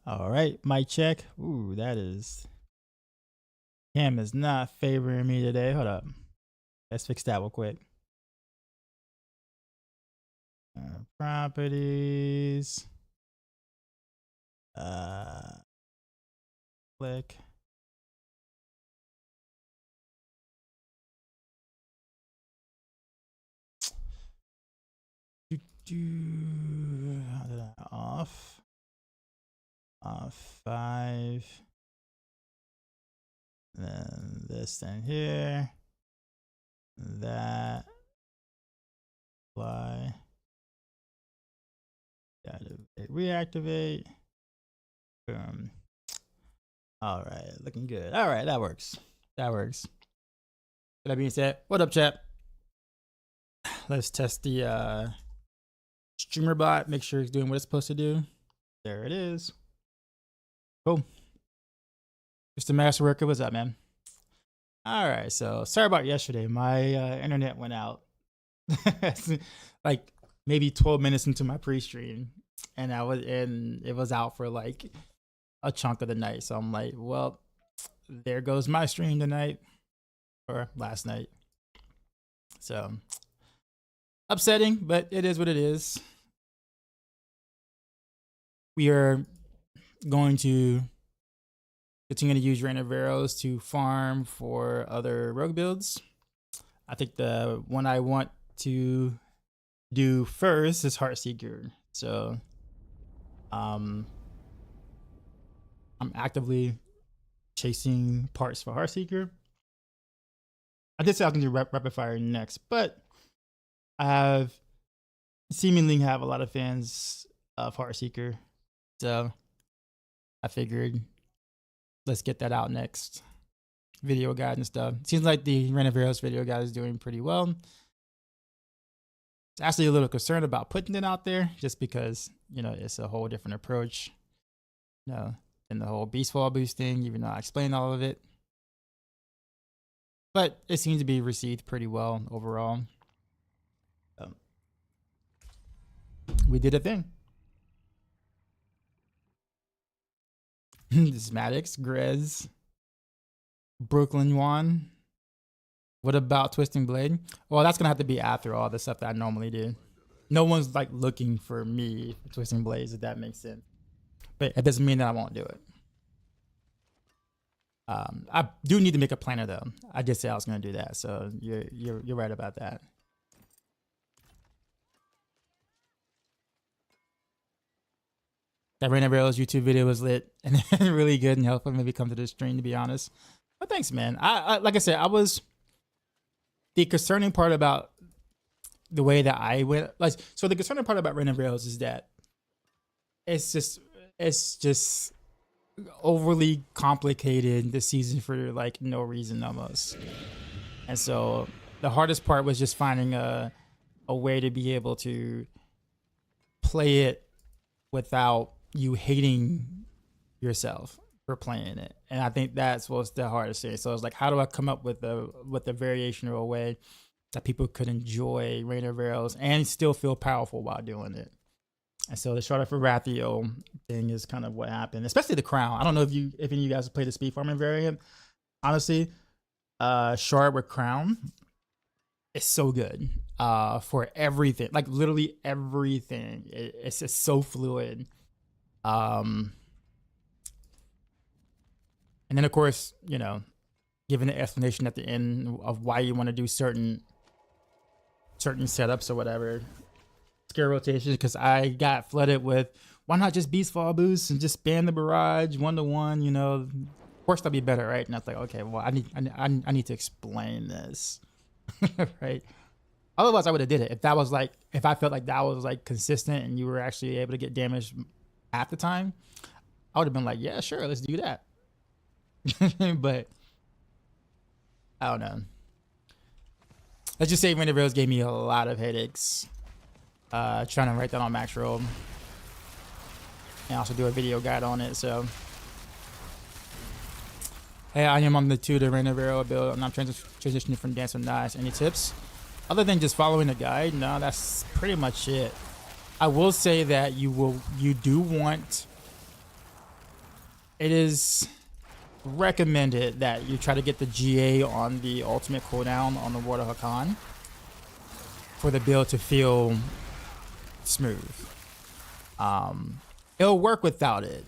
All right, mic check. Ooh, that is. Cam is not favoring me today. Hold up. Let's fix that real quick. Properties. Click. Off. 5. Then this thing here. That. Apply. Reactivate. Boom. All right, looking good. All right, that works. That works. With that being said, what up, chat? Let's test the streamer bot. Make sure it's doing what it's supposed to do. There it is. Cool. Mr. Master Worker, what's up, man? All right, so sorry about yesterday. My internet went out like maybe 12 minutes into my pre-stream, and it was out for like a chunk of the night. So I'm like, well, there goes my stream tonight or last night. So upsetting, but it is what it is. We are going to continue to use Raina Arcs to farm for other rogue builds. I think the one I want to do first is Heartseeker. So I'm actively chasing parts for Heartseeker. I did say I was gonna do rapid fire next, but I seemingly have a lot of fans of Heartseeker, so I figured let's get that out next. Video guide and stuff. Seems like the Raina Arcs video guide is doing pretty well. It's actually a little concerned about putting it out there just because, you know, it's a whole different approach, you know, than the whole beast fall boosting, even though I explained all of it. But it seems to be received pretty well overall. We did a thing. Maddox, Grez, Brooklyn Yuan. What about Twisting Blade? Well, that's gonna have to be after all the stuff that I normally do. No one's like looking for me for Twisting Blades, if that makes sense. But it doesn't mean that I won't do it. I do need to make a planner though. I did say I was gonna do that, so you're right about that. That Raina Arcs YouTube video was lit and really good and helpful. Maybe come to the stream, to be honest. But thanks, man. I like I said, the concerning part about the way that I went, like, so the concerning part about Raina Arcs is that it's just overly complicated this season for like no reason almost. And so the hardest part was just finding a way to be able to play it without you hating yourself for playing it. And I think that's what's the hardest thing. So it's like, how do I come up with a variation or a way that people could enjoy Raina Arcs and still feel powerful while doing it? And so the Shard for Rathiel thing is kind of what happened, especially the Crown. I don't know if any of you guys have played the speed farming variant. Honestly, Shard with Crown is so good for everything, like literally everything. It's just so fluid. And then of course, you know, giving the explanation at the end of why you want to do certain setups or whatever, scare rotations, because I got flooded with why not just beast fall boost and just spam the barrage 1-to-1, you know, of course that'd be better, right? And I was like, okay, well, I need to explain this. Right? Otherwise I would have did it if I felt like that was like consistent and you were actually able to get damage at the time. I would have been like, yeah, sure, let's do that. But I don't know. Let's just say Raina Arcs gave me a lot of headaches trying to write that on Maxroll and also do a video guide on it. So hey, I am on the 2 to Raina Arcs build, and I'm transitioning from Dance with Knives. Any tips other than just following the guide? No, that's pretty much it. I will say that you do want it is recommended that you try to get the GA on the ultimate cooldown on the Water Hakan for the build to feel smooth. It'll work without it,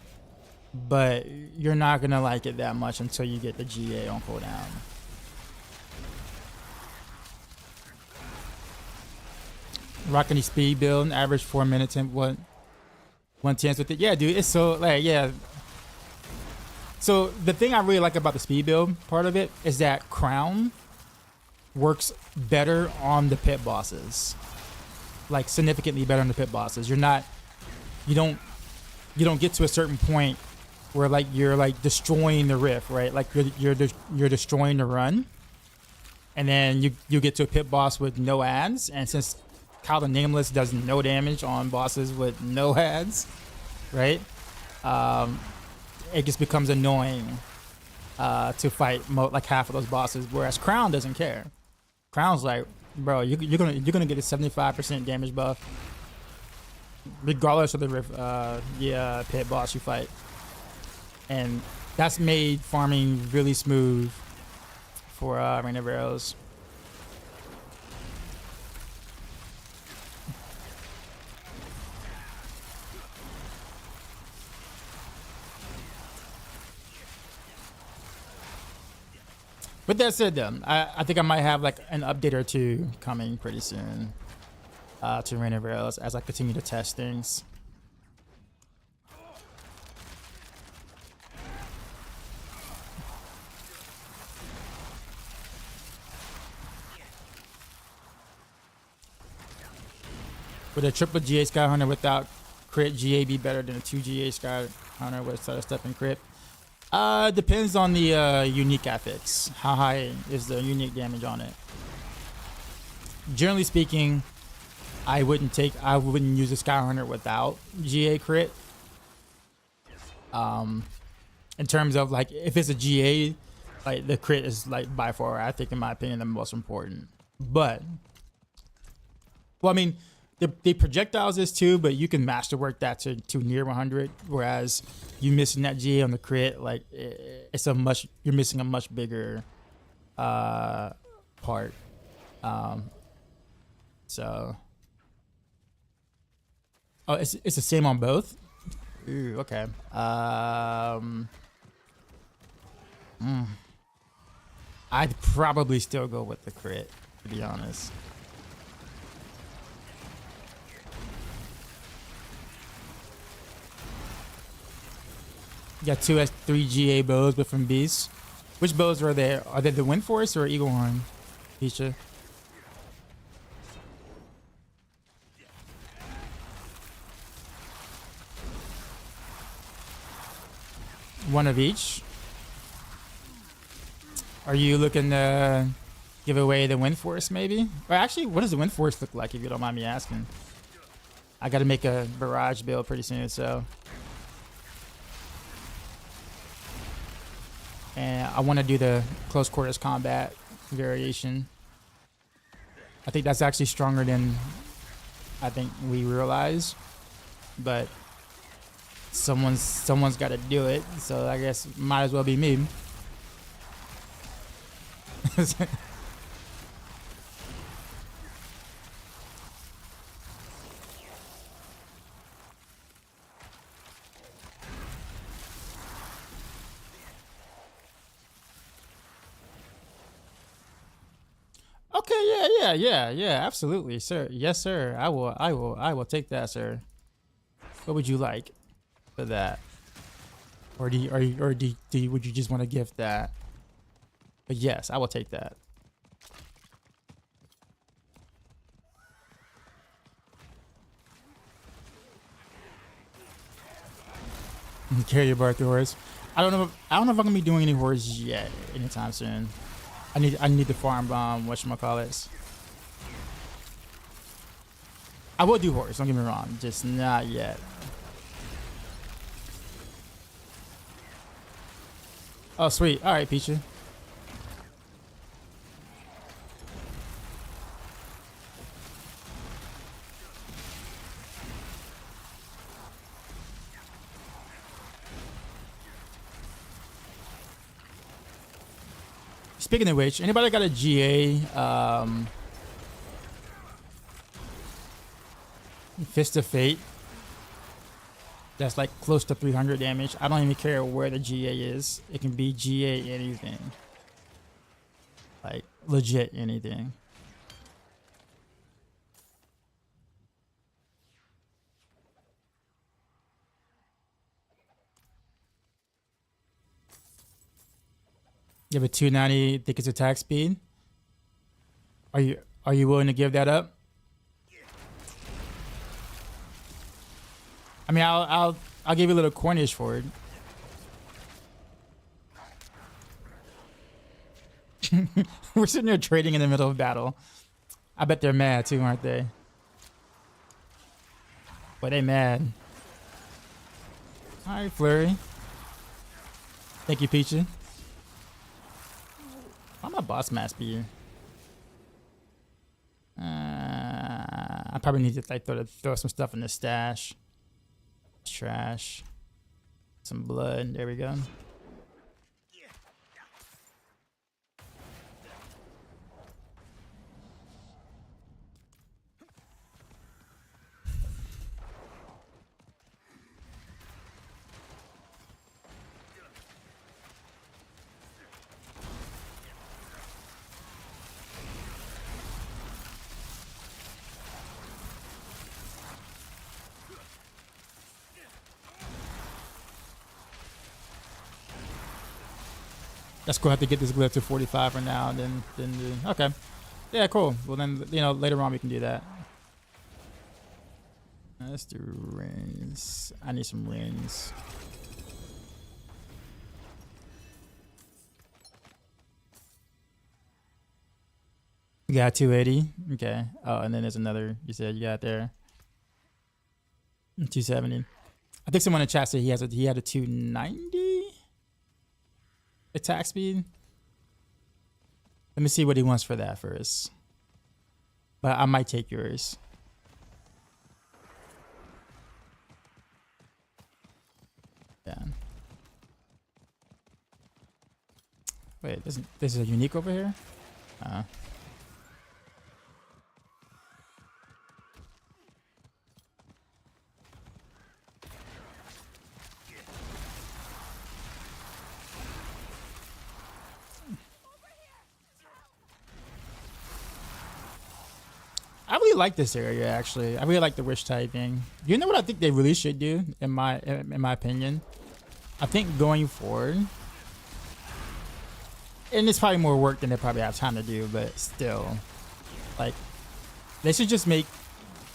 but you're not gonna like it that much until you get the GA on cooldown. Rocking the speed build, average 4 minutes and one chance with it. Yeah, dude, it's so like yeah. So the thing I really like about the speed build part of it is that Crown works better on the pit bosses, like significantly better on the pit bosses. You don't get to a certain point where like you're like destroying the rift, right? Like you're destroying the run, and then you get to a pit boss with no ads, and since Kyle the Nameless does no damage on bosses with no ads, right? It just becomes annoying to fight like half of those bosses, whereas Crown doesn't care. Crown's like, bro, you're gonna get a 75% damage buff regardless of the pit boss you fight, and that's made farming really smooth for Raina Arcs. With that said, though, I think I might have like an update or two coming pretty soon to Raina Arcs as I continue to test things. Would a triple GA Sky Hunter without crit GA be better than a 2 GA Sky Hunter with step and crit? Depends on the unique affix. How high is the unique damage on it? Generally speaking, I wouldn't use a Sky Hunter without GA crit. In terms of like if it's a GA, like the crit is like by far, I think in my opinion, the most important. But well, I mean, the projectiles is too, but you can masterwork that to near 100. Whereas you missing that GA on the crit, like you're missing a much bigger part. So oh, it's the same on both. Ooh, okay. I'd probably still go with the crit, to be honest. You got 2S3 GA bows, but from Beast. Which bows are there? Are they the Wind Force or Eagle Horn? Pisha. One of each. Are you looking to give away the Wind Force, maybe? Or actually, what does the Wind Force look like, if you don't mind me asking? I got to make a Barrage build pretty soon, so. And I want to do the close quarters combat variation. I think that's actually stronger than I think we realize, but someone's got to do it, so I guess might as well be me. Okay, yeah, absolutely, sir. Yes, sir. I will take that, sir. What would you like for that? Or would you just want to gift that? But yes, I will take that. Carry your bar through horse. I don't know if I'm gonna be doing any horse yet anytime soon. I need to farm whatchamacallits. I will do horse, don't get me wrong, just not yet. Oh sweet. Alright, Peachy. Speaking of which, anybody got a GA Fist of Fate that's like close to 300 damage? I don't even care where the GA is. It can be GA anything. Like legit anything. You have a 290 think it's attack speed. Are you willing to give that up? I mean, I'll give you a little coinage for it. We're sitting there trading in the middle of battle. I bet they're mad too, aren't they? But they mad. All right, Flurry. Thank you, Peachy. Why my boss mask be? I probably need to like throw some stuff in the stash. Trash. Some blood. There we go. Let's go have to get this glyph to 45 for now, and then do, okay. Yeah, cool. Well then, you know, later on we can do that. Let's do rings. I need some rings. You got 280. Okay. Oh, and then there's another. You said you got there. 270. I think someone in chat said he had a 290 attack speed. Let me see what he wants for that first. But I might take yours. Yeah. Wait, this is a unique over here? I really like this area, actually. I really like the wish typing. You know what I think they really should do, in my opinion? I think going forward, and it's probably more work than they probably have time to do, but still, like, they should just make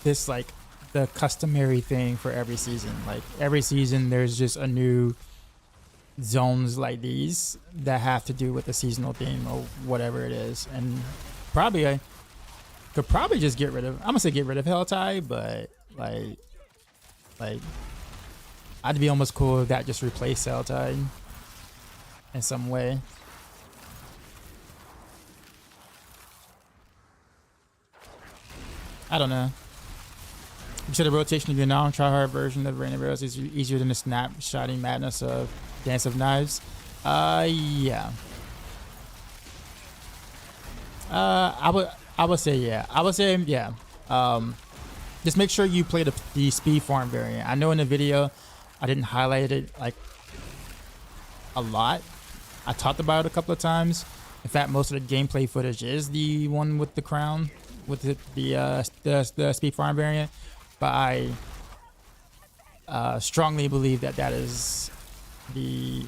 this like the customary thing for every season. Like every season, there's just a new zones like these that have to do with the seasonal theme or whatever it is, and probably I could probably just get rid of. I'm gonna say get rid of Helltide, but like I'd be almost cool if that just replaced Helltide in some way. I don't know. You said the rotation of your non-tryhard version of Raina Arcs is easier than the snapshotting madness of Dance of Knives. Yeah. I would say yeah. I would say yeah. Just make sure you play the speed farm variant. I know in the video I didn't highlight it like a lot. I talked about it a couple of times. In fact, most of the gameplay footage is the one with the crown, with the speed farm variant. But I strongly believe that that is the,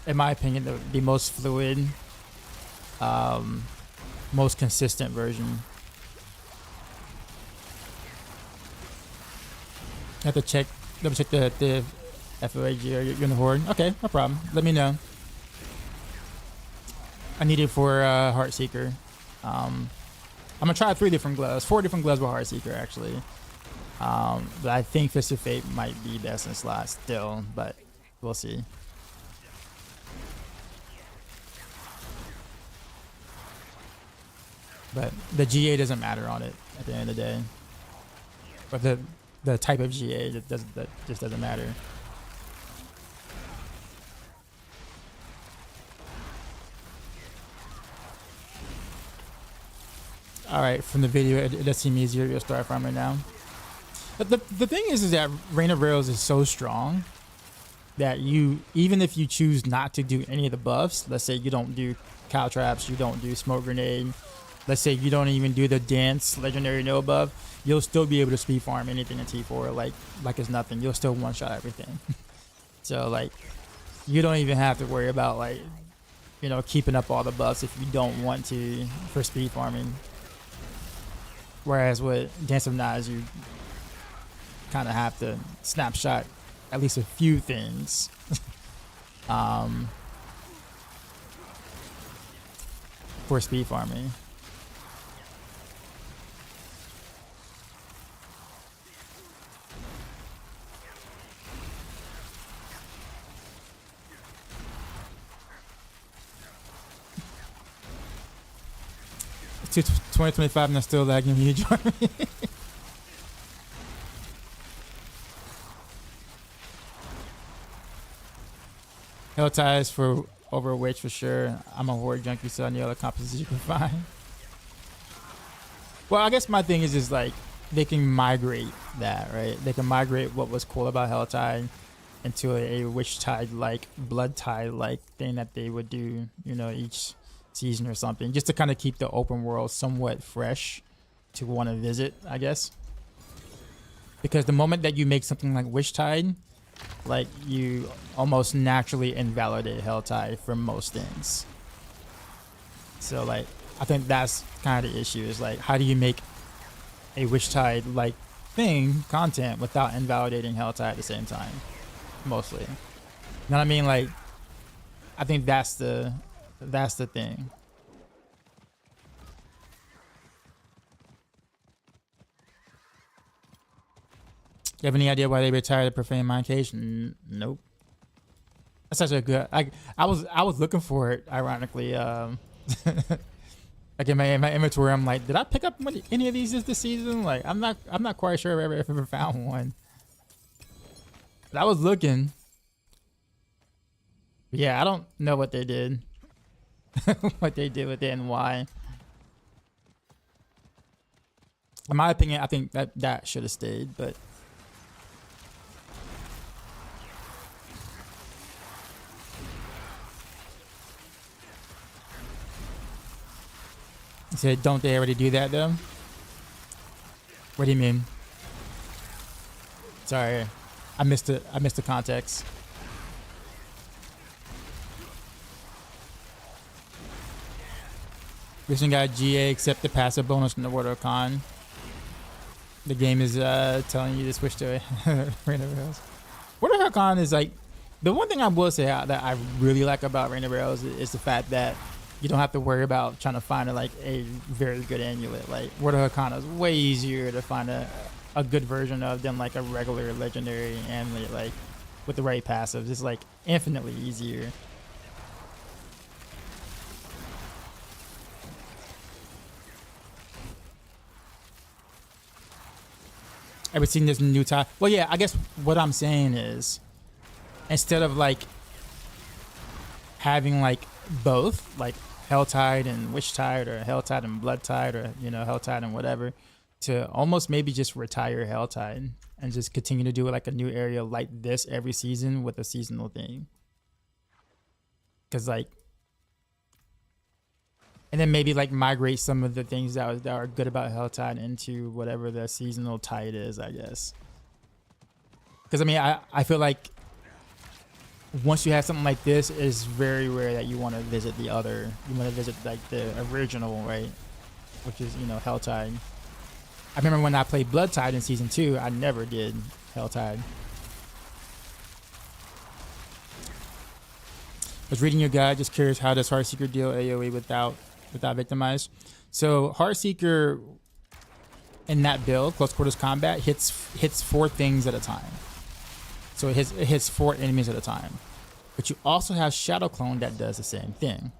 in my opinion, the most fluid, most consistent version. I have to check. Double check the FOAG. You're in the horde. Okay, no problem. Let me know. I need it for Heartseeker. I'm gonna try 4 different gloves with Heartseeker actually. But I think Fist of Fate might be best in slot still, but we'll see. But the GA doesn't matter on it at the end of the day. But the type of GA that just doesn't matter. All right, from the video, it does seem easier to start farm right now. But the thing is that Raina Rails is so strong that you, even if you choose not to do any of the buffs, let's say you don't do cow traps, you don't do smoke grenade, let's say you don't even do the dance legendary no buff, you'll still be able to speed farm anything in T4 like it's nothing. You'll still one shot everything. So like you don't even have to worry about like, you know, keeping up all the buffs if you don't want to for speed farming. Whereas with Dance of Knives, you kind of have to snapshot at least a few things. For speed farming. It's 2025 and I'm still lagging when you join me. Hell ties for Overwitch for sure. I'm a horde junkie, so any other composition you can find. Well, I guess my thing is just like they can migrate that, right? They can migrate what was cool about Helltide into a Witch Tide like, Blood Tide like thing that they would do, you know, each season or something, just to kind of keep the open world somewhat fresh to want to visit, I guess. Because the moment that you make something like Witch Tide, like you almost naturally invalidate Helltide for most things. So like I think that's kind of the issue, is like how do you make a Witch Tide like thing content without invalidating Helltide at the same time, mostly. You know what I mean? Like I think that's the thing. You have any idea why they retired the Profane Mind Cage? Nope. That's such a good. I was looking for it. Ironically, like in my inventory, I'm like, did I pick up any of these this season? Like, I'm not quite sure if I ever found one. But I was looking. Yeah, I don't know what they did. What they did with it and why. In my opinion, I think that should have stayed, but. He said, don't they already do that though? What do you mean? Sorry, I missed the context. This one got GA accept the passive bonus from the World of Con. The game is telling you to switch to Raina Rails. World of Con is like, the one thing I will say that I really like about Raina Rails is the fact that you don't have to worry about trying to find a very good amulet. Like World of Con is way easier to find a good version of than like a regular legendary amulet, like with the right passives. It's like infinitely easier. Ever seen this new tie? Well, yeah, I guess what I'm saying is, instead of like having like both, like Helltide and Witch Tide, or Helltide and Blood Tide, or you know, Helltide and whatever, to almost maybe just retire Helltide and just continue to do like a new area like this every season with a seasonal thing. Cause like, and then maybe like migrate some of the things that are good about Helltide into whatever the seasonal tide is, I guess. Cause I mean, I feel like once you have something like this, it's very rare that you want to visit the other. You want to visit like the original, right? Which is, you know, Helltide. I remember when I played Blood Tide in season 2, I never did Helltide. I was reading your guide, just curious, how does Heartseeker deal AoE without victimize? So Heartseeker in that build, close quarters combat, hits 4 things at a time. So it hits 4 enemies at a time. But you also have Shadow Clone that does the same thing.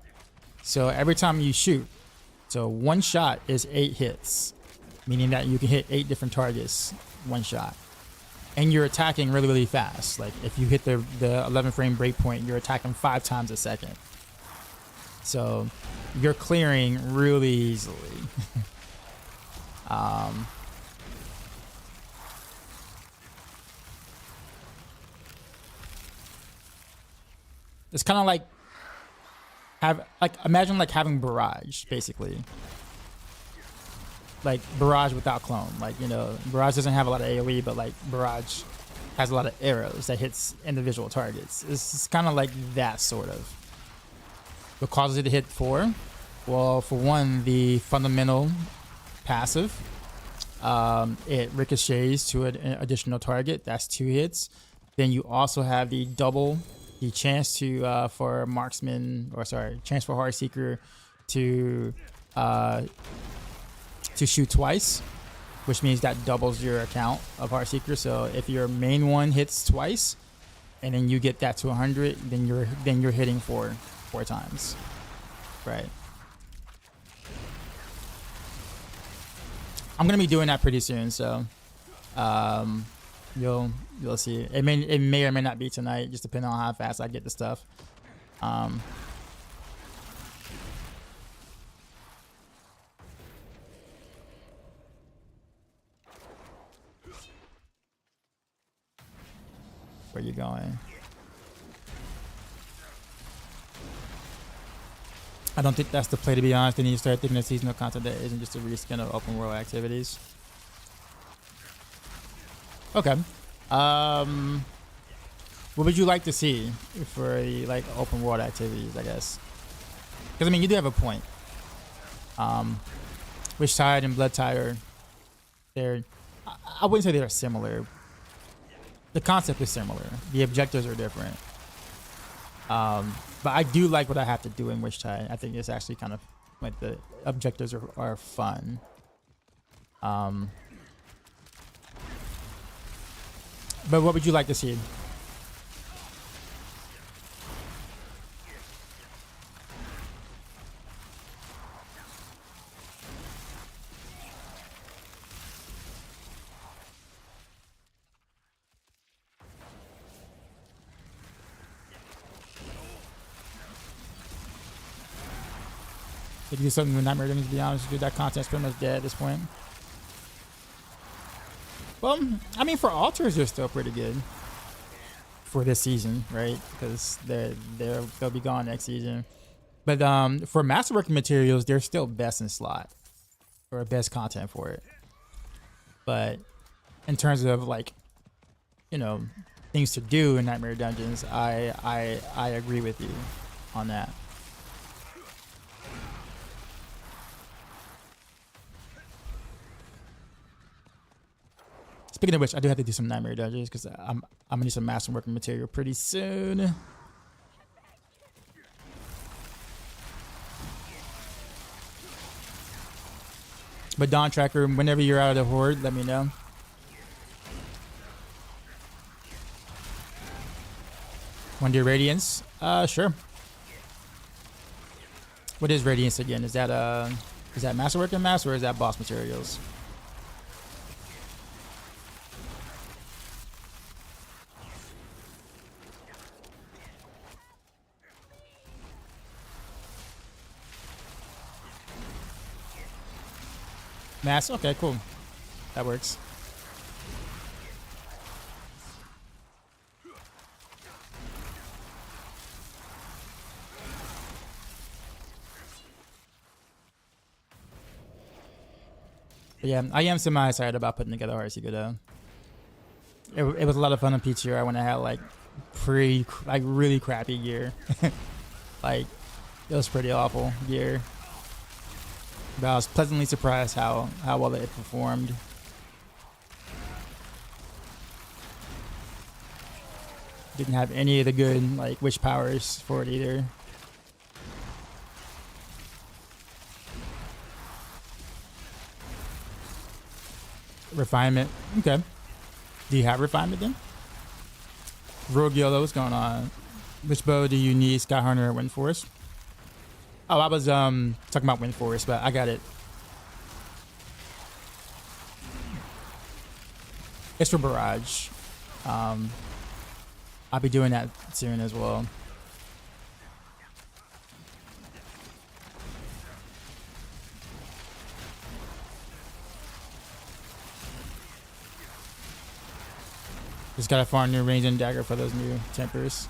So every time you shoot, so one shot is 8 hits, meaning that you can hit 8 different targets one shot. And you're attacking really, really fast. Like if you hit the 11 frame breakpoint, you're attacking 5 times a second. So you're clearing really easily. It's kind of like imagine like having Barrage, basically. Like Barrage without clone. Like, you know, Barrage doesn't have a lot of AoE, but like Barrage has a lot of arrows that hits individual targets. It's kind of like that, sort of. What causes it to hit 4? Well, for one, the fundamental passive. It ricochets to an additional target. That's 2 hits. Then you also have the double, the chance to for marksman, or sorry, chance for Heartseeker to shoot twice, which means that doubles your account of Heartseeker. So if your main one hits twice, and then you get that to 100, then you're hitting 4 times, right? I'm gonna be doing that pretty soon, so you'll see. It may or may not be tonight, just depending on how fast I get the stuff. Where you going? I don't think that's the play, to be honest. Then you start thinking of seasonal content that isn't just a reskin of open world activities. Okay. What would you like to see for the like open world activities, I guess? Because I mean, you do have a point. Witch Tide and Blood Tide are, I wouldn't say they're similar. The concept is similar. The objectives are different. But I do like what I have to do in Witch Tide. I think it's actually kind of like the objectives are fun. But what would you like to see? If you do something with Nightmare Dungeons, to be honest with you, that content's pretty much dead at this point. Well, I mean, for altars, they're still pretty good for this season, right? Because they'll be gone next season. But for masterworking materials, they're still best in slot, or best content for it. But in terms of like, you know, things to do in Nightmare Dungeons, I agree with you on that. Speaking of which, I do have to do some Nightmare Dungeons because I'm gonna need some masterworking material pretty soon. But Dawn Tracker, whenever you're out of the Horde, let me know. One Day Radiance? Sure. What is Radiance again? Is that masterworking mass, or is that boss materials? Mass? Okay, cool. That works. But yeah, I am semi-excited about putting together Heartseeker though. It was a lot of fun on PTR when I had like really crappy gear. Like, it was pretty awful gear. But I was pleasantly surprised how well it performed. Didn't have any of the good like witch powers for it either. Refinement. Okay. Do you have refinement then? Rogue Yolo, what's going on? Which bow do you need, Sky Hunter or Wind Force? Oh, I was talking about Wind Force, but I got it. It's for Barrage. I'll be doing that soon as well. Just gotta farm new range and dagger for those new tempers.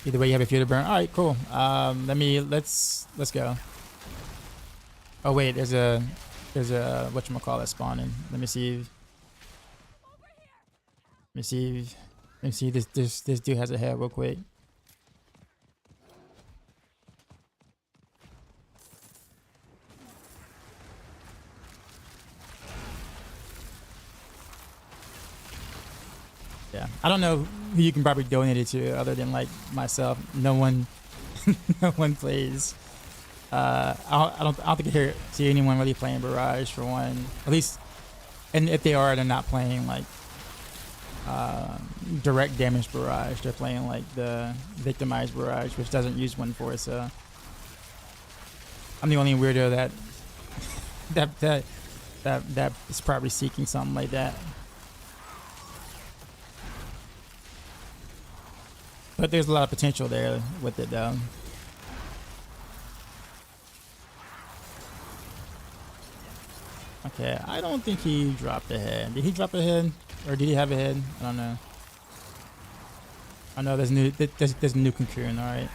Either way, you have a few to burn. All right, cool. Let's go. Oh wait, there's a whatchamacallit spawning. Let me see. This dude has a head real quick. Yeah, I don't know who you can probably donate it to other than like myself. No one, no one plays. I don't think I see anyone really playing Barrage for one. At least, and if they are, they're not playing like direct damage Barrage. They're playing like the victimize Barrage, which doesn't use 1/4. So I'm the only weirdo that is probably seeking something like that. But there's a lot of potential there with it, though. Okay, I don't think he dropped a head. Did he drop a head, or did he have a head? I don't know. I know there's a new concurrent. All right.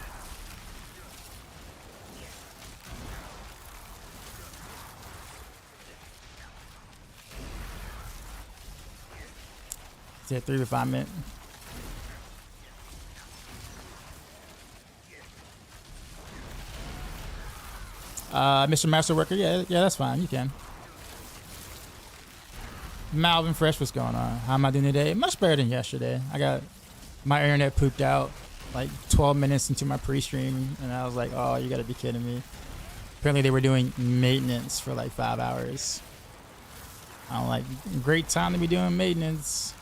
Is it 3 refinement? Mr. Master Worker, yeah, that's fine. You can. Malvin Fresh, what's going on? How am I doing today? Much better than yesterday. I got my internet pooped out like 12 minutes into my pre-stream, and I was like, oh, you gotta be kidding me. Apparently they were doing maintenance for like 5 hours. I'm like, great time to be doing maintenance.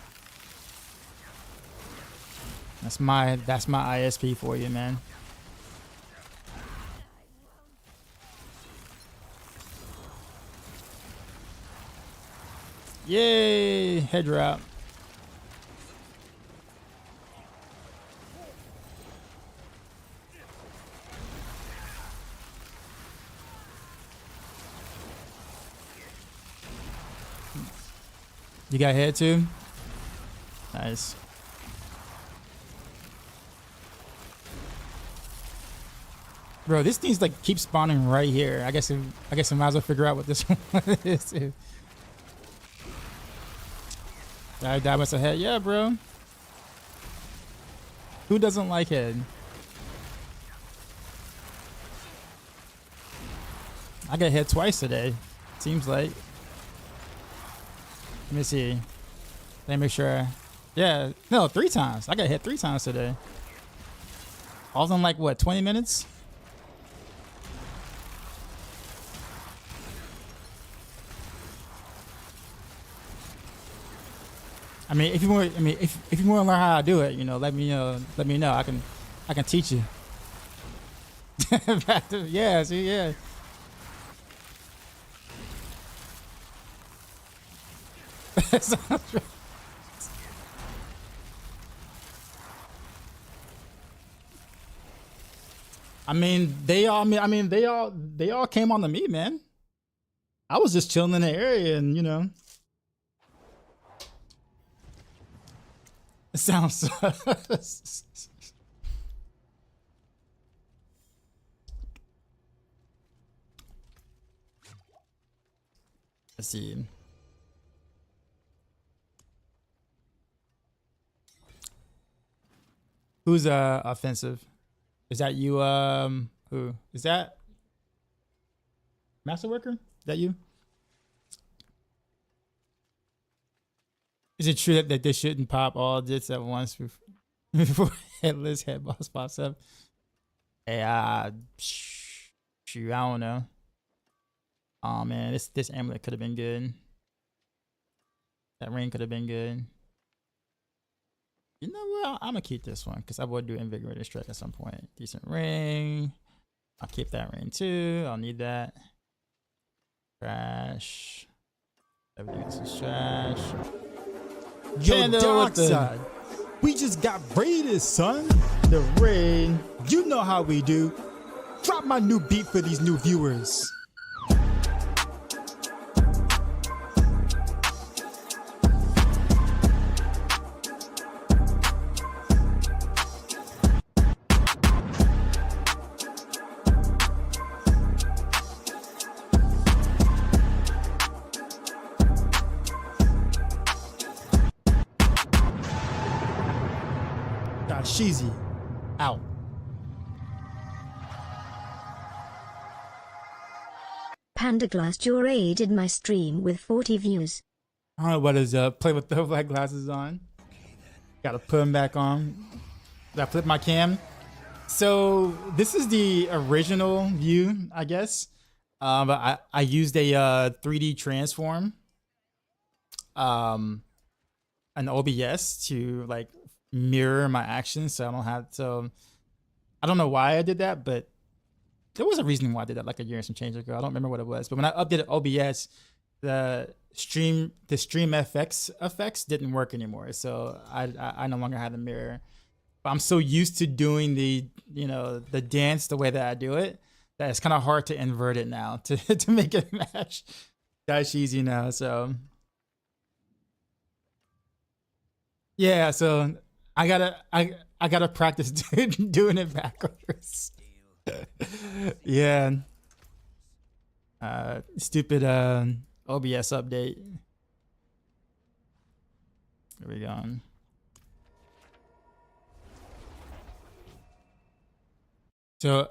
That's my ISP for you, man. Yay! Head drop. You got head too? Nice. Bro, this thing's like keeps spawning right here. I guess I might as well figure out what this one is. That was a head. Yeah, bro. Who doesn't like head? I got hit twice today. Seems like. Let me see. Let me make sure. Yeah, no, 3 times. I got hit 3 times today. All in like what, 20 minutes? I mean, if you want, if you want to learn how to do it, you know, let me know. I can teach you. Yeah, see, yeah. I mean, they all came on to me, man. I was just chilling in the area, and you know. It sounds. Let's see. Who's offensive? Is that you? Who is that? Master Worker? Is that you? Is it true that they shouldn't pop all dits at once before headless head boss pops up? Hey, shoot, I don't know. Oh man, this amulet could have been good. That ring could have been good. You know what? I'm gonna keep this one because I would do invigorated strike at some point. Decent ring. I'll keep that ring too. I'll need that. Trash. Everything else is trash. Yo, Darkside, we just got raided, son. The raid. You know how we do. Drop my new beat for these new viewers. Sheezy, out. Pandaglass curated my stream with 40 views. I don't know what is up. Play with the black glasses on. Gotta put them back on. Gotta flip my cam. So this is the original view, I guess. But I used a 3D transform, an OBS to like mirror my actions, so I don't have to. I don't know why I did that, but there was a reason why I did that like a year and some change ago. I don't remember what it was, but when I updated OBS, the stream effects didn't work anymore, so I no longer had the mirror. But I'm so used to doing the dance the way that I do it that it's kind of hard to invert it now to make it match. That's easy now, so yeah. So I gotta practice doing it backwards. Yeah. Stupid OBS update. There we go. So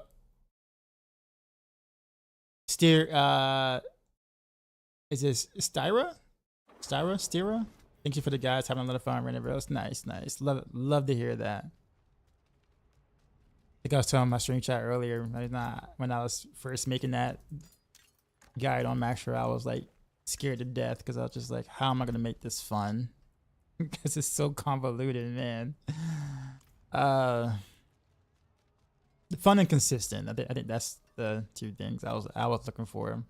is this Styra? Thank you for the guys having a lot of fun, Raina Arcs. Nice. Love to hear that. I think I was telling my stream chat earlier when I was first making that guide on Maxroll, I was like scared to death because I was just like, how am I gonna make this fun? Because it's so convoluted, man. Fun and consistent. I think that's the two things I was looking for.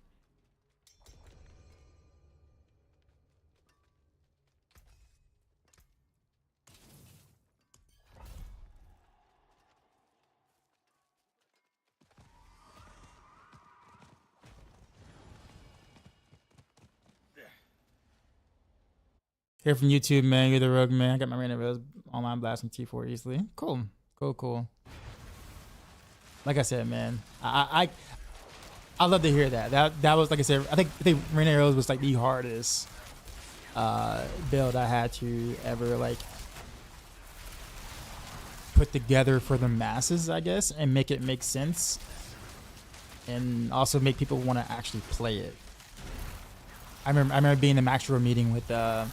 Here from YouTube, man. You're the rogue, man. I got my Raina Arcs online blast on T4 easily. Cool. Like I said, man, I love to hear that. That was, like I said, I think Raina Arcs was like the hardest build I had to ever like put together for the masses, I guess, and make it make sense, and also make people want to actually play it. I remember being in the Maxroll meeting with the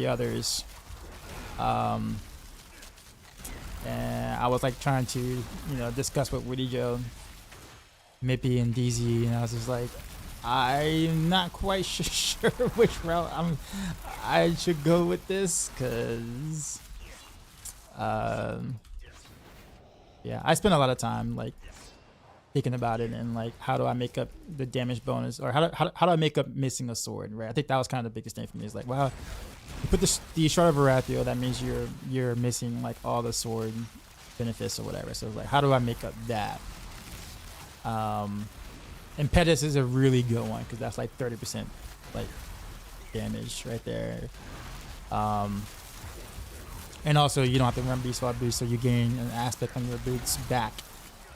others, and I was like trying to discuss with Woody Joe, Mippy, and DZ, and I was just like, I'm not quite sure which route I should go with this, because yeah, I spent a lot of time like thinking about it and like how do I make up the damage bonus, or how do I make up missing a sword, right? I think that was kind of the biggest thing for me. Is like, wow, you put the Shard of Arathio, that means you're missing like all the sword benefits or whatever. So it's like, how do I make up that? Impetus is a really good one because that's like 30% like damage right there. And also you don't have to run beast swap boost, so you gain an aspect on your boots back.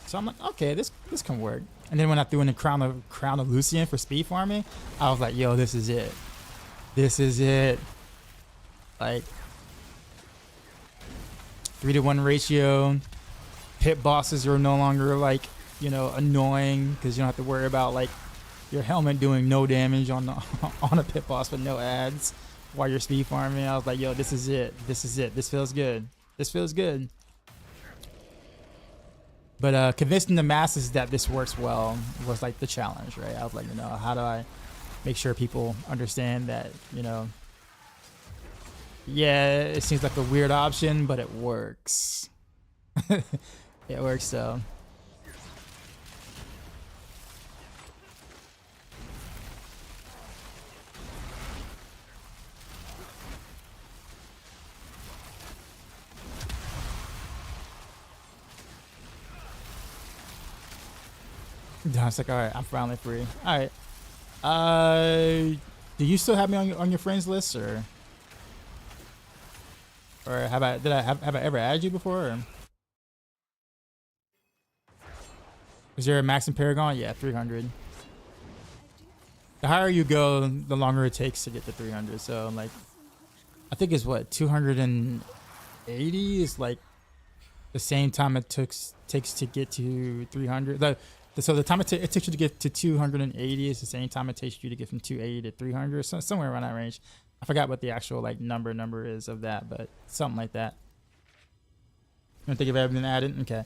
So I'm like, okay, this can work. And then when I threw in the Crown of Lucian for speed farming, I was like, yo, this is it. This is it. Like 3-to-1 ratio. Pit bosses are no longer like, annoying because you don't have to worry about like your helmet doing no damage on a pit boss with no ads while you're speed farming. I was like, yo, this is it. This is it. This feels good. This feels good. But convincing the masses that this works well was like the challenge, right? I was like, how do I make sure people understand that, yeah, it seems like a weird option, but it works. It works, so. It's like, all right, I'm finally free. All right. Do you still have me on your friends list, or have I ever added you before? Or? Is there a max in Paragon? Yeah, 300. The higher you go, the longer it takes to get to 300. So like, I think it's what 280 is like the same time it takes to get to 300. So the time it takes you to get to 280 is the same time it takes you to get from 280 to 300, so somewhere around that range. I forgot what the actual like number is of that, but something like that. You want to think of everything added? Okay.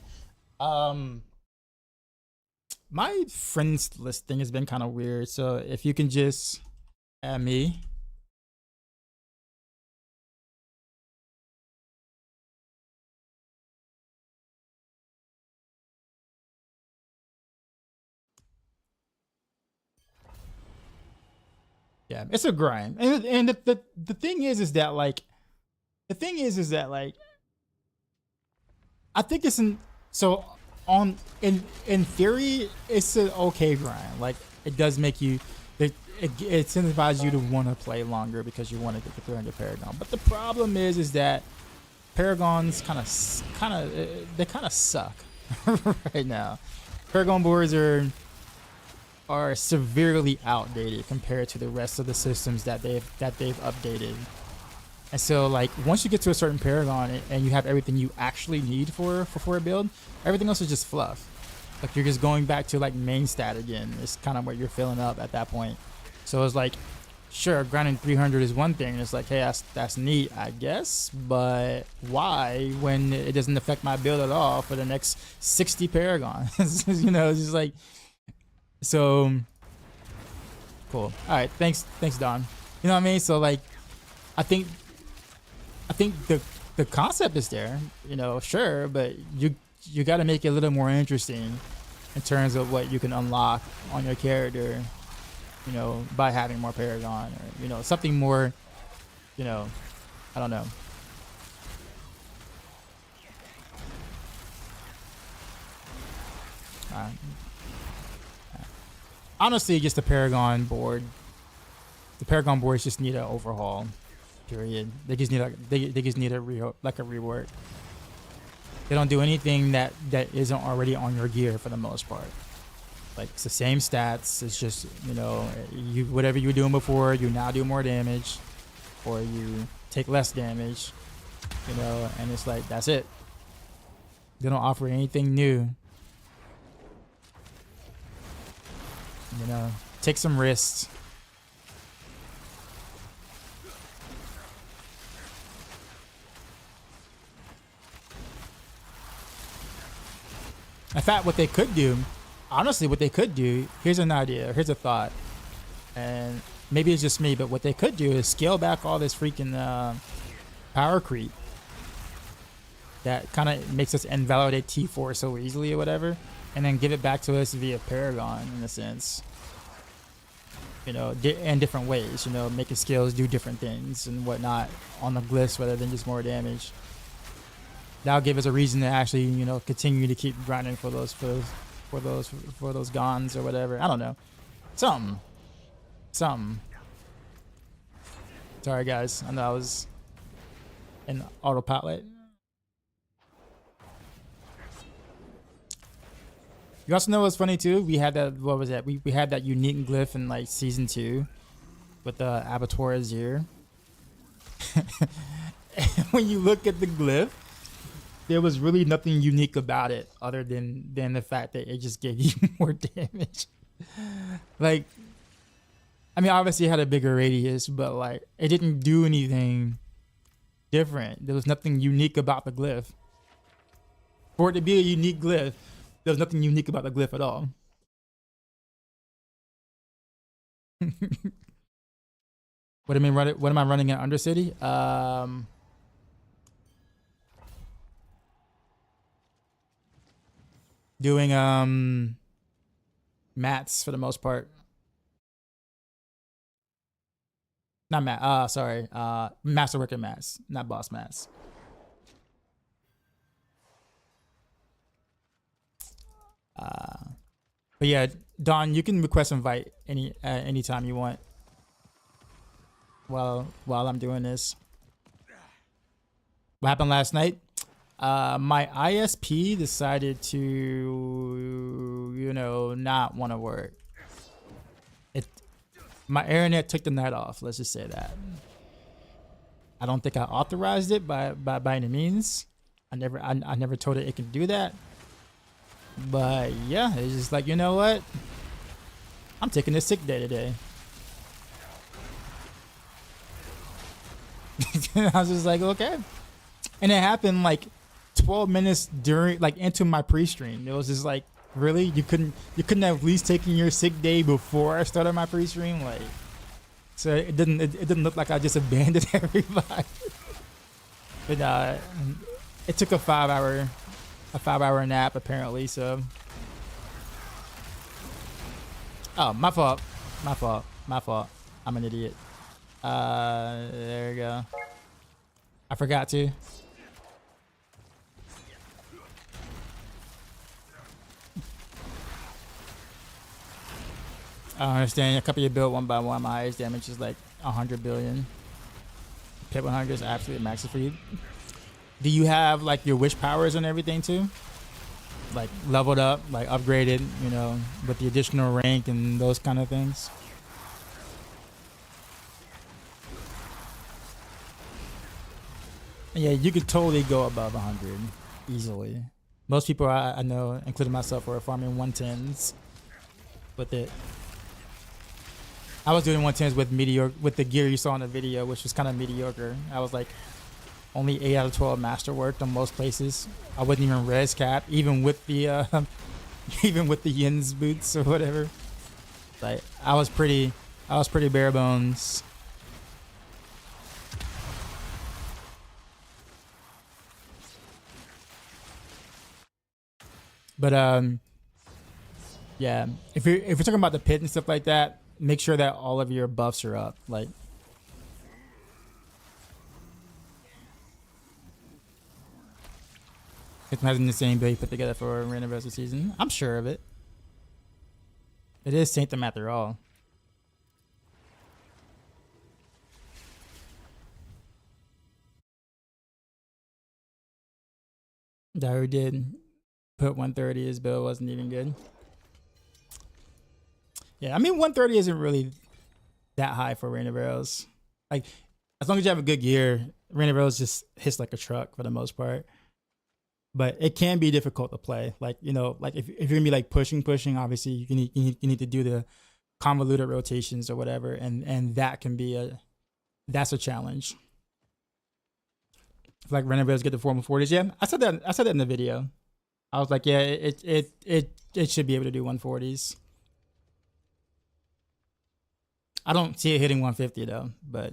My friends list thing has been kind of weird, so if you can just add me. Yeah, it's a grind, and the thing is that like, I think it's in theory it's an okay grind. Like it does make you, it incentivizes you to want to play longer because you want to get the 300 Paragon. But the problem is that Paragons kind of suck right now. Paragon boards are severely outdated compared to the rest of the systems that they've updated. And so like once you get to a certain Paragon and you have everything you actually need for a build, everything else is just fluff. Like you're just going back to like main stat again. It's kind of what you're filling up at that point. So it's like, sure, grinding 300 is one thing. It's like, hey, that's neat, I guess, but why when it doesn't affect my build at all for the next 60 Paragons? You know, it's just like, so cool. All right, thanks Don. You know what I mean? So like, I think the concept is there, you know, sure, but you got to make it a little more interesting in terms of what you can unlock on your character, you know, by having more Paragon, or you know, something more, you know, I don't know. Honestly, just the Paragon board. The Paragon boards just need an overhaul. Period. They just need a rework. They don't do anything that isn't already on your gear for the most part. Like it's the same stats. It's just, you know, whatever you were doing before, you now do more damage, or you take less damage. You know, and it's like that's it. They don't offer anything new. You know, take some risks. In fact, what they could do, honestly, here's an idea, here's a thought, and maybe it's just me, but what they could do is scale back all this freaking power creep that kind of makes us invalidate T4 so easily or whatever, and then give it back to us via Paragon in a sense. You know, in different ways, you know, making skills do different things and whatnot on the glyphs rather than just more damage. That'll give us a reason to actually, you know, continue to keep grinding for those gons or whatever. I don't know. Something. Sorry guys, I know I was in autopilot. You also know what's funny too? We had that, what was that? We had that unique glyph in like season 2 with the Abattoir Azir. When you look at the glyph, there was really nothing unique about it other than the fact that it just gave you more damage. Like, I mean, obviously it had a bigger radius, but like it didn't do anything different. There was nothing unique about the glyph. For it to be a unique glyph, there's nothing unique about the glyph at all. What am I running in Undercity? Doing mats for the most part. Not mat. Sorry. Masterworker mats, not boss mats. But yeah, Don, you can request invite anytime you want. While I'm doing this. What happened last night? My ISP decided to, you know, not want to work. My internet took the night off. Let's just say that. I don't think I authorized it by any means. I never told it can do that. But yeah, it's just like, you know what? I'm taking a sick day today. I was just like, okay. And it happened like 12 minutes during, like, into my pre-stream. It was just like, really? You couldn't have at least taken your sick day before I started my pre-stream? Like, so it didn't look like I just abandoned everybody. But it took a 5-hour nap apparently, so. Oh, my fault. I'm an idiot. There we go. I forgot to. I understand. A couple of you build one by one. My highest damage is like 100 billion. Pit 100 is absolutely max for you. Do you have like your wish powers and everything too? Like leveled up, like upgraded, you know, with the additional rank and those kind of things? Yeah, you could totally go above 100 easily. Most people I know, including myself, were farming 110s with it. I was doing 110s with the gear you saw in the video, which was kind of mediocre. I was like only 8 out of 12 masterworked on most places. I wasn't even res cap, even with the Yin's boots or whatever. Like I was pretty bare bones. But yeah, if you're talking about the pit and stuff like that, make sure that all of your buffs are up. Like, it's not in the same build you put together for Raina Arcs season. I'm sure of it. It is Saint them after all. Daru did put 130. His build wasn't even good. Yeah, I mean 130 isn't really that high for Raina Arcs. Like, as long as you have a good gear, Raina Arcs just hits like a truck for the most part. But it can be difficult to play. Like, you know, like if you're gonna be like pushing, obviously you need to do the convoluted rotations or whatever, and that can be that's a challenge. Like Raina Arcs get the 440s. Yeah, I said that in the video. I was like, yeah, it should be able to do 140s. I don't see it hitting 150 though, but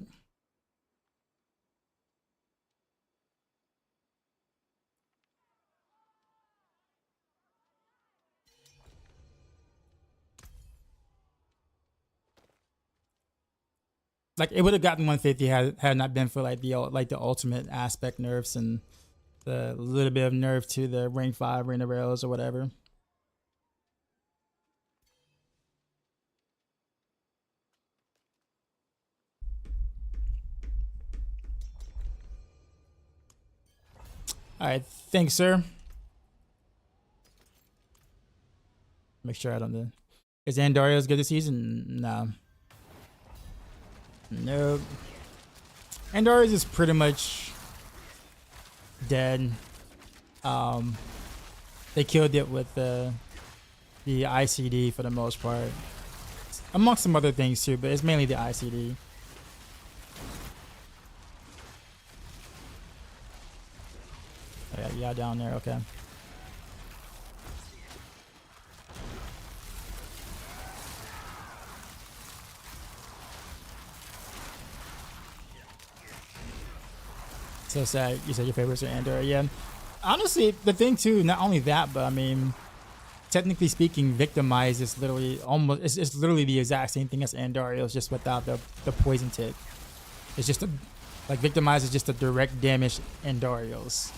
like it would have gotten 150 had it not been for like the ultimate aspect nerfs and the little bit of nerf to the rank 5 Raina Arcs or whatever. All right, thanks, sir. Make sure I don't do. Is Andariel's good this season? No. Nope. Andariel's is pretty much dead. They killed it with the ICD for the most part, amongst some other things too, but it's mainly the ICD. Yeah, down there, okay. So sad. You said your favorites are Andor. Yeah. Honestly, the thing too, not only that, but I mean, technically speaking, victimize is literally it's literally the exact same thing as Andariel's, just without the poison tick. It's just like victimize is just a direct damage Andariel's.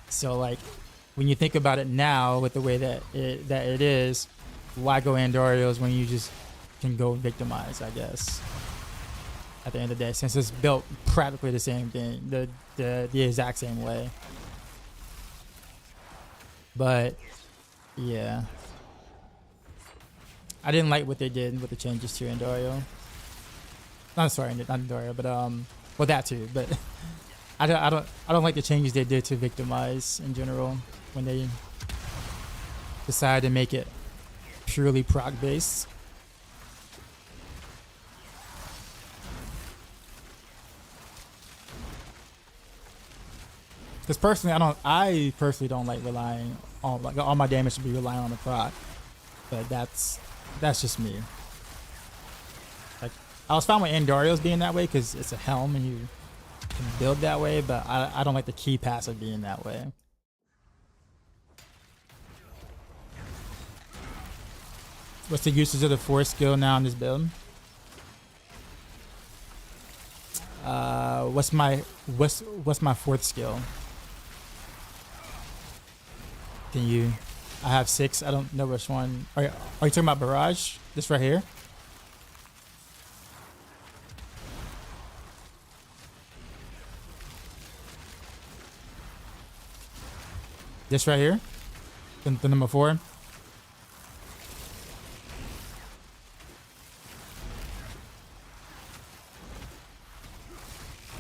So like when you think about it now with the way that it is, why go Andariel's when you just can go victimize, I guess. At the end of the day, since it's built practically the same thing, the exact same way. But yeah, I didn't like what they did with the changes to Andariel. I'm sorry, not Andariel, but Well, that too, but I don't like the changes they did to victimize in general when they decided to make it purely proc based. Because personally, I personally don't like relying on, like, all my damage to be relying on the proc, but that's just me. Like, I was fine with Andariel's being that way because it's a helm and you can build that way, but I don't like the key passive being that way. What's the usage of the fourth skill now in this build? What's my fourth skill? Can you? I have 6. I don't know which one. Are you talking about Barrage? This right here? This right here? The number 4?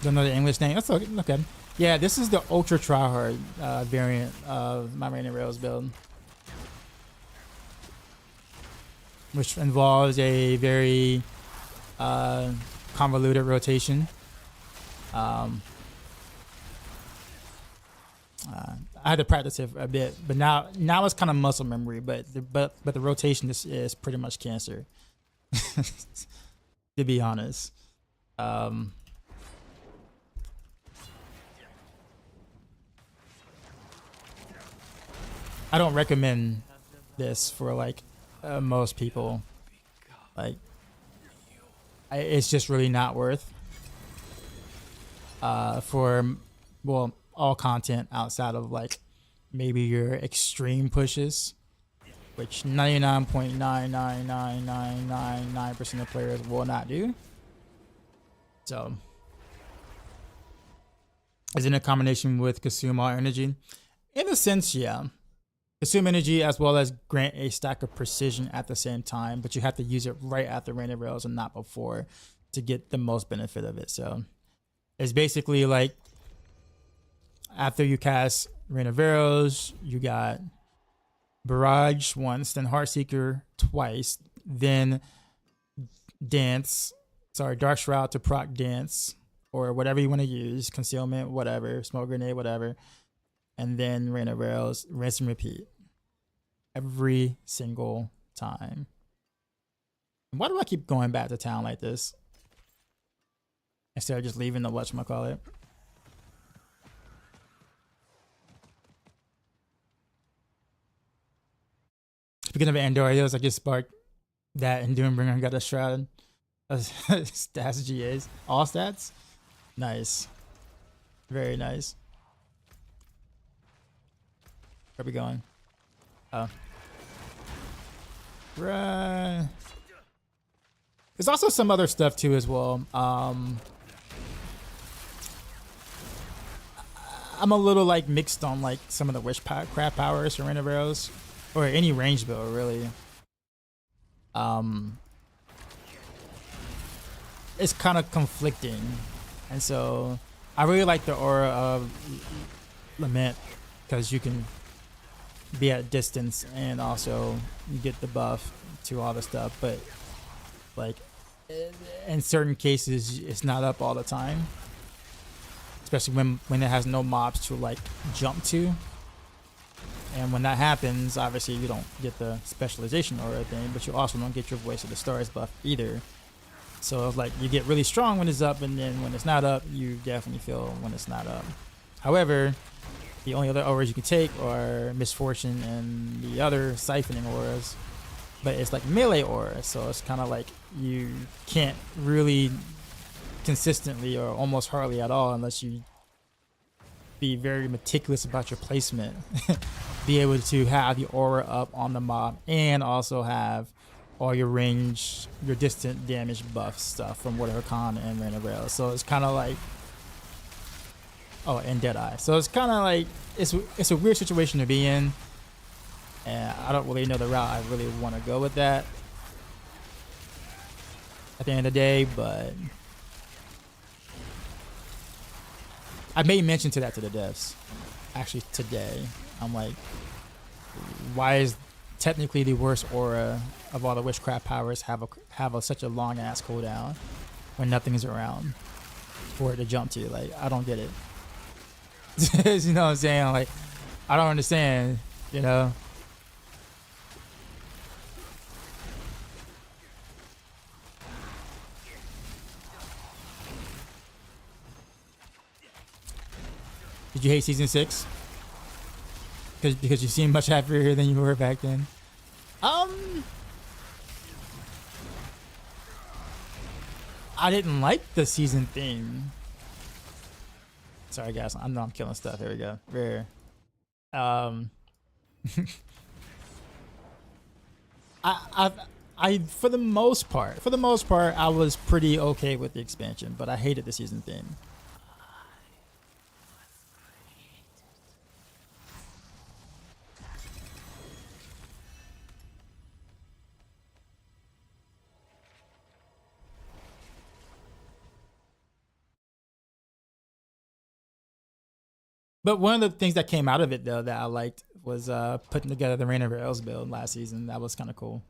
Don't know the English name. That's okay. Yeah, this is the ultra tryhard variant of my Raina Rails build, which involves a very convoluted rotation. I had to practice it a bit, but now it's kind of muscle memory. But the rotation is pretty much cancer, to be honest. I don't recommend this for like most people. Like, it's just really not worth for, well, all content outside of like maybe your extreme pushes, which 99.99999% of players will not do. So, is it a combination with consume all energy? In a sense, yeah. Consume energy as well as grant a stack of precision at the same time, but you have to use it right after Raina Rails and not before to get the most benefit of it. So it's basically like after you cast Raina Rails, you got Barrage once, then Heartseeker twice, then Dark Shroud to proc Dance, or whatever you want to use, Concealment, whatever, Smoke Grenade, whatever. And then Raina Rails, rinse and repeat every single time. Why do I keep going back to town like this instead of just leaving the whatchamacallit? Speaking of Andorios, I just sparked that and Doombringer got a shroud. Stats GAs. All stats? Nice. Very nice. Where are we going? Oh. Right. There's also some other stuff too as well. I'm a little like mixed on like some of the witchcraft powers for Raina Rails, or any range build really. It's kind of conflicting, and so I really like the aura of Lament because you can be at distance and also you get the buff to all the stuff, but like in certain cases it's not up all the time, especially when it has no mobs to like jump to, and when that happens obviously you don't get the specialization or anything, but you also don't get your Voice of the Stars buff either. So it's like you get really strong when it's up, and then when it's not up you definitely feel when it's not up. However, the only other auras you can take are Misfortune and the other siphoning auras, but it's like melee auras, so it's kind of like you can't really consistently or almost hardly at all, unless you be very meticulous about your placement, be able to have the aura up on the mob and also have all your range, your distant damage buff stuff from Khan and Raina Rails. So it's kind of like, oh, and Deadeye. So it's kind of like, it's a weird situation to be in, and I don't really know the route I really want to go with that at the end of the day, but I made mention to that to the devs actually today. I'm like, why is technically the worst aura of all the witchcraft powers have such a long ass cooldown when nothing is around for it to jump to? Like, I don't get it. You know what I'm saying? Like, I don't understand, you know? Did you hate season 6? Because you seem much happier than you were back then. I didn't like the season theme. Sorry guys, I know I'm killing stuff. Here we go. Rare. I for the most part, I was pretty okay with the expansion, but I hated the season theme. But one of the things that came out of it though that I liked was putting together the Raina Arcs build last season. That was kind of cool.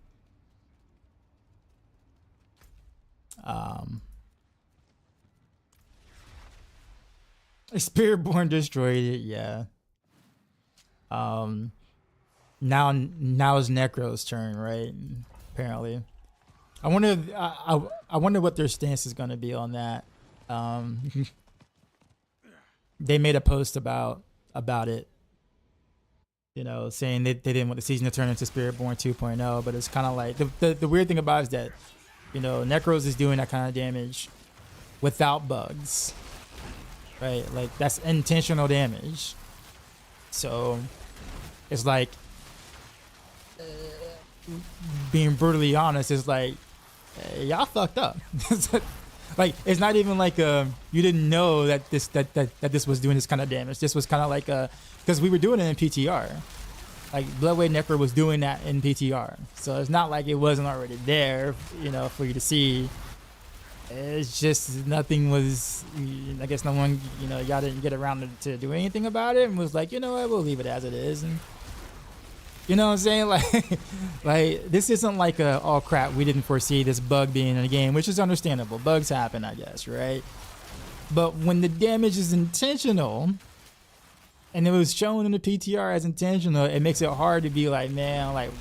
Spiritborn destroyed it, yeah. Now it's Necro's turn, right? Apparently. I wonder what their stance is going to be on that. They made a post about it, you know, saying they didn't want the season to turn into Spiritborn 2.0, but it's kind of like the weird thing about it is that, you know, Necros is doing that kind of damage without bugs, right? Like, that's intentional damage. So it's like, being brutally honest, it's like, y'all fucked up. Like, it's not even like you didn't know that this was doing this kind of damage. This was kind of like because we were doing it in PTR. Like, Bloodwave Necro was doing that in PTR, so it's not like it wasn't already there, you know, for you to see. It's just nothing was. I guess no one, you know, y'all didn't get around to do anything about it, and was like, you know what, we'll leave it as it is, and. You know what I'm saying? Like this isn't like oh crap, we didn't foresee this bug being in the game, which is understandable. Bugs happen, I guess, right? But when the damage is intentional, and it was shown in the PTR as intentional, it makes it hard to be like, man, like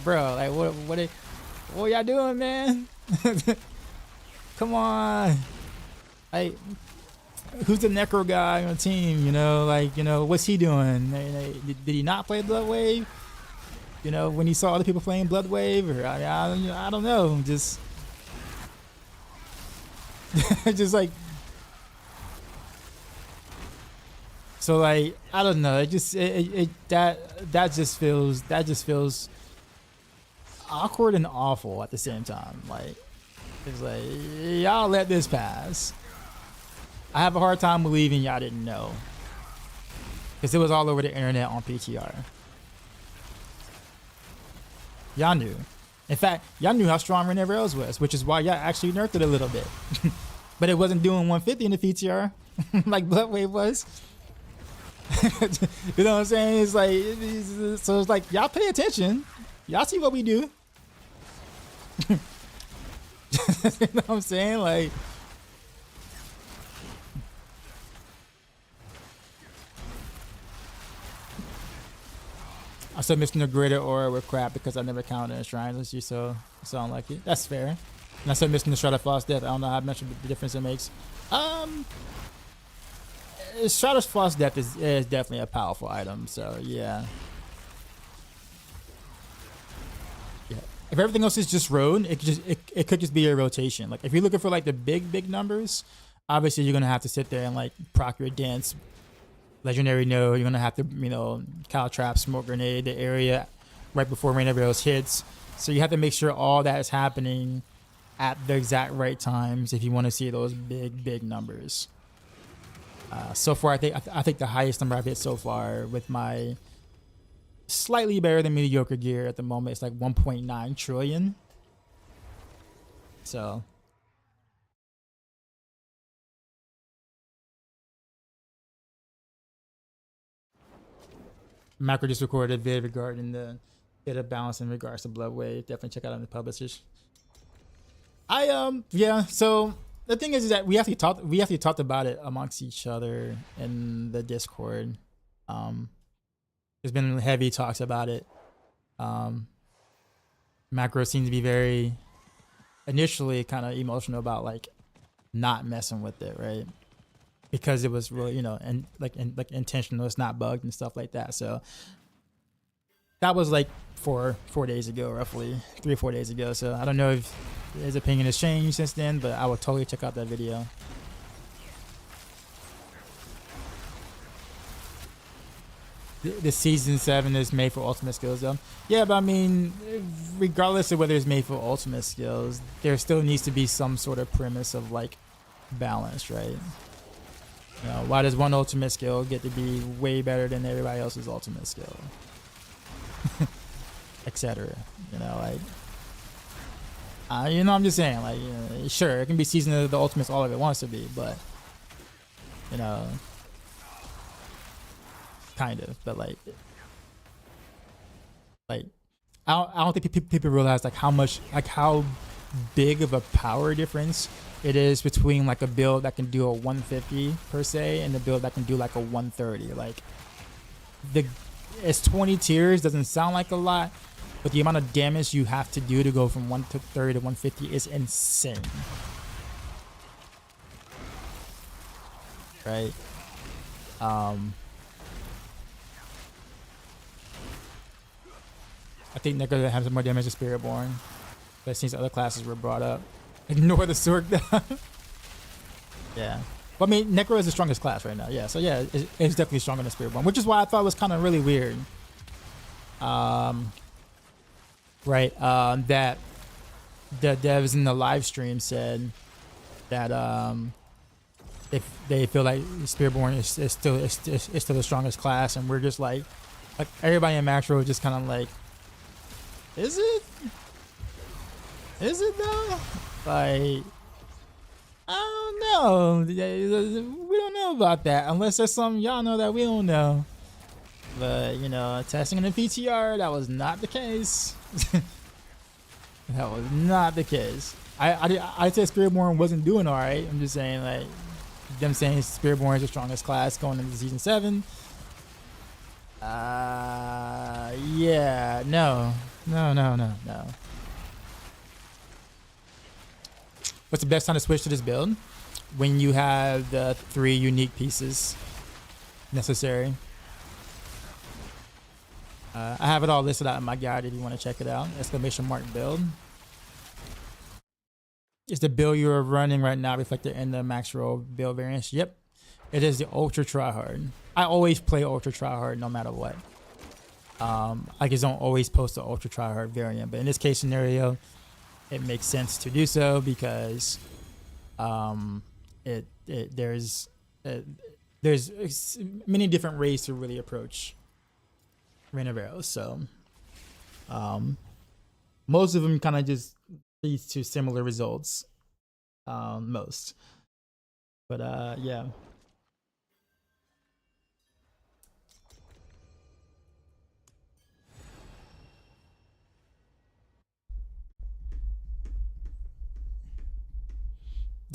bro, like what y'all doing, man? Come on, like, who's the Necro guy on the team? You know, like, you know, what's he doing? Did he not play Bloodwave? You know, when he saw other people playing Bloodwave, or I don't know, just like, so like, I don't know, it just that just feels awkward and awful at the same time. Like, it's like, y'all let this pass. I have a hard time believing y'all didn't know, because it was all over the internet on PTR. Y'all knew. In fact, y'all knew how strong Raina Arcs was, which is why y'all actually nerfed it a little bit. But it wasn't doing 150 in the PTR like Bloodwave was. You know what I'm saying? It's like, so it's like, y'all pay attention. Y'all see what we do. You know what I'm saying? Like, I said Mr. Greater Aura with crap because I never counted in shrines. As you sound like it. That's fair. And I said Mr. Strata Floss Death. I don't know how much of the difference it makes. Strata Floss Death is definitely a powerful item. So yeah. Yeah. If everything else is just road, it could just be a rotation. Like, if you're looking for like the big numbers, obviously you're gonna have to sit there and like proc your dance. Legendary node, you're gonna have to, you know, cow trap, smoke grenade the area right before Raina Arcs hits. So you have to make sure all that is happening at the exact right times if you want to see those big numbers. So far, I think the highest number I've hit so far with my slightly better than mediocre gear at the moment is like 1.9 trillion. So. Macro just recorded a vid regarding the data balance in regards to Blood Wave. Definitely check out on the publishers. Yeah. So the thing is that we actually talked about it amongst each other in the Discord. There's been heavy talks about it. Macro seems to be very initially kind of emotional about like not messing with it, right? Because it was really, and like intentional, it's not bugged and stuff like that. So that was like 4 days ago, roughly 3 or 4 days ago. So I don't know if his opinion has changed since then, but I will totally check out that video. The season 7 is made for ultimate skills though. Yeah, but I mean, regardless of whether it's made for ultimate skills, there still needs to be some sort of premise of like balance, right? Why does one ultimate skill get to be way better than everybody else's ultimate skill? Etc. I'm just saying, like, sure, it can be season of the ultimates all of it wants to be, but kind of, but like I don't think people realize like how big of a power difference it is between like a build that can do a 150 per se and the build that can do like a 130. Like it's 20 tiers, doesn't sound like a lot, but the amount of damage you have to do to go from 130 to 150 is insane, right? I think they're gonna have some more damage to Spiritborn, but since other classes were brought up, ignore the Sork. Yeah, but I mean, Necro is the strongest class right now. Yeah, so yeah, it's definitely stronger than Spiritborn, which is why I thought it was kind of really weird. Right. That the devs in the live stream said that if they feel like Spiritborn is still the strongest class, and we're just like everybody in Maxroll is just kind of like. Is it? Is it though? Like, I don't know. We don't know about that unless there's something y'all know that we don't know. But testing in the PTR, that was not the case. That was not the case. I said Spiritborn wasn't doing all right. I'm just saying like them saying Spiritborn is the strongest class going into season 7. Yeah, no. What's the best time to switch to this build? When you have the 3 unique pieces necessary. I have it all listed out in my guide if you want to check it out. ! Build. Is the build you're running right now reflected in the Maxroll build variants? Yep. It is the Ultra Tryhard. I always play Ultra Tryhard no matter what. I just don't always post the Ultra Tryhard variant, but in this case scenario, it makes sense to do so because there's many different ways to really approach Rain of Arrows. So most of them kind of just leads to similar results. Most, but yeah.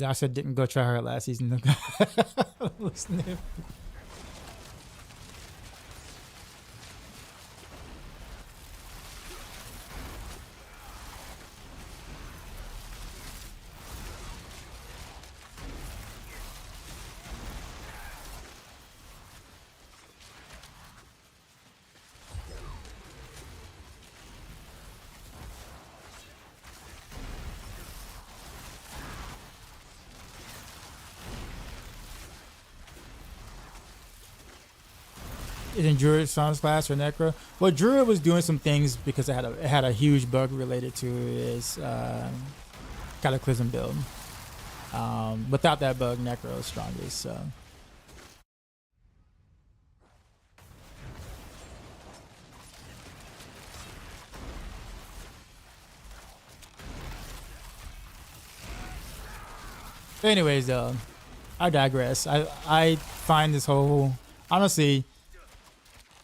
I said didn't go try her last season. In Druid Science class or Necro? Well, Druid was doing some things because it had a huge bug related to his Cataclysm build. Without that bug, Necro is strongest. So. Anyways, though, I digress. I find this whole honestly.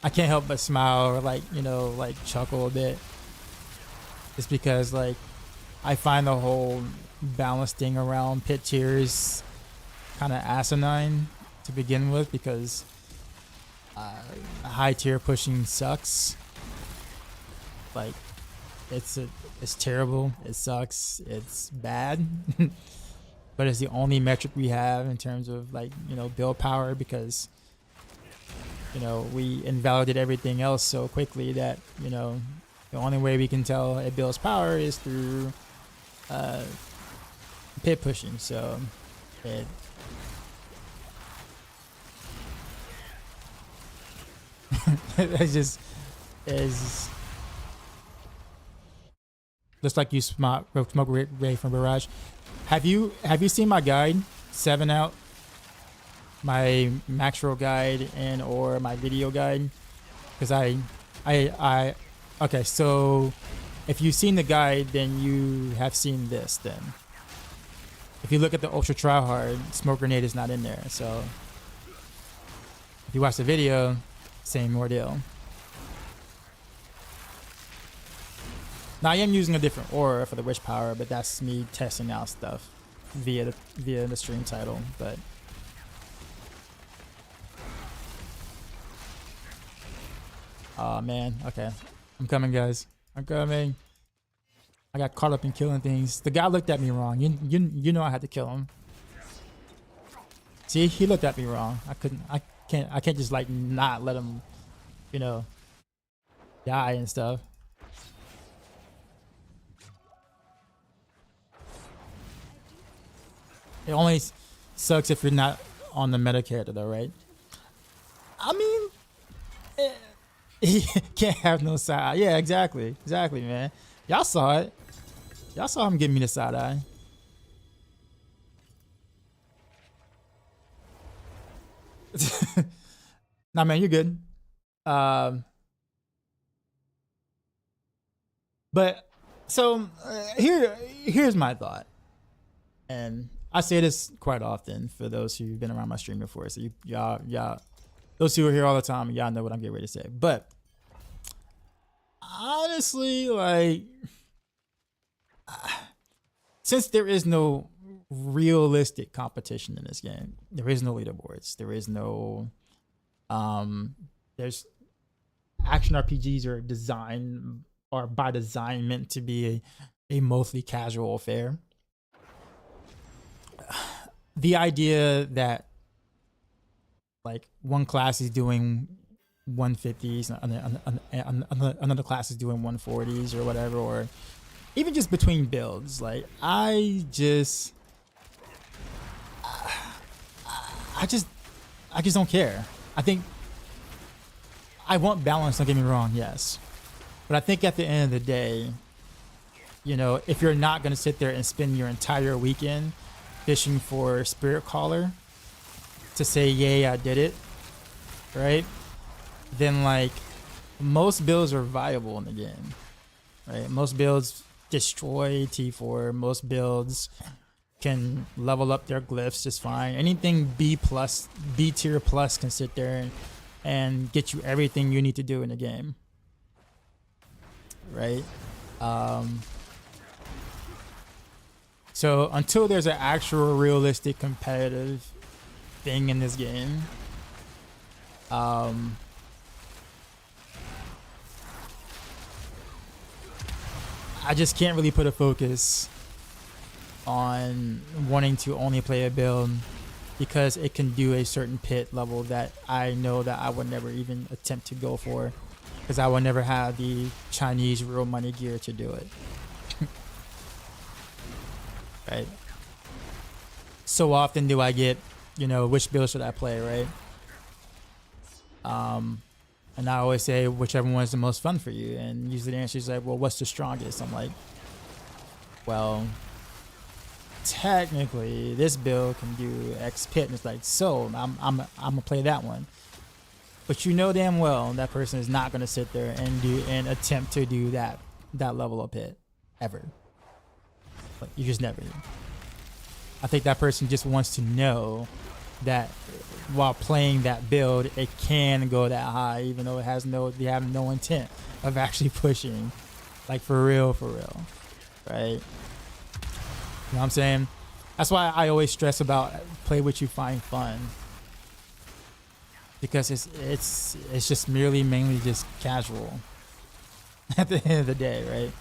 I can't help but smile or like, you know, like chuckle a bit. It's because like I find the whole balance thing around pit tiers kind of asinine to begin with, because high tier pushing sucks. Like it's terrible. It sucks. It's bad. But it's the only metric we have in terms of like, you know, build power, because you know, we invalidate everything else so quickly that, you know, the only way we can tell it builds power is through pit pushing. So it it just is. Looks like you smoke Ray from Barrage. Have you seen my guide 7 out? My Maxroll guide and or my video guide? Because I okay, so if you've seen the guide, then you have seen this. Then if you look at the ultra tryhard, smoke grenade is not in there. So if you watch the video, same ordeal. Now I am using a different aura for the witch power, but that's me testing out stuff via the stream title. But oh man, okay, I'm coming, guys. I'm coming. I got caught up in killing things. The guy looked at me wrong. You know I had to kill him. See, he looked at me wrong. I can't just like not let him, you know, die and stuff. It only sucks if you're not on the meta character though, right? I mean, he can't have no side eye. Yeah, exactly, man. Y'all saw it. Y'all saw him give me the side eye. Nah, man, you're good. But so here's my thought, and I say this quite often for those who've been around my stream before. So y'all, those who are here all the time, y'all know what I'm getting ready to say. But honestly, like, since there is no realistic competition in this game, there is no leaderboards. There is no, there's action RPGs are designed or by design meant to be a mostly casual affair. The idea that like one class is doing 150s, another class is doing 140s or whatever, or even just between builds, like I just don't care. I think I want balance, don't get me wrong, yes, but I think at the end of the day, you know, if you're not going to sit there and spend your entire weekend fishing for Spirit Caller to say, yay, I did it, right? Then like most builds are viable in the game, right? Most builds destroy T4. Most builds can level up their glyphs just fine. Anything B tier plus can sit there and get you everything you need to do in the game, right? So until there's an actual realistic competitive thing in this game, I just can't really put a focus on wanting to only play a build because it can do a certain pit level that I know that I would never even attempt to go for, because I would never have the Chinese real money gear to do it. Right? So often do I get, you know, which build should I play, right? And I always say whichever one is the most fun for you, and usually the answer is like, well, what's the strongest? I'm like, well, technically this build can do X pit, and it's like, so I'm gonna play that one. But you know damn well that person is not gonna sit there and attempt to do that level of pit ever. Like, you just never do. I think that person just wants to know that while playing that build, it can go that high, even though they have no intent of actually pushing, like for real, right? You know what I'm saying? That's why I always stress about play what you find fun, because it's just mainly just casual. At the end of the day, right?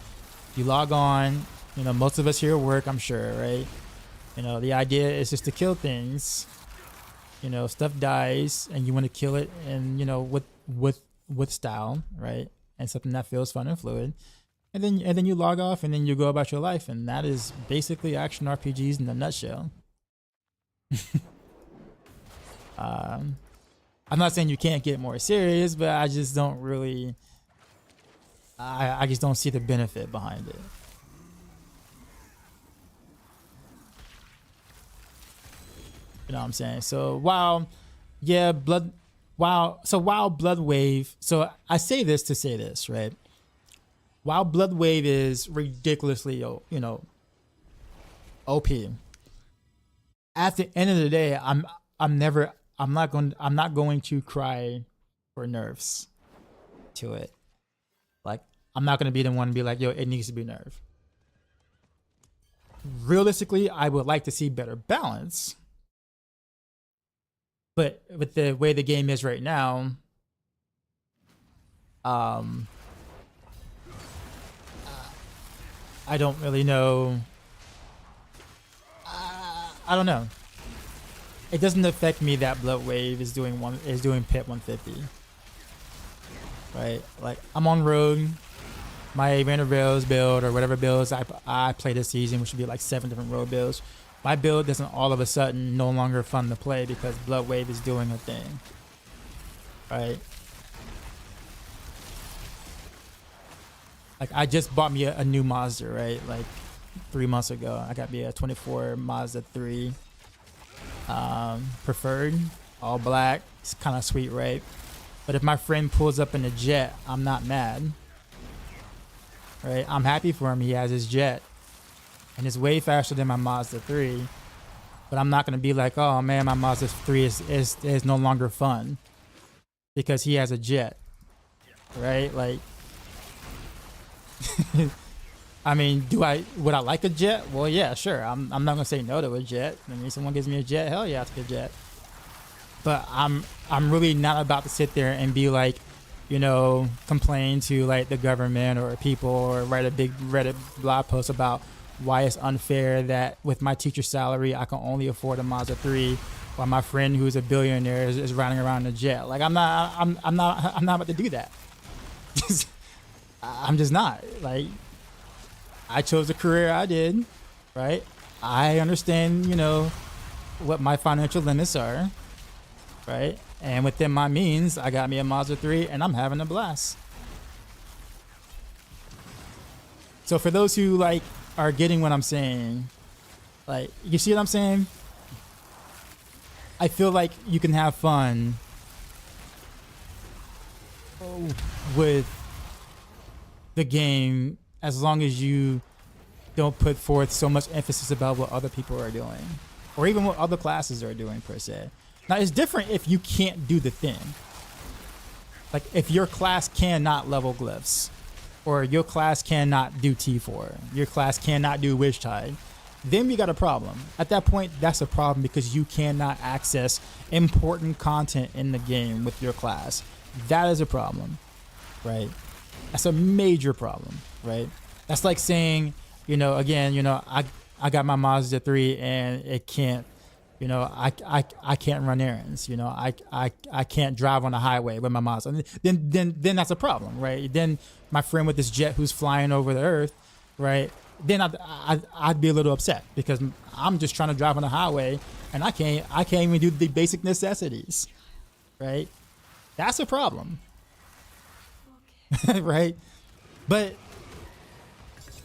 You log on, you know, most of us here work, I'm sure, right? You know, the idea is just to kill things. You know, stuff dies and you want to kill it, and you know, with style, right? And something that feels fun and fluid. And then you log off and then you go about your life, and that is basically action RPGs in a nutshell. I'm not saying you can't get more serious, but I just don't really I just don't see the benefit behind it. You know what I'm saying? So while Blood Wave, so I say this to say this, right? While Blood Wave is ridiculously, you know, OP, at the end of the day, I'm not going to cry for nerfs to it. Like, I'm not going to be the one to be like, yo, it needs to be nerfed. Realistically, I would like to see better balance. But with the way the game is right now, I don't really know. I don't know. It doesn't affect me that Blood Wave is doing pit 150. Right? Like, I'm on road. My Raina Rails build, or whatever builds I play this season, which would be like 7 different road builds. My build doesn't all of a sudden no longer fun to play because Blood Wave is doing a thing. Right? Like, I just bought me a new Mazda, right? Like 3 months ago. I got me a 24 Mazda 3. Preferred, all black. It's kind of sweet, right? But if my friend pulls up in a jet, I'm not mad. Right? I'm happy for him. He has his jet. And it's way faster than my Mazda 3. But I'm not going to be like, oh man, my Mazda 3 is no longer fun because he has a jet. Right? Like, I mean, would I like a jet? Well, yeah, sure. I'm not going to say no to a jet. I mean, someone gives me a jet, hell yeah, I'll take a jet. But I'm really not about to sit there and be like, you know, complain to like the government or people, or write a big Reddit blog post about why it's unfair that with my teacher salary I can only afford a Mazda 3 while my friend who's a billionaire is riding around in a jet. Like, I'm not about to do that. I'm just not. Like, I chose the career I did, right? I understand, you know, what my financial limits are, right? And within my means, I got me a Mazda 3 and I'm having a blast. So for those who like are getting what I'm saying, like, you see what I'm saying? I feel like you can have fun with the game as long as you don't put forth so much emphasis about what other people are doing, or even what other classes are doing per se. Now, it's different if you can't do the thing. Like, if your class cannot level glyphs, or your class cannot do T4, your class cannot do Wish Tide, then we got a problem. At that point, that's a problem because you cannot access important content in the game with your class. That is a problem, right? That's a major problem, right? That's like saying, you know, again, you know, I got my Mazda 3 and it can't, you know, I can't run errands, you know, I can't drive on the highway with my Mazda. Then that's a problem, right? Then my friend with this jet who's flying over the earth, right? Then I'd be a little upset because I'm just trying to drive on the highway and I can't even do the basic necessities, right? That's a problem. Right? But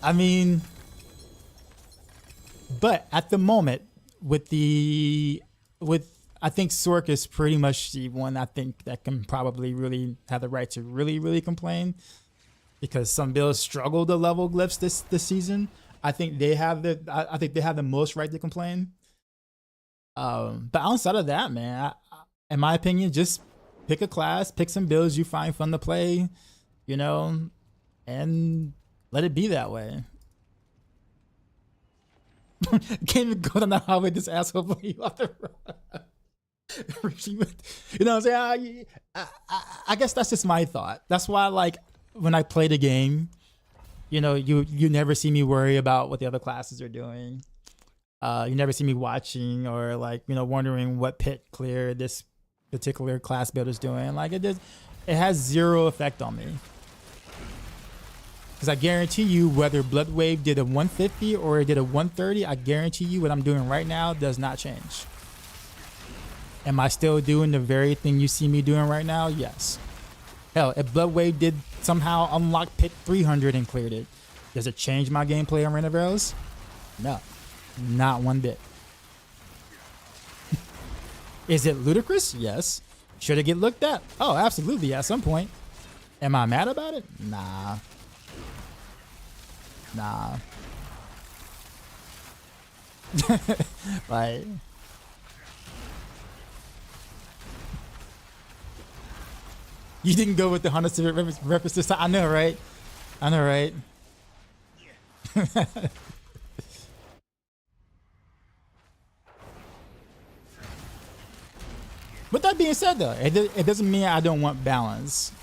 I mean, but at the moment with I think Sork is pretty much the one I think that can probably really have the right to really complain, because some builds struggle to level glyphs this season. I think they have the most right to complain. But outside of that, man, in my opinion, just pick a class, pick some builds you find fun to play, you know, and let it be that way. Can't even go down the highway, this asshole blow you off the road. You know what I'm saying? I guess that's just my thought. That's why, like, when I play the game, you know, you never see me worry about what the other classes are doing. You never see me watching or, like, you know, wondering what pit clear this particular class build is doing. Like, it has zero effect on me. Because I guarantee you, whether Bloodwave did a 150 or it did a 130, I guarantee you what I'm doing right now does not change. Am I still doing the very thing you see me doing right now? Yes. Hell, if Bloodwave did somehow unlock pit 300 and cleared it, does it change my gameplay on Rain of Arrows? No, not one bit. Is it ludicrous? Yes. Should it get looked at? Oh, absolutely, at some point. Am I mad about it? Nah. Like, you didn't go with the Honda Civic reference this time. I know, right? With that being said, though, it doesn't mean I don't want balance,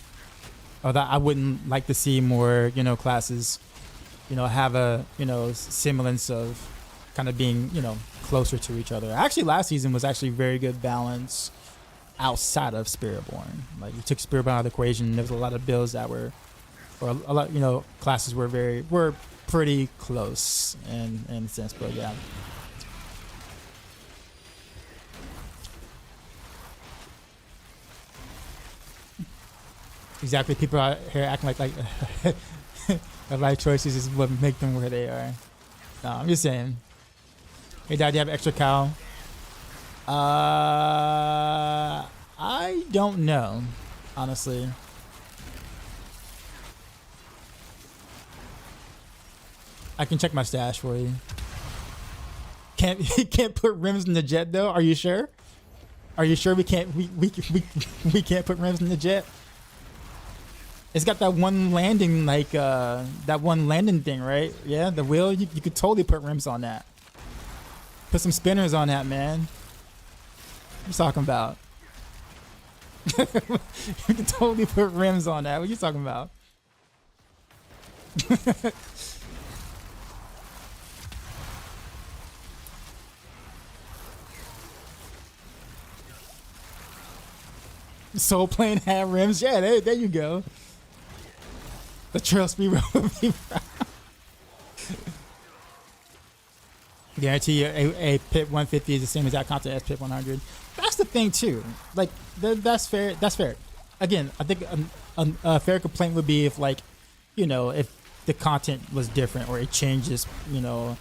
or that I wouldn't like to see more, you know, classes, you know, have a, you know, semblance of kind of being, you know, closer to each other. Actually, last season was actually very good balance outside of Spiritborn. Like, you took Spiritborn out of the equation, there was a lot of builds that were, or a lot, you know, classes were pretty close in a sense, but yeah. Exactly, people out here acting like their life choices is what make them where they are. No, I'm just saying. Hey, Dad, do you have extra cow? I don't know, honestly. I can check my stash for you. Can't put rims in the jet though. Are you sure? Are you sure we can't put rims in the jet? It's got that one landing, like that one landing thing, right? Yeah, the wheel. You could totally put rims on that. Put some spinners on that, man. What you talking about? You can totally put rims on that. What you talking about? Soul Plane had rims. Yeah, there you go. The trail speed road would be proud. Guarantee you a pit 150 is the same exact content as pit 100. That's the thing too. Like, that's fair. That's fair. Again, I think a fair complaint would be if, like, you know, if the content was different or it changes, you know,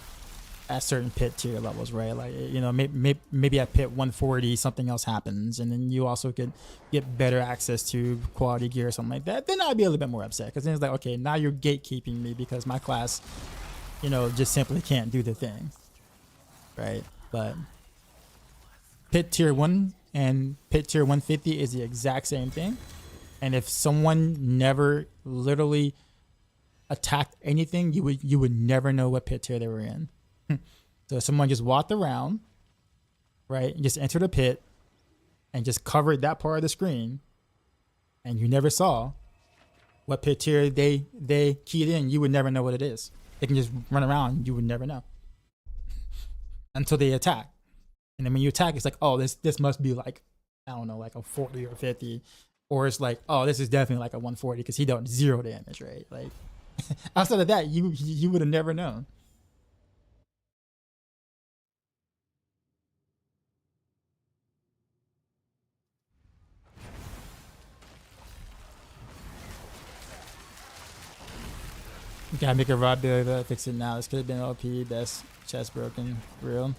at certain pit tier levels, right? Like, you know, maybe at pit 140 something else happens, and then you also could get better access to quality gear or something like that. Then I'd be a little bit more upset, because then it's like, okay, now you're gatekeeping me because my class, you know, just simply can't do the thing, right? But pit tier 1 and pit tier 150 is the exact same thing, and if someone never literally attacked anything, you would never know what pit tier they were in. So if someone just walked around, right, and just entered a pit and just covered that part of the screen, and you never saw what pit tier they keyed in, you would never know what it is. They can just run around, you would never know until they attack. And then when you attack, it's like, oh, this must be like, I don't know, like a 40 or 50, or it's like, oh, this is definitely like a 140 because he dealt 0 damage, right? Like, outside of that, you would have never known. You gotta make a rod builder, fix it now. This could have been OP, best chest broken, real.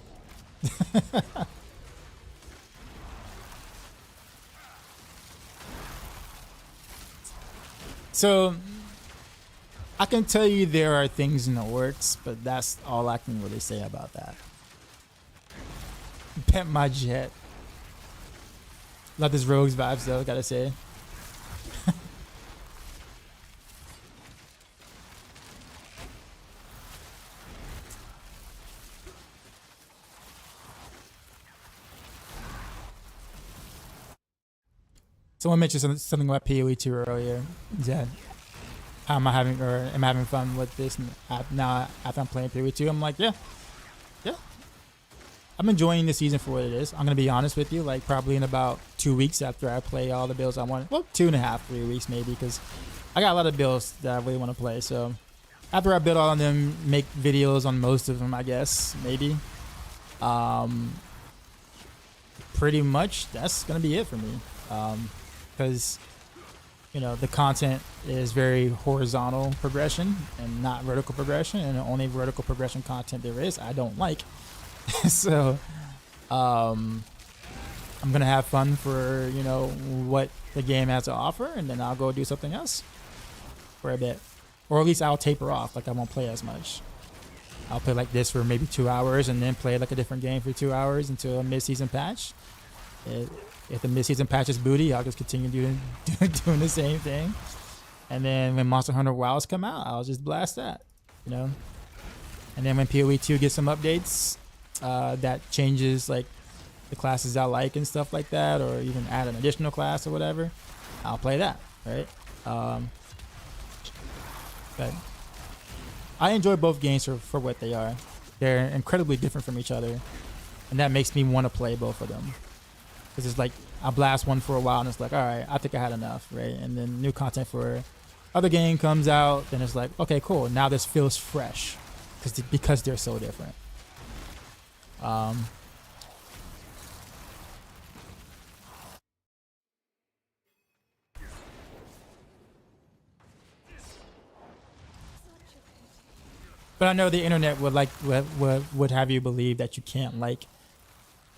So, I can tell you there are things in the works, but that's all I can really say about that. Pet my jet. Love this Rogues vibes though, gotta say. Someone mentioned something about PoE 2 earlier. Yeah. How am I having fun with this now after I'm playing PoE 2? I'm like, yeah. I'm enjoying the season for what it is. I'm gonna be honest with you, like probably in about 2 weeks after I play all the builds I want. Well, 2.5, 3 weeks maybe, because I got a lot of builds that I really want to play. So after I build all of them, make videos on most of them, I guess, maybe. Pretty much that's gonna be it for me. Because you know the content is very horizontal progression and not vertical progression, and the only vertical progression content there is I don't like. So I'm gonna have fun for what the game has to offer, and then I'll go do something else for a bit, or at least I'll taper off. Like I won't play as much. I'll play like this for maybe 2 hours, and then play like a different game for 2 hours until a mid-season patch. If the mid-season patch is booty, I'll just continue doing the same thing. And then when Monster Hunter Wilds come out, I'll just blast that, And then when PoE 2 gets some updates that changes like the classes I like and stuff like that, or even add an additional class or whatever, I'll play that, right? But I enjoy both games for what they are. They're incredibly different from each other, and that makes me want to play both of them. Because it's like I blast one for a while and it's like, all right, I think I had enough, right? And then new content for other game comes out, then it's like, okay, cool, now this feels fresh because they're so different. But I know the internet would have you believe that you can't like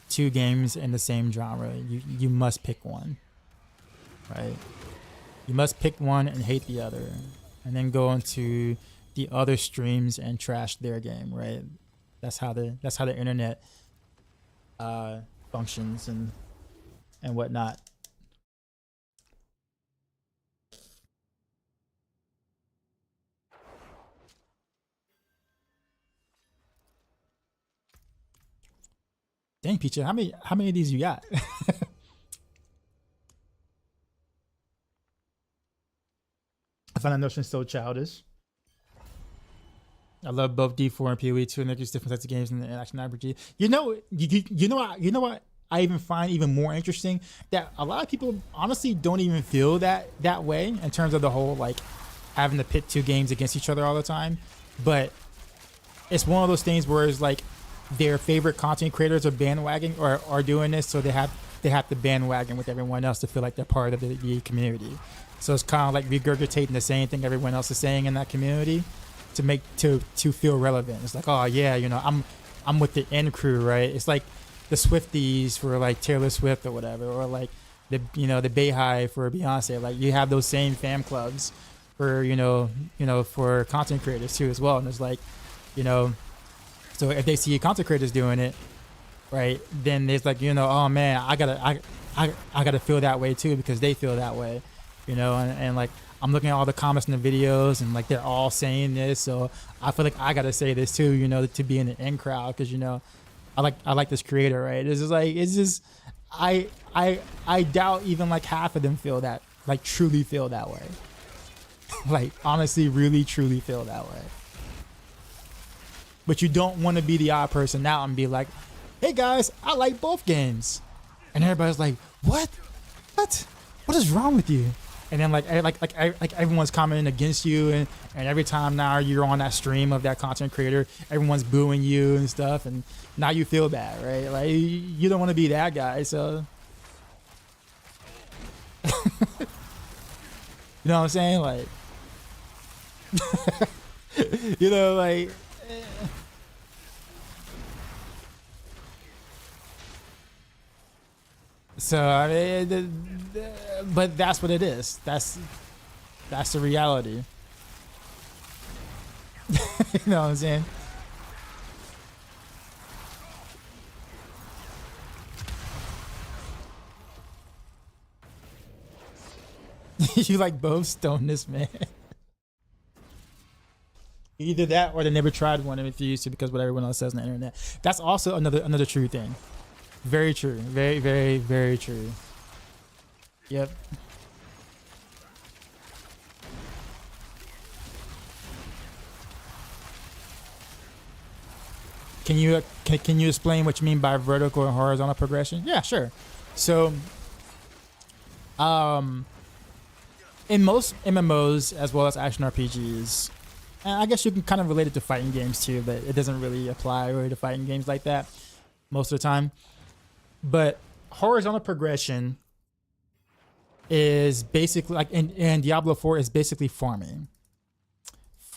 two games in the same genre. You must pick one, right? You must pick one and hate the other, and then go into the other streams and trash their game, right? That's how the internet functions and whatnot. Dang, Peacha, how many of these you got? I find that notion so childish. I love both D4 and PoE 2, and they're just different types of games in the action RPG. You know what I even find even more interesting? That a lot of people honestly don't even feel that way in terms of the whole like having to pit two games against each other all the time. But it's one of those things where it's like their favorite content creators are bandwagoning or are doing this, so they have to bandwagon with everyone else to feel like they're part of the community. So it's kind of like regurgitating the same thing everyone else is saying in that community to make to feel relevant. It's like, oh yeah, I'm with the N crew, right? It's like the Swifties for like Taylor Swift or whatever, or like the Bayhive for Beyonce. Like you have those same fan clubs for for content creators too as well. And it's like, so if they see content creators doing it, right, then there's like, oh man, I gotta feel that way too because they feel that way, and like I'm looking at all the comments in the videos and like they're all saying this, so I feel like I gotta say this too, to be in the in crowd because I like this creator, right? It's just I doubt even like half of them feel that, like truly feel that way, like honestly, really truly feel that way. But you don't want to be the odd person out and be like, hey guys, I like both games. And everybody's like, what? What is wrong with you? And then like everyone's commenting against you, and every time now you're on that stream of that content creator, everyone's booing you and stuff, and now you feel bad, right? Like you don't want to be that guy, so you know what I'm saying? Like like so I mean, but that's what it is. That's the reality. You know what I'm saying? You like both stoneness, man. Either that or they never tried one and refused to because what everyone else says on the internet. That's also another true thing. Very true. Very, very, very true. Yep. Can you explain what you mean by vertical and horizontal progression? Yeah, sure. So, in most MMOs as well as action RPGs, and I guess you can kind of relate it to fighting games too, but it doesn't really apply really to fighting games like that most of the time. But horizontal progression is basically like in Diablo 4 is basically farming.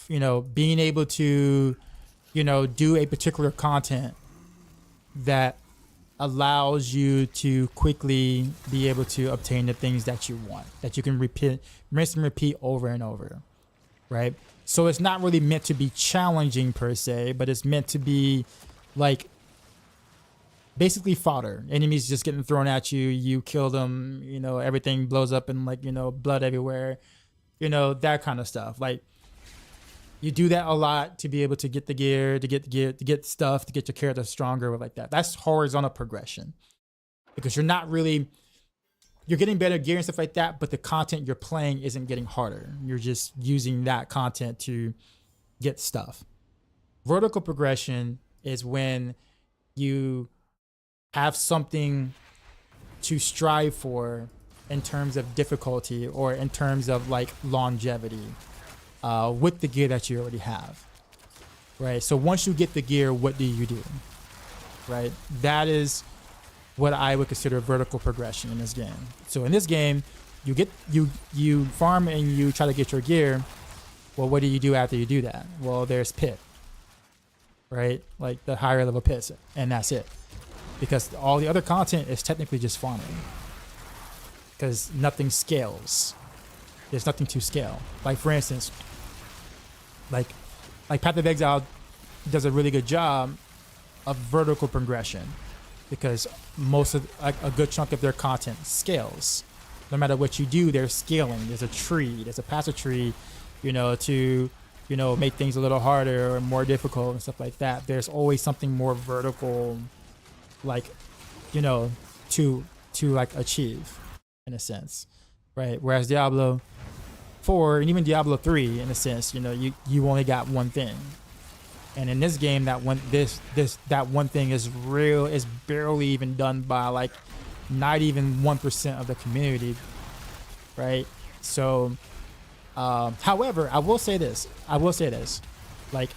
You know, being able to, you know, do a particular content that allows you to quickly be able to obtain the things that you want, that you can rinse and repeat over and over, right? So it's not really meant to be challenging per se, but it's meant to be like basically fodder. Enemies just getting thrown at you, you kill them, you know, everything blows up and like, you know, blood everywhere, you know, that kind of stuff. Like you do that a lot to be able to get the gear, to get stuff, to get your character stronger, like that. That's horizontal progression because you're getting better gear and stuff like that, but the content you're playing isn't getting harder. You're just using that content to get stuff. Vertical progression is when you have something to strive for in terms of difficulty or in terms of like longevity with the gear that you already have, right? So once you get the gear, what do you do, right? That is what I would consider vertical progression in this game. So in this game, you farm and you try to get your gear. Well, what do you do after you do that? Well, there's pit, right? Like the higher level pits, and that's it. Because all the other content is technically just farming. Because nothing scales. There's nothing to scale. Like for instance, like Path of Exile does a really good job of vertical progression. Because most of a good chunk of their content scales. No matter what you do, they're scaling. There's a tree, there's a passive tree, you know, to, you know, make things a little harder or more difficult and stuff like that. There's always something more vertical, like, you know, to like achieve in a sense, right? Whereas Diablo 4 and even Diablo 3, in a sense, you know, you only got one thing. And in this game, that one thing is barely even done by like not even 1% of the community, right? So, however, I will say this, like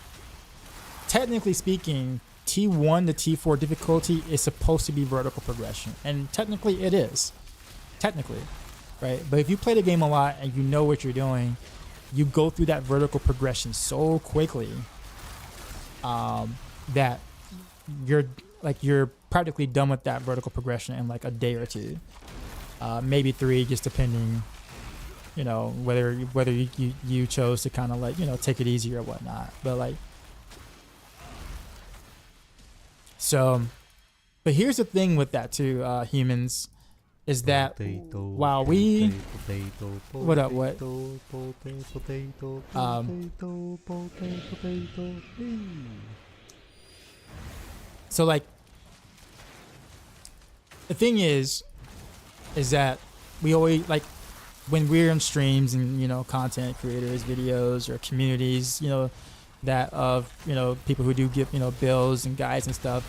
technically speaking, T1 to T4 difficulty is supposed to be vertical progression, and technically it is, right? But if you play the game a lot and you know what you're doing, you go through that vertical progression so quickly that you're practically done with that vertical progression in like a day or two, maybe 3, just depending, you know, whether you chose to kind of like, you know, take it easy or whatnot. But like, so, but here's the thing with that too, humans, is that while we, what up, what? So like, the thing is that we always, like, when we're in streams and, you know, content creators, videos, or communities, you know, that of, you know, people who do give, you know, builds and guides and stuff,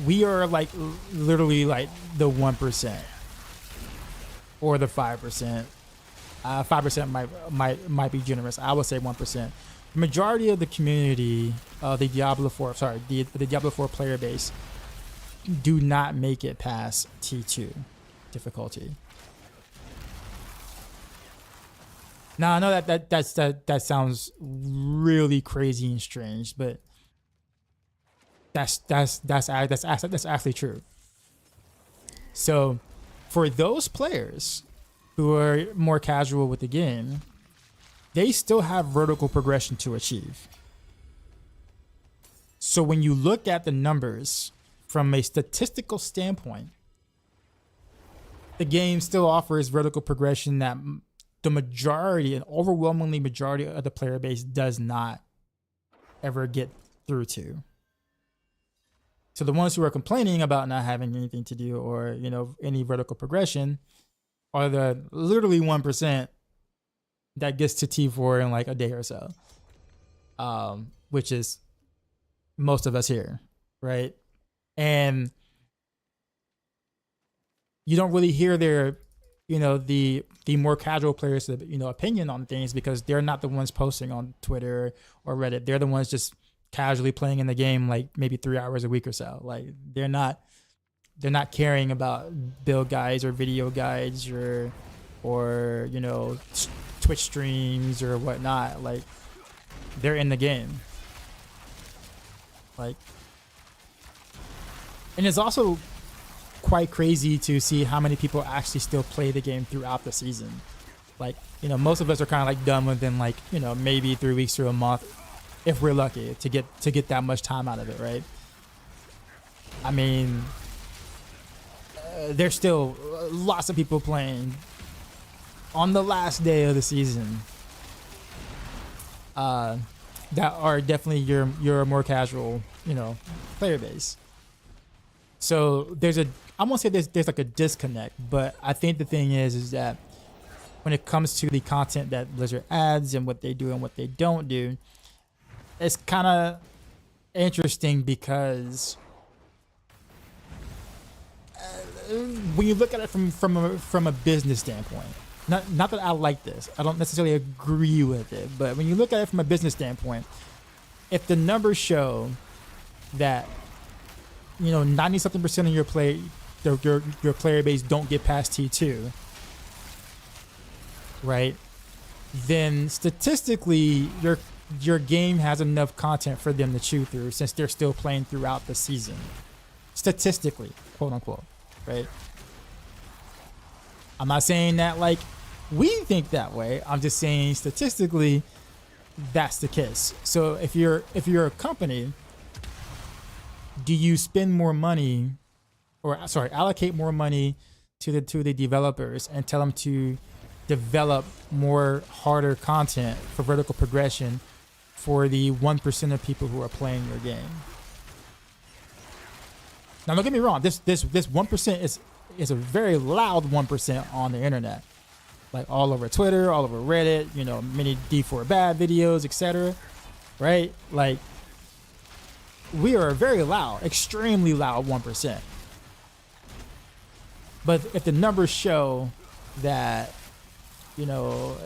we are like literally like the 1% or the 5%. 5% might be generous. I would say 1%. The majority of the community, the Diablo 4 player base, do not make it past T2 difficulty. Now I know that sounds really crazy and strange, but that's actually true. So for those players who are more casual with the game, they still have vertical progression to achieve. So when you look at the numbers from a statistical standpoint, the game still offers vertical progression that the majority, an overwhelmingly majority of the player base does not ever get through to. So the ones who are complaining about not having anything to do or, you know, any vertical progression are the literally 1% that gets to T4 in like a day or so. Which is most of us here, right? And you don't really hear their, you know, the more casual players, you know, opinion on things because they're not the ones posting on Twitter or Reddit. They're the ones just casually playing in the game like maybe 3 hours a week or so. Like they're not caring about build guides or video guides or you know, Twitch streams or whatnot. Like they're in the game. Like, and it's also quite crazy to see how many people actually still play the game throughout the season. Like, you know, most of us are kind of like done within like, you know, maybe 3 weeks to a month if we're lucky to get that much time out of it, right? I mean, there's still lots of people playing on the last day of the season that are definitely your more casual, you know, player base. So I won't say there's like a disconnect, but I think the thing is that when it comes to the content that Blizzard adds and what they do and what they don't do, it's kind of interesting because when you look at it from a business standpoint, not that I like this, I don't necessarily agree with it, but when you look at it from a business standpoint, if the numbers show that, you know, 90-something% of your player base don't get past T2, right? Then statistically, your game has enough content for them to chew through since they're still playing throughout the season. Statistically, quote unquote, right? I'm not saying that like we think that way. I'm just saying statistically, that's the case. So if you're a company, do you spend more money, or sorry, allocate more money to the developers and tell them to develop more harder content for vertical progression for the 1% of people who are playing your game? Now, don't get me wrong. This 1% is a very loud 1% on the internet, like all over Twitter, all over Reddit. You know, many D4 bad videos, etc. Right? Like, we are a very loud, extremely loud 1%. But if the numbers show that, you know,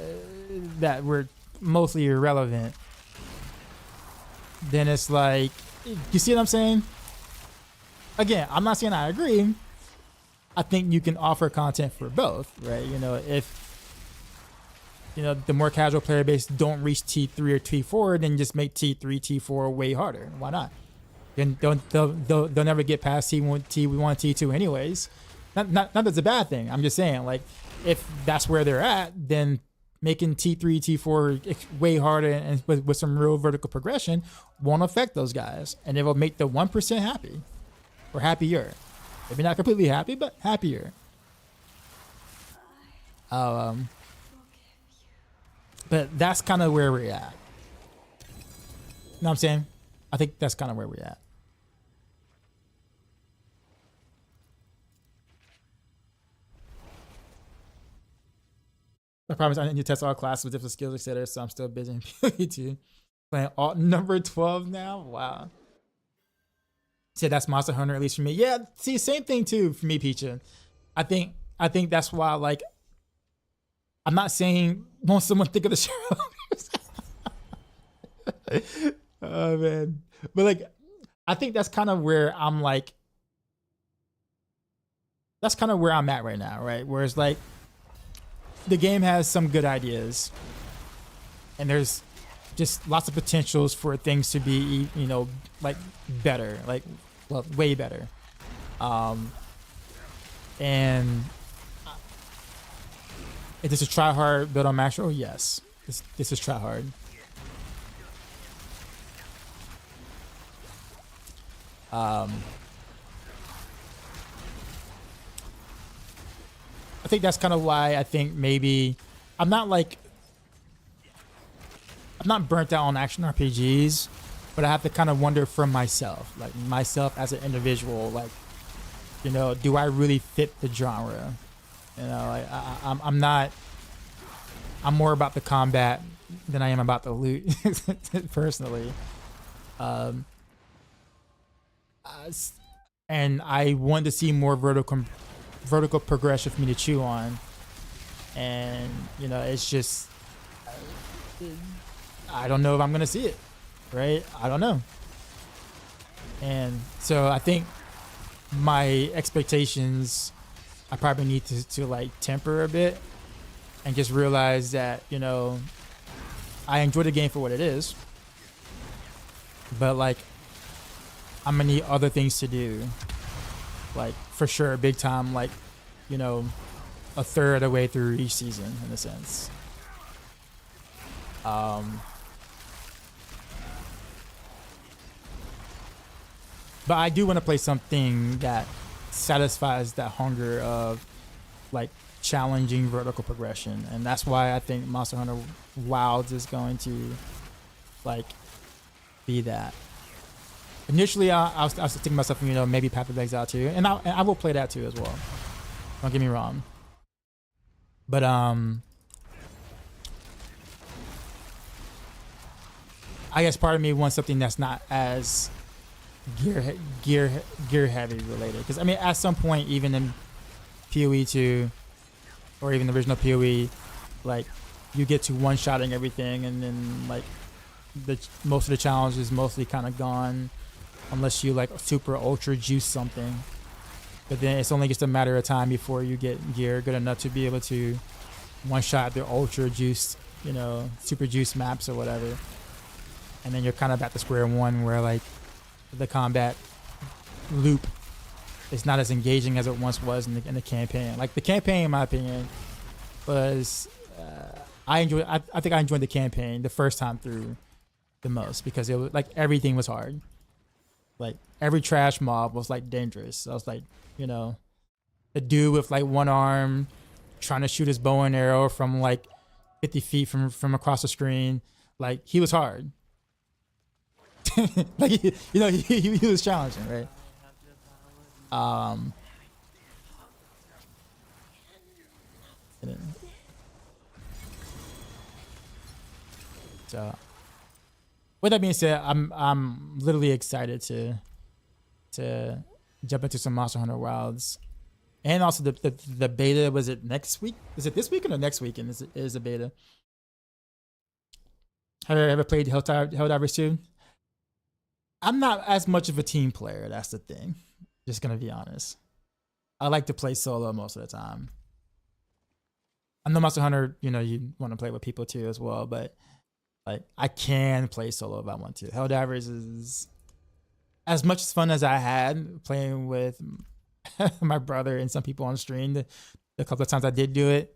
that we're mostly irrelevant, then it's like, you see what I'm saying? Again, I'm not saying I agree. I think you can offer content for both, right? You know, if, you know, the more casual player base don't reach T3 or T4, then just make T3, T4 way harder. Why not? Then they'll never get past T1, T2 anyways. Not that it's a bad thing. I'm just saying, like, if that's where they're at, then making T3, T4 way harder and with some real vertical progression won't affect those guys, and it will make the 1% happy or happier. Maybe not completely happy, but happier. But that's kind of where we're at. You know what I'm saying? I think that's kind of where we're at. I promise I need to test all classes with different skills, etc. So I'm still busy in PvP. Playing alt number 12 now. Wow. Said that's Monster Hunter, at least for me. Yeah, see, same thing too for me, Peacha. I think that's why, like, I'm not saying won't someone think of the show. Oh man. But like, I think that's kind of where I'm like, that's kind of where I'm at right now, right? Where it's like, the game has some good ideas and there's just lots of potentials for things to be, you know, like better, like, well, way better. And is this a try hard build on Maxroll? Yes, this is try hard. think that's kind of why I think maybe I'm not burnt out on action RPGs, but I have to kind of wonder for myself, like myself as an individual, like, you know, do I really fit the genre? You know, like I'm more about the combat than I am about the loot, personally. And I want to see more vertical progression for me to chew on. And, you know, it's just, I don't know if I'm going to see it, right? I don't know. And so I think my expectations, I probably need to like temper a bit and just realize that, you know, I enjoy the game for what it is, but like I'm gonna need other things to do, like for sure, big time, like, you know, a third of the way through each season in a sense. But I do want to play something that satisfies that hunger of like challenging vertical progression, and that's why I think Monster Hunter Wilds is going to like be that. Initially, I was thinking myself, you know, maybe Path of Exile too, and I will play that too as well. Don't get me wrong, but I guess part of me wants something that's not as gear heavy related, because I mean at some point, even in PoE 2 or even the original PoE, like you get to one-shotting everything, and then like most of the challenge is mostly kind of gone unless you like super ultra juice something, but then it's only just a matter of time before you get gear good enough to be able to one-shot the ultra juiced, you know, super juice maps or whatever, and then you're kind of at the square one where like the combat loop is not as engaging as it once was in the campaign. Like the campaign, in my opinion, was I think I enjoyed the campaign the first time through the most, because it was like everything was hard. Like every trash mob was like dangerous. So I was like, you know, the dude with like one arm trying to shoot his bow and arrow from like 50 feet from across the screen, like he was hard. Like you know, he was challenging, right? So with that being said, I'm literally excited to jump into some Monster Hunter Wilds, and also the beta. Was it next week? Is it this weekend or next weekend? Is the beta? Have you ever played Helldivers 2? I'm not as much of a team player. That's the thing. Just gonna be honest. I like to play solo most of the time. I know Monster Hunter, you know, you want to play with people too as well, but like I can play solo if I want to. Helldivers is as much fun as I had playing with my brother and some people on stream. The couple of times I did do it,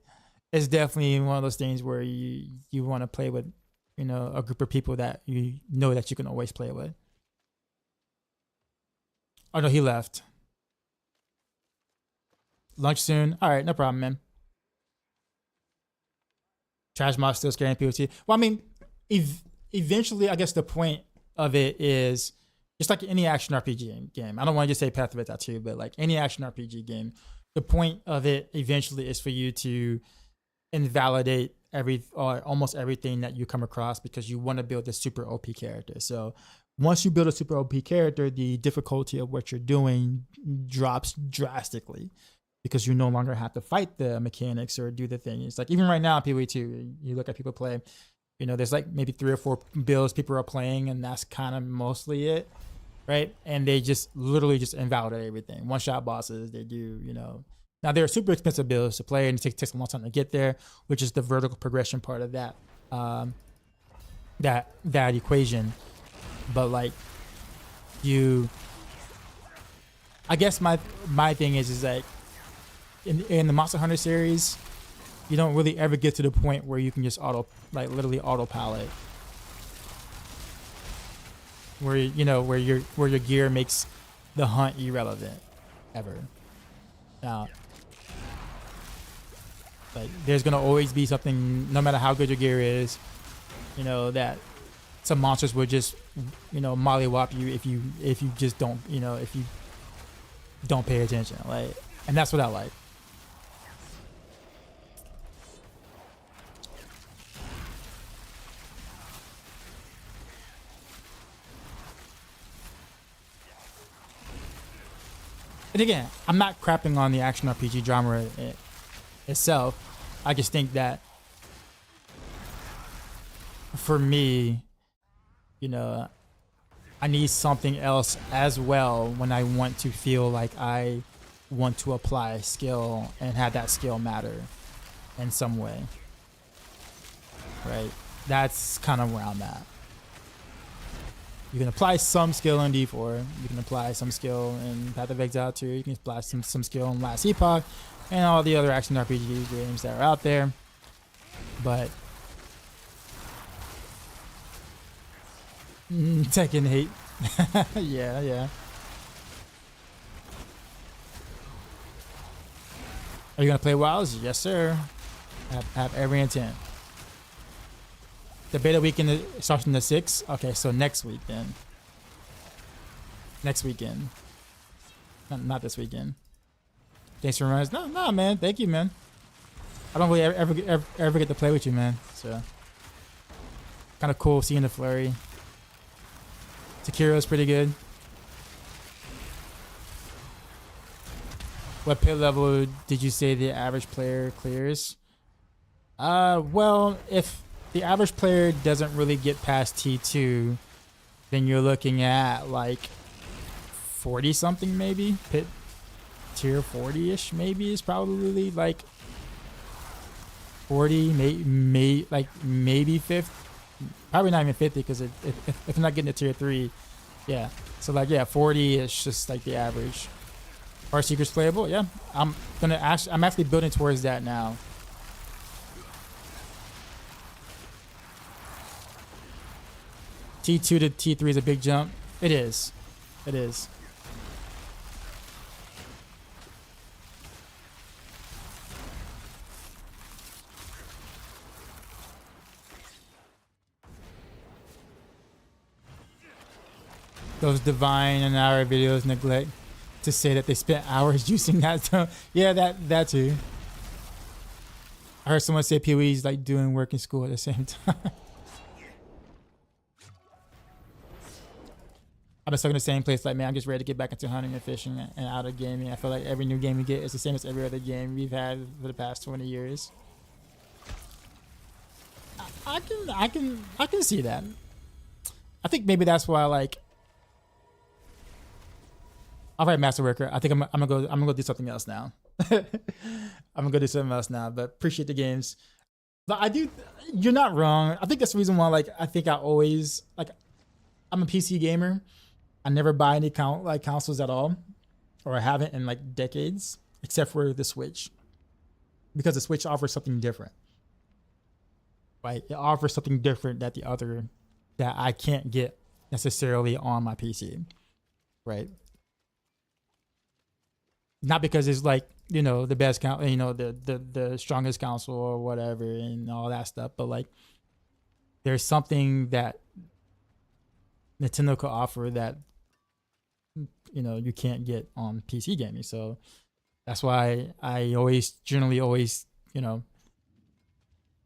it's definitely one of those things where you want to play with, you know, a group of people that you know that you can always play with. Oh no, he left. Lunch soon. All right, no problem, man. Trash mob still scaring people too. Well, I mean, eventually, I guess the point of it is just like any action RPG game. I don't want to just say Path of Exile 2, but like any action RPG game, the point of it eventually is for you to invalidate almost everything that you come across, because you want to build a super OP character. So once you build a super OP character, the difficulty of what you're doing drops drastically, because you no longer have to fight the mechanics or do the thing. It's like even right now in PoE 2, you look at people play, you know, there's like maybe 3 or 4 builds people are playing, and that's kind of mostly it, right? And they just literally just invalidate everything. One-shot bosses, they do, you know. Now, they're super expensive builds to play, and it takes a long time to get there, which is the vertical progression part of that that equation. But like I guess my thing is like in the Monster Hunter series, you don't really ever get to the point where you can just literally auto palette, where you know where your gear makes the hunt irrelevant ever. Now Like there's gonna always be something, no matter how good your gear is, you know, that some monsters would just, you know, mollywop you if you just don't, you know, if you don't pay attention. Like, and that's what I like. And again, I'm not crapping on the action RPG genre itself. I just think that for me, you know, I need something else as well when I want to feel like I want to apply a skill and have that skill matter in some way. Right? That's kind of where I'm at. You can apply some skill in D4. You can apply some skill in Path of Exile 2. You can apply some skill in Last Epoch and all the other action RPG games that are out there. But Tekken hate. yeah. Are you gonna play WoWs? Yes, sir. Have every intent. The beta weekend starts on the 6th. Okay, so next week then. Next weekend. Not this weekend. Thanks for reminding us. No, man. Thank you, man. I don't really ever get to play with you, man. So kind of cool seeing the Flurry. Takiro's pretty good. What pit level did you say the average player clears? Well, if the average player doesn't really get past T2, then you're looking at like 40 something maybe. Pit tier 40-ish maybe is probably like 40, maybe 50. Probably not even 50 because if I'm not getting to tier 3, yeah. So like, yeah, 40 is just like the average. Heartseeker's playable, yeah. I'm actually building towards that now. T2 to T3 is a big jump. It is. It is. Those Divine and Hour videos neglect to say that they spent hours juicing that stone. Yeah, that too. I heard someone say Pee-wee's like doing work in school at the same time. I've been stuck in the same place. Like, man, I'm just ready to get back into hunting and fishing and out of gaming. I feel like every new game we get is the same as every other game we've had for the past 20 years. I can see that. I think maybe that's why, like, all right, Master Worker. I think I'm gonna go do something else now. I'm gonna go do something else now. But appreciate the games. But I do. You're not wrong. I think that's the reason why. Like, I think I always like. I'm a PC gamer. I never buy any consoles at all, or I haven't in like decades, except for the Switch, because the Switch offers something different. Right? It offers something different that I can't get necessarily on my PC. Right? Not because it's like, you know, the best the strongest console or whatever and all that stuff, but like there's something that Nintendo could offer that, you know, you can't get on PC gaming. So that's why I generally always, you know,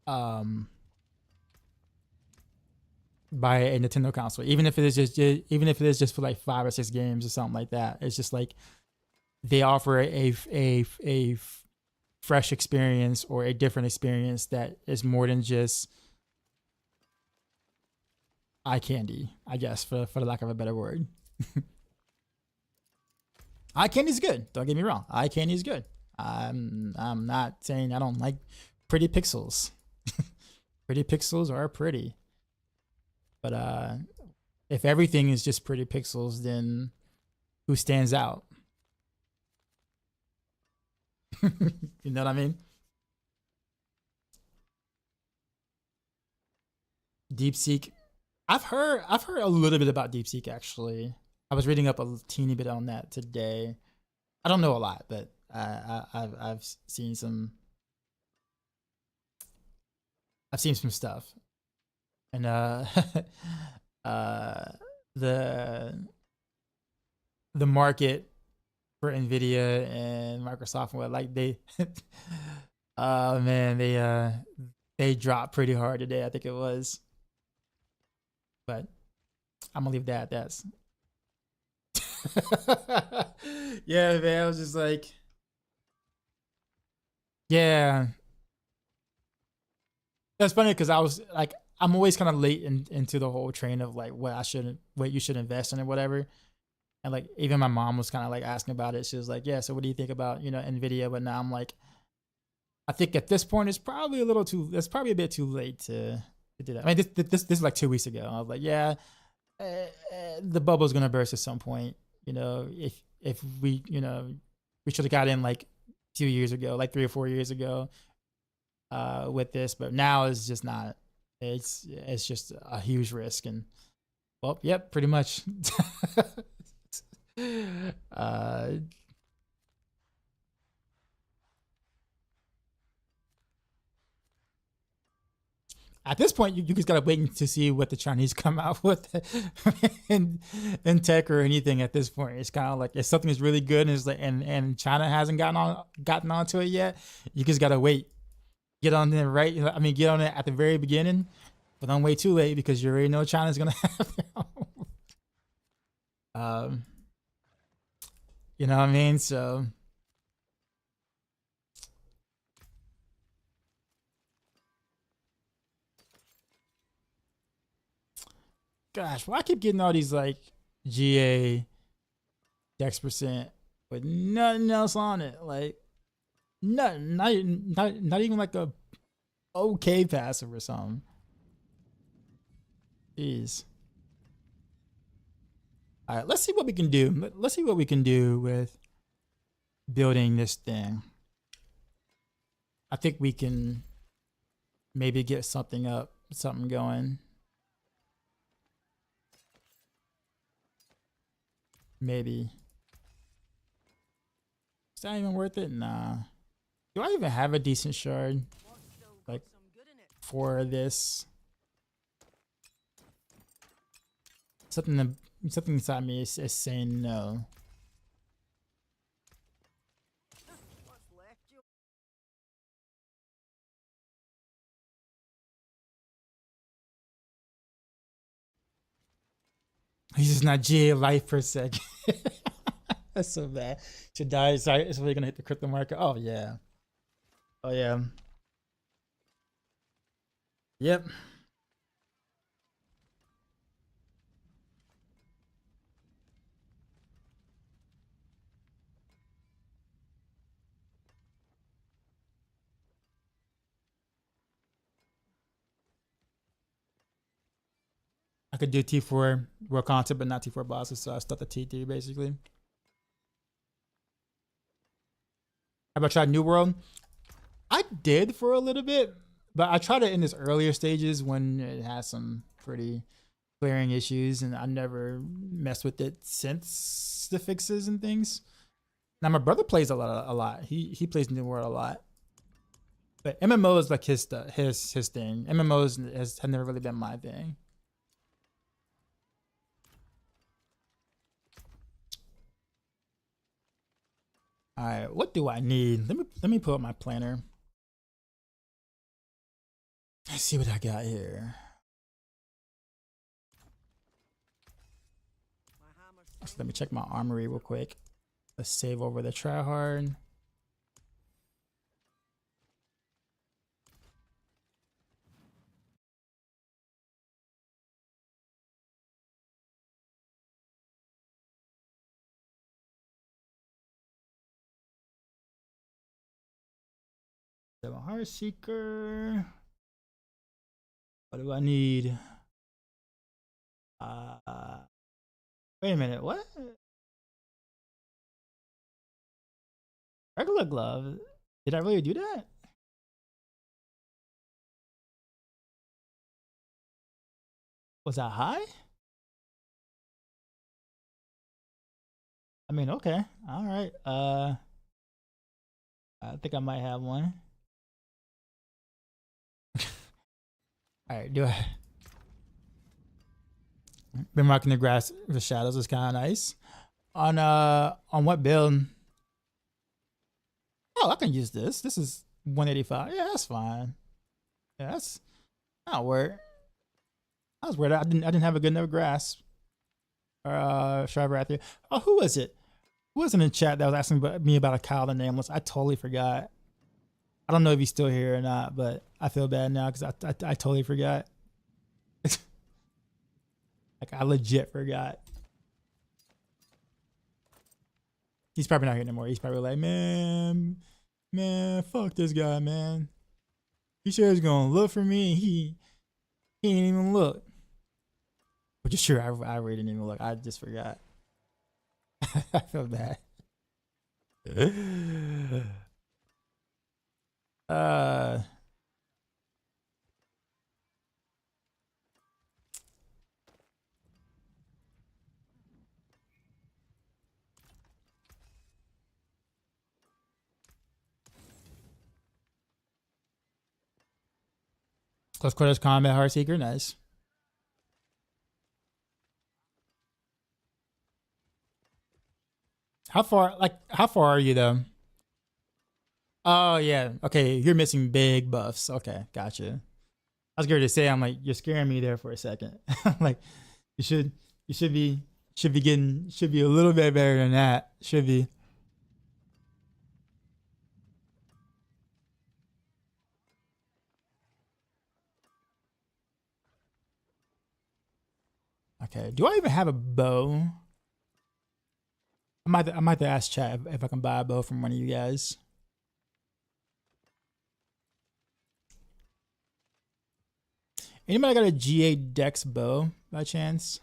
buy a Nintendo console, even if it is just for like 5 or 6 games or something like that. It's just like they offer a fresh experience or a different experience that is more than just eye candy, I guess, for the lack of a better word. Eye candy is good. Don't get me wrong. Eye candy is good. I'm not saying I don't like pretty pixels. Pretty pixels are pretty. But if everything is just pretty pixels, then who stands out? You know what I mean? DeepSeek. I've heard a little bit about DeepSeek actually. I was reading up a teeny bit on that today. I don't know a lot, but I've seen some I've seen some stuff, and the market for Nvidia and Microsoft and what, like they, oh man, they dropped pretty hard today. I think it was, but I'm gonna leave that at that. Yeah, man, I was just like, yeah. That's funny because I was like, I'm always kind of late into the whole train of like what you should invest in or whatever. And like even my mom was kind of like asking about it. She was like, yeah, so what do you think about, Nvidia? But now I'm like, I think at this point it's probably it's probably a bit too late to do that. I mean, this is like 2 weeks ago. I was like, yeah, the bubble's gonna burst at some point. If we we should have got in like a few years ago, like 3 or 4 years ago, with this, but now it's just not. It's just a huge risk, and well, yep, pretty much. At this point, you just gotta wait to see what the Chinese come out with in tech or anything. At this point, it's kind of like if something is really good and it's like, and China hasn't gotten onto it yet, you just gotta wait. Get on there, right? I mean, get on it at the very beginning, but don't wait too late because you already know China's gonna have their own. You know what I mean? So. Gosh, why I keep getting all these like GA Dex percent with nothing else on it? Like nothing, not even like a okay passive or something. Jeez. All right, let's see what we can do. Let's see what we can do with building this thing. I think we can maybe get something going. Maybe. Is that even worth it? Nah. Do I even have a decent shard? Like, for this? Something inside me is saying no. He's just not GA life per second. That's so bad. Should die. Sorry, it's really gonna hit the crypto market. Oh yeah. Oh yeah. Yep. I could do T4 world content, but not T4 bosses, so I stuck the T3 basically. How about try New World? I did for a little bit, but I tried it in its earlier stages when it has some pretty clearing issues, and I never messed with it since the fixes and things. Now my brother plays a lot. He plays New World a lot, but MMO is like his thing. MMOs have never really been my thing. All right, what do I need? Let me pull up my planner. Let's see what I got here. So let me check my armory real quick. Let's save over the tryhard. Heartseeker. What do I need? Wait a minute, what? Regular glove. Did I really do that? Was that high? I mean, okay. All right. I think I might have one. All right, do I? Been marking the grass with shadows is kind of nice. On what build? Oh, I can use this. This is 185. Yeah, that's fine. Yeah, that'll work. I was worried I didn't have a good enough grasp. Or Shriver out there. Oh, who was it? Who was in the chat that was asking me about a Kyle the Nameless? I totally forgot. I don't know if he's still here or not, but I feel bad now because I totally forgot. Like I legit forgot. He's probably not here anymore. He's probably like, man, fuck this guy, man. He sure is gonna look for me, and he ain't even look. Which is true. I really didn't even look. I just forgot. I feel bad. Close quarters combat, Heartseeker, nice. How far are you though? Oh yeah, okay, you're missing big buffs. Okay, gotcha. I was going to say, I'm like, you're scaring me there for a second. Like, you should be a little bit better than that. Should be. Okay, do I even have a bow? I might have to ask chat if I can buy a bow from one of you guys. Anybody got a GA Dex bow by chance?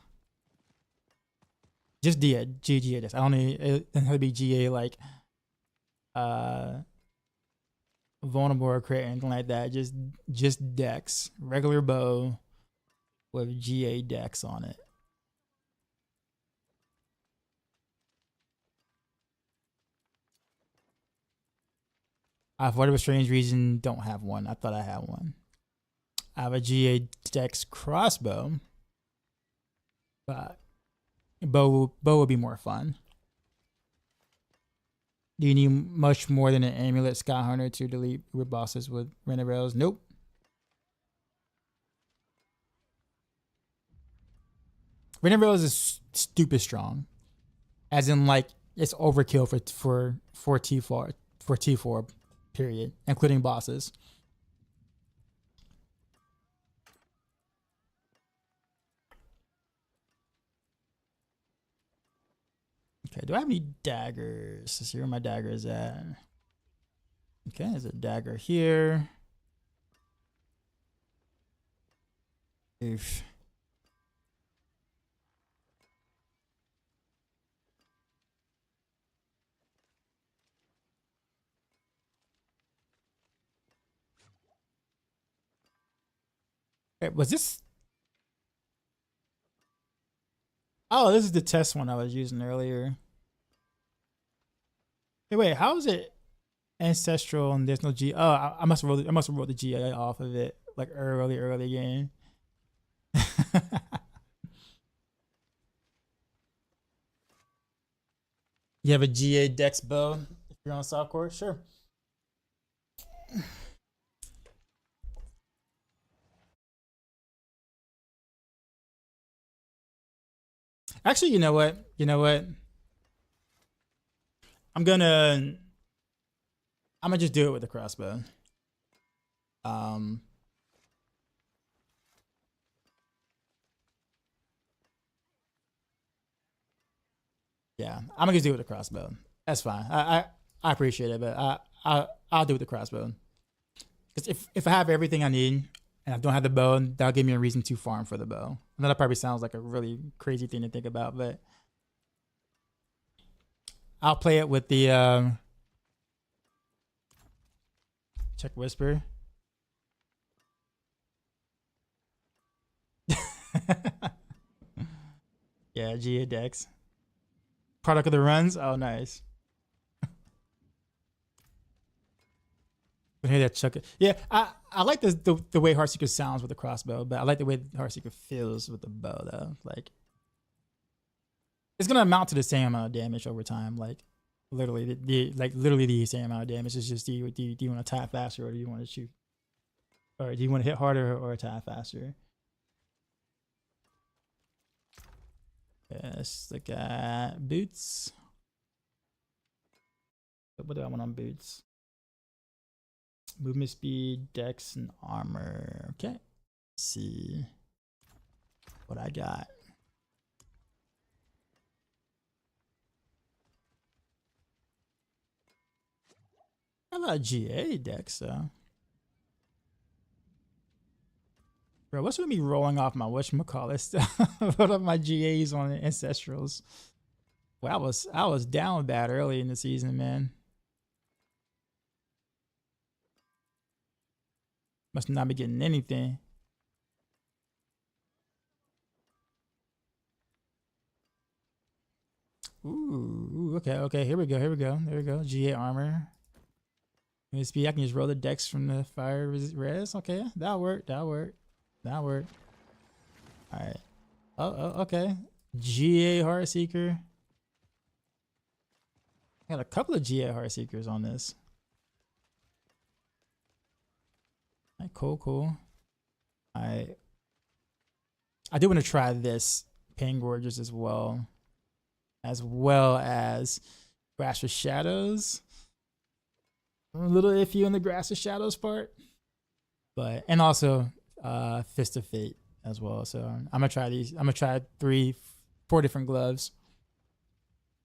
Just GA Dex. I don't need it have to be GA like vulnerable or crit or anything like that. Just Dex. Regular bow with GA Dex on it. I, for whatever strange reason, don't have one. I thought I had one. I have a GA Dex crossbow, but bow would be more fun. Do you need much more than an amulet Sky Hunter to delete weird bosses with Raina Arcs? Nope. Raina Arcs is stupid strong, as in like it's overkill for T4 period, including bosses. Okay, do I have any daggers? Let's see where my dagger is at. Okay, there's a dagger here. Oof. Wait, was this? Oh, this is the test one I was using earlier. Hey, wait, how is it ancestral and there's no G? Oh, I must have rolled the GA off of it like early game. You have a GA Dex bow if you're on softcore? Sure. Actually, you know what? I'm gonna just do it with the crossbow. Yeah, I'm gonna just do it with the crossbow. That's fine. I appreciate it, but I'll do it with the crossbow. Because if I have everything I need and I don't have the bow, that'll give me a reason to farm for the bow. And that probably sounds like a really crazy thing to think about, but I'll play it with the check whisper. Yeah, GA Dex. Product of the runs? Oh, nice. I hear that chuck. Yeah, I like the way Heartseeker sounds with the crossbow, but I like the way Heartseeker feels with the bow though. Like it's gonna amount to the same amount of damage over time. Like literally literally the same amount of damage. It's just do you want to tap faster or do you want to shoot, or do you want to hit harder or tap faster? Let's look at boots. What do I want on boots? Movement speed, dex, and armor. Okay. Let's see what I got. I got a lot of GA dex though. Bro, what's with me rolling off my whatchamacallit? Load up my GAs on the Ancestrals. Well, I was down bad early in the season, man. Must not be getting anything. Ooh, okay. Here we go. There we go. GA armor. MSP, I can just roll the dex from the fire res. Okay, that'll work. Alright. Oh, okay. GA Heartseeker. I got a couple of GA Heartseekers on this. Alright, cool. I do want to try this Pain Gorgeous as well as Grass with Shadows. I'm a little iffy on the Grass with Shadows part, and also Fist of Fate as well. So I'm gonna try these. I'm gonna try 4 different gloves.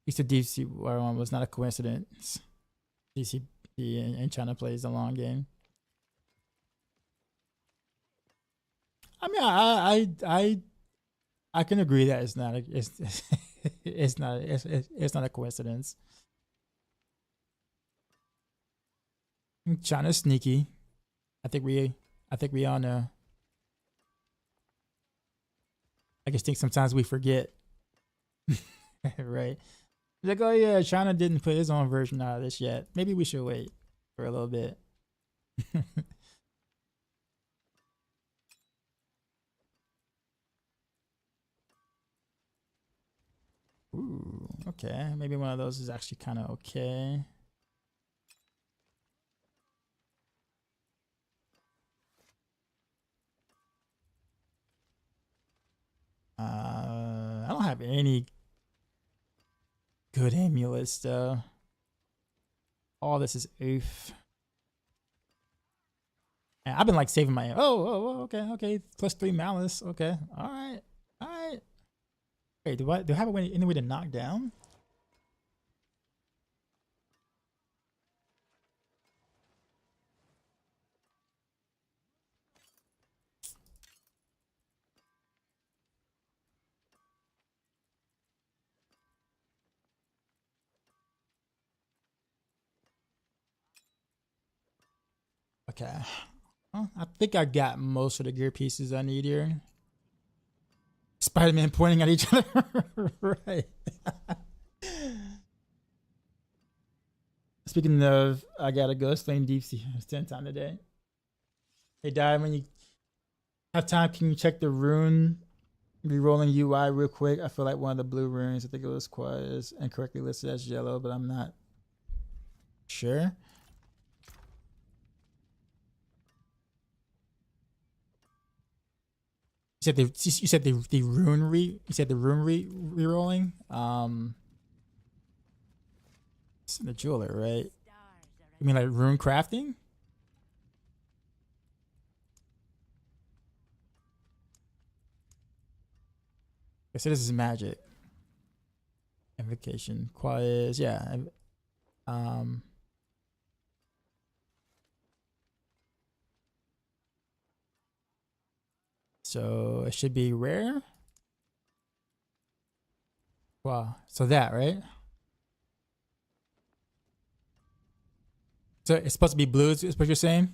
At least the DC one was not a coincidence. DCP and China plays the long game. I mean, I can agree that it's not a coincidence. China's sneaky. I think we all know. I just think sometimes we forget. Right? Like, oh yeah, China didn't put his own version out of this yet. Maybe we should wait for a little bit. Ooh, okay. Maybe one of those is actually kind of okay. I don't have any good amulets though. All this is oof. And I've been like saving my okay. +3 malice. Okay. All right. Wait, do I have any way to knock down? Okay. Well, I think I got most of the gear pieces I need here. Spider-Man pointing at each other. Right. Speaking of, I gotta go explain Deep Sea 10 times a day. Hey, Dive, when you have time, can you check the rune rerolling UI real quick? I feel like one of the blue runes, I think it was quad, is incorrectly listed as yellow, but I'm not sure. You said the rune rerolling. It's in the jeweler, right? You mean like rune crafting? I said this is magic. Invocation. Quiet. Yeah. So it should be rare. Wow. So that, right? So it's supposed to be blue, is what you're saying?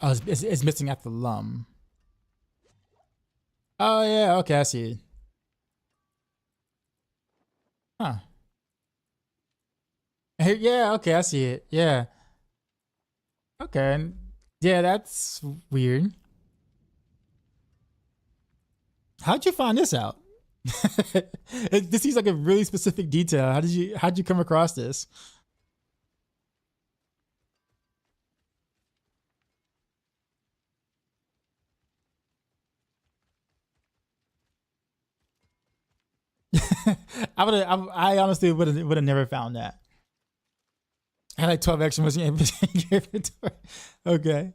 Oh, it's missing at the lum. Oh yeah, okay, I see. Huh. Yeah, okay, I see it. Yeah. Okay. Yeah, that's weird. How'd you find this out? This seems like a really specific detail. How'd you come across this? I honestly would have never found that. I had like 12 extra was in inventory. Okay.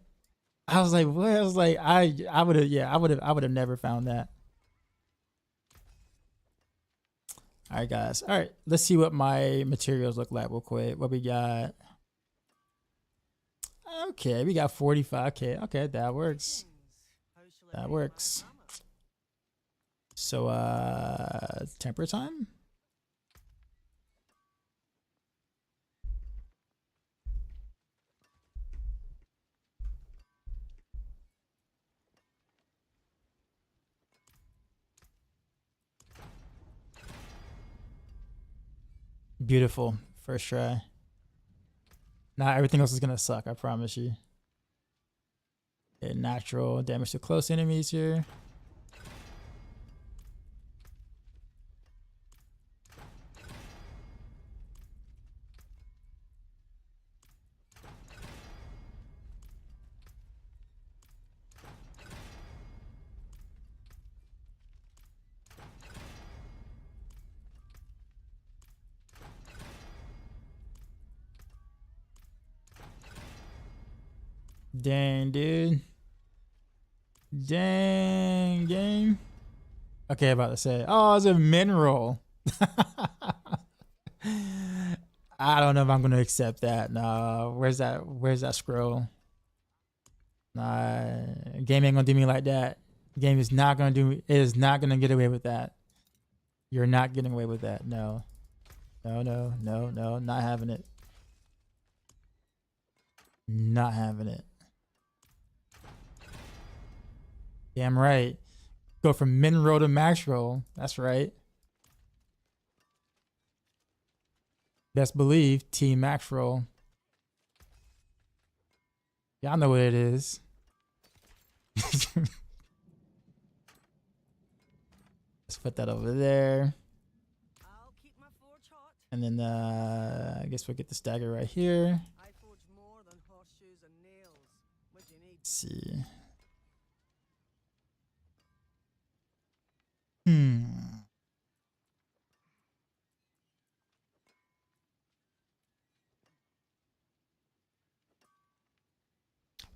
I was like, what? I was like, I would have, yeah, I would have never found that. All right, guys. All right, let's see what my materials look like real quick. What we got? Okay, we got 45K. Okay, that works. That works. So, temper time. Beautiful. First try. Now everything else is gonna suck, I promise you. Okay, natural damage to close enemies here. Dang, dude. Dang, game. Okay, about to say. Oh, it's a mineral. I don't know if I'm gonna accept that. No, where's that scroll? Nah, game ain't gonna do me like that. Game is not gonna do. It is not gonna get away with that. You're not getting away with that. No, no, no, no, no. Not having it. Not having it. Damn right. Go from Minroll to Maxroll. That's right. Best believe Team Maxroll. Y'all know what it is. Let's put that over there. And then I guess we'll get the stagger right here. Let's see.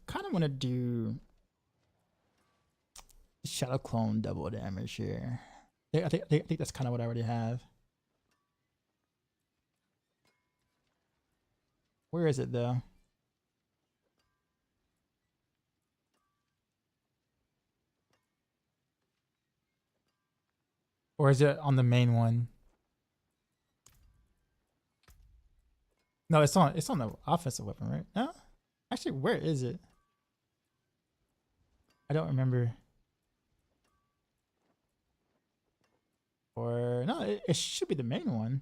Kind of want to do Shadow Clone double damage here. I think that's kind of what I already have. Where is it though? Or is it on the main one? No, it's on the offensive weapon, right? No? Actually, where is it? I don't remember. Or no, it should be the main one.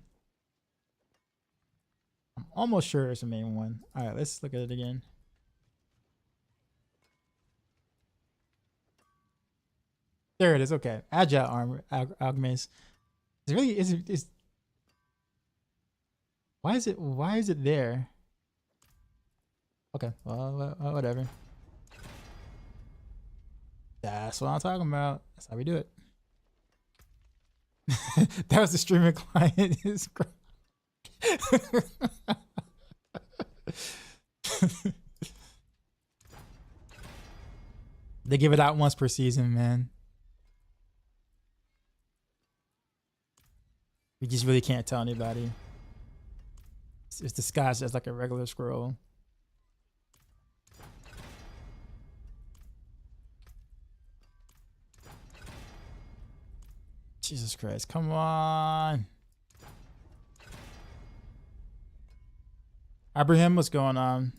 I'm almost sure it's the main one. All right, let's look at it again. There it is. Okay, agile armor augments. It's really is. Why is it there? Okay, well, whatever. That's what I'm talking about. That's how we do it. That was the streaming client. They give it out once per season, man. We just really can't tell anybody. It's disguised as like a regular scroll. Jesus Christ, come on. Abraham, what's going on?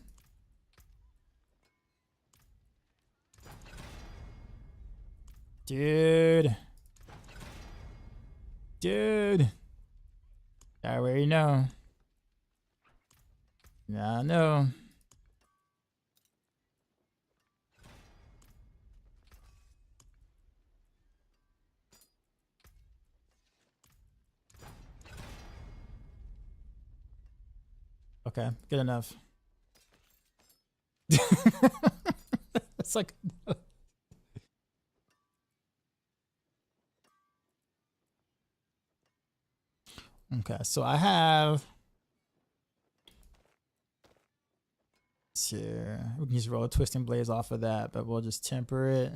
Dude. I already know. Yeah, I know. Okay, good enough. It's like okay, so I have here. We can just roll a twisting blaze off of that, but we'll just temper it.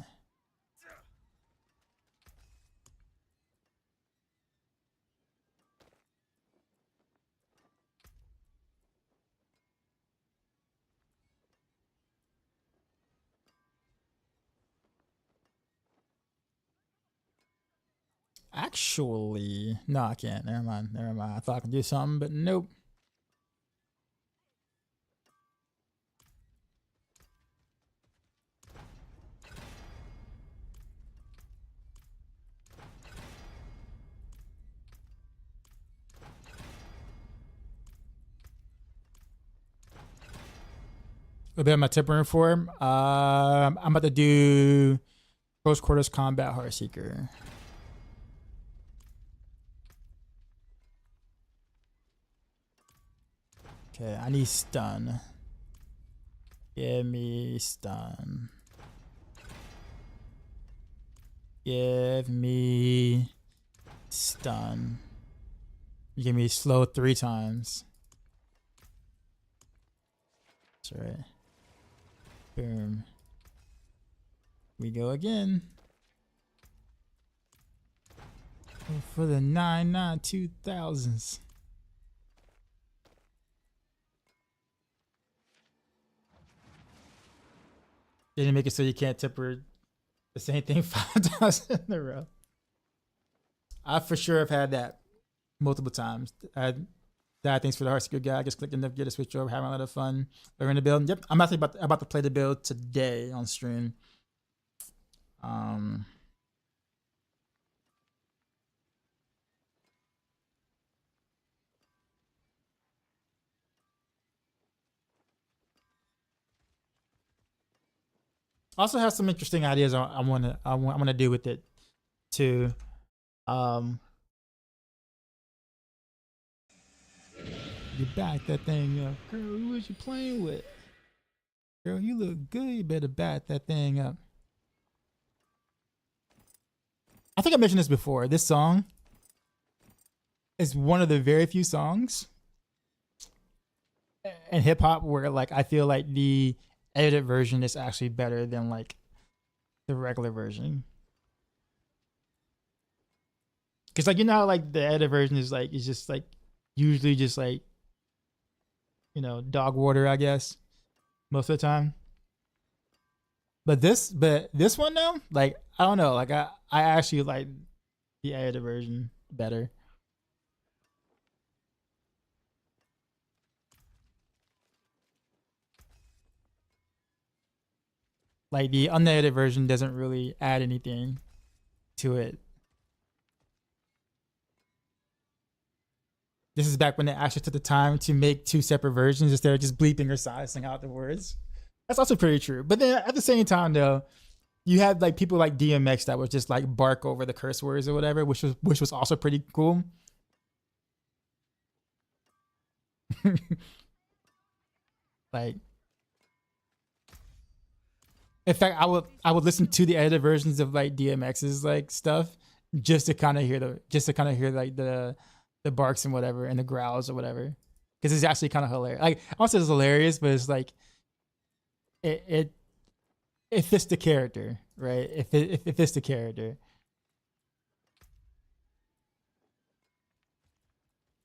Actually, no, I can't. Never mind. Never mind. I thought I could do something, but nope. A bit of my tempering form. I'm about to do close quarters combat Heartseeker. Okay, I need stun. Give me stun. Give me stun. Give me slow 3 times. That's right. Boom. We go again. For the 992,000s. They didn't make it so you can't temper the same thing 5 times in a row. I for sure have had that multiple times. Thanks for the Heartseeker guy. I just clicked enough, get a switch over, having a lot of fun learning the build. Yep, I'm actually about to play the build today on stream. Also have some interesting ideas I want to do with it too. You back that thing up, girl. Who was you playing with? Girl, you look good. You better back that thing up. I think I mentioned this before. This song is one of the very few songs in hip hop where like I feel like the edited version is actually better than like the regular version. Cause like you know how, like the edited version is like it's just like usually just like, you know, dog water, I guess, most of the time. But this one though, like I don't know, like I actually like the edited version better. Like the unedited version doesn't really add anything to it. This is back when they actually took the time to make 2 separate versions instead of just bleeping or sizing out the words. That's also pretty true. But then at the same time though, you had like people like DMX that would just like bark over the curse words or whatever, which was also pretty cool. Like, in fact, I would listen to the edited versions of like DMX's like stuff just to kind of hear like the barks and whatever and the growls or whatever, because it's actually kind of hilarious. Like, also it's hilarious, but it's like it fits the character, right? It fits the character.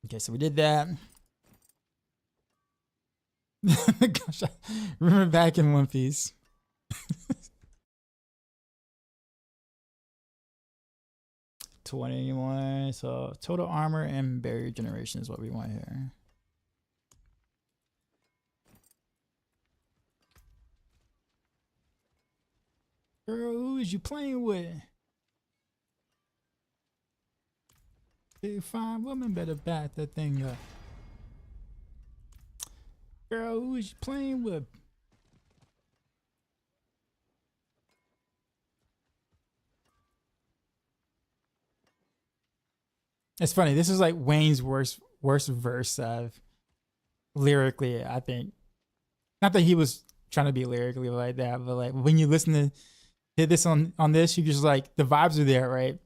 Okay, so we did that. Gosh, I remember back in One Piece. 21. So total armor and barrier generation is what we want here. Girl, who is you playing with? Big fine woman better back that thing up. Girl, who is you playing with? It's funny. This is like Wayne's worst verse lyrically, I think. Not that he was trying to be lyrically like that, but like when you listen to hit this on this, you just like the vibes are there, right?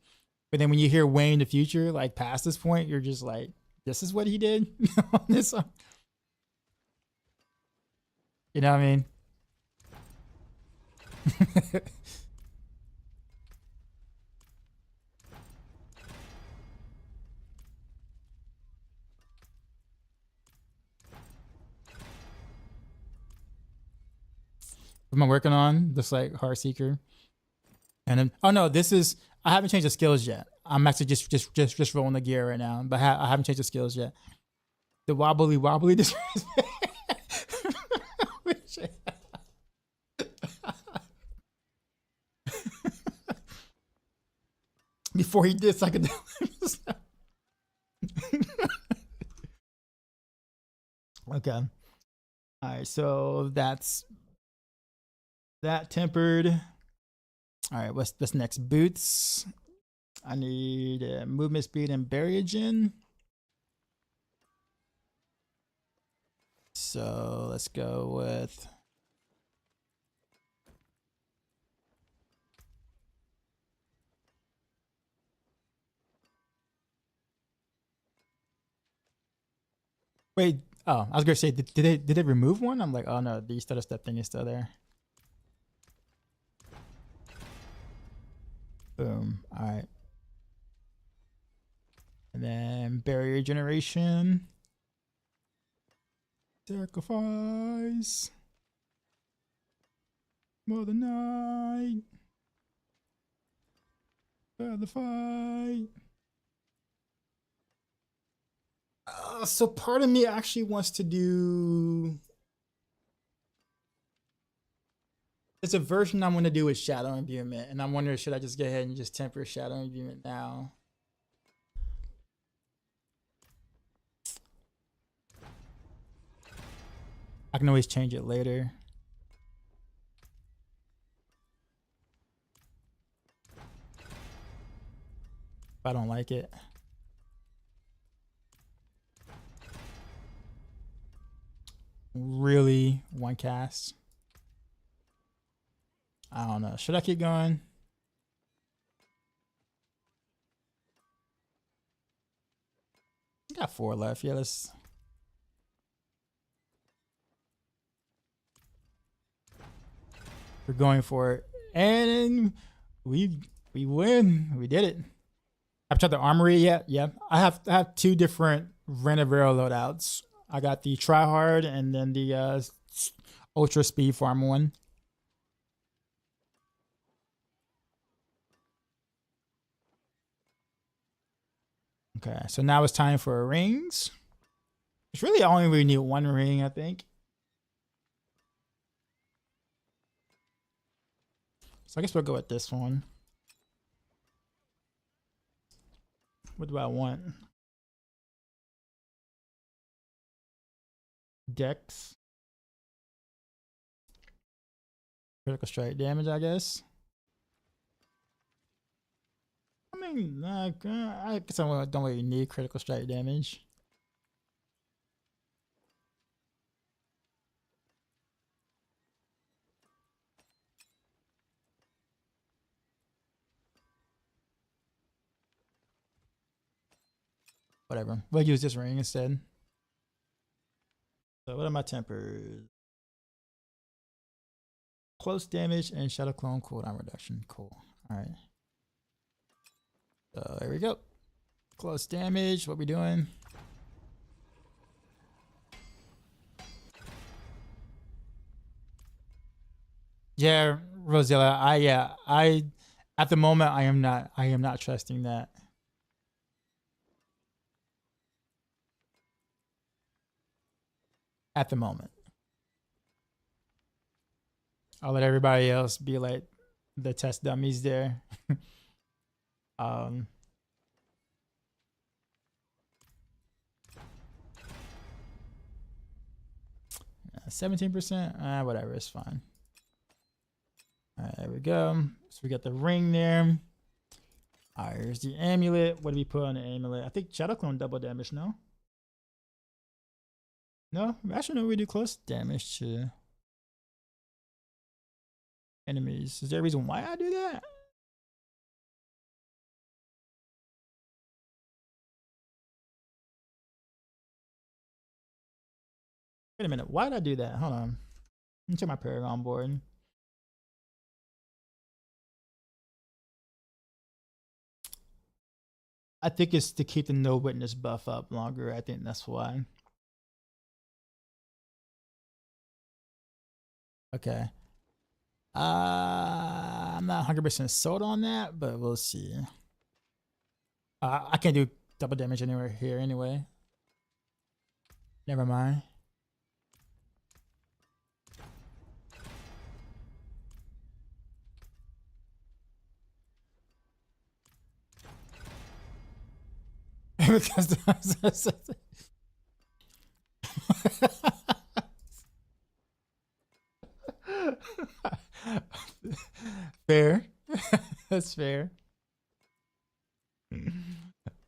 But then when you hear Wayne in the future, like past this point, you're just like, this is what he did on this song. You know what I mean? What am I working on? Just like Heartseeker. And then, oh no, this is, I haven't changed the skills yet. I'm actually just rolling the gear right now, but I haven't changed the skills yet. The wobbly this before he did psychedelics. Okay. All right, so that's that tempered. All right, what's next? Boots. I need movement speed and barrage in. So let's go with wait. Oh, I was gonna say, did they remove one? I'm like, oh no, the stutter step thing is still there. Boom. All right. And then barrier generation. Sacrifice. Mother Night. The fight. So part of me actually wants to do. It's a version I'm going to do with Shadow Imbuement, and I'm wondering, should I just go ahead and just temper Shadow Imbuement now? I can always change it later. If I don't like it. Really? One cast? I don't know. Should I keep going? Got 4 left. Yeah, let's. We're going for it. And we win. We did it. I've tried the armory yet. Yeah. I have 2 different Renavero loadouts. I got the tryhard and then the ultra speed farm one. Okay, so now it's time for rings. It's really only we need 1 ring, I think. So I guess we'll go with this one. What do I want? Dex. Critical strike damage, I guess. I mean, I guess I don't really need critical strike damage. Whatever. We'll use this ring instead. So what are my tempers? Close damage and shadow clone cooldown reduction. Cool. All right. So there we go. Close damage. What we doing? Yeah, Rosella. I at the moment I am not trusting that. At the moment. I'll let everybody else be like the test dummies there. 17%. Whatever, it's fine. All right, there we go. So we got the ring there. All right, here's the amulet. What do we put on the amulet? I think Shadow Clone double damage, no? No? Actually, no, we do close damage to enemies. Is there a reason why I do that? Wait a minute. Why did I do that? Hold on. Let me check my Paragon board. I think it's to keep the no witness buff up longer. I think that's why. Okay. I'm not 100% sold on that, but we'll see. I can't do double damage anywhere here anyway. Never mind. Because fair. That's fair.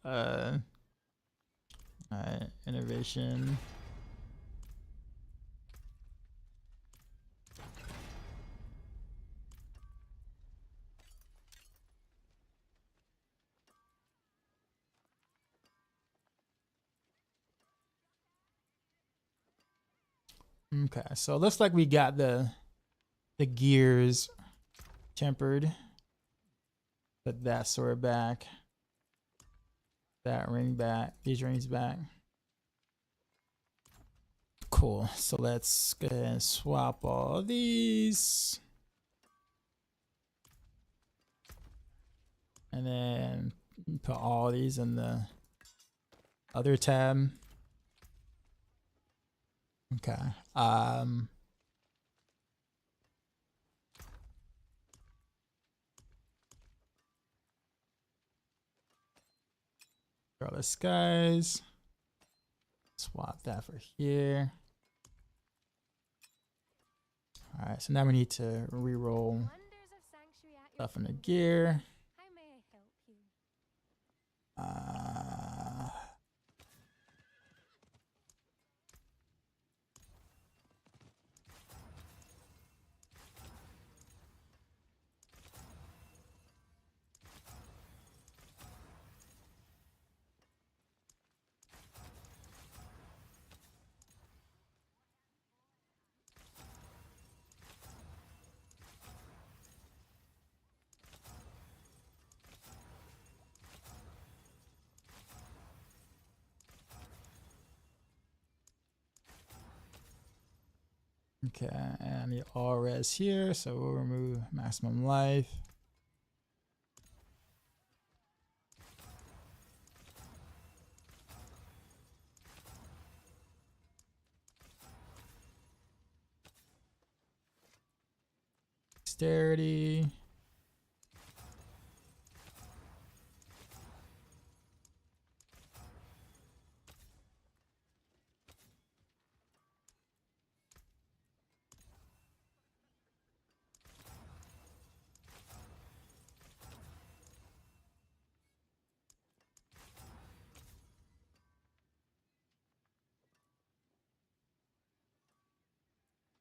Alright, innovation. Okay, so it looks like we got the gears tempered. Put that sword back. That ring back. These rings back. Cool. So let's go ahead and swap all these. And then put all these in the other tab. Okay. Starless Skies. Swap that for here. All right, so now we need to re-roll stuff in the gear. Okay, and the all res here, so we'll remove maximum life. Dexterity.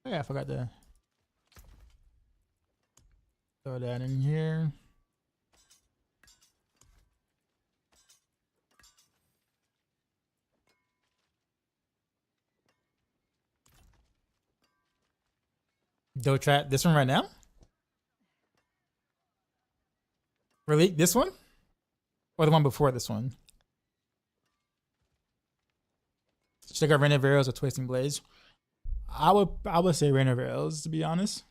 Oh yeah, I forgot to throw that in here. Go trap this one right now? Really? This one? Or the one before this one? Should I go Rain of Arrows or Twisting Blades? I would say Rain of Arrows, to be honest.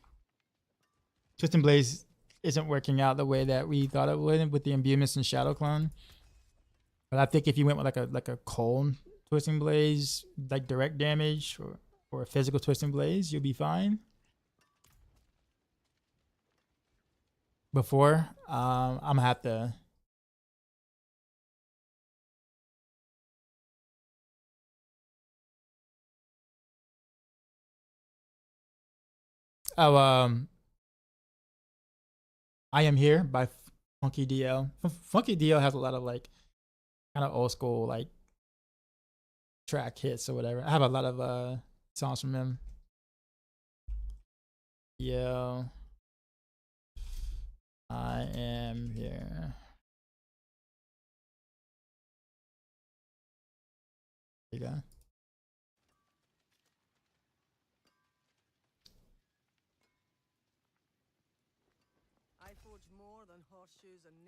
Twisting Blades isn't working out the way that we thought it would with the imbuements and Shadow Clone. But I think if you went with like a cold Twisting Blades, like direct damage or a physical Twisting Blades, you'll be fine. Before, I'm gonna have to Oh, I Am Here by Funky DL. Funky DL has a lot of like kind of old school like track hits or whatever. I have a lot of songs from him. Yeah. I Am Here. There you go.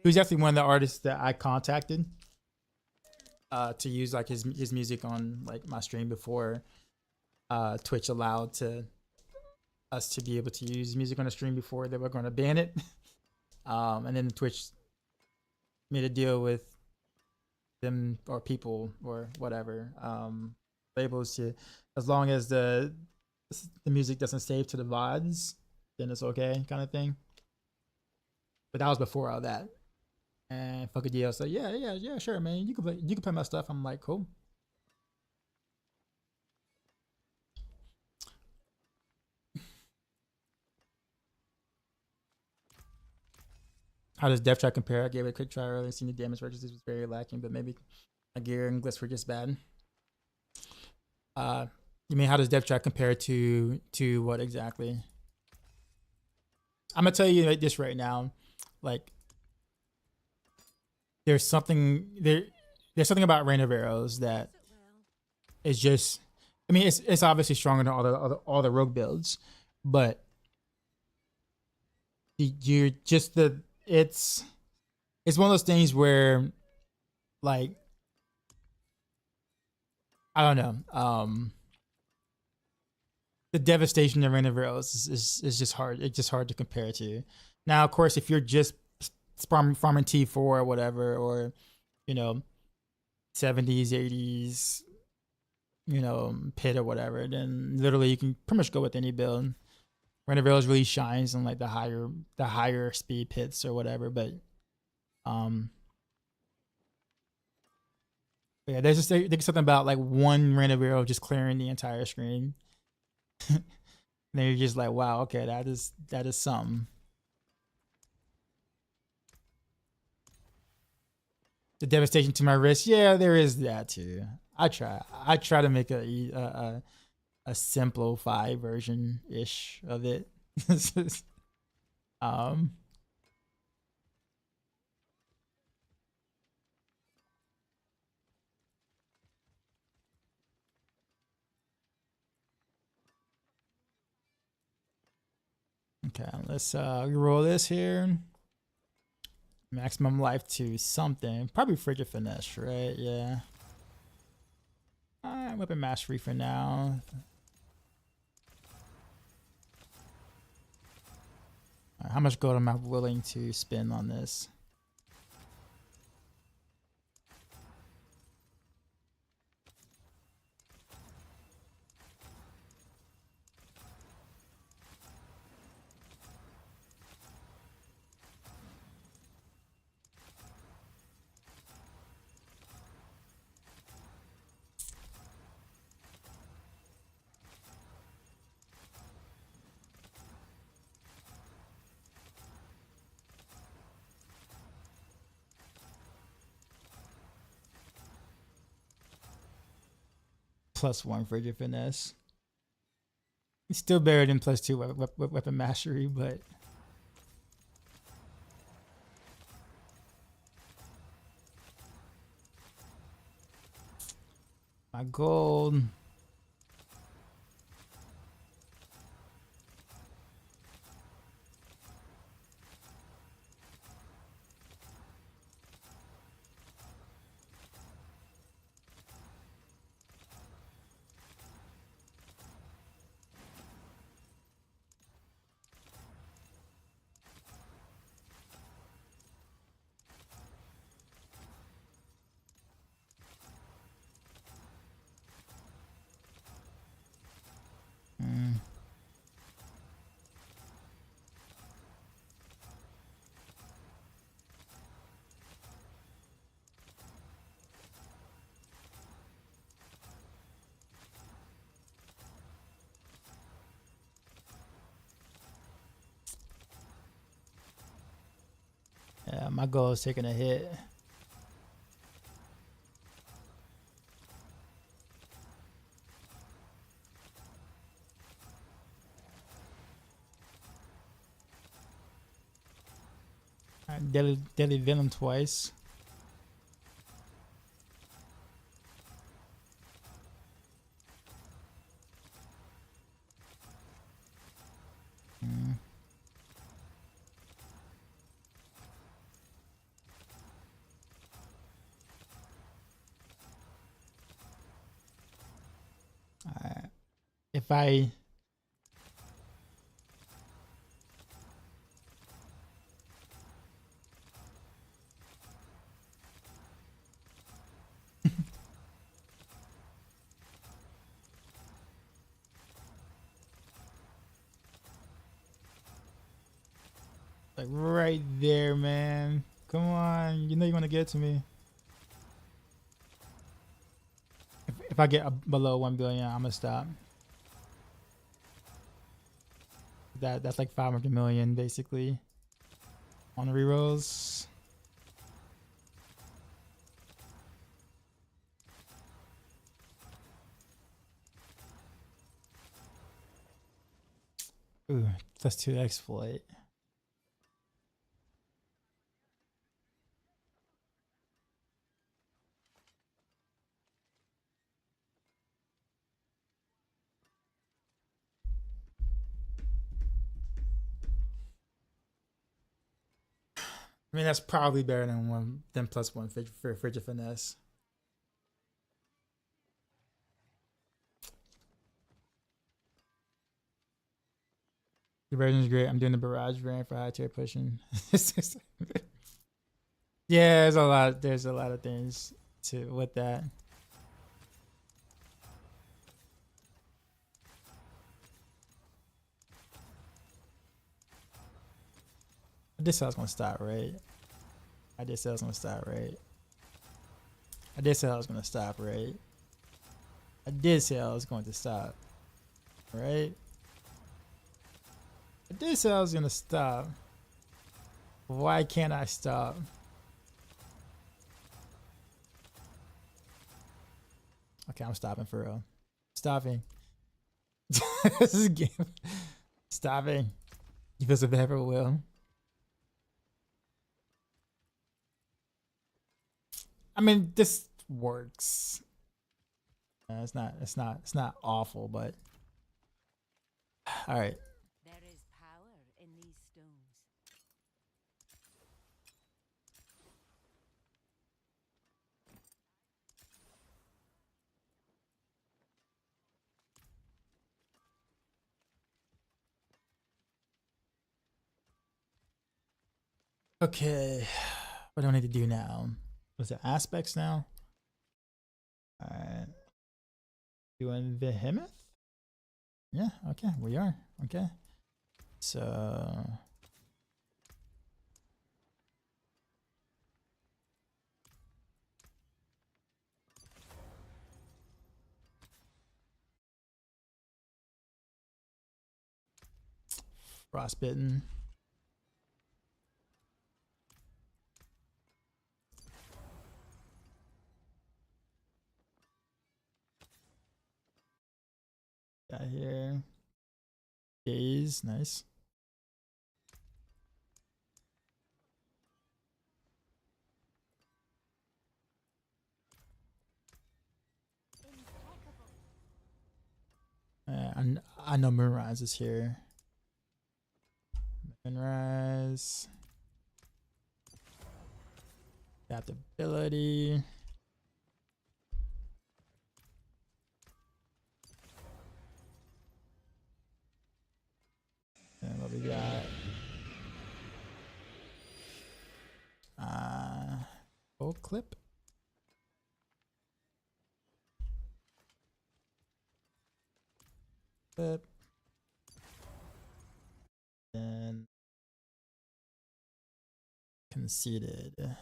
He was definitely one of the artists that I contacted to use like his music on like my stream before Twitch allowed us to be able to use music on the stream before they were going to ban it. And then Twitch made a deal with them or people or whatever labels to, as long as the music doesn't save to the VODs, then it's okay, kind of thing. But that was before all that. And fuck a deal. So yeah, sure, man. You can play my stuff. I'm like, cool. How does Death Trap compare? I gave it a quick try earlier. Seen the damage registers was very lacking, but maybe a gear and glitch were just bad. You mean how does Death Trap compare to what exactly? I'm gonna tell you like this right now. Like there's something about Rain of Arrows that is just, I mean, it's obviously stronger than all the rogue builds, but you're just it's one of those things where like I don't know, the devastation of Rain of Arrows is just hard. It's just hard to compare to. Now, of course, if you're just farming T4 or whatever, or you know, 70s, 80s, you know, pit or whatever, then literally you can pretty much go with any build. Rain of Arrows really shines on like the higher speed pits or whatever, but yeah, there's something about like one Rain of Arrow just clearing the entire screen. And then you're just like, wow, okay, that is something. The devastation to my wrist, yeah, there is that too. I try to make a simplified version ish of it. Okay, let's roll this here. Maximum life to something. Probably Frigid Finesse, right? Yeah. Alright, weapon mastery for now. Right, how much gold am I willing to spend on this? +1 Frigid Finesse. It's still better than +2 weapon mastery, but my gold. Yeah, my goal is taking a hit. Alright, deadly venom twice. Alright. If I like right there, man. Come on, you know you want to get to me. If I get below 1 billion, I'm gonna stop. That's like 500 million basically on rerolls. Ooh, +2 exploit. I mean, that's probably better than +1 for Frigid Finesse. The version is great. I'm doing the Barrage variant for high tier pushing. Yeah, there's a lot. There's a lot of things to with that. I did say I was gonna stop, right? I did say I was gonna stop, right? I did say I was gonna stop, right? I did say I was going to stop, right? I did say I was gonna stop. Why can't I stop? Okay, I'm stopping for real. Stopping. This is a game. Stopping. You feel so bad for Will. I mean, this works. It's not awful, but all right. There is power in these stones. Okay, what do I need to do now? Was it aspects now? All right, doing behemoth. Yeah, okay, we are okay. So frostbitten. Got here. Days, nice. I know Moonrise is here. Moonrise. Adaptability. And what we got? Full clip. Clip. And conceded.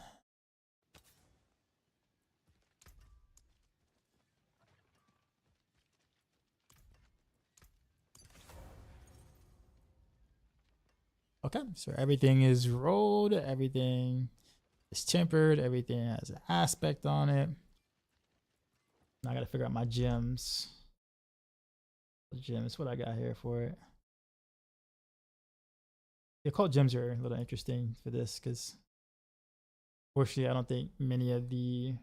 Okay, so everything is rolled, everything is tempered, everything has an aspect on it. Now I gotta figure out my gems. Gems, what I got here for it. The occult gems are a little interesting for this because fortunately I don't think many of the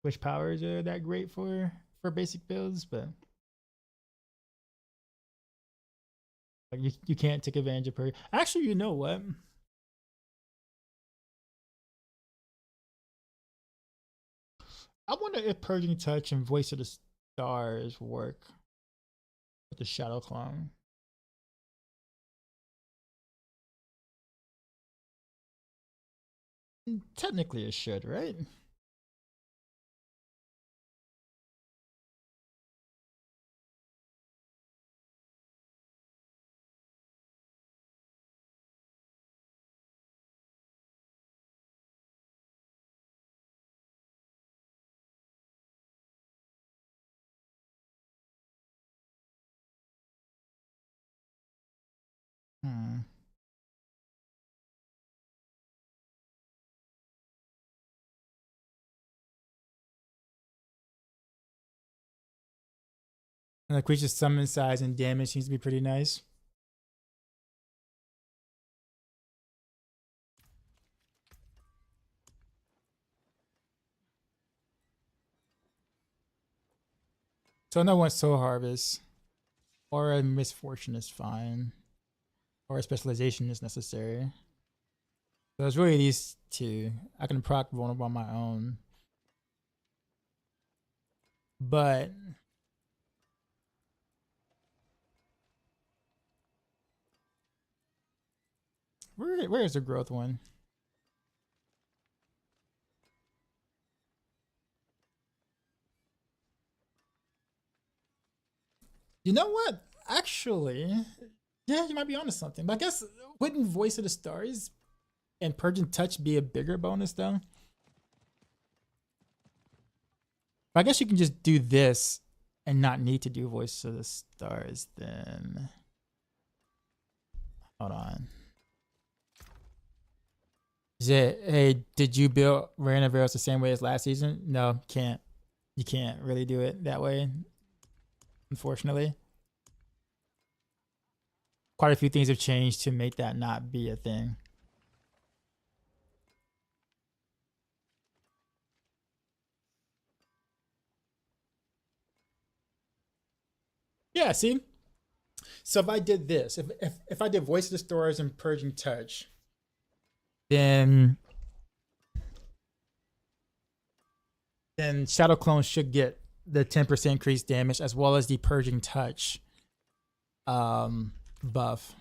wish powers are that great for basic builds, but like you can't take advantage of per. Actually, you know what? I wonder if Purging Touch and Voice of the Stars work with the Shadow Clone. Technically, it should, right? Hmm. And the creature's summon size and damage seems to be pretty nice. So no one Soul Harvest or a Misfortune is fine, or a Specialization is necessary. So it's really these two. I can proc Vulnerable on my own, but where is the growth one? You know what? Actually, yeah, you might be onto something. But I guess wouldn't Voice of the Stars and Purging Touch be a bigger bonus though? But I guess you can just do this and not need to do Voice of the Stars then. Hold on. Is it, hey, did you build Raina Arcs the same way as last season? No, can't. You can't really do it that way, unfortunately. Quite a few things have changed to make that not be a thing. Yeah, see? So if I did this, if I did Voice of the Stars and Purging Touch, then Shadow Clone should get the 10% increased damage as well as the Purging Touch buff.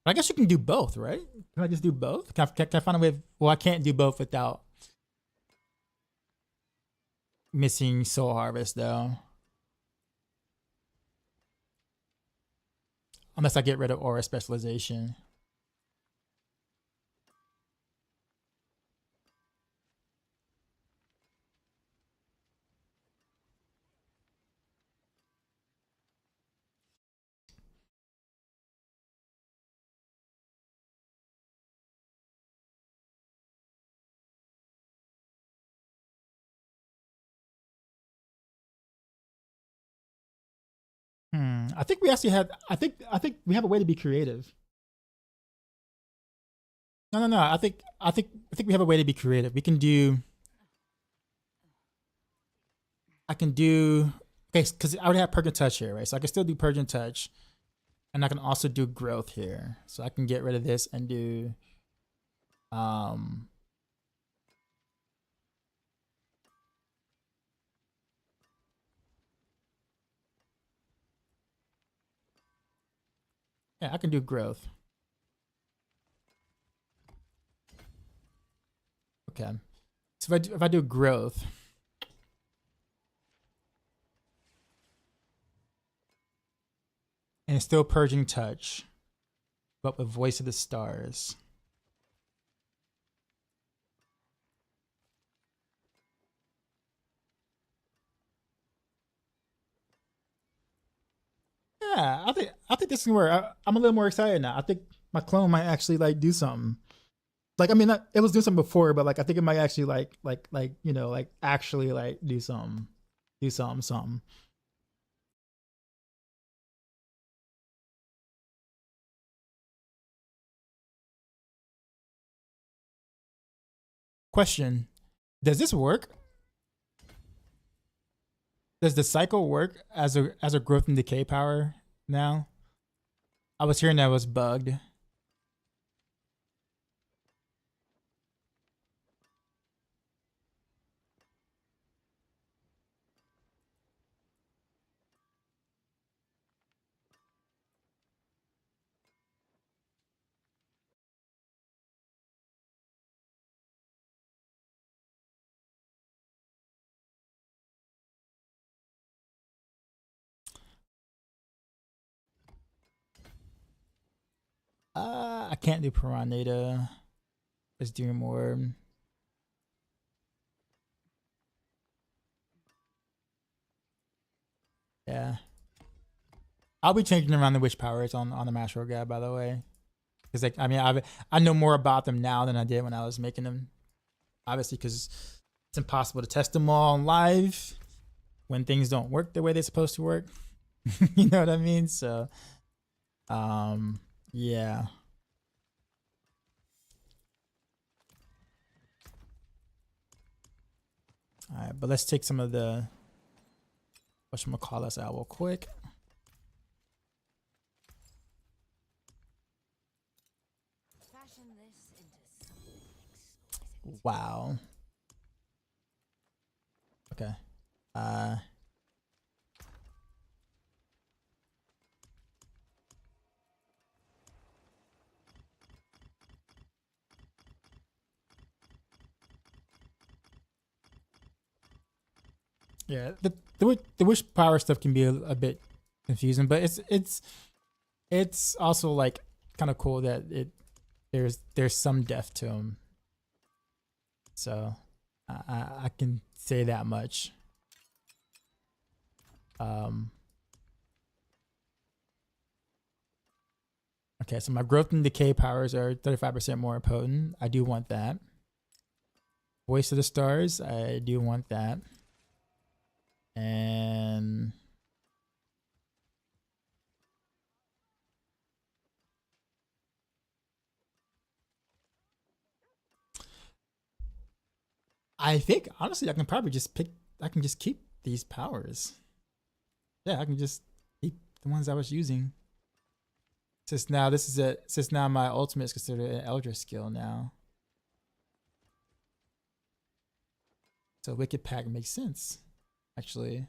I guess you can do both, right? Can I just do both? Can I find a way? Well, I can't do both without missing Soul Harvest, though. Unless I get rid of Aura Specialization. I think we actually had. I think we have a way to be creative. No. I think we have a way to be creative. We can do. I can do. Okay, because I already have Purge and Touch here, right? So I can still do Purge and Touch, and I can also do Growth here. So I can get rid of this and do. Yeah, I can do Growth. Okay. So if I do Growth, and it's still Purging Touch, but with Voice of the Stars. Yeah, I think this can work. I'm a little more excited now. I think my clone might actually like do something. Like, I mean, it was doing something before, but like I think it might actually like you know, like actually like do something, something. Question: does this work? Does the cycle work as a growth and decay power now? I was hearing that was bugged. I can't do Piranha. Let's do more. Yeah. I'll be changing around the witch powers on the Maxroll guy, by the way. Because like, I mean, I know more about them now than I did when I was making them. Obviously, because it's impossible to test them all live when things don't work the way they're supposed to work. You know what I mean? So, yeah. All right, but let's take some of the whatchamacallits out real quick. Fashion this into something exquisite. Wow. Okay. Yeah, the wish power stuff can be a bit confusing, but it's also like kind of cool that there's some depth to them. So I can say that much. Okay, so my growth and decay powers are 35% more potent. I do want that. Voice of the Stars, I do want that. And I think honestly I can probably just keep these powers. Yeah, I can just keep the ones I was using. Since now my ultimate is considered an Eldritch skill now. So Wicked Pack makes sense, actually.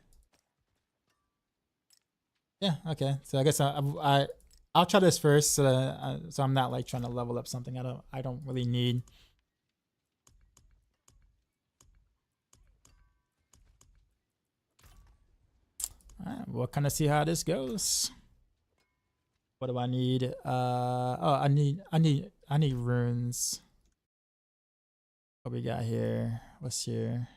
Yeah, okay. So I guess I'll try this first, so I'm not like trying to level up something I don't really need. All right, we'll kind of see how this goes. What do I need? Oh, I need runes. What we got here? What's here?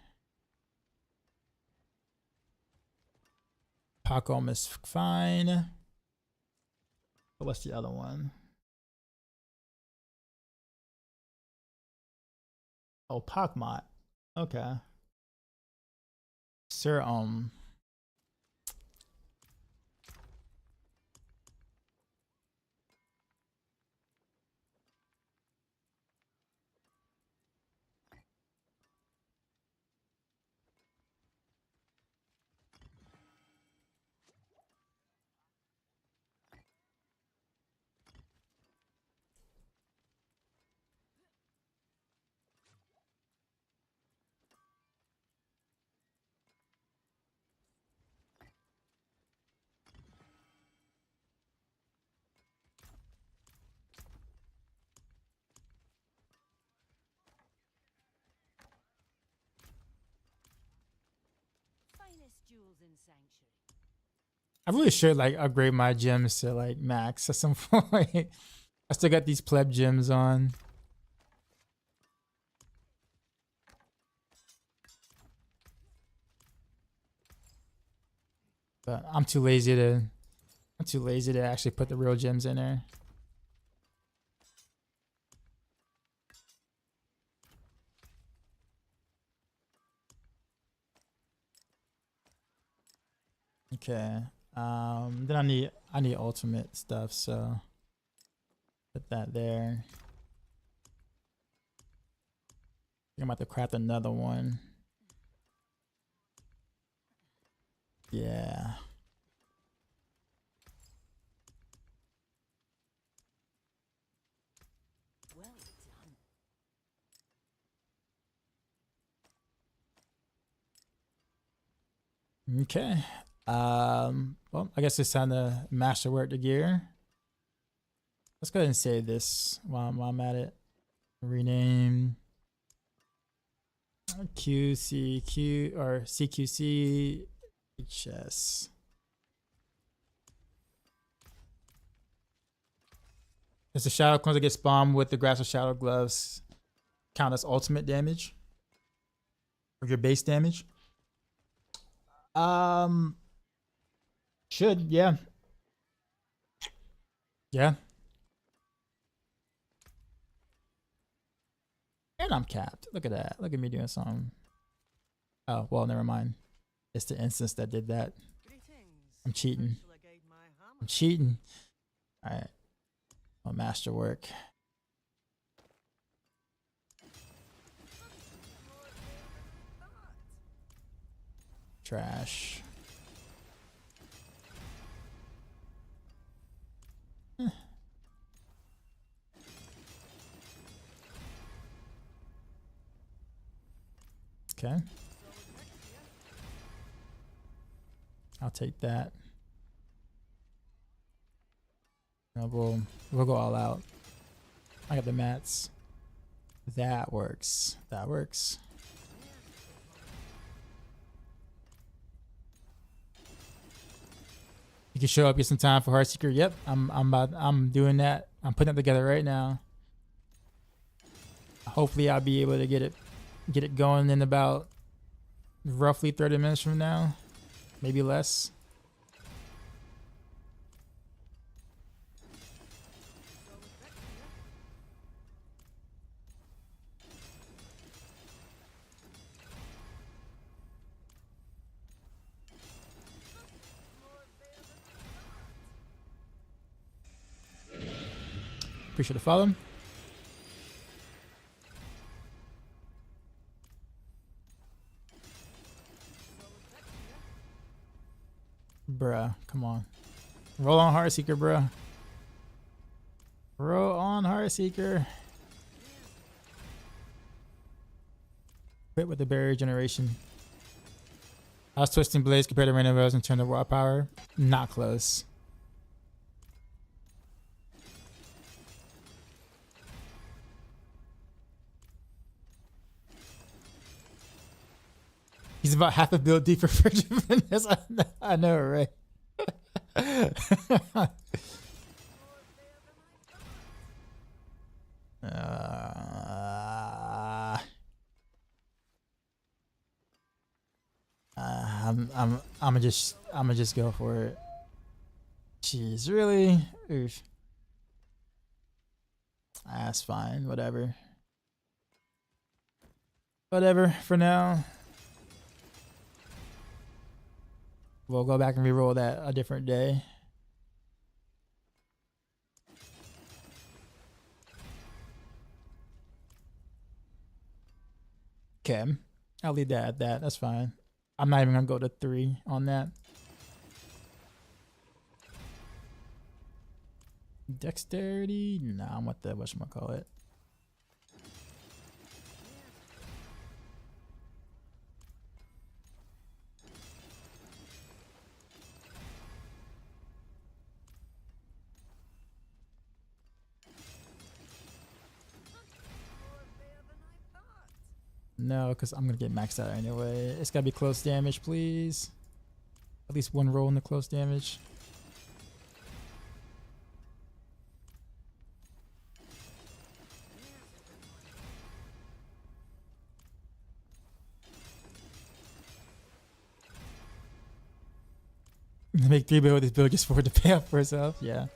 Paragon is fine. What's the other one? Oh, Pokemon. Okay. Sir, Finest jewels in Sanctuary. I really should like upgrade my gems to like max at some point. I still got these pleb gems on. But I'm too lazy to I'm too lazy to actually put the real gems in there. Okay. Then I need ultimate stuff, so put that there. I'm about to craft another one. Yeah. Well done. Okay. Well, I guess it's time to masterwork the gear. Let's go ahead and save this while I'm at it. Rename QCQ or CQC HS. As the shadow clones that get spawned with the Grasp of Shadow gloves count as ultimate damage or your base damage. Should, yeah. Yeah. And I'm capped. Look at that. Look at me doing something. Oh, well, never mind. It's the instance that did that. I'm cheating. I'm cheating. Alright. I'll masterwork. Trash. Okay. I'll take that. We'll go all out. I got the mats. That works. That works. You can show up, get some time for Heartseeker. Yep, I'm doing that. I'm putting it together right now. Hopefully I'll be able to get it going in about roughly 30 minutes from now. Maybe less. Appreciate the follow. Bruh, come on. Roll on Heartseeker, bruh. Roll on Heartseeker. Quit with the barrier generation. I was twisting blades compared to Raina Arcs and turned to raw power. Not close. He's about half a build deeper for Juventus. I know, right? I'm just go for it. Jeez, really? Oof. That's fine. Whatever. Whatever for now. We'll go back and re-roll that a different day. Okay. I'll leave that at that. That's fine. I'm not even going to go to 3 on that. Dexterity? Nah, I'm with the whatchamacallit. No, because I'm going to get maxed out anyway. It's got to be close damage, please. At least one roll in the close damage. Make 3 build with this build just for it to pay off for itself. Yeah.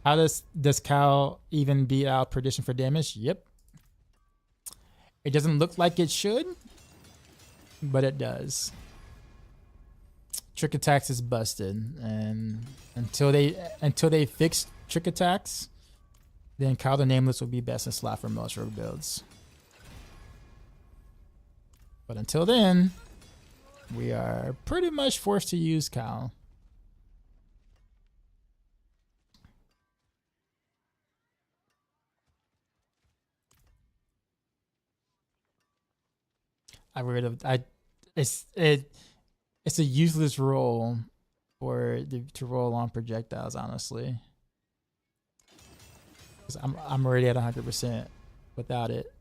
How does Cal even beat out Perdition for damage? Yep. It doesn't look like it should, but it does. Trick attacks is busted, and until they fix trick attacks, then Cal the Nameless will be best in slot for most rogue builds. But until then, we are pretty much forced to use Cal. It's a useless roll to roll on projectiles, honestly. 'Cause I'm already at 100% without it.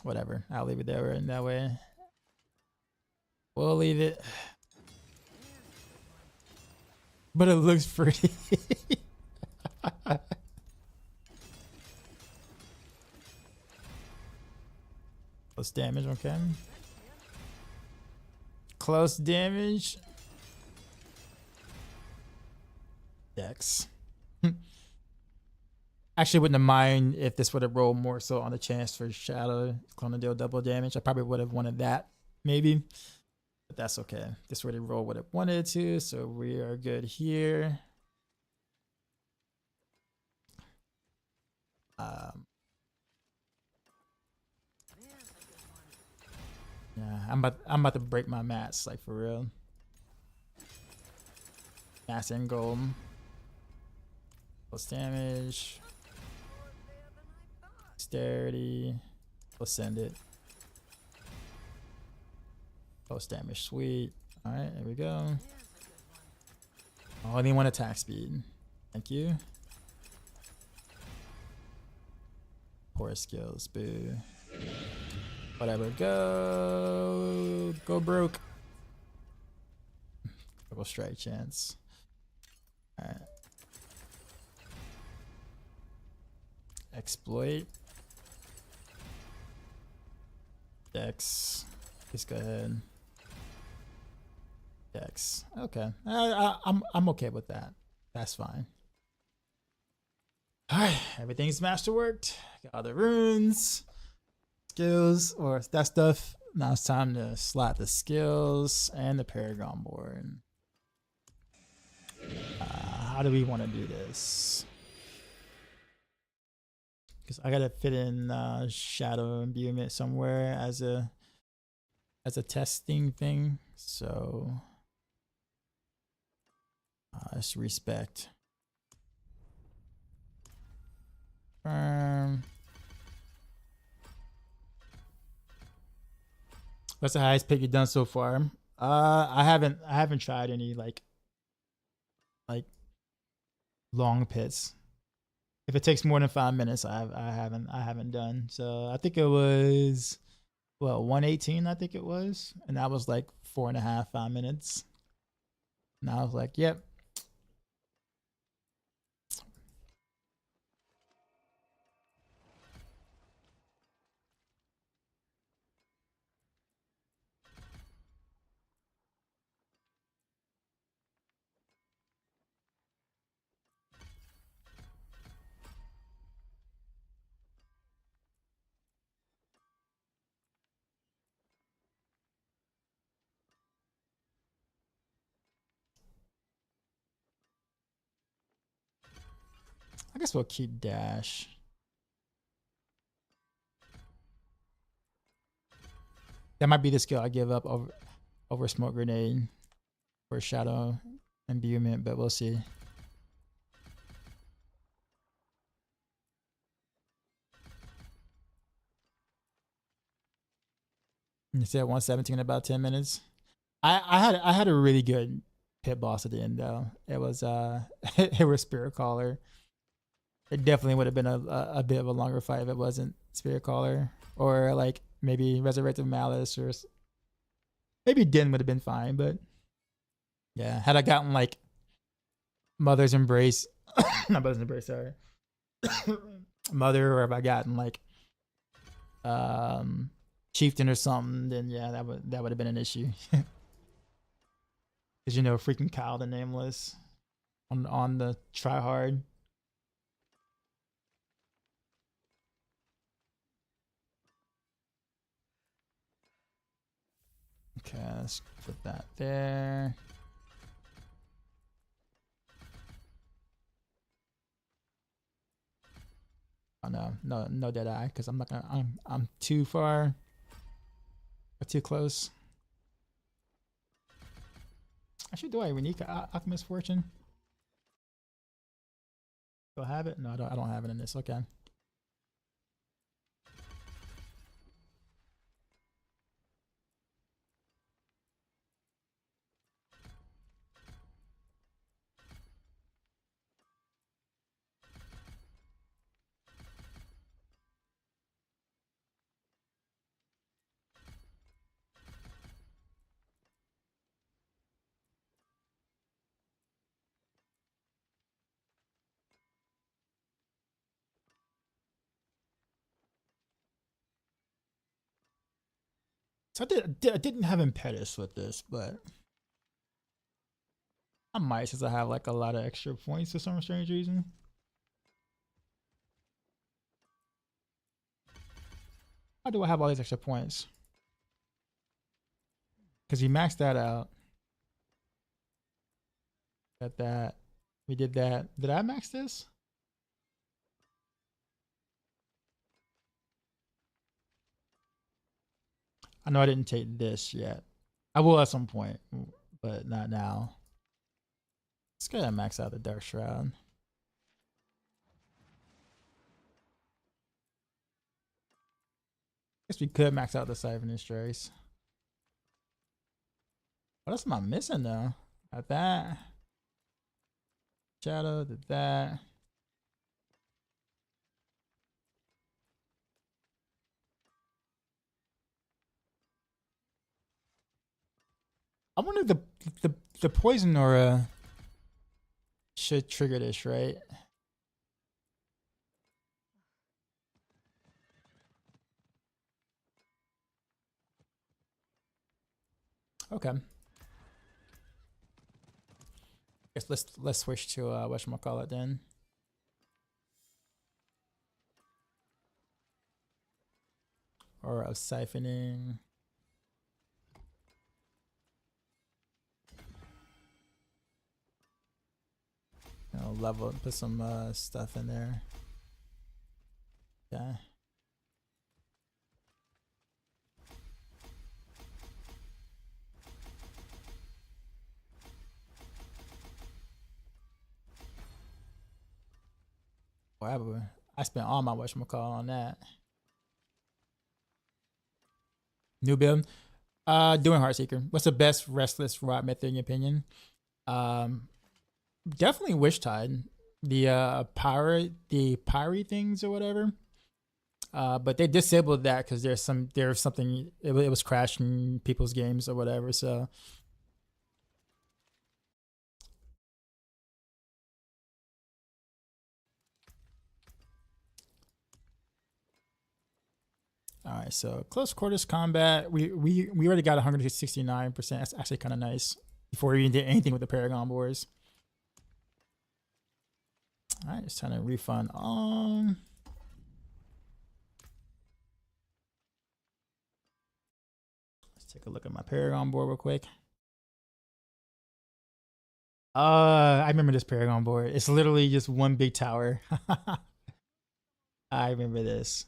Whatever, I'll leave it there in that way. We'll leave it. But it looks pretty. Close damage, okay. Close damage. Dex. Actually, wouldn't have mind if this would have rolled more so on the chance for Shadow Clone to deal double damage. I probably would have wanted that, maybe. But that's okay. This would have rolled what it wanted to, so we are good here. Yeah, I'm about to break my mats, like, for real. Mass and gold. Plus damage. Dexterity. We'll send it. Post damage, sweet. Alright, there we go. Only 1 attack speed. Thank you. Poor skills, boo. Whatever, go broke. Double strike chance. Alright. Exploit. Dex. Please go ahead. Dex. Okay. I'm okay with that. That's fine. Alright, everything's masterworked. Got all the runes, skills, or that stuff. Now it's time to slot the skills and the Paragon board. How do we want to do this? Because I gotta fit in Shadow Imbuement somewhere as a testing thing. So let's respect. What's the highest pick you've done so far? I haven't tried any like long pits. If it takes more than 5 minutes, I haven't done. So I think it was 118. I think it was, and that was like 4.5, 5 minutes. And I was like, yep. I guess we'll keep dash. That might be the skill I give up over smoke grenade or shadow imbuement, but we'll see. You said 117 in about 10 minutes. I had a really good pit boss at the end though. It was it was Spirit Caller. It definitely would have been a bit of a longer fight if it wasn't Spirit Caller, or like maybe Resurrected Malice, or maybe Din would have been fine. But yeah, had I gotten like Mother's Embrace, not Mother's Embrace, sorry, Mother, or if I gotten like Chieftain or something, then yeah, that would have been an issue. Cause you know, freaking Kyle the Nameless on the try hard. Okay, let's put that there. Oh no dead eye, because I'm not gonna. I'm too far. Or too close. Actually, do I unique Alchemist Fortune? Do I have it? No, I don't have it in this. Okay. So I didn't have impetus with this, but I might, since I have like a lot of extra points for some strange reason. Why do I have all these extra points? Because we maxed that out. Got that. We did that. Did I max this? I know I didn't take this yet. I will at some point, but not now. Let's go ahead and max out the Dark Shroud. Guess we could max out the Siphonous Trace. What else am I missing though? Got that. Shadow, did that. I wonder if the poison aura should trigger this, right? Okay. Guess let's switch to whatchamacallit then. Or of siphoning. I'll level and put some stuff in there. Okay. Wow, I spent all my whatchamacallit on that. New build. Doing Heartseeker. What's the best restless rot method in your opinion? Definitely Wish Tide. The pirate things or whatever. But they disabled that because there's something it was crashing people's games or whatever. So all right, so close quarters combat. We already got 169%. That's actually kind of nice before we even did anything with the Paragon boards. All right, it's time to refund on. Let's take a look at my Paragon board real quick. I remember this Paragon board. It's literally just one big tower. I remember this.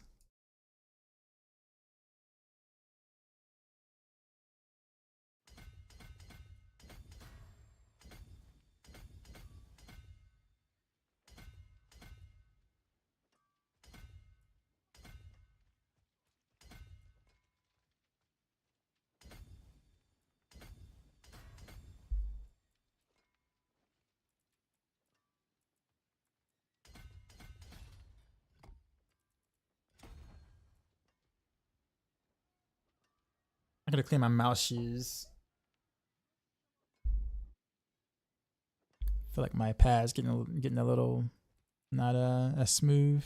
I gotta clean my mouse shoes. I feel like my pad's getting a little not as smooth.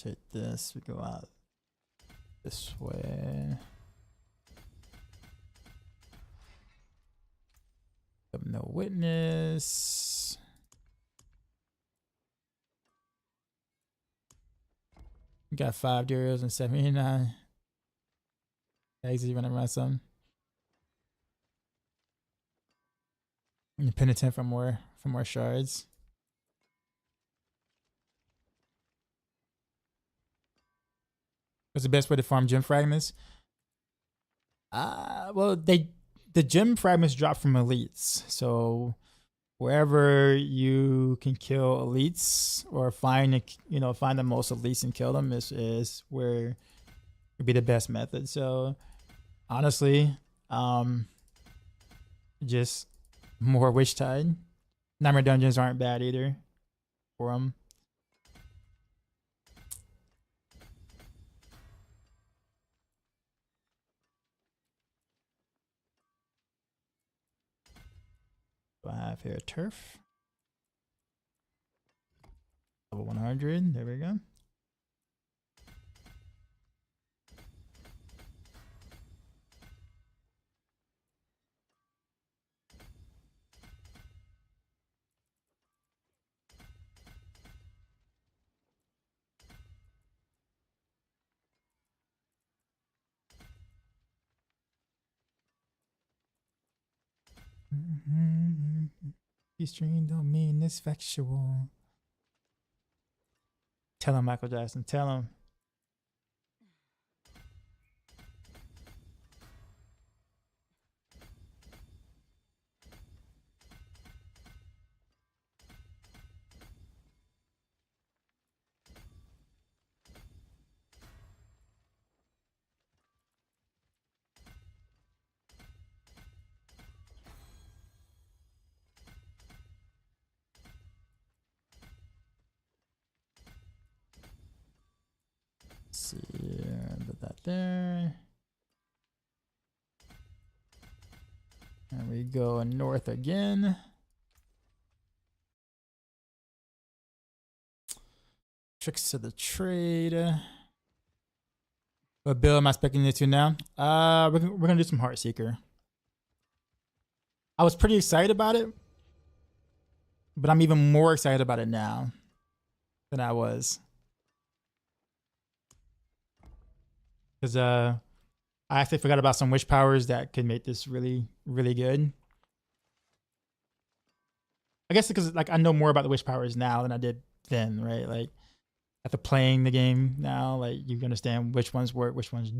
Take this. We go out this way. No witness. We got 5 euros and 79. Exit running around something. Penitent for more shards. What's the best way to farm gem fragments? Well, the gem fragments drop from elites, so wherever you can kill elites or find the most elites and kill them is where would be the best method. So honestly, just more Witch Tide. Nightmare dungeons aren't bad either for them. I have here turf. Level 100. There we go. Stream don't mean it's factual. Tell him, Michael Jackson. Tell him. See, put that there. And we go north again. Tricks of the trade. What build am I expecting it to now? We're gonna do some Heartseeker. I was pretty excited about it, but I'm even more excited about it now than I was. Because I actually forgot about some witch powers that could make this really, really good. I guess because like I know more about the witch powers now than I did then, right? Like after playing the game now, like you understand which ones work, which ones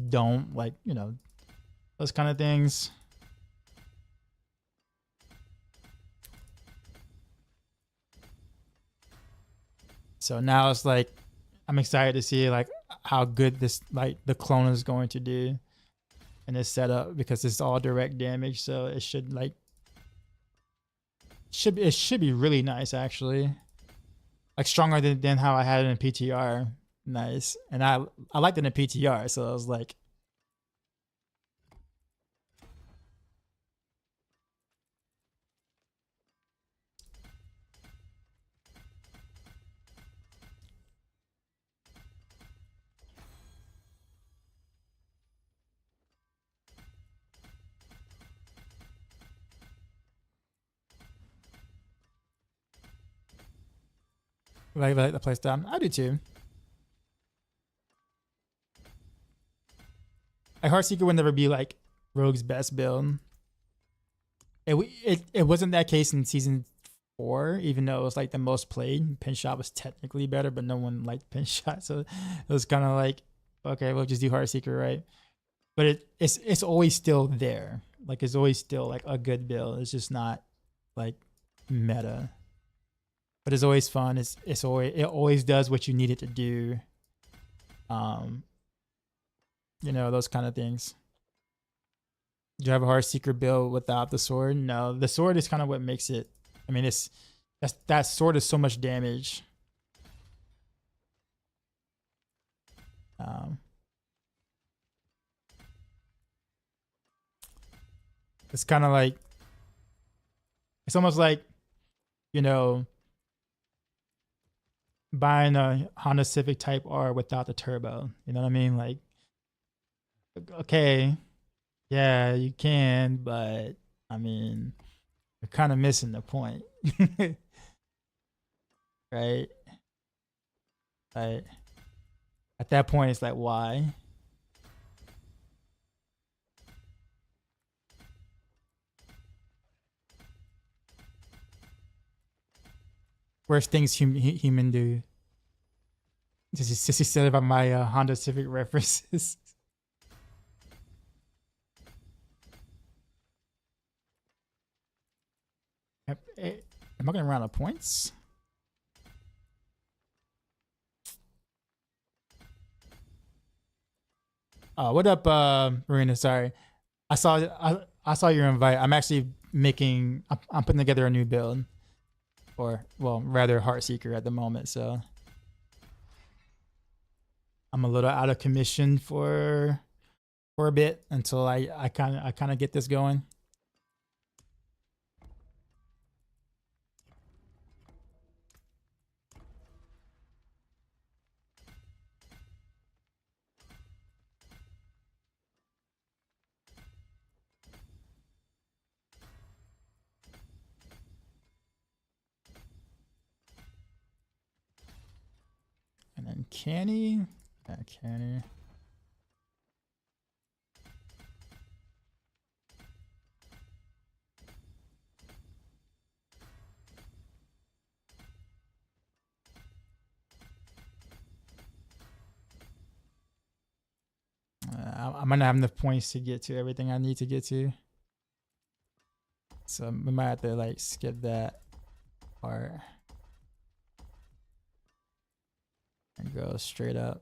don't, like, you know, those kind of things. So now it's like I'm excited to see like how good this like the clone is going to do in this setup, because it's all direct damage, so it should like it should be really nice actually, like stronger than how I had it in PTR. Nice. And I liked it in PTR, so I was like, like the play style. I do too. Like Heartseeker would never be like Rogue's best build. It wasn't that case in season 4, even though it was like the most played. Pin shot was technically better, but no one liked pin shot, so it was kind of like, okay, we'll just do Heartseeker, right? But it's always still there. Like it's always still like a good build. It's just not like meta. But it's always fun. It always does what you need it to do. You know, those kind of things. Do you have a Heartseeker build without the sword? No, the sword is kind of what makes it. I mean, that sword is so much damage. It's kind of like, it's almost like, you know, buying a Honda Civic Type R without the turbo. You know what I mean? Like, okay, yeah, you can, but I mean, you're kind of missing the point, right? Like, at that point, it's like, why? Worst things human do. Just said about my Honda Civic references. Am I gonna run out of points? What up, Marina? Sorry, I saw your invite. I'm actually making. I'm putting together a new build, or well, rather Heartseeker at the moment. So I'm a little out of commission for a bit until I kind of get this going. And then Canny. Yeah, Canny. I might not have enough points to get to everything I need to get to. So we might have to like skip that part and go straight up.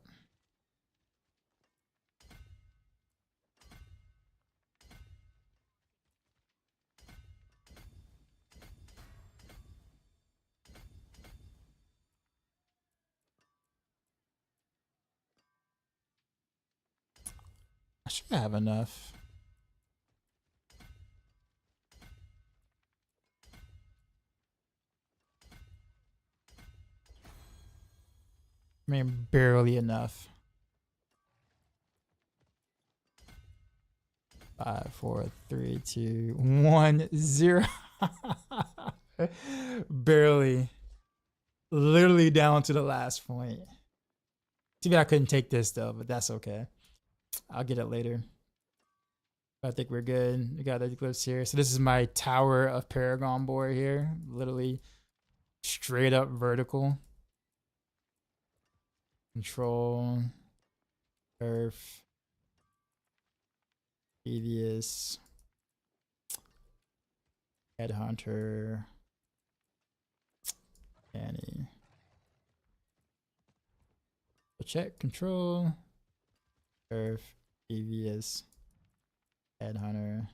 I should have enough. I mean, barely enough. 5, 4, 3, 2, 1, 0. Barely. Literally down to the last point. Too bad I couldn't take this though, but that's okay. I'll get it later. I think we're good. We got the glyphs here. So this is my Tower of Paragon board here. Literally straight up vertical. Control. Earth. Devious. Headhunter. Annie. Check. Control. Earth. Devious. Headhunter.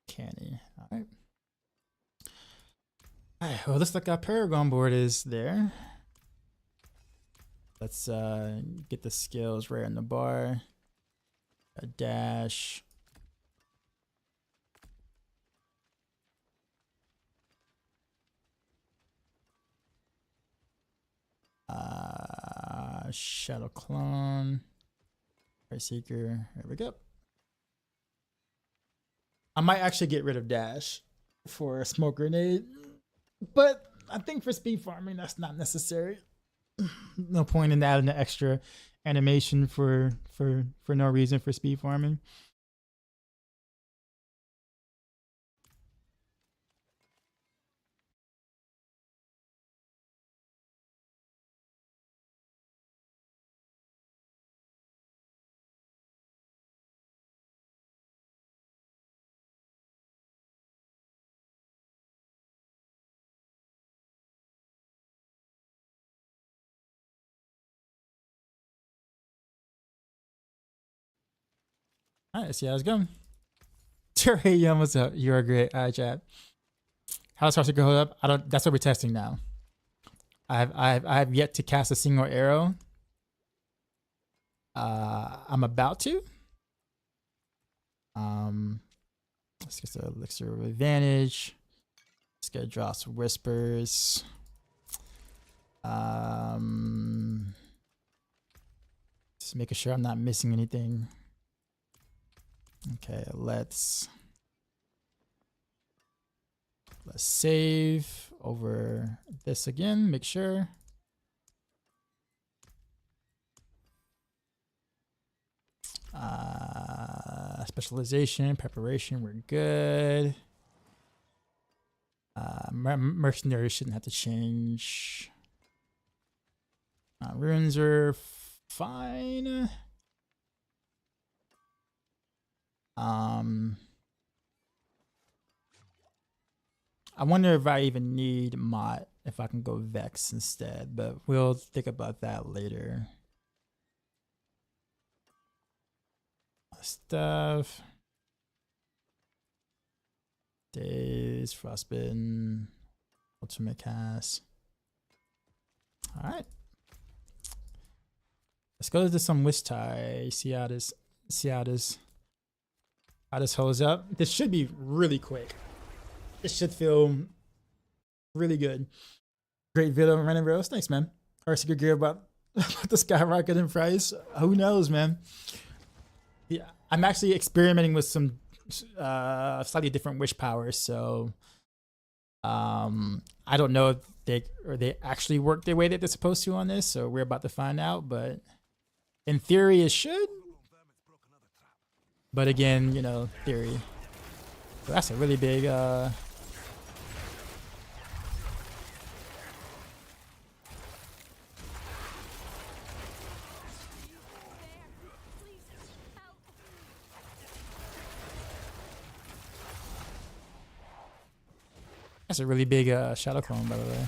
Canny. Alright. Alright, well, looks like our Paragon board is there. Let's get the skills right in the bar. A dash. Shadow Clone. Heartseeker. There we go. I might actually get rid of dash for a smoke grenade, but I think for speed farming that's not necessary. No point in adding an extra animation for no reason for speed farming. All right, see how it's going. Terry, yeah, what's up? You're great. All right, chat. How's Heartseeker hold up? I don't. That's what we're testing now. I have yet to cast a single arrow. I'm about to. Let's get the elixir of advantage. Let's get Dross Whispers. Just making sure I'm not missing anything. Okay, let's save over this again, make sure. Specialization, preparation, we're good. Mercenary shouldn't have to change. Runes are fine. I wonder if I even need Mott, if I can go Vex instead, but we'll think about that later. Stuff. Days, Frostbitten, Ultimate Cast. Alright. Let's go to some Wish Tie. See how this holds up. This should be really quick. This should feel really good. Great video, Raina Arcs. Thanks, man. Heartseeker gear about the skyrocket in price. Who knows, man? Yeah, I'm actually experimenting with some slightly different wish powers, so I don't know if they actually work the way that they're supposed to on this, so we're about to find out, but in theory it should. But again, you know, theory. So that's a really big shadow clone, by the way.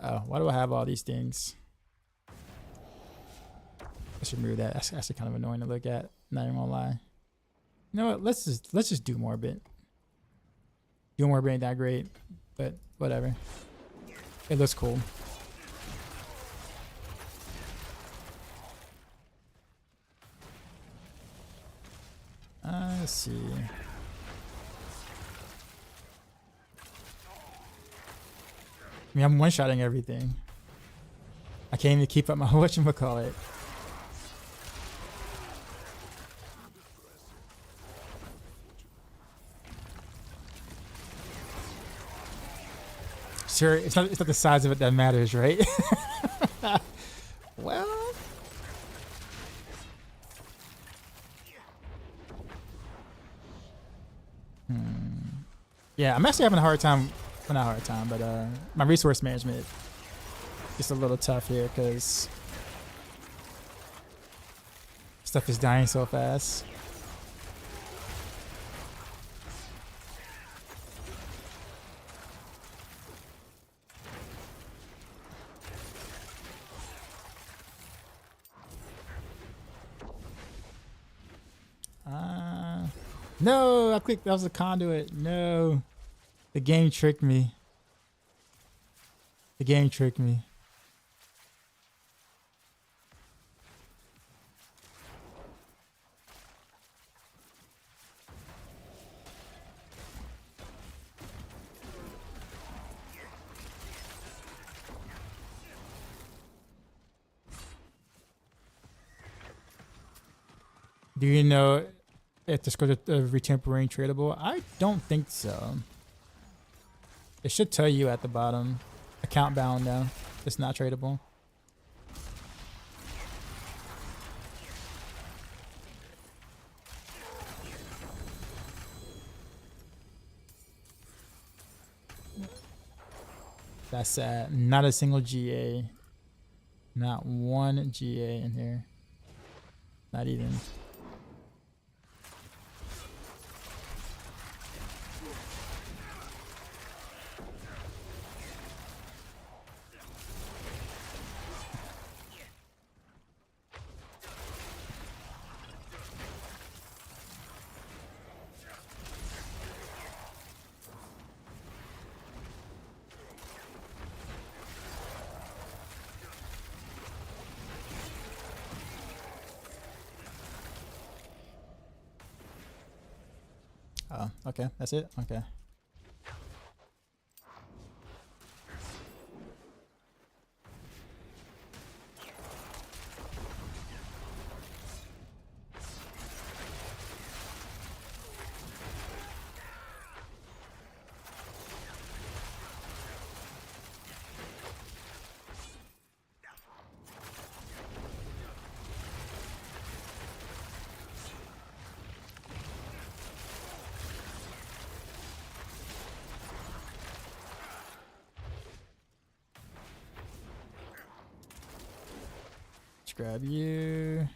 Oh, why do I have all these things? I should remove that. That's actually kind of annoying to look at. Not even gonna lie. You know what? Let's just do more bit. Do more bit ain't that great, but whatever. It looks cool. Let's see. I mean, I'm one-shotting everything. I can't even keep up my whatchamacallit. Sure, it's not the size of it that matters, right? Well. Yeah, I'm actually having a hard time. Well, not a hard time, but my resource management is a little tough here because stuff is dying so fast. No, I clicked. That was a conduit. No, the game tricked me. The game tricked me. Do you know if this goes to retempering tradable? I don't think so. It should tell you at the bottom. Account bound now. It's not tradable. That's sad. Not a single GA. Not one GA in here. Not even. Oh, okay, that's it. Okay. Let's grab you.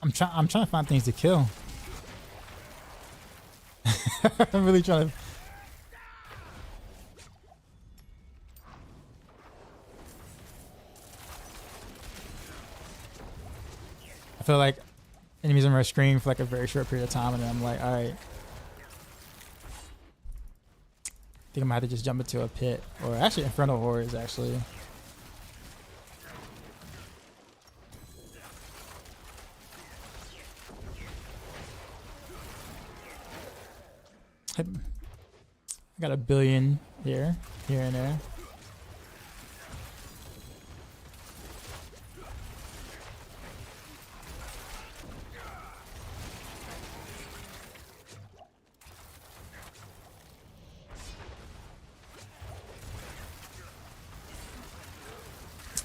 I'm trying to find things to kill. I'm really trying to. I feel like enemies on my screen for like a very short period of time, and then I'm like, all right. I think I might have to just jump into a pit, or actually Infernal Horrors, actually. I got a billion here and there.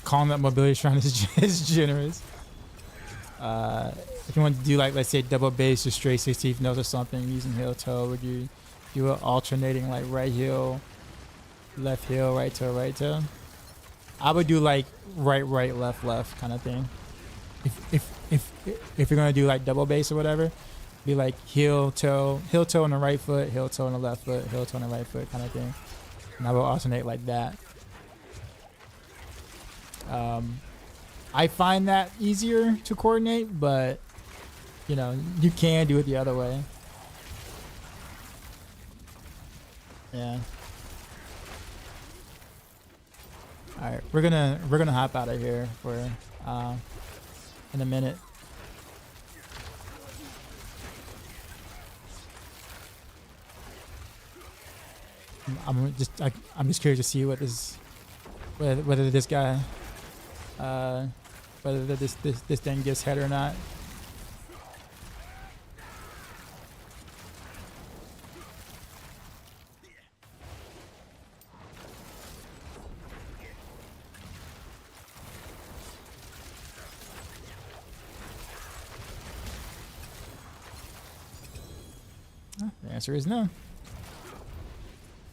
Calling that mobility shrine is generous. If you want to do like, let's say, double base or straight 16th notes or something using heel toe, would you do it alternating like right heel, left heel, right toe, right toe? I would do like right, left kind of thing. If you're gonna do like double base or whatever, be like heel toe on the right foot, heel toe on the left foot, heel toe on the right foot kind of thing. And I will alternate like that. I find that easier to coordinate, but you know, you can do it the other way. Yeah. All right, we're gonna hop out of here for in a minute. I'm just curious to see what this whether this guy whether this thing gets head or not. The answer is no.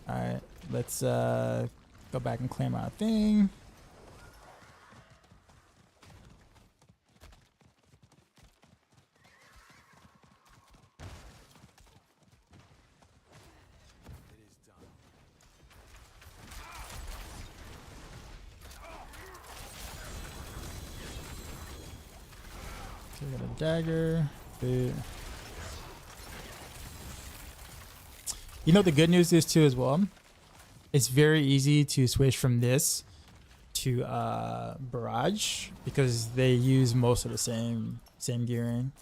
Alright, let's go back and claim our thing. Okay, we got a dagger. Boot. You know what the good news is too as well? It's very easy to switch from this to Barrage because they use most of the same gearing.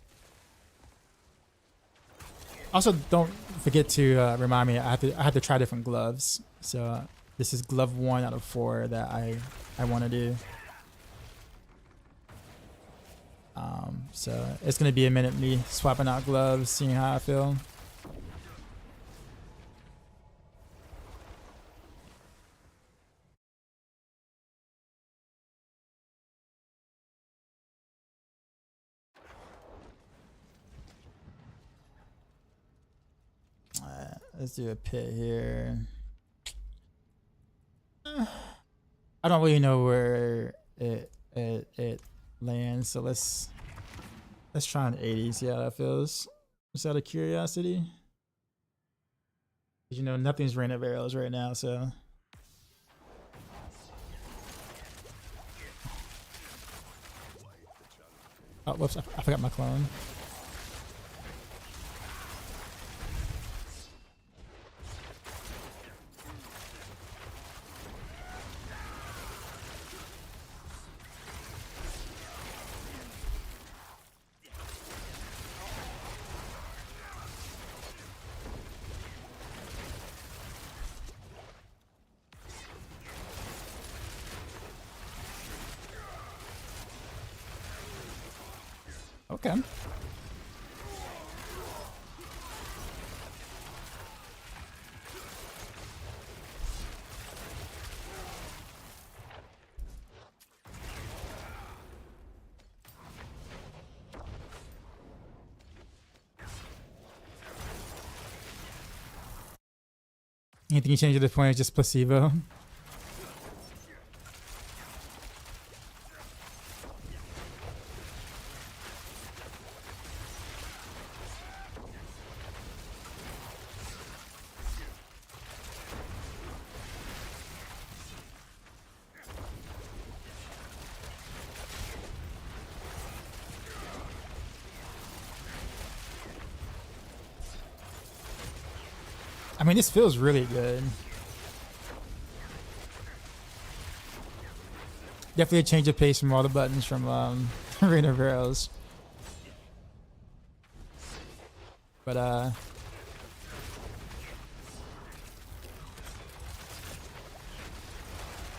Also, don't forget to remind me I have to try different gloves. So this is glove 1 out of 4 that I want to do. So it's gonna be a minute me swapping out gloves, seeing how I feel. Let's do a pit here. I don't really know where it lands, so let's Let's try an 80, see how that feels. Just out of curiosity. You know, nothing's Raina Arcs right now, so. Oh, whoops, I forgot my clone. Okay. Anything you change at this point is just placebo. I mean, this feels really good. Definitely a change of pace from all the buttons from Raina Arcs. But I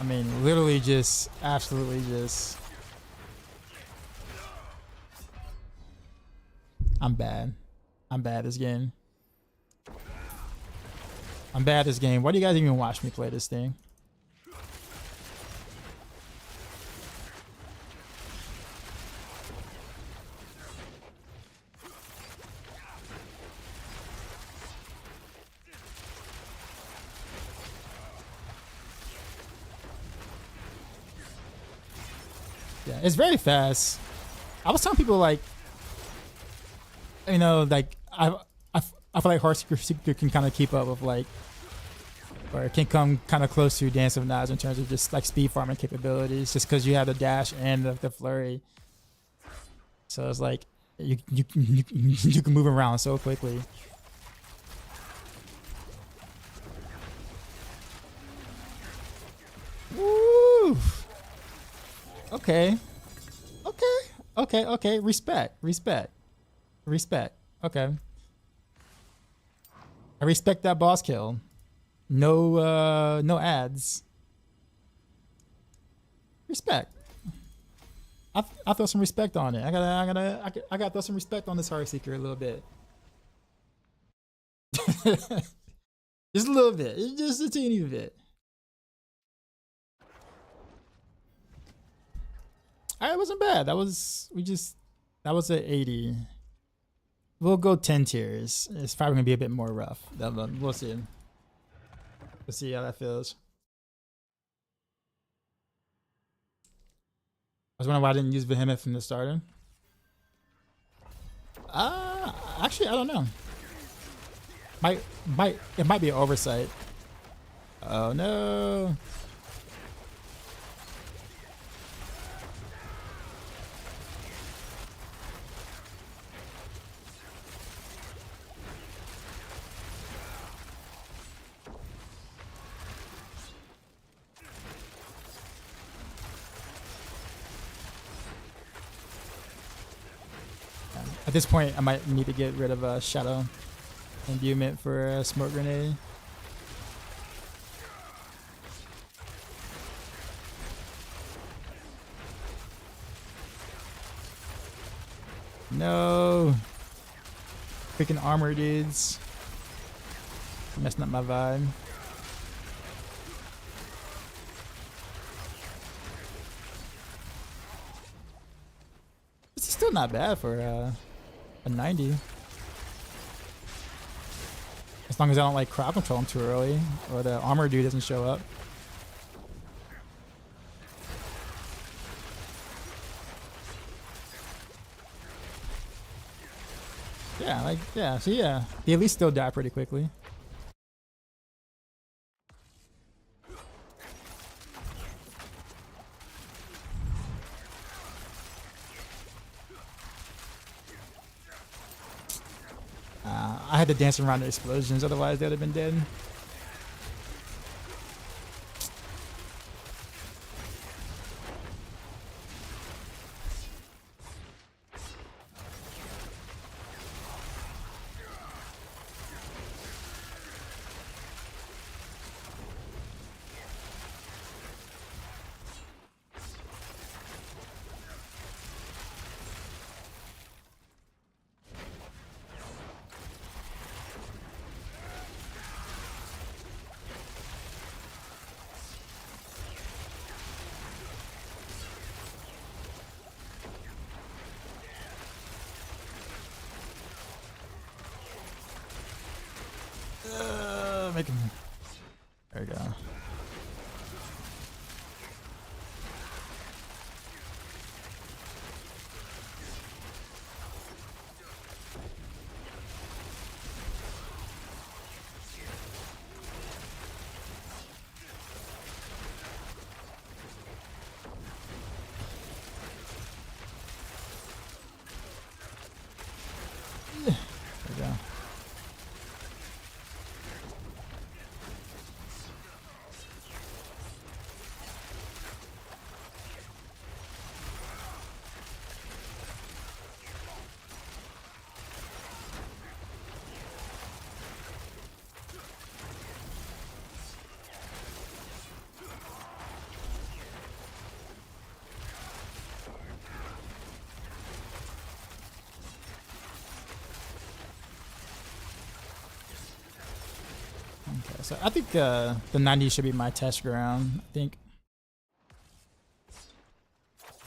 mean, literally just, absolutely just. I'm bad. I'm bad this game. I'm bad at this game. Why do you guys even watch me play this thing? Yeah, it's very fast. I was telling people, like, you know, like I feel like Heartseeker can kind of keep up with, like, or it can come kind of close to Dance of Knives in terms of just like speed farming capabilities, just because you have the dash and the flurry. So it's like you can move around so quickly. Woo! Okay. Okay. Respect. Okay. I respect that boss kill. No ads. Respect. I throw some respect on it. I gotta throw some respect on this Heartseeker a little bit. Just a little bit. Just a teeny bit. It wasn't bad. That was an 80. We'll go 10 tiers. It's probably gonna be a bit more rough. We'll see. Let's see how that feels. I was wondering why I didn't use Behemoth from the starter. Actually, I don't know. It might be an oversight. Oh no. At this point, I might need to get rid of a shadow imbuement for a smoke grenade. No, freaking armor dudes, messing up my vibe. This is still not bad for a 90. As long as I don't like crowd control him too early, or the armor dude doesn't show up. Yeah, like, yeah, so yeah. They at least still die pretty quickly. I had to dance around the explosions, otherwise they'd have been dead. Make him. There we go. There we go. Okay, so I think the 90 should be my test ground, I think.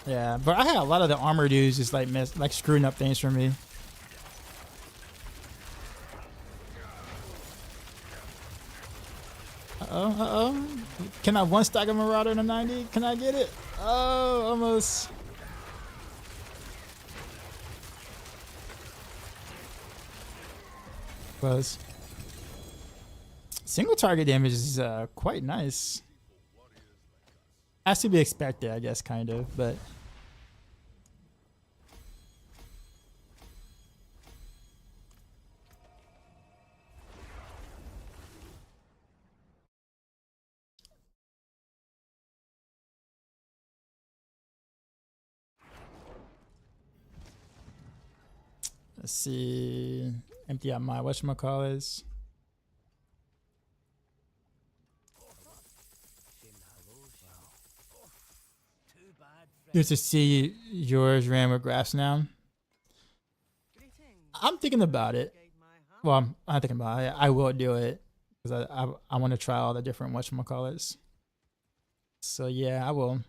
Yeah, but I had a lot of the armor dudes just like screwing up things for me. Uh-oh. Can I one stack a Marauder in a 90? Can I get it? Oh, almost. Close. Single target damage is quite nice. Has to be expected, I guess, kind of, but. Let's see. Empty out my whatchamacallit. Good to see yours ran with grass now. I'm thinking about it. Well, I'm thinking about it. I will do it because I want to try all the different whatchamacallits. So yeah, I will.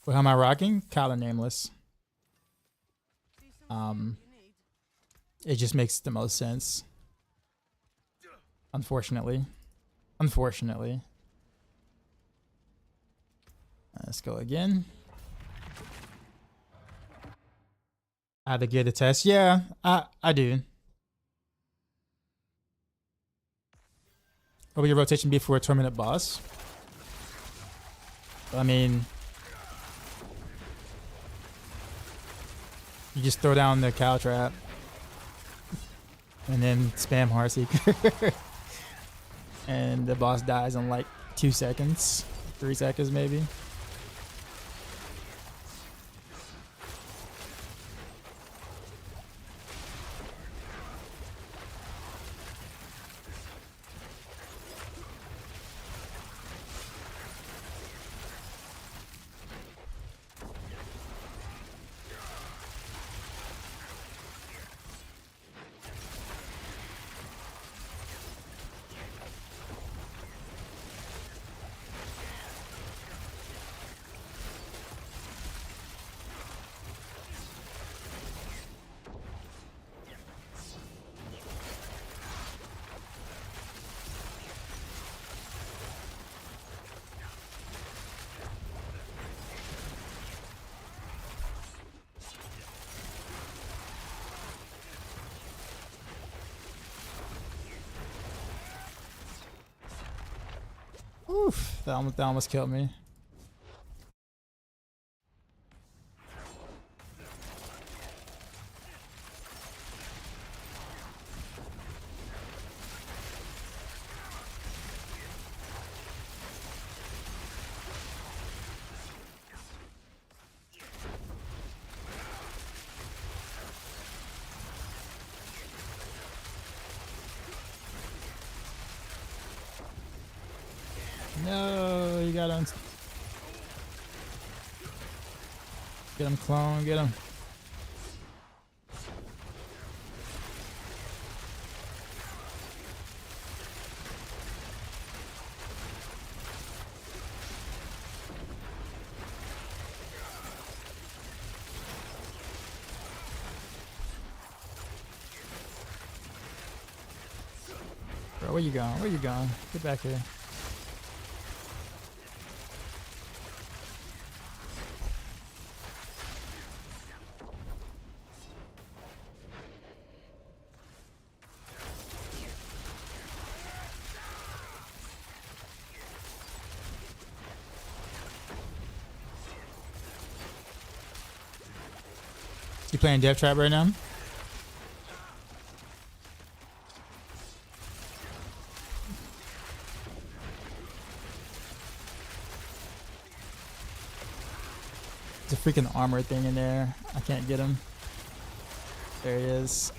Well, how am I rocking? Kyla Nameless. It just makes the most sense. Unfortunately. Let's go again. I had to get a test. Yeah, I do. What would your rotation be for a tournament boss? I mean, you just throw down the cow trap and then spam Heartseeker. And the boss dies in like 2 seconds, 3 seconds maybe. Oof, that almost killed me. No, you got him. Get him, clone, get him. Bro, where you going? Where you going? Get back here. You playing Death Trap right now? There's a freaking armor thing in there. I can't get him. There he is.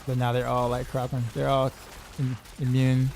But now they're all like cropping. They're all immune.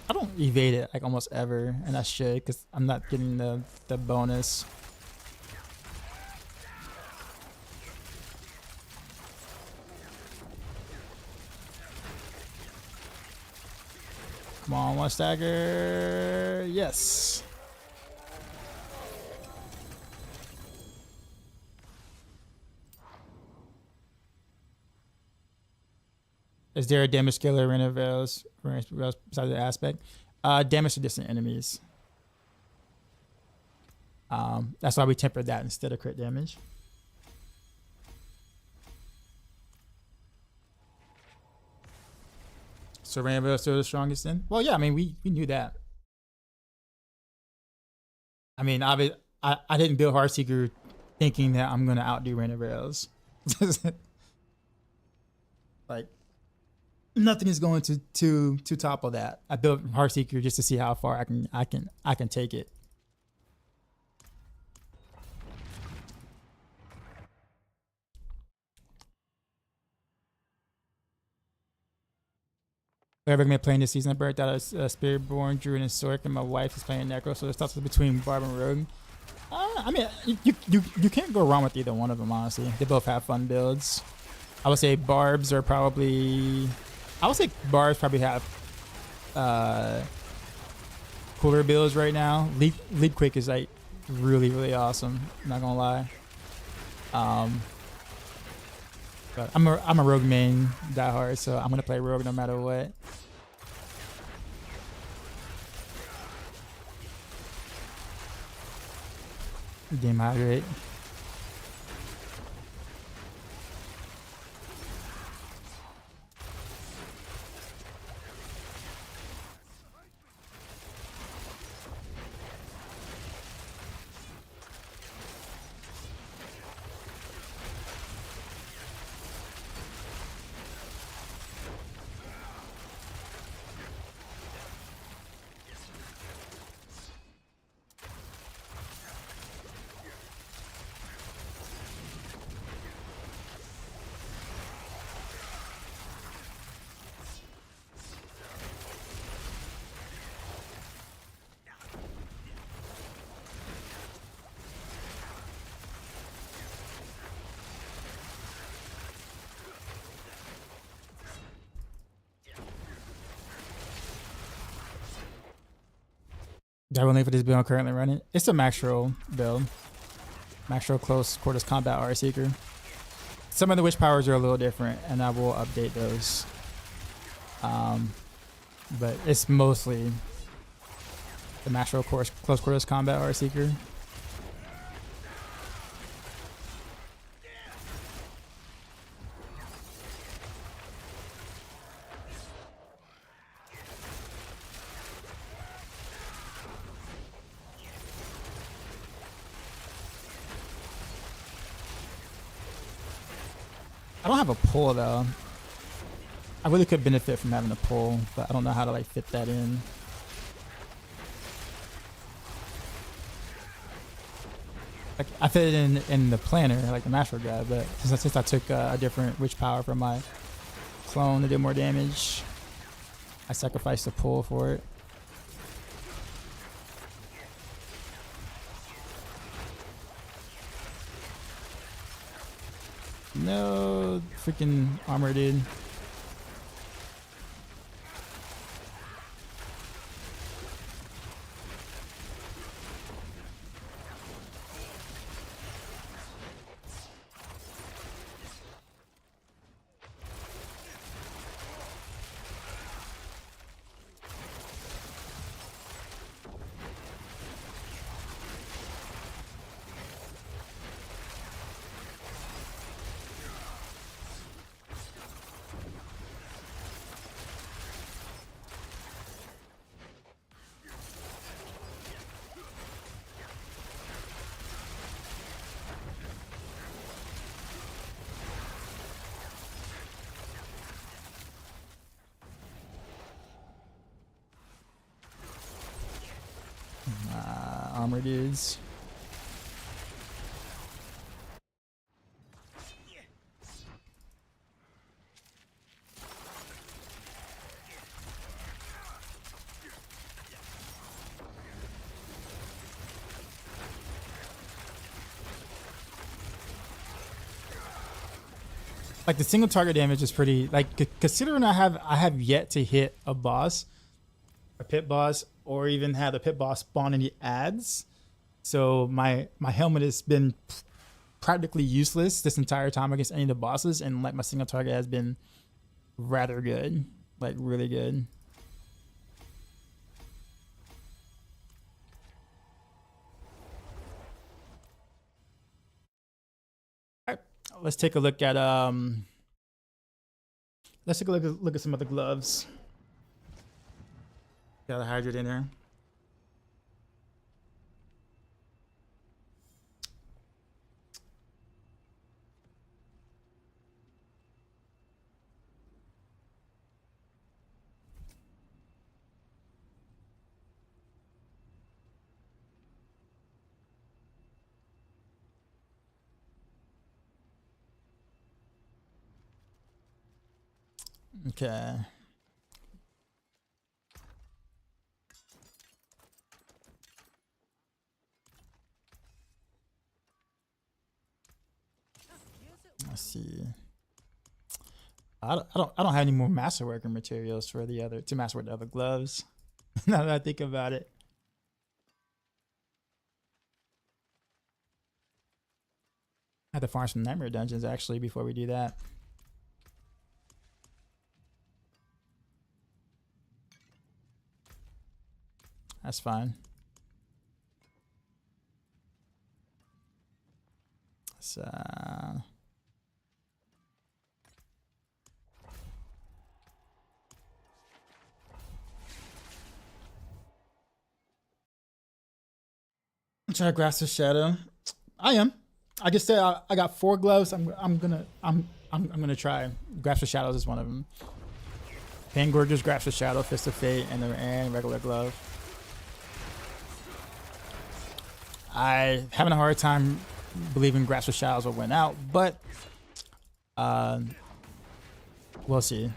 I don't evade it like almost ever, and I should because I'm not getting the bonus. Come on, one stagger. Yes. Is there a damage scaler in Rails besides the aspect? Damage to distant enemies. That's why we tempered that instead of crit damage. So Rainbow is still the strongest then? Well, yeah, I mean, we knew that. I mean, I didn't build Heartseeker thinking that I'm going to outdo Raina Rails. Like, nothing is going to topple that. I built Heartseeker just to see how far I can take it. Whoever gonna be playing this season, I burnt out a Spiritborn, Druid, and Sork, and my wife is playing Necro, so it's tough between Barb and Rogue. I mean, you can't go wrong with either one of them, honestly. They both have fun builds. I would say Barbs are probably... I would say Barbs probably have cooler builds right now. Leap Quick is like really, really awesome. I'm not gonna lie. But I'm a Rogue main diehard, so I'm gonna play Rogue no matter what. Game hydrate. Diablo name for this build I'm currently running. It's a Maxroll build. Maxroll close quarters combat Heartseeker. Some of the witch powers are a little different, and I will update those. But it's mostly the Maxroll close quarters combat Heartseeker. I don't have a pull though. I really could benefit from having a pull, but I don't know how to like fit that in. Like I fit it in the planner, like the Maxroll guy, but since I took a different witch power from my clone to do more damage, I sacrificed the pull for it. No freaking armor, dude. Armor dudes. Like the single target damage is pretty, like considering I have yet to hit a boss, a pit boss, or even have the pit boss spawn any ads. So my helmet has been practically useless this entire time against any of the bosses, and like my single target has been rather good, like really good. All right, let's take a look at let's take a look at some of the gloves. Got a hydrate in there. Okay. Let's see. I don't have any more masterworker materials for the other to masterwork the other gloves. Now that I think about it. I have to farm some nightmare dungeons actually before we do that. That's fine. So try to grasp the shadow. I am. I just said I got 4 gloves. I'm gonna try. Grasp the shadows is one of them. Pangorger's Grasp the Shadow, Fist of Fate, and regular glove. I having a hard time believing Grasp the Shadows will win out, but we'll see. At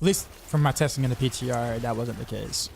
least from my testing in the PTR, that wasn't the case.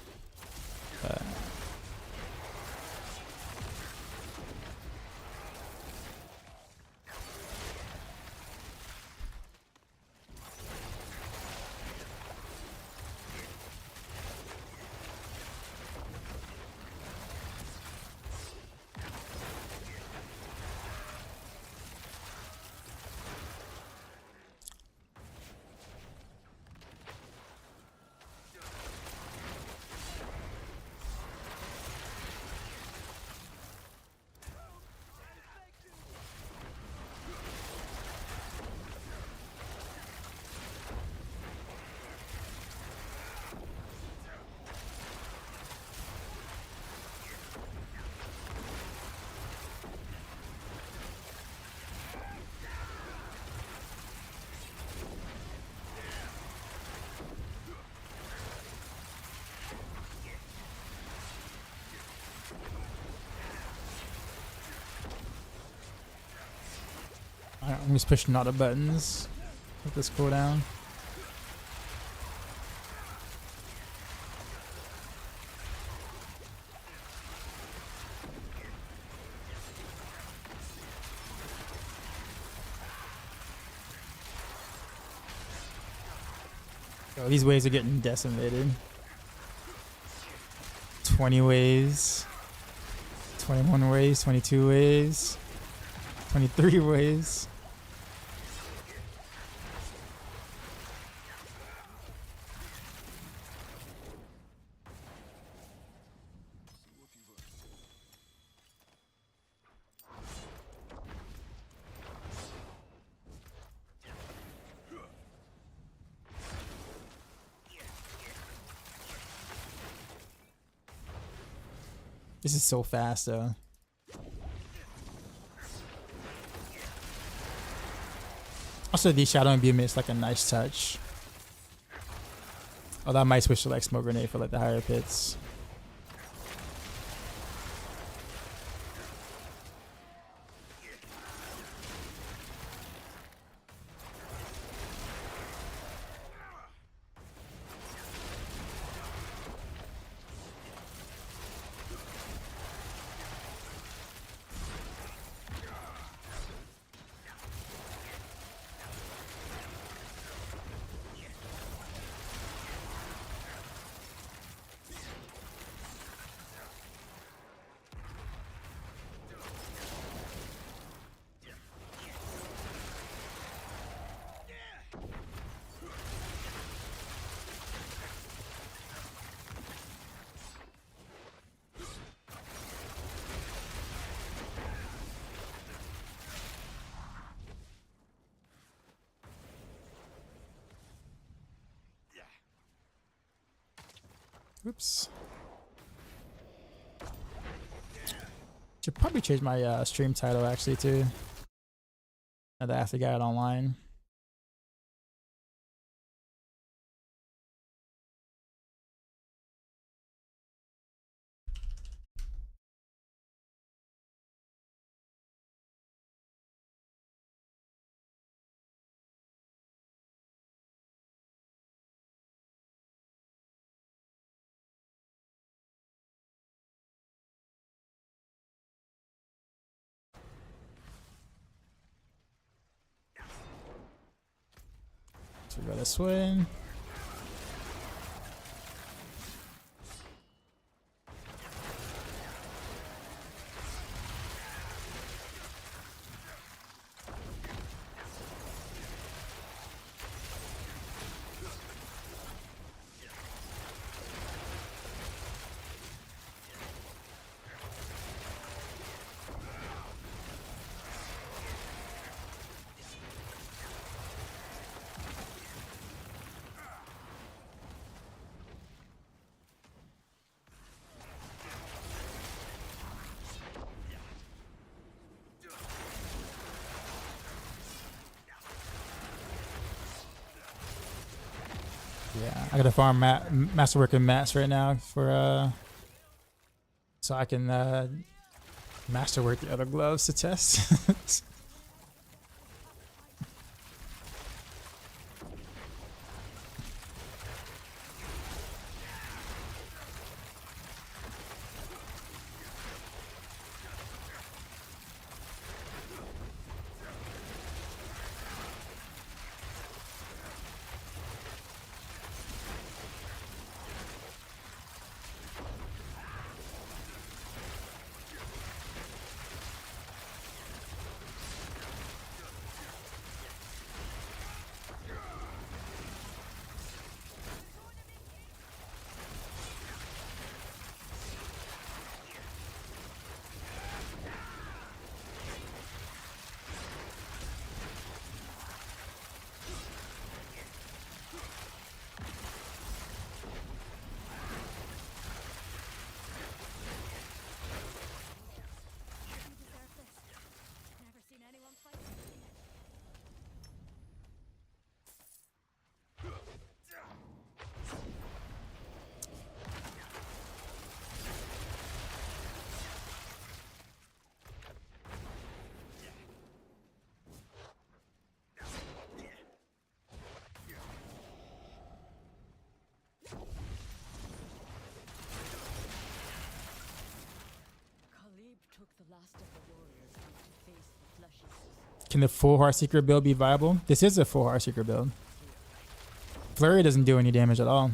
I'm just pushing all the buttons with this cooldown. Oh, these waves are getting decimated. 20 waves, 21 waves, 22 waves, 23 waves. This is so fast though. Also, the shadow imbuement is like a nice touch. Although I might switch to like smoke grenade for like the higher pits. Oops. Should probably change my stream title actually too. Now that I have to get it online. So we go this way. Yeah, I gotta farm masterwork and mats right now for so I can masterwork the other gloves to test. last of the warriors went to face the flushy season. Can the full Heartseeker build be viable? This is a full Heartseeker build. Flurry doesn't do any damage at all.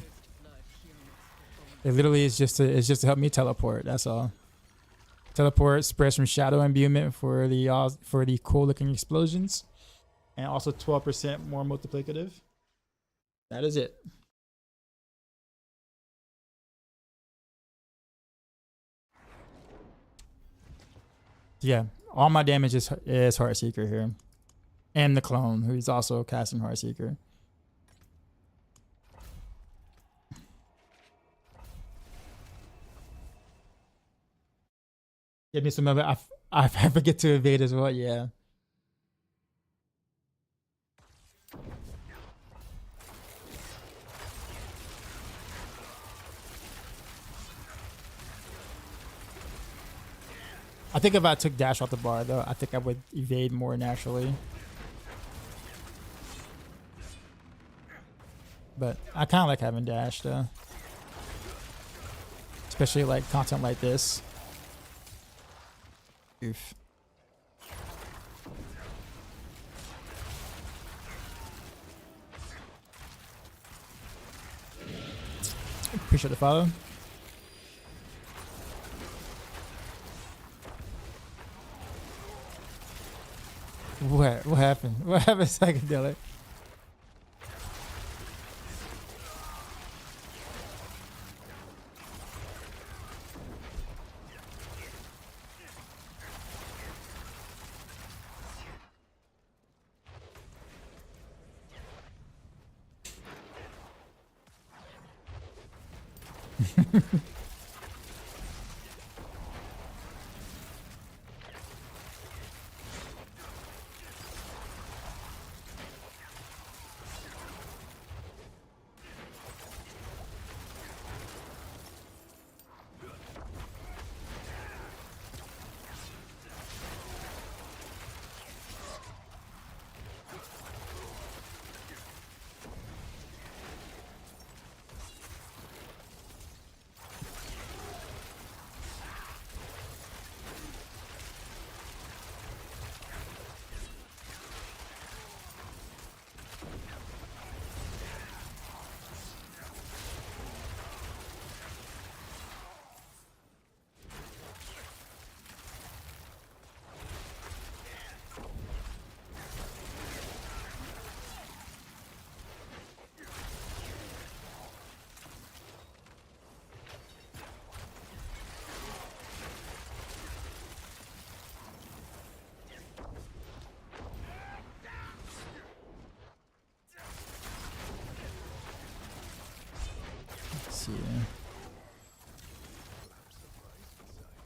It literally is just to help me teleport. That's all. Teleport, spreads from shadow imbuement for the cool looking explosions, and also 12% more multiplicative. That is it. Yeah, all my damage is Heartseeker here, and the clone who's also casting Heartseeker. Give me some of it. I forget to evade as well. Yeah. I think if I took dash off the bar though, I think I would evade more naturally. But I kind of like having dash though, especially like content like this. Oof. Appreciate the follow. What happened? What happened, psychedelic?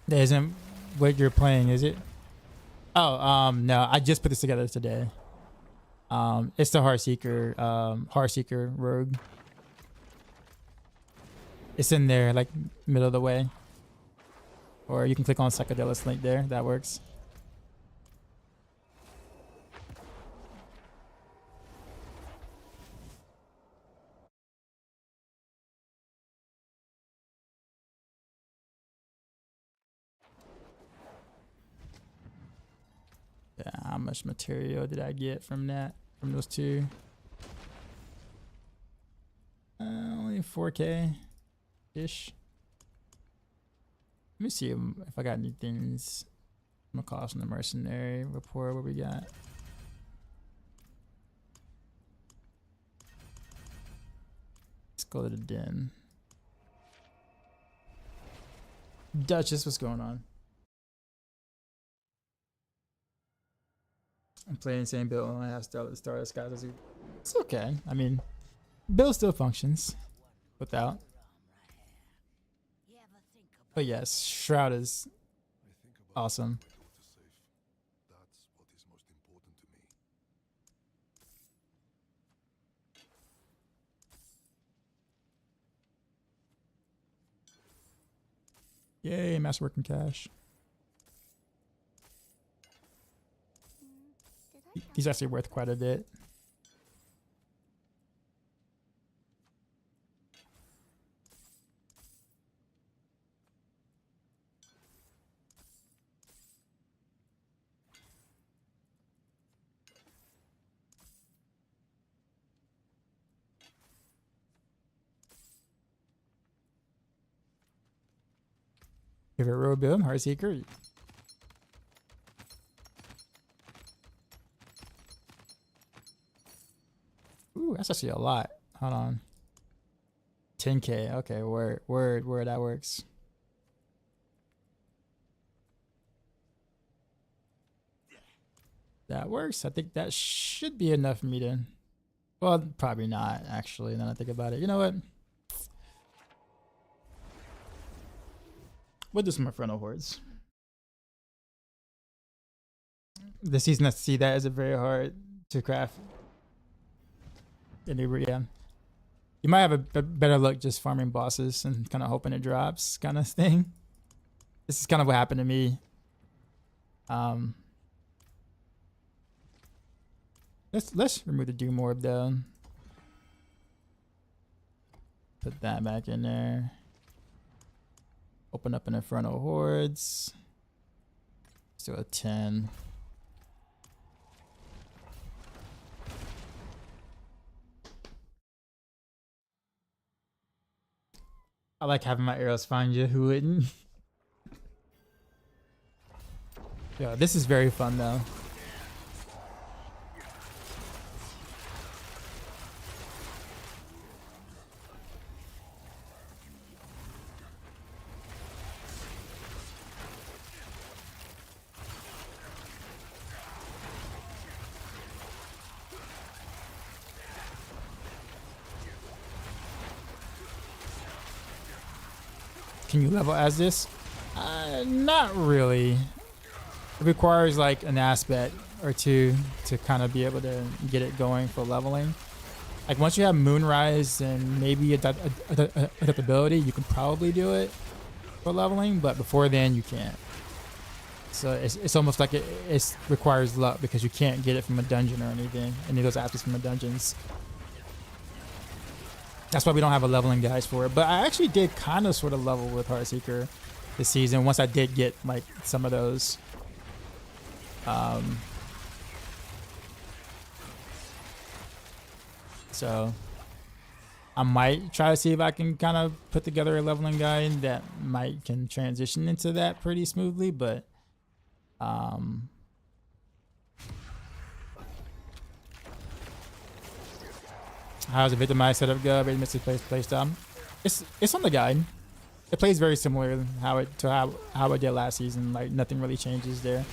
That isn't what you're playing, is it? Oh, no, I just put this together today. It's the Heartseeker rogue. It's in there, like middle of the way. Or you can click on Psychedelic's link there. That works. Yeah, how much material did I get from that? From those two? Only 4K ish. Let me see if I got any things. I'm gonna call from the mercenary report. What we got? Let's go to the den. Duchess, what's going on? I'm playing the same build. I have Stardust guys. It's okay. I mean, build still functions without. But yes, Shroud is awesome. Yay, mass working cash. He's actually worth quite a bit. Favorite road build, Heartseeker. Ooh, that's actually a lot. Hold on. 10K. Okay, word, that works. That works. I think that should be enough for me to... Well, probably not, actually, now that I think about it. You know what? We'll do some Inferno Hordes. The season I see that is a very hard to craft. Yeah. You might have a better luck just farming bosses and kind of hoping it drops kind of thing. This is kind of what happened to me. Let's remove the Doom Orb though. Put that back in there. Open up an Inferno Hordes. Let's do a 10. I like having my arrows find you. Who wouldn't? Yo, this is very fun though. Can you level as this? Not really. It requires like an aspect or two to kind of be able to get it going for leveling. Like once you have Moonrise and maybe adaptability, you can probably do it for leveling, but before then you can't. So it's almost like it requires luck because you can't get it from a dungeon or anything, any of those aspects from the dungeons. That's why we don't have a leveling guide for it. But I actually did kind of sort of level with Heartseeker this season once I did get like some of those. So I might try to see if I can kind of put together a leveling guide that might can transition into that pretty smoothly, but how's the victimize setup go? Very missing play style. It's on the guide. It plays very similar how it did last season. Like nothing really changes there.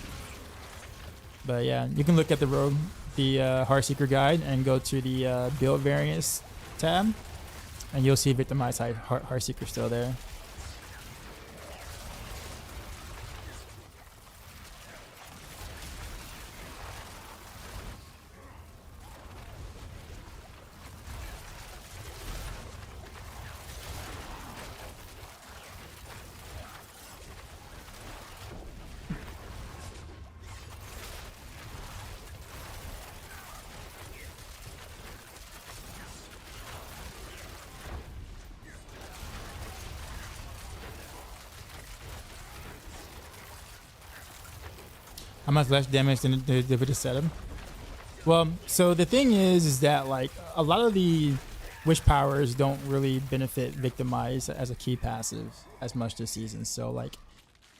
But yeah, you can look at the Heartseeker guide and go to the build variants tab, and you'll see victimize Heartseeker still there. How much less damage than the Vita setup? Well, so the thing is that like a lot of the wish powers don't really benefit victimize as a key passive as much this season. So like,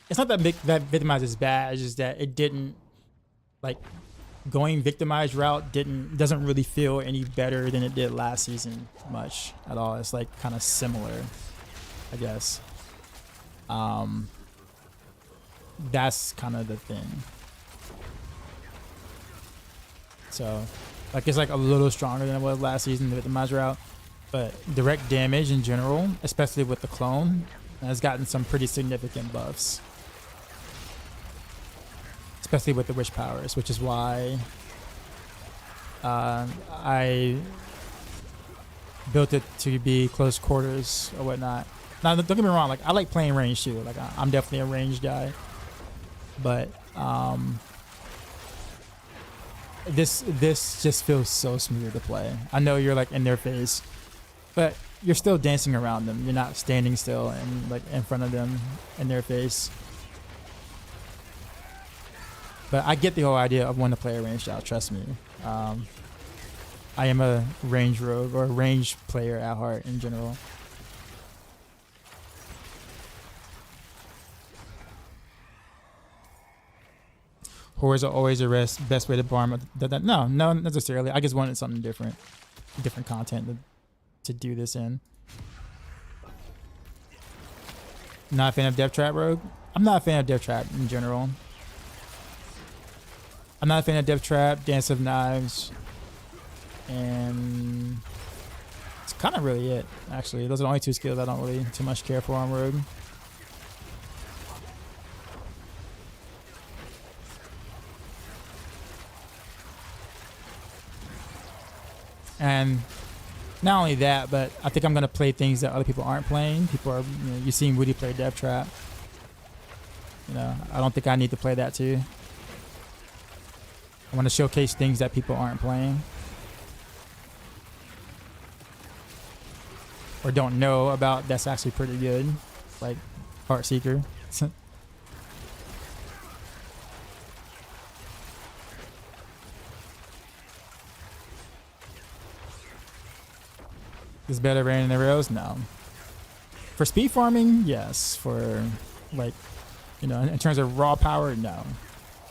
it's not that that victimize is bad. It's just that it didn't like going victimize route doesn't really feel any better than it did last season much at all. It's like kind of similar, I guess. That's kind of the thing. So, like it's like a little stronger than it was last season with the Victimize route, but direct damage in general, especially with the clone, has gotten some pretty significant buffs. Especially with the wish powers, which is why I built it to be close quarters or whatnot. Now, don't get me wrong, like I like playing range too. Like I'm definitely a range guy, but this just feels so smooth to play. I know you're like in their face, but you're still dancing around them. You're not standing still and like in front of them in their face. But I get the whole idea of wanting to play a range out. Trust me. I am a range rogue or a range player at heart in general. Horrors are always the best way to farm. No, not necessarily. I just wanted something different content to do this in. Not a fan of Death Trap Rogue. I'm not a fan of Death Trap in general. I'm not a fan of Death Trap, Dance of Knives, and it's kind of really it, actually. Those are the only two skills I don't really too much care for on Rogue. And not only that, but I think I'm going to play things that other people aren't playing. People are, you've seen Woody play Death Trap. I don't think I need to play that too. I want to showcase things that people aren't playing or don't know about. That's actually pretty good, like Heartseeker. Is better raining arrows? No. For speed farming, yes. For like, in terms of raw power, no.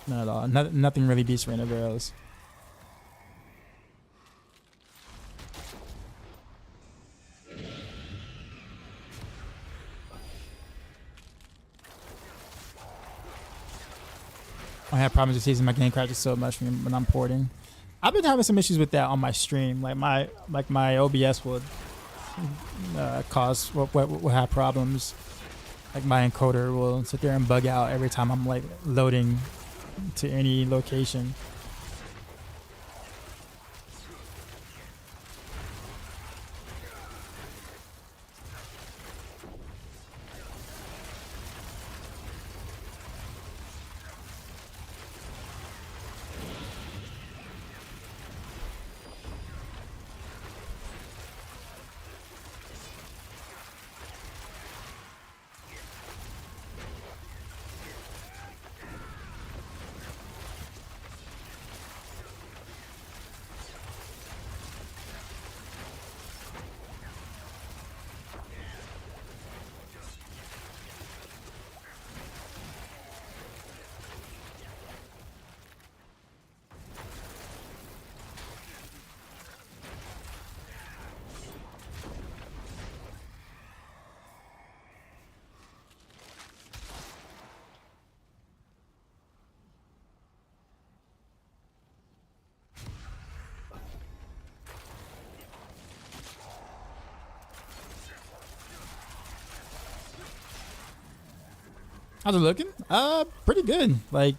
Not at all. Nothing really beats Rain of Arrows. I have problems with season. My game crashes so much when I'm porting. I've been having some issues with that on my stream. Like my OBS would will have problems. Like my encoder will sit there and bug out every time I'm like loading to any location. How's it looking? Pretty good. Like,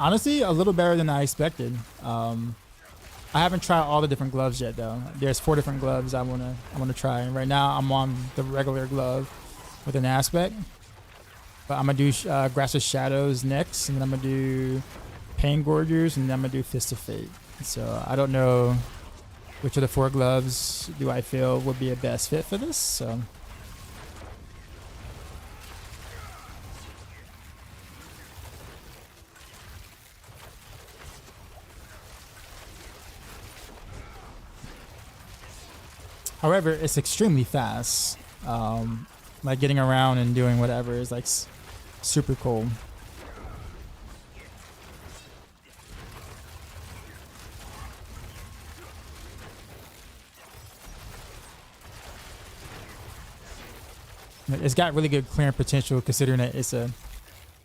honestly, a little better than I expected. I haven't tried all the different gloves yet, though. There's 4 different gloves I wanna try. And right now, I'm on the regular glove with an aspect. But I'm gonna do Grasp of Shadows next, and then I'm gonna do Pain Gorgers, and then I'm gonna do Fist of Fate. So I don't know which of the 4 gloves do I feel would be a best fit for this. So. However, it's extremely fast. Like getting around and doing whatever is like super cool. It's got really good clearing potential considering that it's a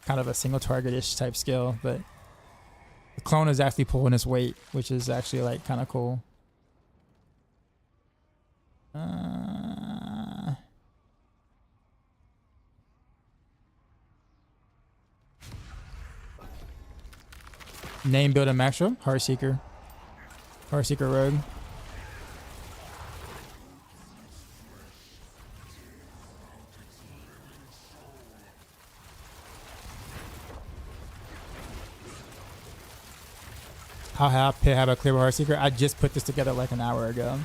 kind of a single target-ish type skill, but the clone is actually pulling its weight, which is actually like kind of cool. Name build a Maxroll, Heartseeker Rogue. How have a clear Heartseeker? I just put this together like an hour ago.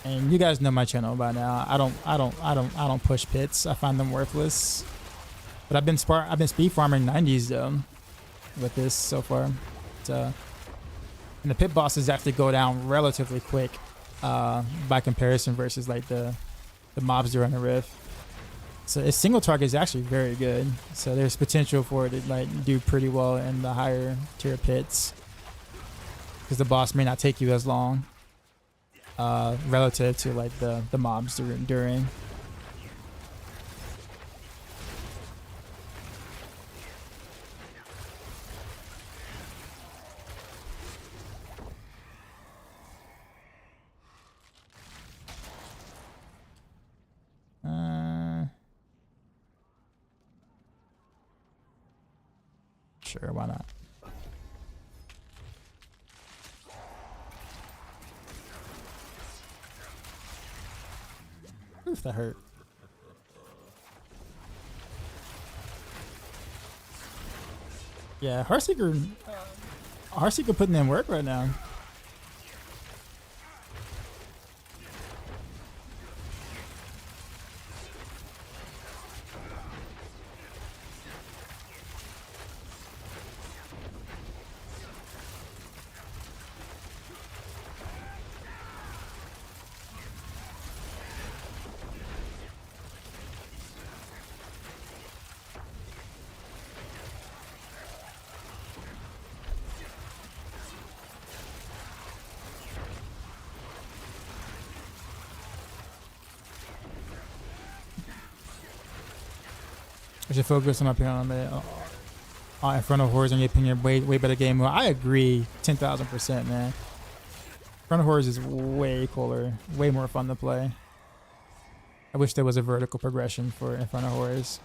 And you guys know my channel by now. I don't push pits. I find them worthless. But I've been speed farming 90s though with this so far. So, and the pit bosses actually go down relatively quick by comparison versus like the mobs during the rift. So its single target is actually very good. So there's potential for it to like do pretty well in the higher tier pits, because the boss may not take you as long relative to like the mobs during. Sure, why not? Oof, that hurt. Yeah, Heartseeker putting in work right now. I should focus on my opinion on the Inferno Horrors, in your opinion, way better game. Well, I agree 10,000%, man. Inferno Horrors is way cooler, way more fun to play. I wish there was a vertical progression for Inferno Horrors.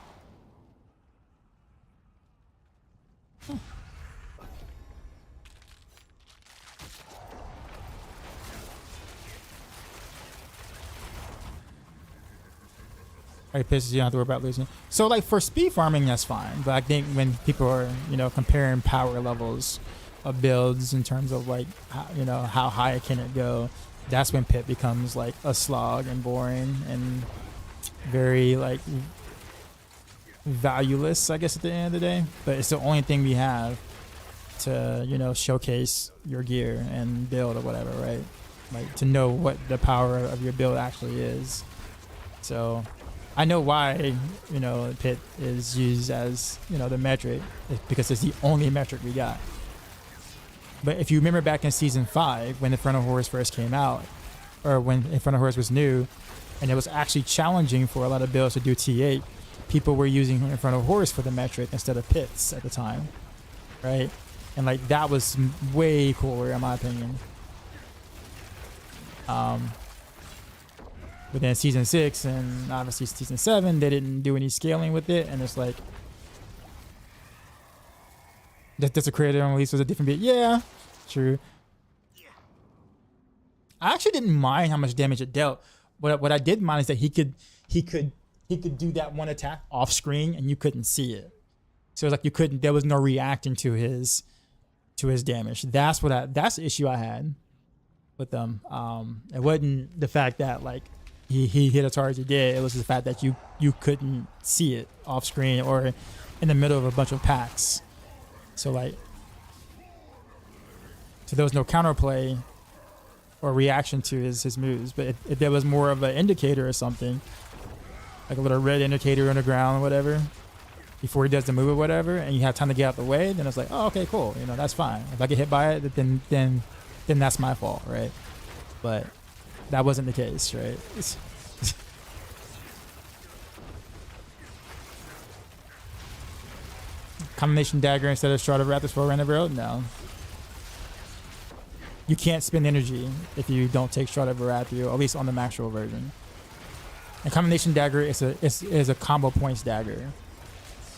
Right, pisses you don't have to worry about losing. So like for speed farming, that's fine. But I think when people are, you know, comparing power levels of builds in terms of like, you know, how high can it go, that's when pit becomes like a slog and boring and very like valueless, I guess, at the end of the day. But it's the only thing we have to, you know, showcase your gear and build or whatever, right? Like to know what the power of your build actually is. So I know why, you know, pit is used as, you know, the metric. It's because it's the only metric we got. But if you remember back in season 5 when Inferno Horrors first came out, or when Inferno Horrors was new, and it was actually challenging for a lot of builds to do T8, people were using Inferno Horrors for the metric instead of pits at the time, right? And like that was way cooler in my opinion. But then season 6 and obviously season 7, they didn't do any scaling with it, and it's like that's a creator on release was a different bit. Yeah, true. I actually didn't mind how much damage it dealt. What I did mind is that he could do that one attack off screen and you couldn't see it. So it was like there was no reacting to his damage. That's the issue I had with them. It wasn't the fact that like he hit as hard as he did. It was the fact that you couldn't see it off screen or in the middle of a bunch of packs. So there was no counterplay or reaction to his moves. But if there was more of an indicator or something, like a little red indicator on the ground or whatever, before he does the move or whatever, and you have time to get out the way, then it's like, oh, okay, cool. You know, that's fine. If I get hit by it, then that's my fault, right? But that wasn't the case, right? Combination dagger instead of Shroud of Raptors for Raina Arcs? No. You can't spend energy if you don't take Shroud of Raptors, or at least on the Maxroll version. And combination dagger is a combo points dagger,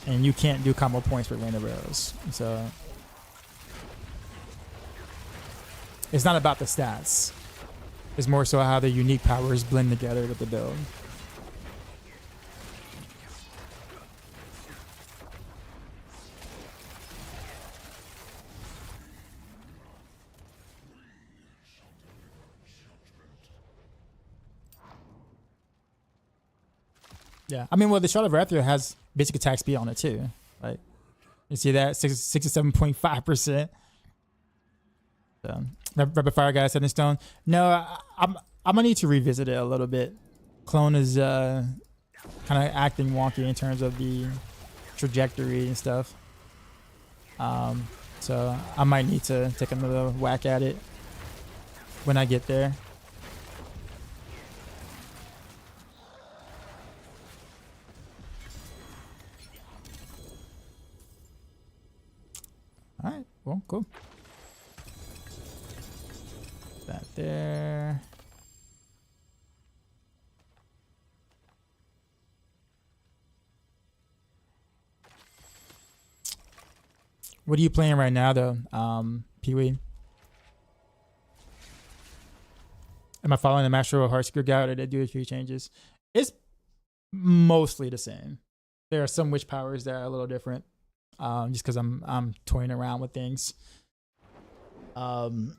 and you can't do combo points with Raina Arcs. So it's not about the stats. It's more so how the unique powers blend together with the build. Yeah, I mean, well, the Shroud of Raptor has basic attack speed on it too. Like, you see that 67.5%. So, Rapid Fire guy set in stone. No, I'm gonna need to revisit it a little bit. Clone is kind of acting wonky in terms of the trajectory and stuff. So I might need to take another whack at it when I get there. All right, well, cool. That there. What are you playing right now, though, Pee-wee? Am I following the Maxroll Heartseeker guide, or did I do a few changes? It's mostly the same. There are some witch powers that are a little different, just because I'm toying around with things. And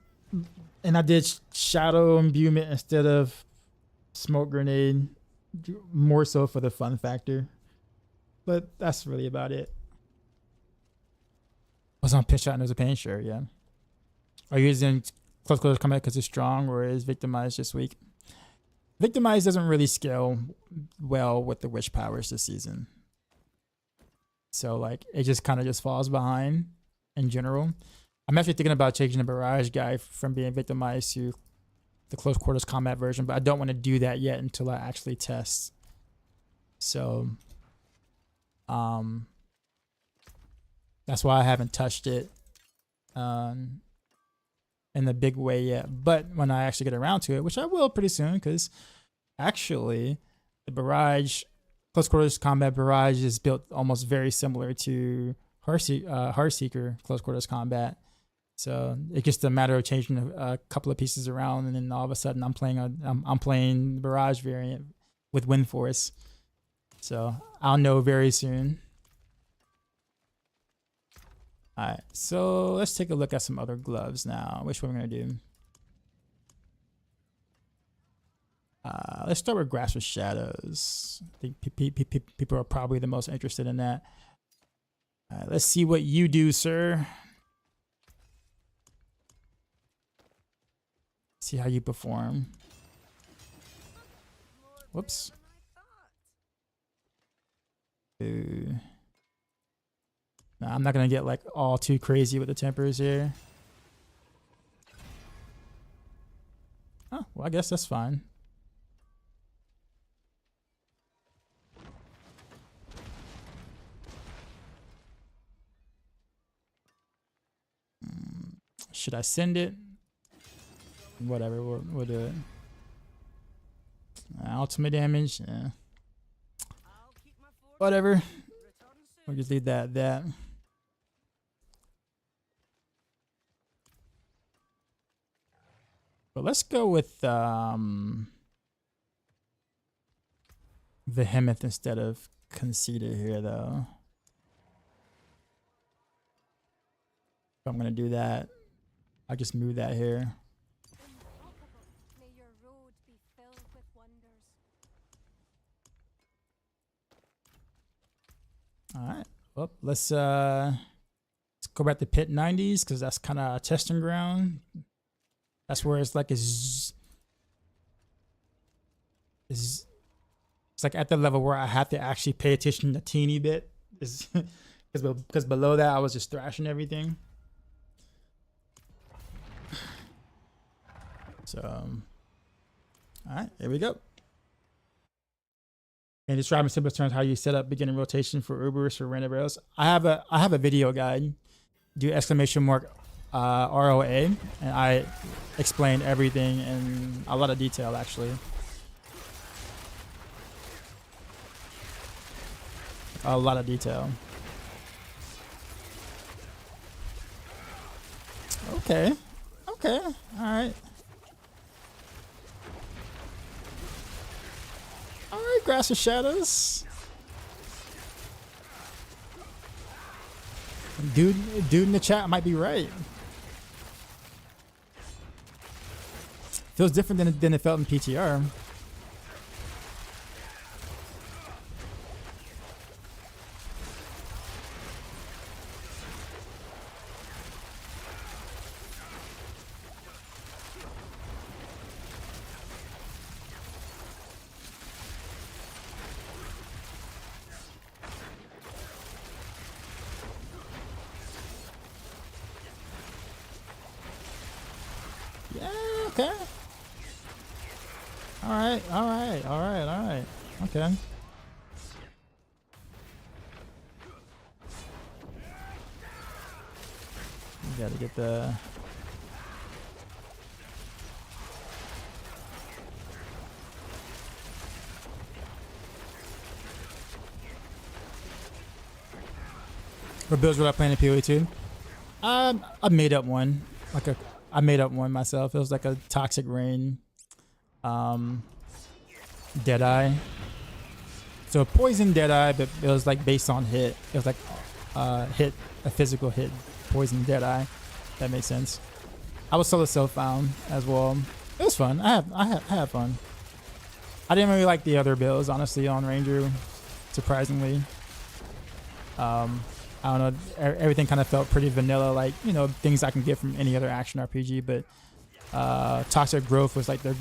I did shadow imbuement instead of smoke grenade, more so for the fun factor. But that's really about it. Was on pitch shot and there's a pain, sure, yeah. Are you using close quarters combat because it's strong, or is victimize just weak? Victimize doesn't really scale well with the witch powers this season. So like it just kind of just falls behind in general. I'm actually thinking about changing the Barrage guy from being victimized to the close quarters combat version, but I don't want to do that yet until I actually test. So that's why I haven't touched it in the big way yet. But when I actually get around to it, which I will pretty soon, because actually the Barrage, close quarters combat Barrage is built almost very similar to Heartseeker close quarters combat. So it's just a matter of changing a couple of pieces around, and then all of a sudden I'm playing Barrage variant with Wind Force. So I'll know very soon. All right, so let's take a look at some other gloves now. Which one we're gonna do? Let's start with Grasp of Shadows. I think people are probably the most interested in that. All right, let's see what you do, sir. See how you perform. Whoops. Ooh. No, I'm not gonna get like all too crazy with the tempers here. Oh, well, I guess that's fine. Should I send it? Whatever, we'll do it. Ultimate damage, yeah. Whatever. We'll just leave that at that. But let's go with Behemoth instead of Conceited here, though. If I'm gonna do that, I'll just move that here. May your road be filled with wonders. All right. Well, let's go back to Pit 90s, because that's kind of a testing ground. That's where it's like it's like at the level where I have to actually pay attention a teeny bit, is because below that I was just thrashing everything. So, all right, here we go. And describe in simple terms how you set up beginning rotation for Ubers or random rails. I have a video guide. Do !ROA, and I explain everything in a lot of detail, actually. A lot of detail. Okay. Okay. All right. All right, Grasp of Shadows. Dude in the chat might be right. Feels different than it felt in PTR. Yeah, okay. Alright. Okay. You gotta get the... What builds were I playing in PoE2? I made up one. I made up one myself. It was like a Toxic Rain, Deadeye. So poison Deadeye, but it was like based on hit. It was like a physical hit, poison Deadeye. That makes sense. I was solo self-found as well. It was fun. I had fun. I didn't really like the other builds, honestly, on Ranger, surprisingly. I don't know, everything kind of felt pretty vanilla, like, you know, things I can get from any other action RPG, but Toxic Growth was like the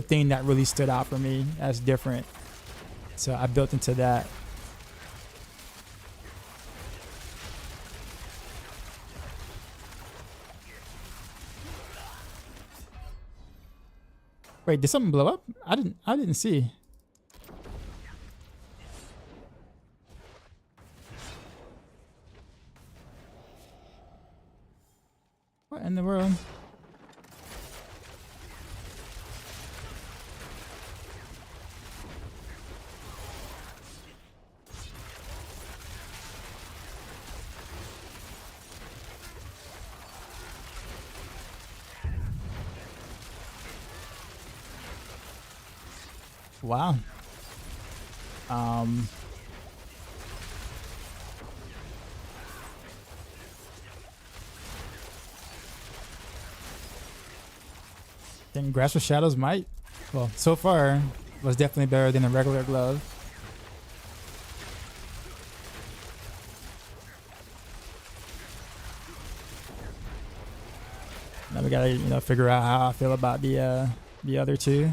thing that really stood out for me as different. So I built into that. Wait, did something blow up? I didn't see. What in the world? Wow. Then Grasp of Shadows might, well, so far was definitely better than a regular glove. Now we gotta, you know, figure out how I feel about the other two.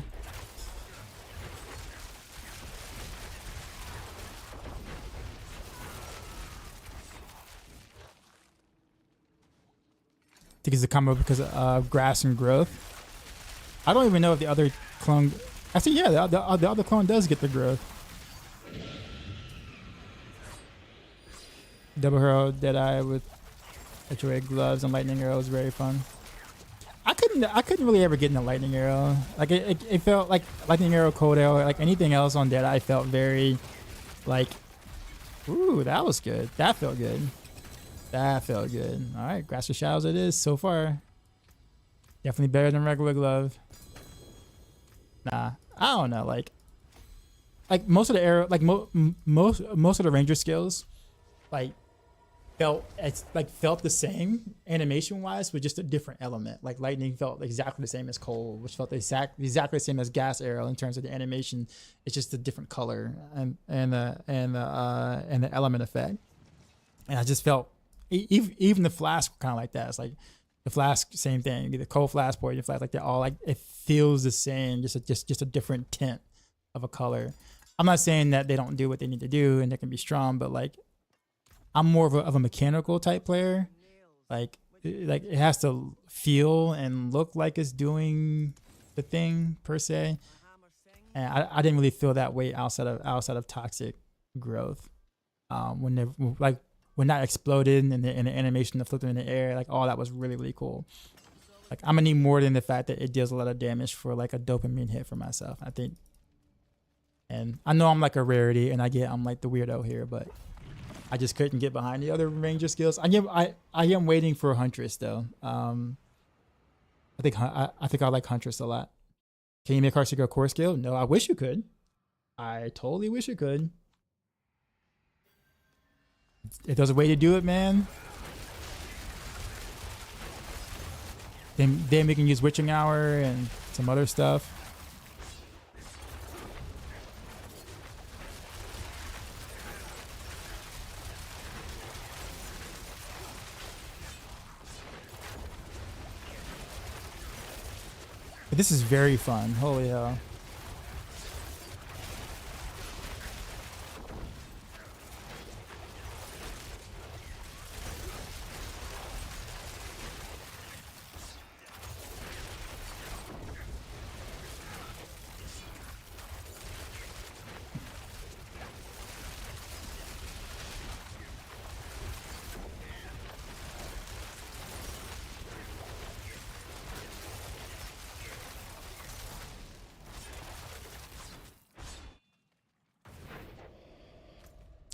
I think it's a combo because of grass and growth. I don't even know if the other clone... Actually, yeah, the other clone does get the growth. Double Hero Deadeye with HOA gloves and lightning arrow is very fun. I couldn't really ever get into lightning arrow. Like it felt like lightning arrow, cold arrow, like anything else on Deadeye felt very like, ooh, that was good. That felt good. That felt good. All right, Grasp of Shadows it is so far. Definitely better than regular glove. Nah, I don't know. Like most of the arrow, like most of the ranger skills, like felt the same animation wise, but just a different element. Like lightning felt exactly the same as cold, which felt exactly the same as gas arrow in terms of the animation. It's just a different color and the element effect. And I just felt even the flask kind of like that. It's like the flask, same thing. The cold flask, poison flask, like they're all like it feels the same, just a different tint of a color. I'm not saying that they don't do what they need to do and they can be strong, but like I'm more of a mechanical type player. Like it has to feel and look like it's doing the thing per se. And I didn't really feel that way outside of Toxic Growth. When that exploded and the animation that flipped in the air, like all that was really, really cool. Like I'm gonna need more than the fact that it deals a lot of damage for like a dopamine hit for myself, I think. And I know I'm like a rarity and I'm like the weirdo here, but I just couldn't get behind the other ranger skills. I am waiting for Huntress though. I think I like Huntress a lot. Can you make Heartseeker a core skill? No, I wish you could. I totally wish you could. If there's a way to do it, man, then we can use Witching Hour and some other stuff. But this is very fun. Holy hell.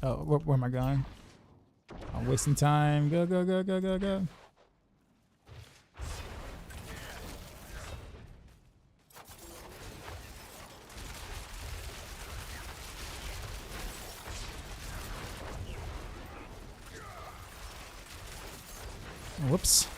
Oh, where am I going? I'm wasting time. Go, go, go, go, go, go. Whoops.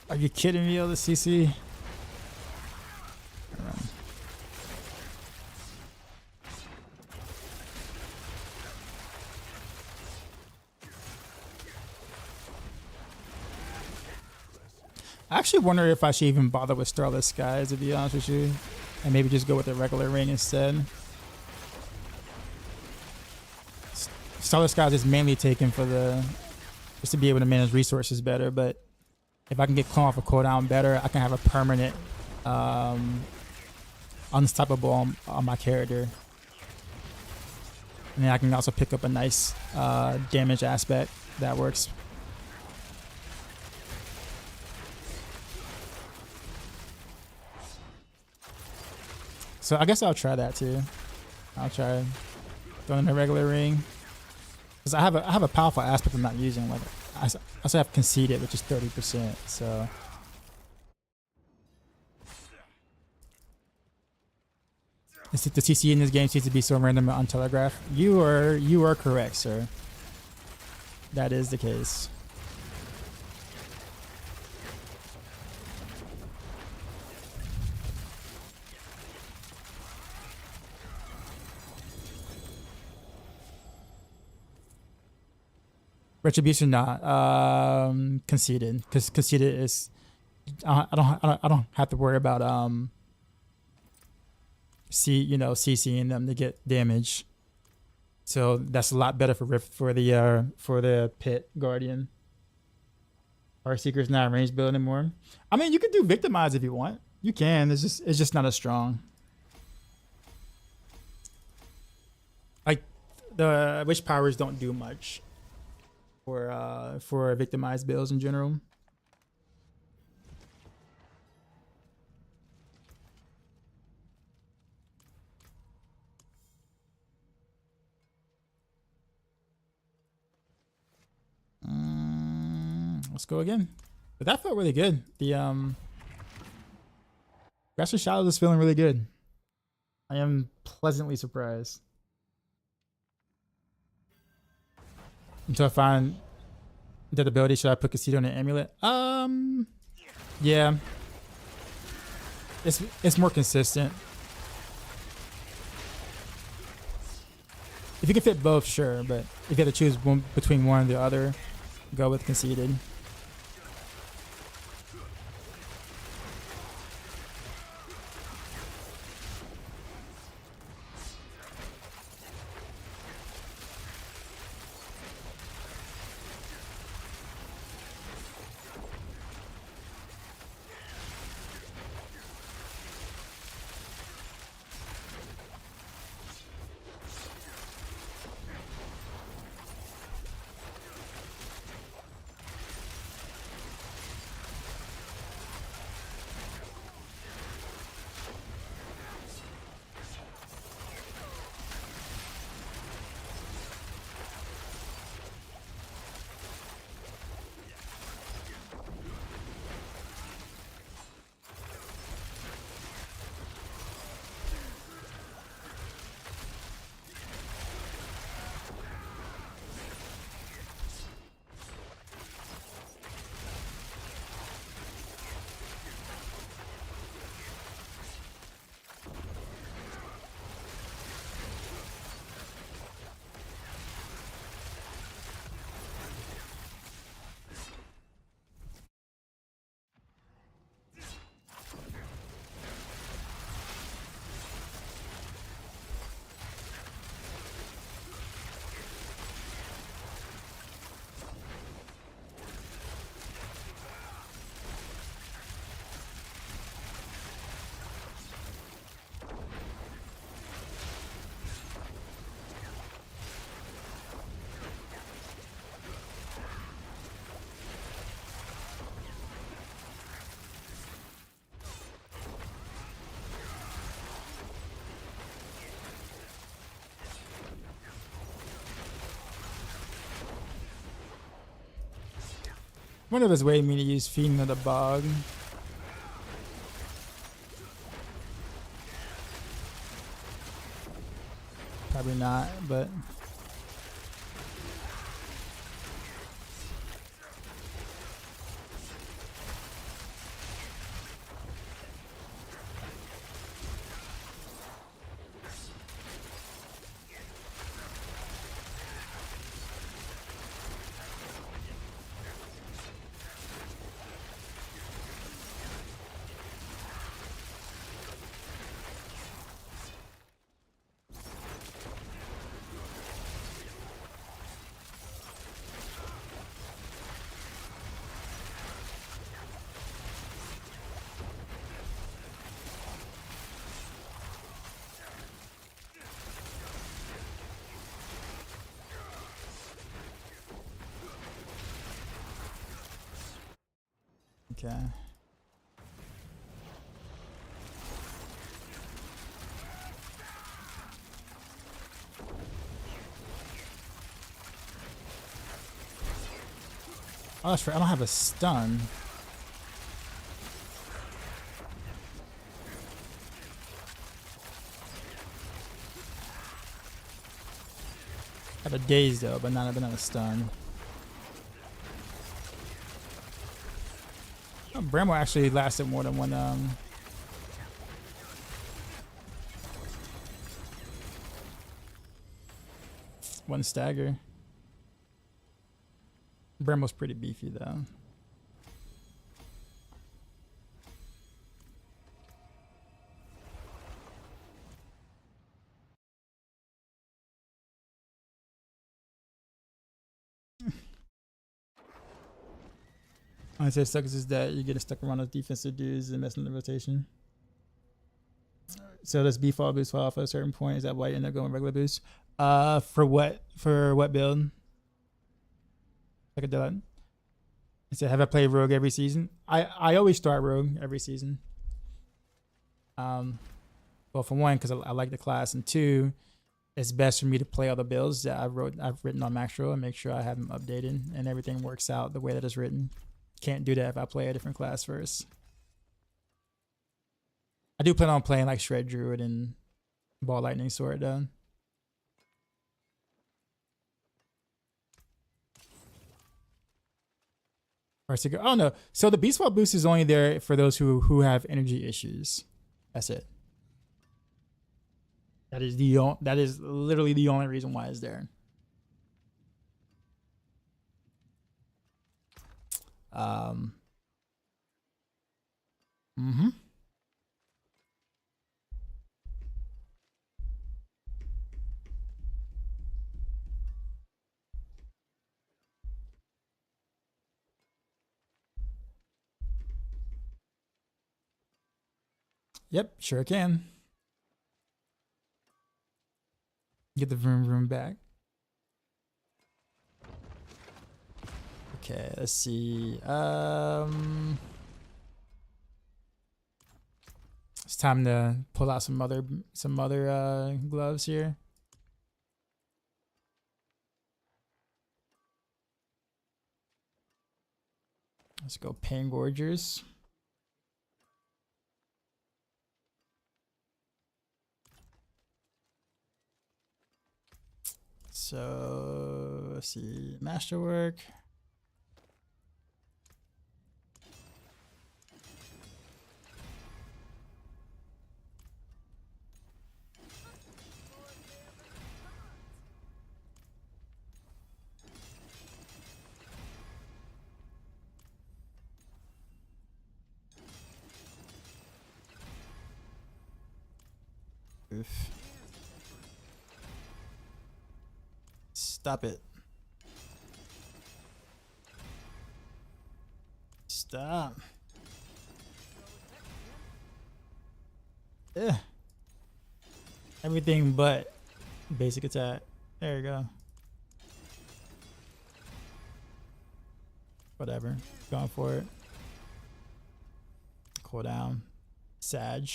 Are you kidding me, the CC? I actually wonder if I should even bother with Starless Skies, to be honest with you, and maybe just go with the regular ring instead. Starless Skies is mainly taken for just to be able to manage resources better, but if I can get clone off a cooldown better, I can have a permanent unstoppable on my character. And then I can also pick up a nice damage aspect that works. So I guess I'll try that too. I'll try throwing a regular ring. Because I have a powerful aspect I'm not using. Like I also have conceded, which is 30%. So the CC in this game seems to be so random and untelegraphed. You are correct, sir. That is the case. Retribution, not conceded, because conceded is I don't have to worry about CCing them to get damage, so that's a lot better for the pit guardian. Heartseeker's not a range build anymore. I mean, you can do victimize if you want. You can. It's just not as strong. Like the witch powers don't do much for victimized builds in general. Let's go again. But that felt really good. The Master Shadows is feeling really good. I am pleasantly surprised. Until I find that ability, should I put Casito on an amulet? Yeah. It's more consistent. If you can fit both, sure, but if you have to choose one between one and the other, go with conceded. One of us waiting me to use Fiend of the Bog. Probably not, but okay. Oh, that's right. I don't have a stun. I have a daze though, but not a stun. Oh, Bramble actually lasted more than one stagger. Bramble's pretty beefy though. I say sucks is that you get stuck around those defensive dudes and messing the rotation. So does B fall boost fall off at a certain point? Is that why you end up going regular boost? For what build? Like a done. I said, have I played Rogue every season? I always start Rogue every season. Well, for one, because I like the class, and two, it's best for me to play all the builds that I've written on Maxroll and make sure I have them updated and everything works out the way that it's written. Can't do that if I play a different class first. I do plan on playing like Shred Druid and Ball Lightning Sword though. Heartseeker. Oh no. So the Beast Wall boost is only there for those who have energy issues. That's it. That is literally the only reason why it's there. Yep, sure can. Get the vroom vroom back. Okay, let's see. It's time to pull out some other gloves here. Let's go Pain Gorgers. So let's see, Masterwork. Oof. Stop it. Stop. Ugh. Everything but basic attack. There you go. Whatever. Going for it. Cool down. Sag.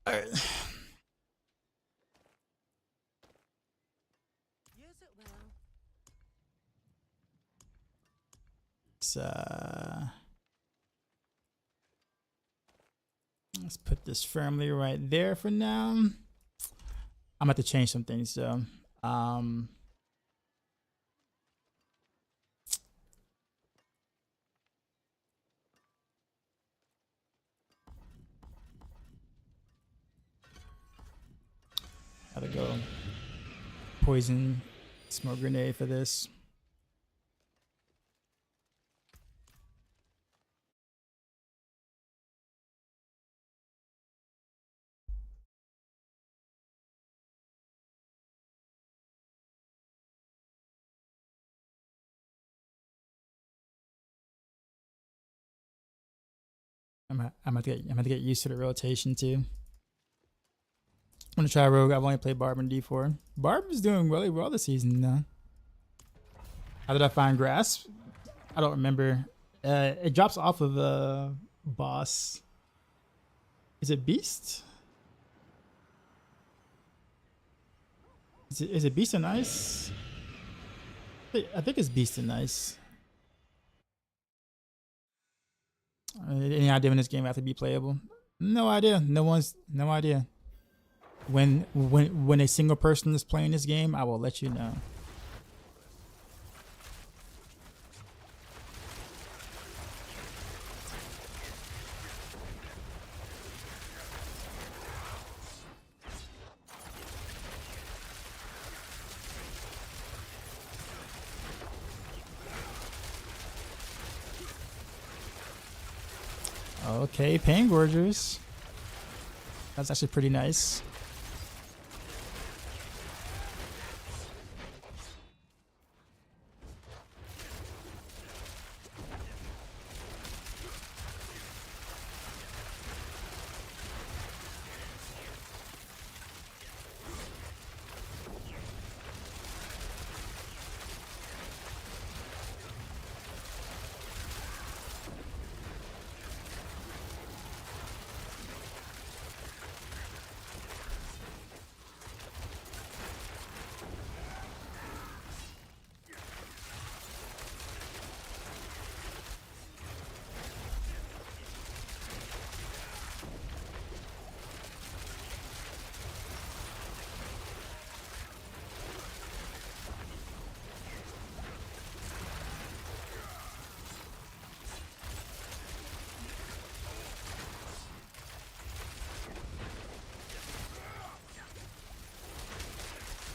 Alright. let's put this firmly right there for now. I'm about to change some things though. Gotta go poison smoke grenade for this. I'm about to get used to the rotation too. I'm gonna try Rogue. I've only played Barb and D4. Barb is doing really well this season though. How did I find Grasp? I don't remember. It drops off of boss. Is it Beast? Is it Beast and Ice? I think it's Beast and Ice. Any idea when this game has to be playable? No idea. No idea. When a single person is playing this game, I will let you know. Okay, Pain Gorgers. That's actually pretty nice.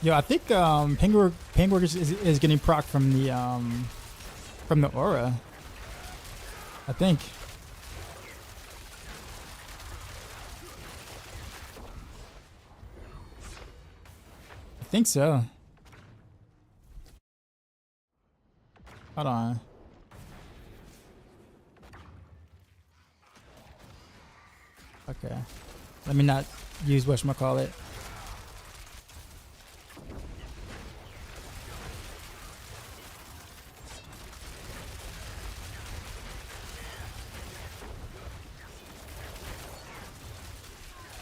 Yo, I think Penguin is getting proc from the aura. I think. I think so. Hold on. Okay. Let me not use whatchamacallit.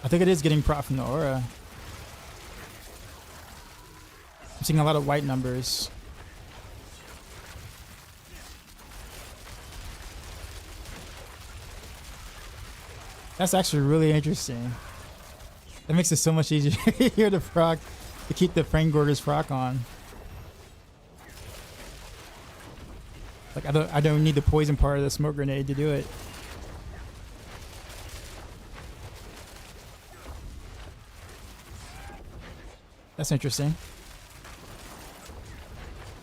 I think it is getting prop from the aura. I'm seeing a lot of white numbers. That's actually really interesting. That makes it so much easier here to proc, to keep the Frame Gorger's proc on. Like I don't need the poison part of the smoke grenade to do it. That's interesting.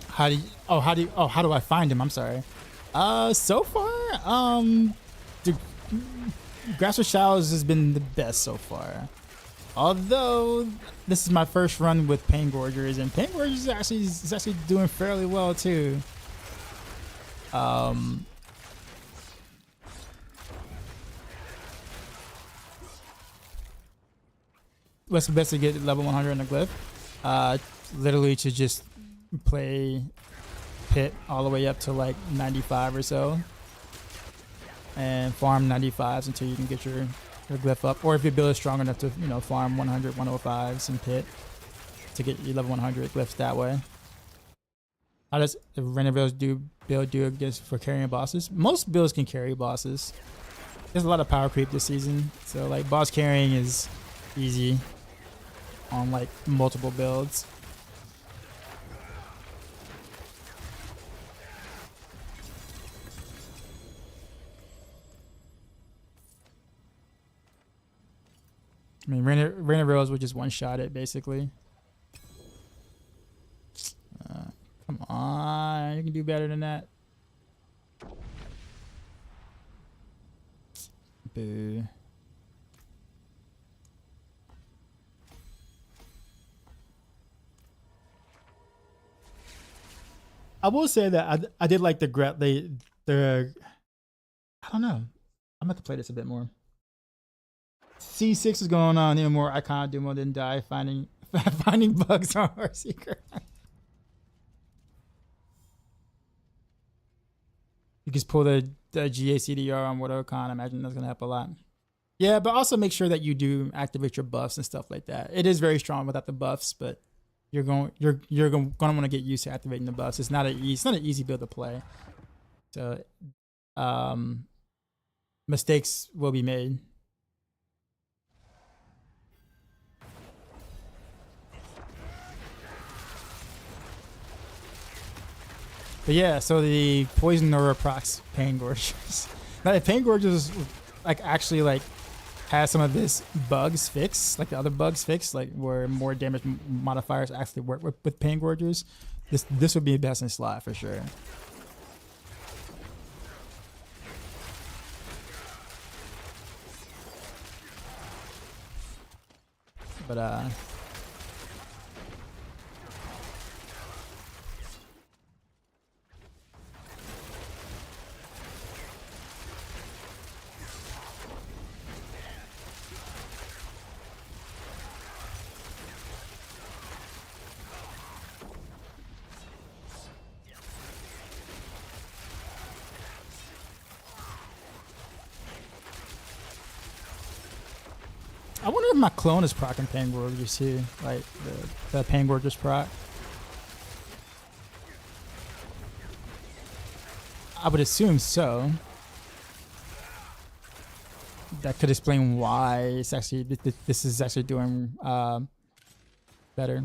How do I find him? I'm sorry. So far, the Grasp Showers has been the best so far. Although this is my first run with Pain Gorgers, and Pain Gorgers is actually doing fairly well too. What's the best to get level 100 in the glyph? Literally to just play pit all the way up to like 95 or so, and farm 95s until you can get your glyph up. Or if your build is strong enough to, you know, farm 100, 105s in pit to get your level 100 glyphs that way. How does the Raina builds do against for carrying bosses? Most builds can carry bosses. There's a lot of power creep this season, so like boss carrying is easy on like multiple builds. I mean, Raina Rose would just one-shot it, basically. Come on, you can do better than that. Boo. I will say that I did like the I don't know. I'm gonna have to play this a bit more. C6 is going on Even more Icon Dumo didn't die finding finding bugs on Heartseeker. You just pull the GACDR on WarDogCon. I imagine that's gonna help a lot. Yeah, but also make sure that you do activate your buffs and stuff like that. It is very strong without the buffs, but you're going to want to get used to activating the buffs. It's not an easy build to play. So mistakes will be made. But yeah, so the Poison Aura procs Pain Gorgers. Now if Pain Gorgers like actually like has some of this bugs fixed, like the other bugs fixed, like where more damage modifiers actually work with Pain Gorgers, this would be best in slot for sure. But I wonder if my clone is proccing Pain Gorgers too, like the Pain Gorgers proc. I would assume so. That could explain why it's actually this is actually doing better.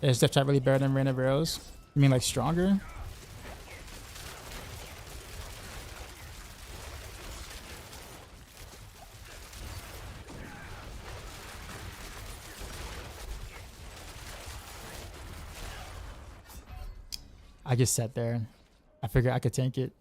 Is Death Trap really better than Raina Arcs? You mean like stronger? I just sat there. I figured I could tank it.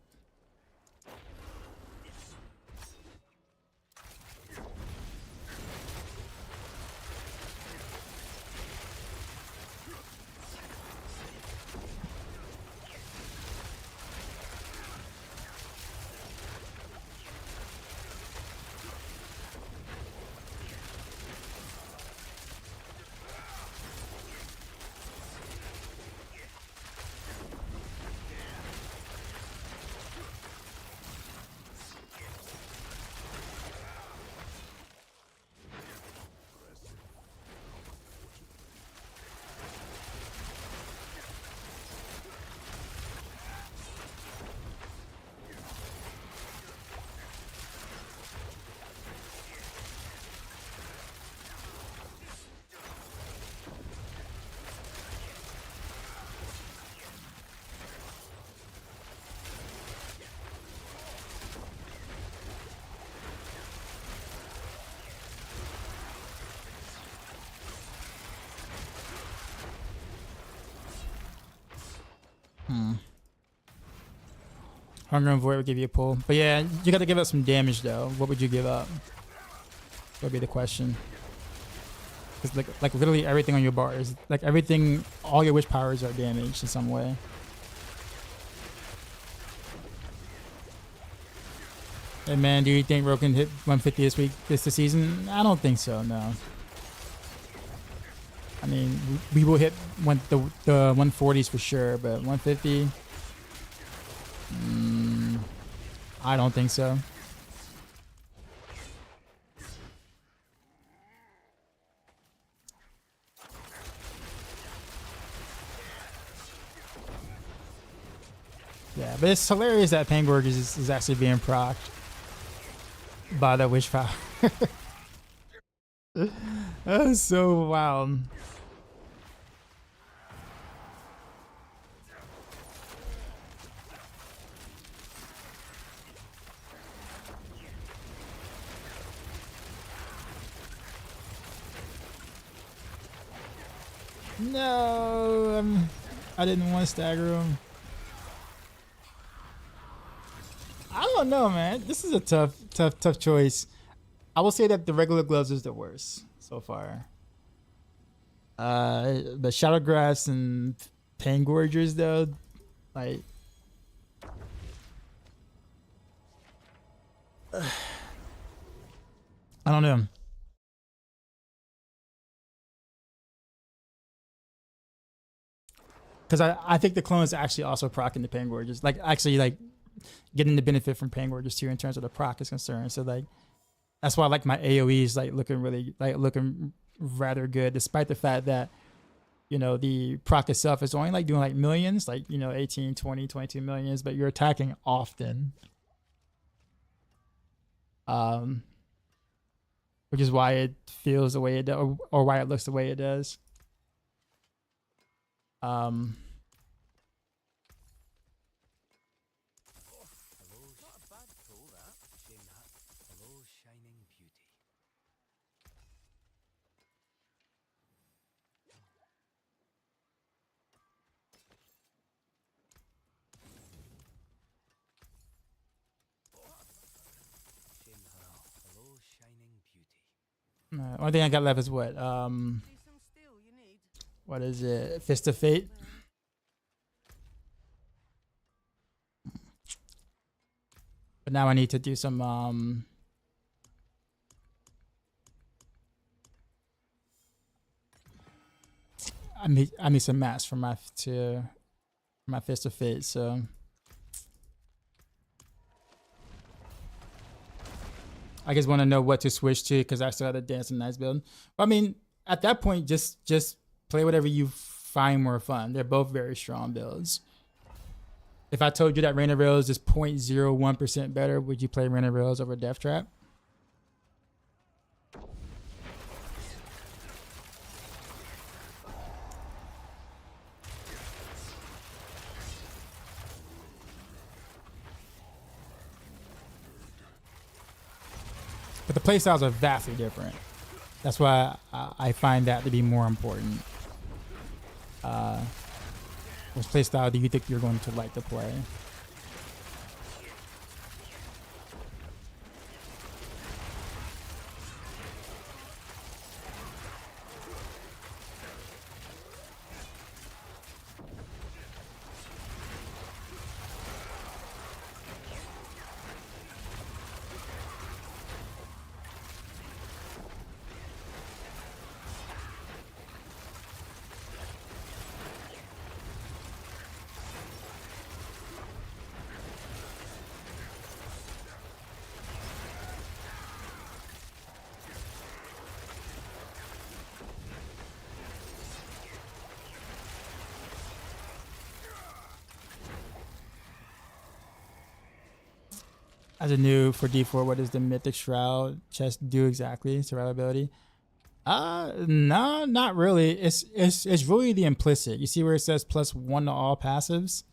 Hunger and Void would give you a pull. But yeah, you got to give up some damage though. What would you give up? Would be the question. Because like literally everything on your bar is like everything, all your wish powers are damaged in some way. Hey man, do you think Ro can hit 150 this week, this season? I don't think so, no. I mean, we will hit the 140s for sure, but 150, I don't think so. Yeah, but it's hilarious that Pangorg is actually being procced by the Witchfire. That is so wild. No, I didn't want to stagger him. I don't know, man. This is a tough choice. I will say that the regular gloves is the worst so far. But Shadowgrass and Pangorgers though, like I don't know. Because I think the clone is actually also proccing the Pangorgers. Like actually like getting the benefit from Pangorgers too in terms of the proc is concerned. So like that's why I like my AoEs like looking rather good, despite the fact that, you know, the proc itself is only like doing like millions, like, you know, 18, 20, 22 millions, but you're attacking often. Which is why it feels the way it does, or why it looks the way it does. Only thing I got left is what? What is it? Fist of Fate? But now I need to do some I need some mats for my Fist of Fate, so I just want to know what to switch to because I still had a Dancing Knights build. But I mean, at that point, just play whatever you find more fun. They're both very strong builds. If I told you that Raina Rails is 0.01% better, would you play Raina Rails over Death Trap? But the playstyles are vastly different. That's why I find that to be more important. Which playstyle do you think you're going to like to play? As a new for D4, what does the Mythic Shroud chest do exactly? Survivability? No, not really. It's really the implicit. You see where it says +1 to all passives?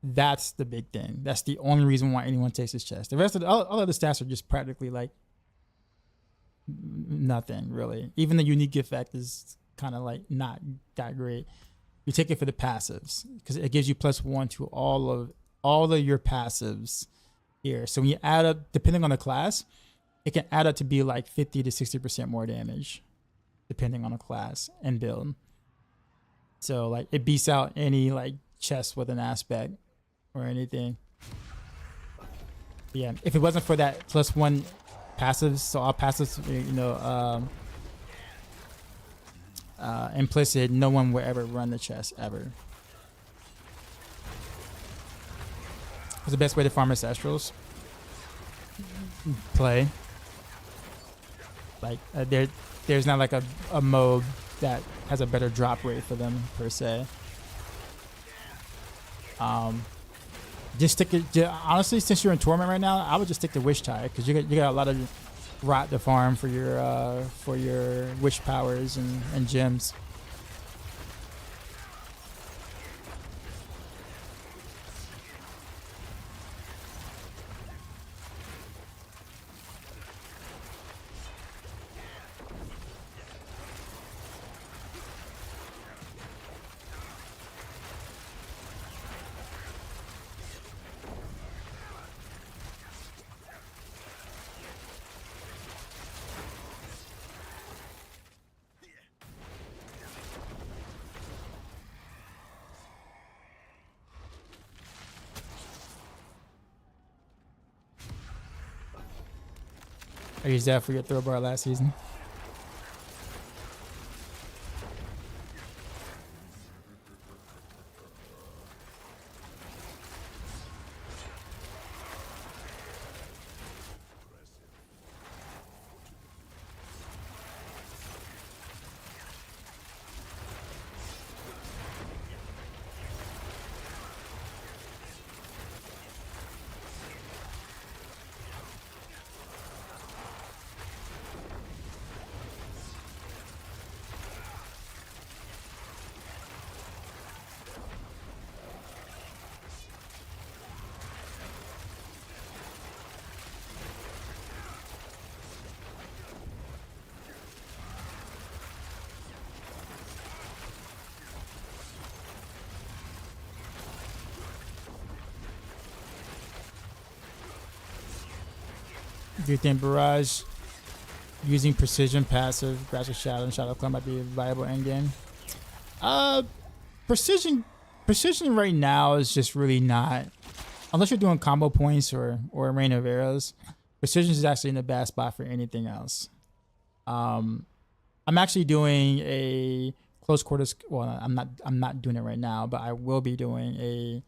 That's the big thing. That's the only reason why anyone takes this chest. The rest of all of the stats are just practically like nothing really. Even the unique effect is kind of like not that great. You take it for the passives because it gives you +1 to all of your passives here. So when you add up, depending on the class, it can add up to be like 50 to 60% more damage, depending on the class and build. So like it beats out any like chest with an aspect or anything. Yeah, if it wasn't for that +1 passives, so all passives, you know, implicit, no one will ever run the chest ever. What's the best way to farm ancestrals? Play. Like there's not like a mode that has a better drop rate for them per se. Just stick it. Honestly, since you're in tournament right now, I would just stick to Wish Tide because you got a lot of rot to farm for your wish powers and gems. I used that for your throw bar last season. Do you think Barrage using precision passive, Grasp of Shadow, and Shadow Clone might be a viable endgame? Precision right now is just really not, unless you're doing combo points or a rain of arrows. Precision is actually in the bad spot for anything else. I'm actually doing a close quarters. Well, I'm not doing it right now, but I will be doing a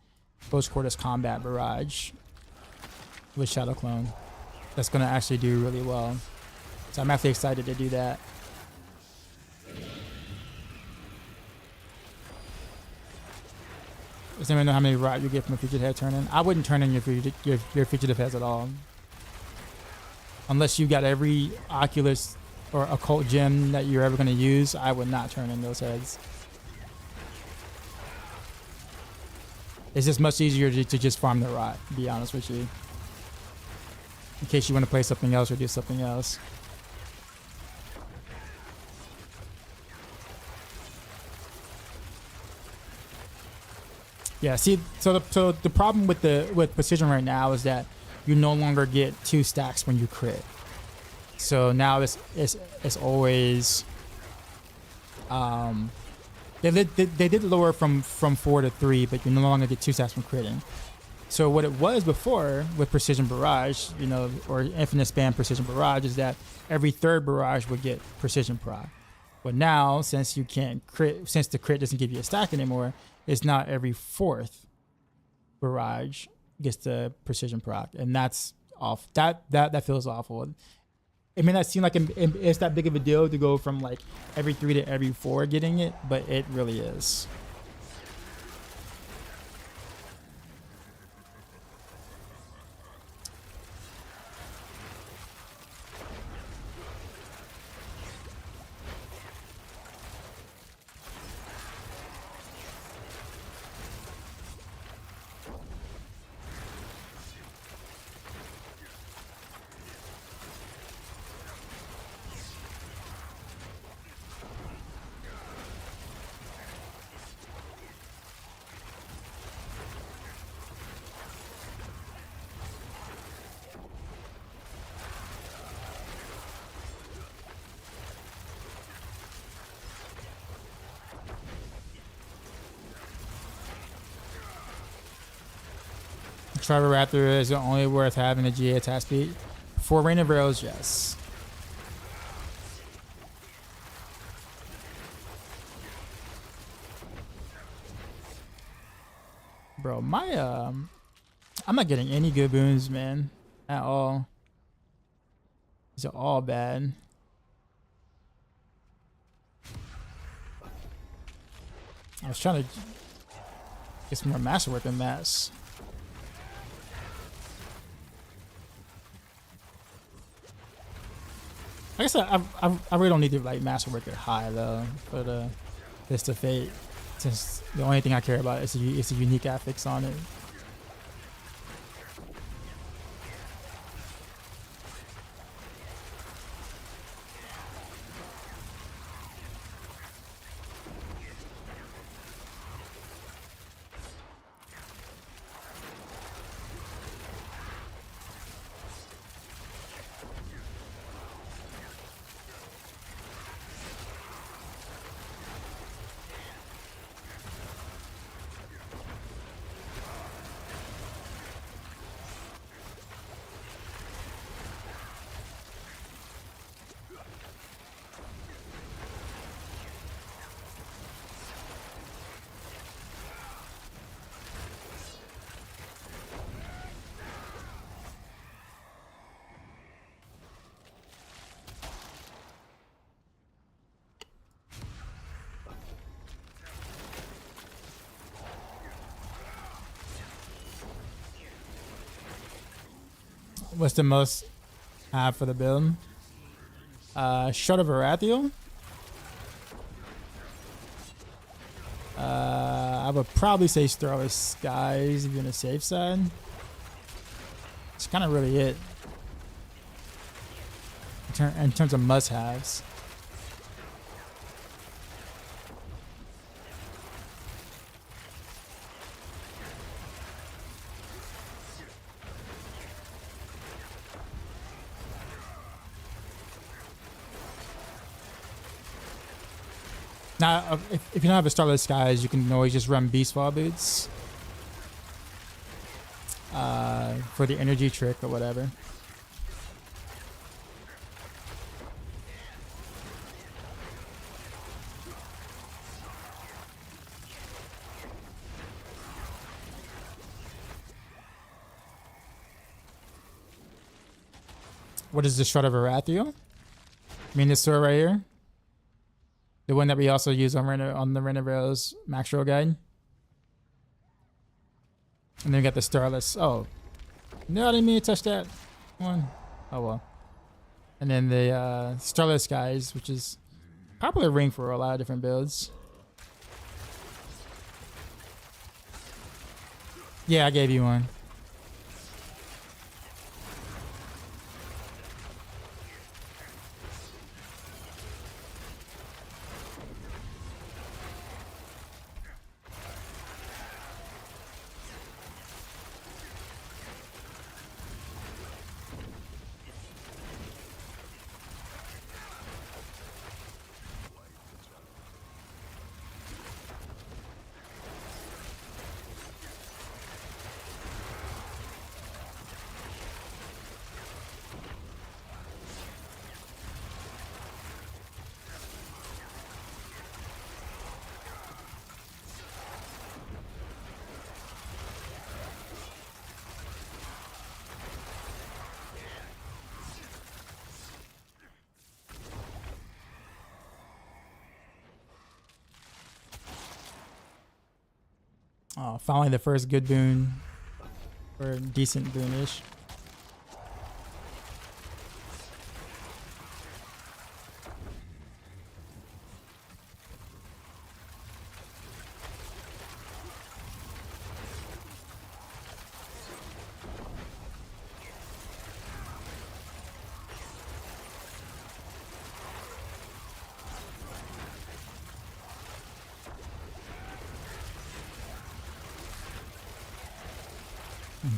close quarters combat Barrage with Shadow Clone. That's gonna actually do really well. So I'm actually excited to do that. Does anyone know how many rot you get from a fugitive head turn-in? I wouldn't turn in your fugitive heads at all. Unless you got every Oculus or occult gem that you're ever gonna use, I would not turn in those heads. It's just much easier to just farm the rot, to be honest with you. In case you want to play something else or do something else. Yeah, see, so the problem with precision right now is that you no longer get 2 stacks when you crit. So now it's always they did lower from 4 to 3, but you no longer get 2 stacks from critting. So what it was before with Precision Barrage, you know, or Infinite Span Precision Barrage, is that every 3rd barrage would get Precision proc. But now, since you can't crit, since the crit doesn't give you a stack anymore, it's not every 4th barrage gets the Precision proc, and that's off. That feels awful. It may not seem like it's that big of a deal to go from like every 3 to every 4 getting it, but it really is. Trevor Raptor is only worth having a GA attack speed. For Rain of Arrows, yes. Bro, my I'm not getting any good boons, man, at all. These are all bad. I was trying to get some more masterwork than that. I guess I really don't need to like masterwork it high though for the Fist of Fate, since the only thing I care about is the unique affix on it. What's the most I have for the build? Shard of Arathiel. I would probably say Starless Skies if you're on the safe side. It's kind of really it in terms of must-haves. Now, if you don't have a Starless Skies, you can always just run Beastfall Boots for the energy trick or whatever. What is the Shard of Arathiel? I mean this sword right here? The one that we also use on the Renerail's Maxroll guide. And then we got the Starless. Oh. No, I didn't mean to touch that one. Oh well. And then the Starless Skies, which is popular ring for a lot of different builds. Yeah, I gave you one. Oh, finally the first good boon, or decent boonish.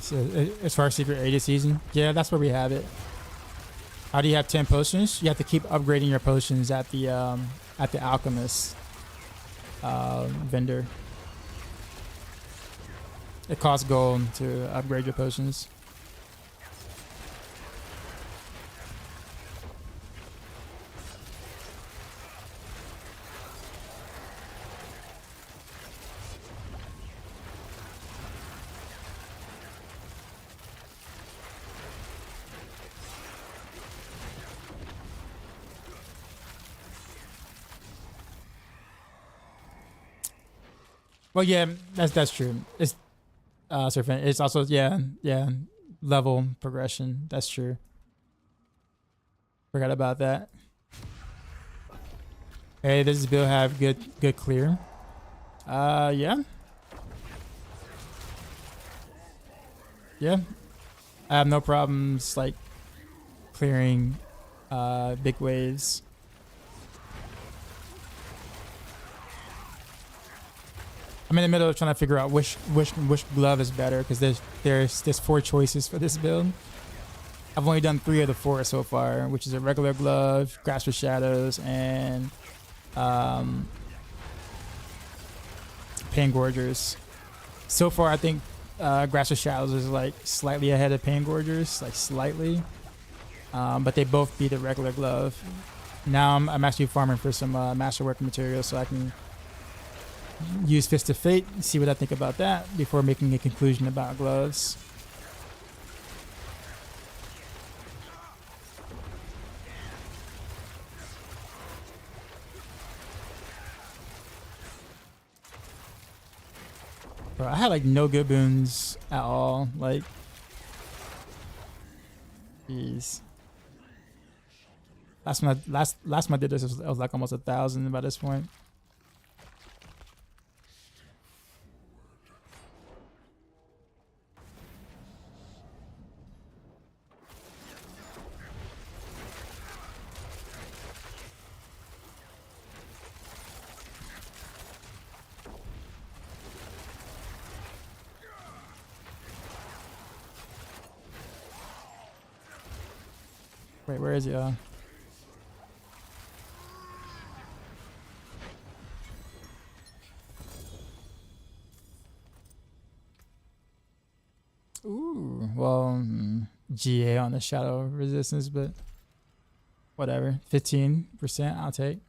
So, as far as Secret 80 season, yeah, that's where we have it. How do you have 10 potions? You have to keep upgrading your potions at the alchemist vendor. It costs gold to upgrade your potions. Well, yeah, that's true. It's Serpent. It's also yeah level progression. That's true. Forgot about that. Hey, does this build have good clear? Yeah. Yeah. I have no problems like clearing big waves. I'm in the middle of trying to figure out which glove is better because there's 4 choices for this build. I've only done 3 of the 4 so far, which is a regular glove, Grasp of Shadows, and Pain Gorgers. So far, I think Grasp of Shadows is like slightly ahead of Pain Gorgers, like slightly, but they both beat the regular glove. Now I'm actually farming for some masterwork materials so I can use Fist of Fate and see what I think about that before making a conclusion about gloves. Bro, I had like no good boons at all. Like, jeez. Last time I did this, it was like almost 1,000 by this point. Wait, where is he? Ooh, well, GA on the shadow resistance, but whatever. 15%, I'll take.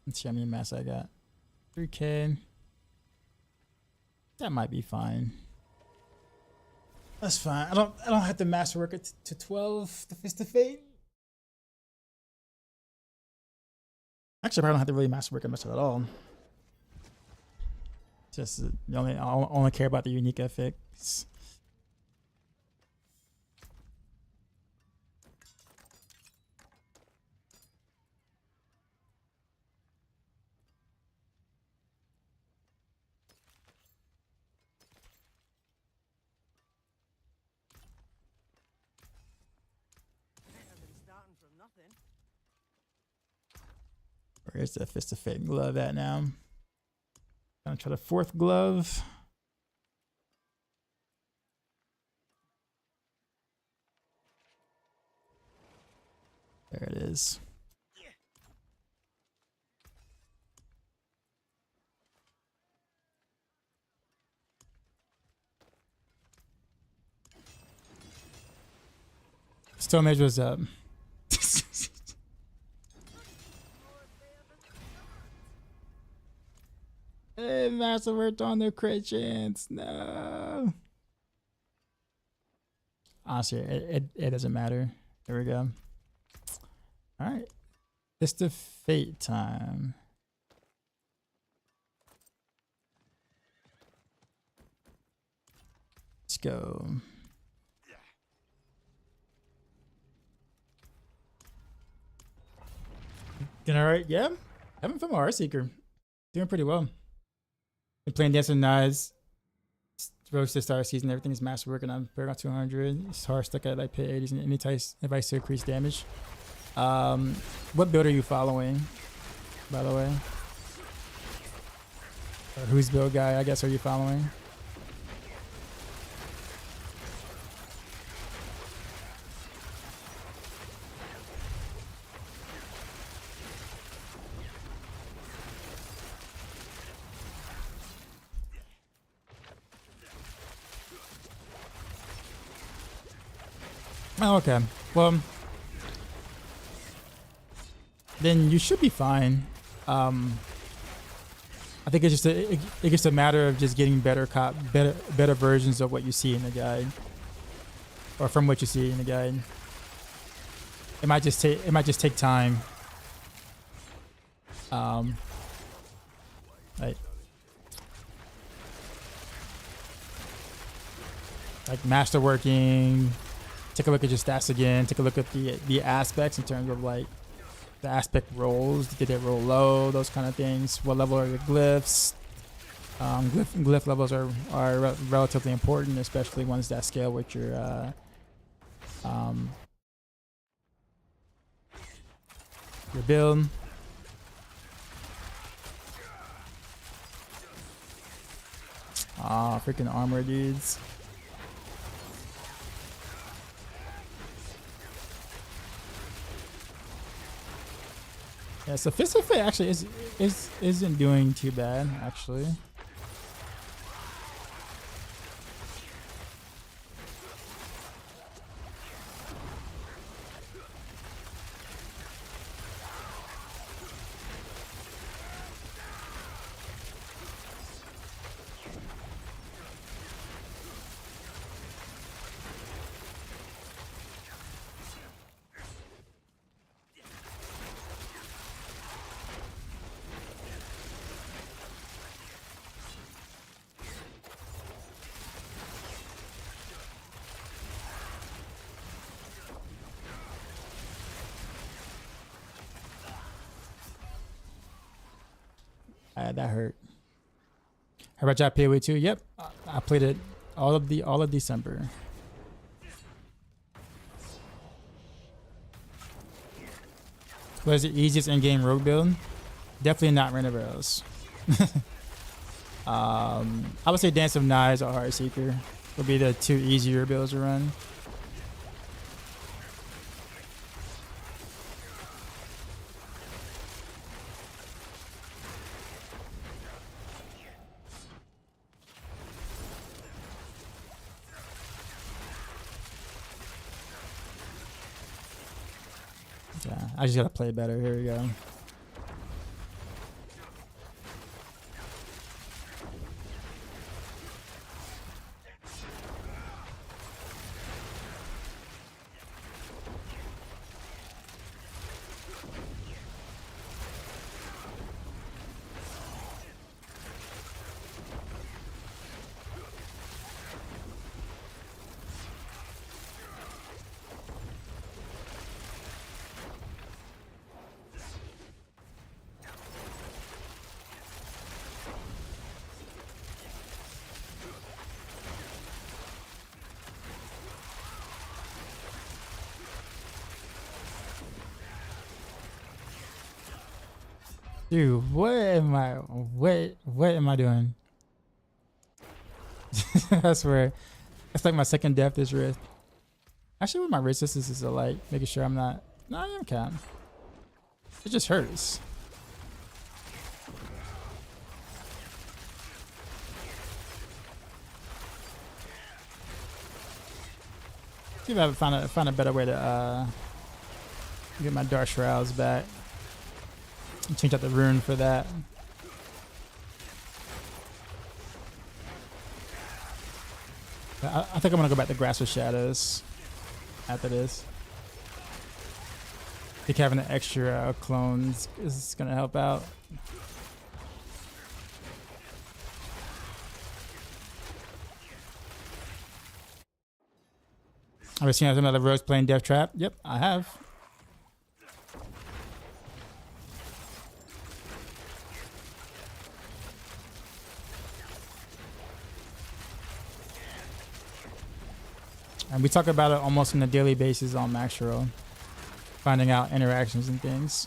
Let's see how many mass I got. 3K. That might be fine. That's fine. I don't have to masterwork it to 12 the Fist of Fate. Actually, I don't have to really masterwork it much at all. Just I only care about the unique effects. Where's the Fist of Fate glove at now? Gonna try the 4th glove. There it is. Stone Mage was up. Hey, Masterworked on the crit chance. No. Honestly, it doesn't matter. There we go. All right. Fist of Fate time. Let's go. Doing all right? Yeah. Having fun with Heartseeker. Doing pretty well. Been playing Dancing Knives. Roach to start season. Everything is masterwork, and I'm Paragon 200. It's hard stuck at like pit 80s and any advice to increase damage. What build are you following, by the way? Or whose build guy, I guess, are you following? Oh, okay. Well, then you should be fine. I think it's just a matter of just getting better versions of what you see in the guide. or from what you see in the guide. It might just take time. Like masterworking. Take a look at your stats again. Take a look at the aspects in terms of like the aspect rolls. Did they roll low? Those kind of things. What level are your glyphs? Glyph levels are relatively important, especially ones that scale with your build. Ah, freaking armor dudes. Yeah, so Fist of Fate actually isn't doing too bad actually. That hurt. How about y'all PoE 2? Yep, I played it all of December. What is the easiest in-game rogue build? Definitely not Raina Arcs. I would say Dance of Knives or Heartseeker would be the two easier builds to run. Yeah, I just gotta play better. Here we go. Dude, what am I doing? I swear. It's like my second death this rift. Actually, with my resistance is like making sure I'm not. No, I am cap. It just hurts. See if I find a better way to get my Dark Shrouds back. Change out the rune for that. I think I'm gonna go back to Grasp of Shadows after this. I think having an extra clones is gonna help out. Have you seen some other rogues playing Death Trap? Yep, I have. And we talk about it almost on a daily basis on Maxroll, finding out interactions and things.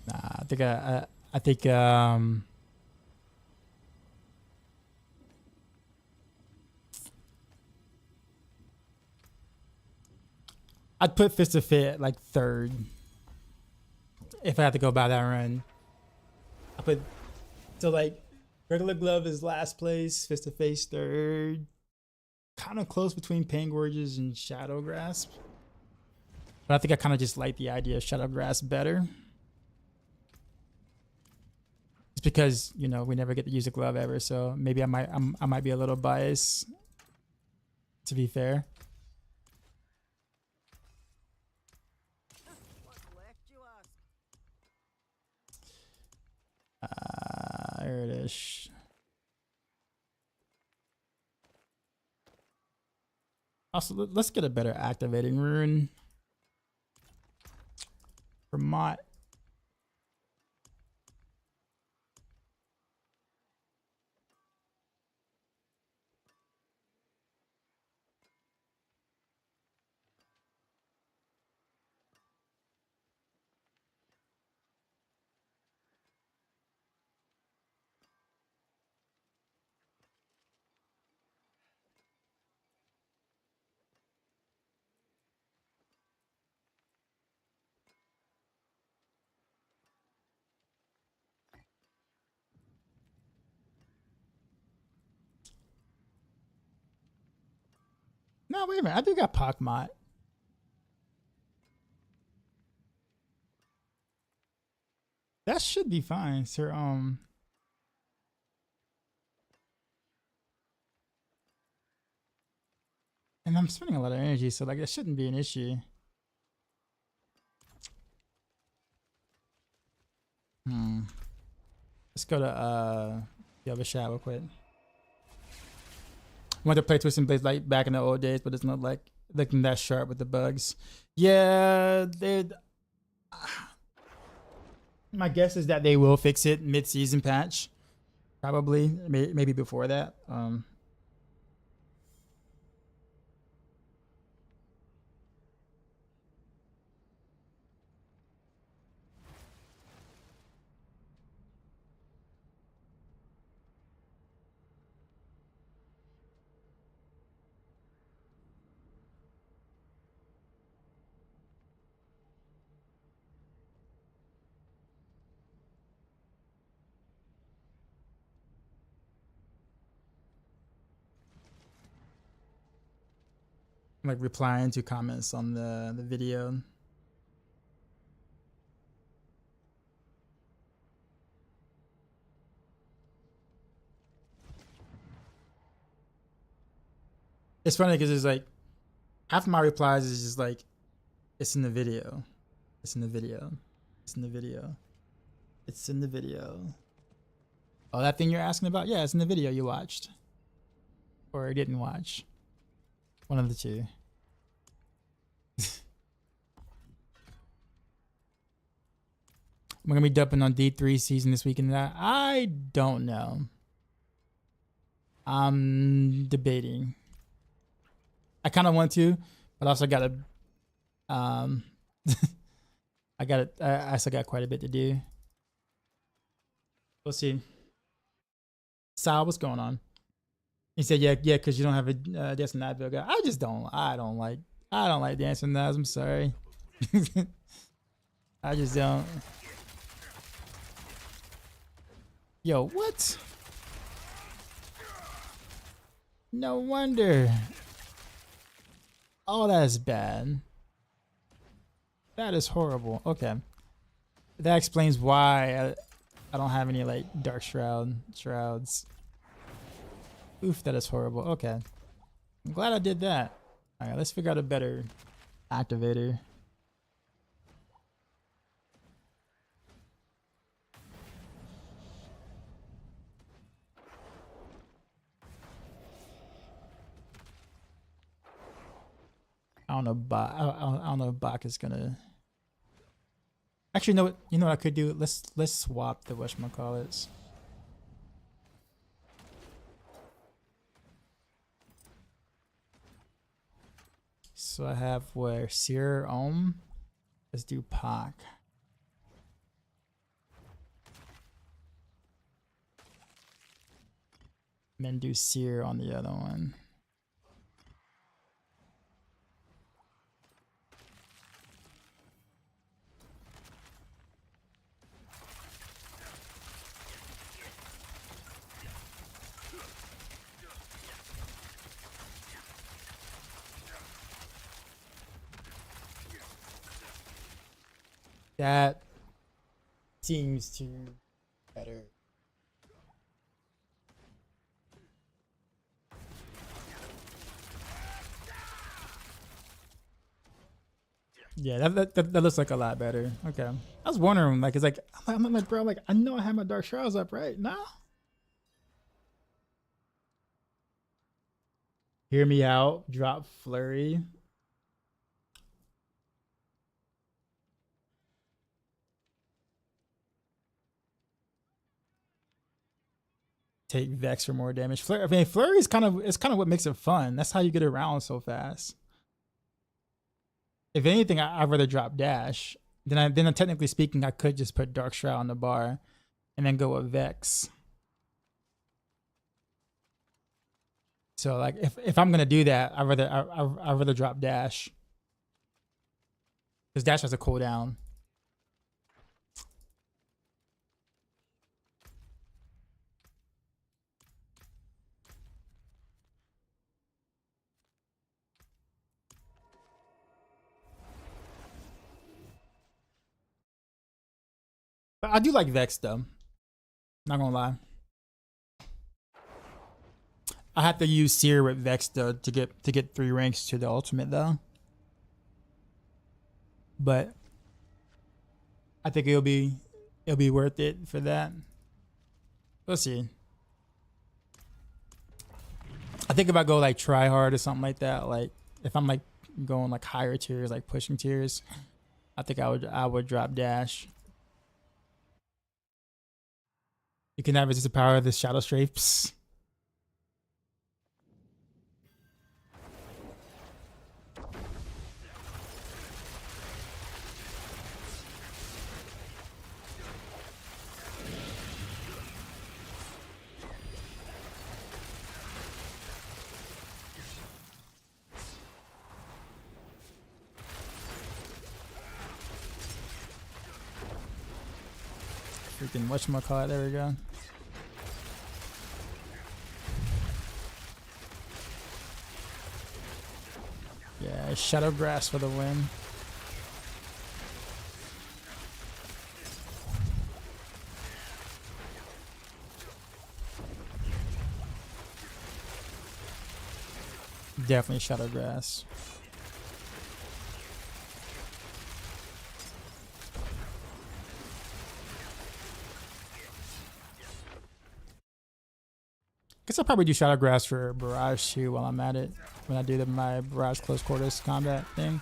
Nah, I think I'd put Fist of Fate at like third if I had to go by that run. I put so like Regular Glove is last place, Fist of Fate third. Kind of close between Pain Gorges and Shadow Grasp. But I think I kind of just like the idea of Shadow Grasp better. It's because, you know, we never get to use a glove ever, so maybe I might be a little biased, to be fair. There it is. Also, let's get a better activating rune for Mott. No, wait a minute. I do got Pock Mott. That should be fine, sir. And I'm spending a lot of energy, so like that shouldn't be an issue. Let's go to the other shot real quick. Want to play Twisting Blades like back in the old days, but it's not like looking that sharp with the bugs. Yeah, my guess is that they will fix it mid-season patch, probably maybe before that. Like replying to comments on the video. It's funny because it's like half of my replies is just like, it's in the video, it's in the video, it's in the video, it's in the video. Oh, that thing you're asking about? Yeah, it's in the video you watched or didn't watch. One of the two. We're gonna be dumping on D3 season this weekend. I don't know. I'm debating. I kind of want to, but also gotta. I still got quite a bit to do. We'll see. Sal, what's going on? He said, yeah, because you don't have a dancing knives guy. I don't like dancing knives. I'm sorry. I just don't. Yo, what? No wonder. Oh, that is bad. That is horrible. Okay. That explains why I don't have any like dark shrouds. Oof, that is horrible. Okay. I'm glad I did that. Alright, let's figure out a better activator. I don't know. I don't know if Bach is gonna. Actually, you know what I could do? Let's swap the whatchamacallits. So I have where Seer Ohm. Let's do Pac. And then do Seer on the other one. That seems to be better. Yeah, that looks like a lot better. Okay. I was wondering, like, it's like, I'm like, bro, like, I know I have my Dark Shrouds up, right? No? Hear me out. Drop Flurry. Take Vex for more damage. Flurry, I mean, Flurry is kind of what makes it fun. That's how you get around so fast. If anything, I'd rather drop Dash. Then technically speaking, I could just put Dark Shroud on the bar and then go with Vex. So like if I'm gonna do that, I'd rather drop Dash. Because Dash has a cooldown. But I do like Vex though. Not gonna lie. I have to use Seer with Vex though to get 3 ranks to the ultimate though. But I think it'll be worth it for that. We'll see. I think if I go like try hard or something like that, like if I'm like going like higher tiers, like pushing tiers, I think I would drop Dash. You can have resist the power of the Shadow Strafes. Freaking whatchamacallit, there we go. Yeah, Shadow Grass for the win. Definitely Shadow Grass. Guess I'll probably do Shadow Grass for Barrage too while I'm at it. When I do my Barrage close quarters combat thing.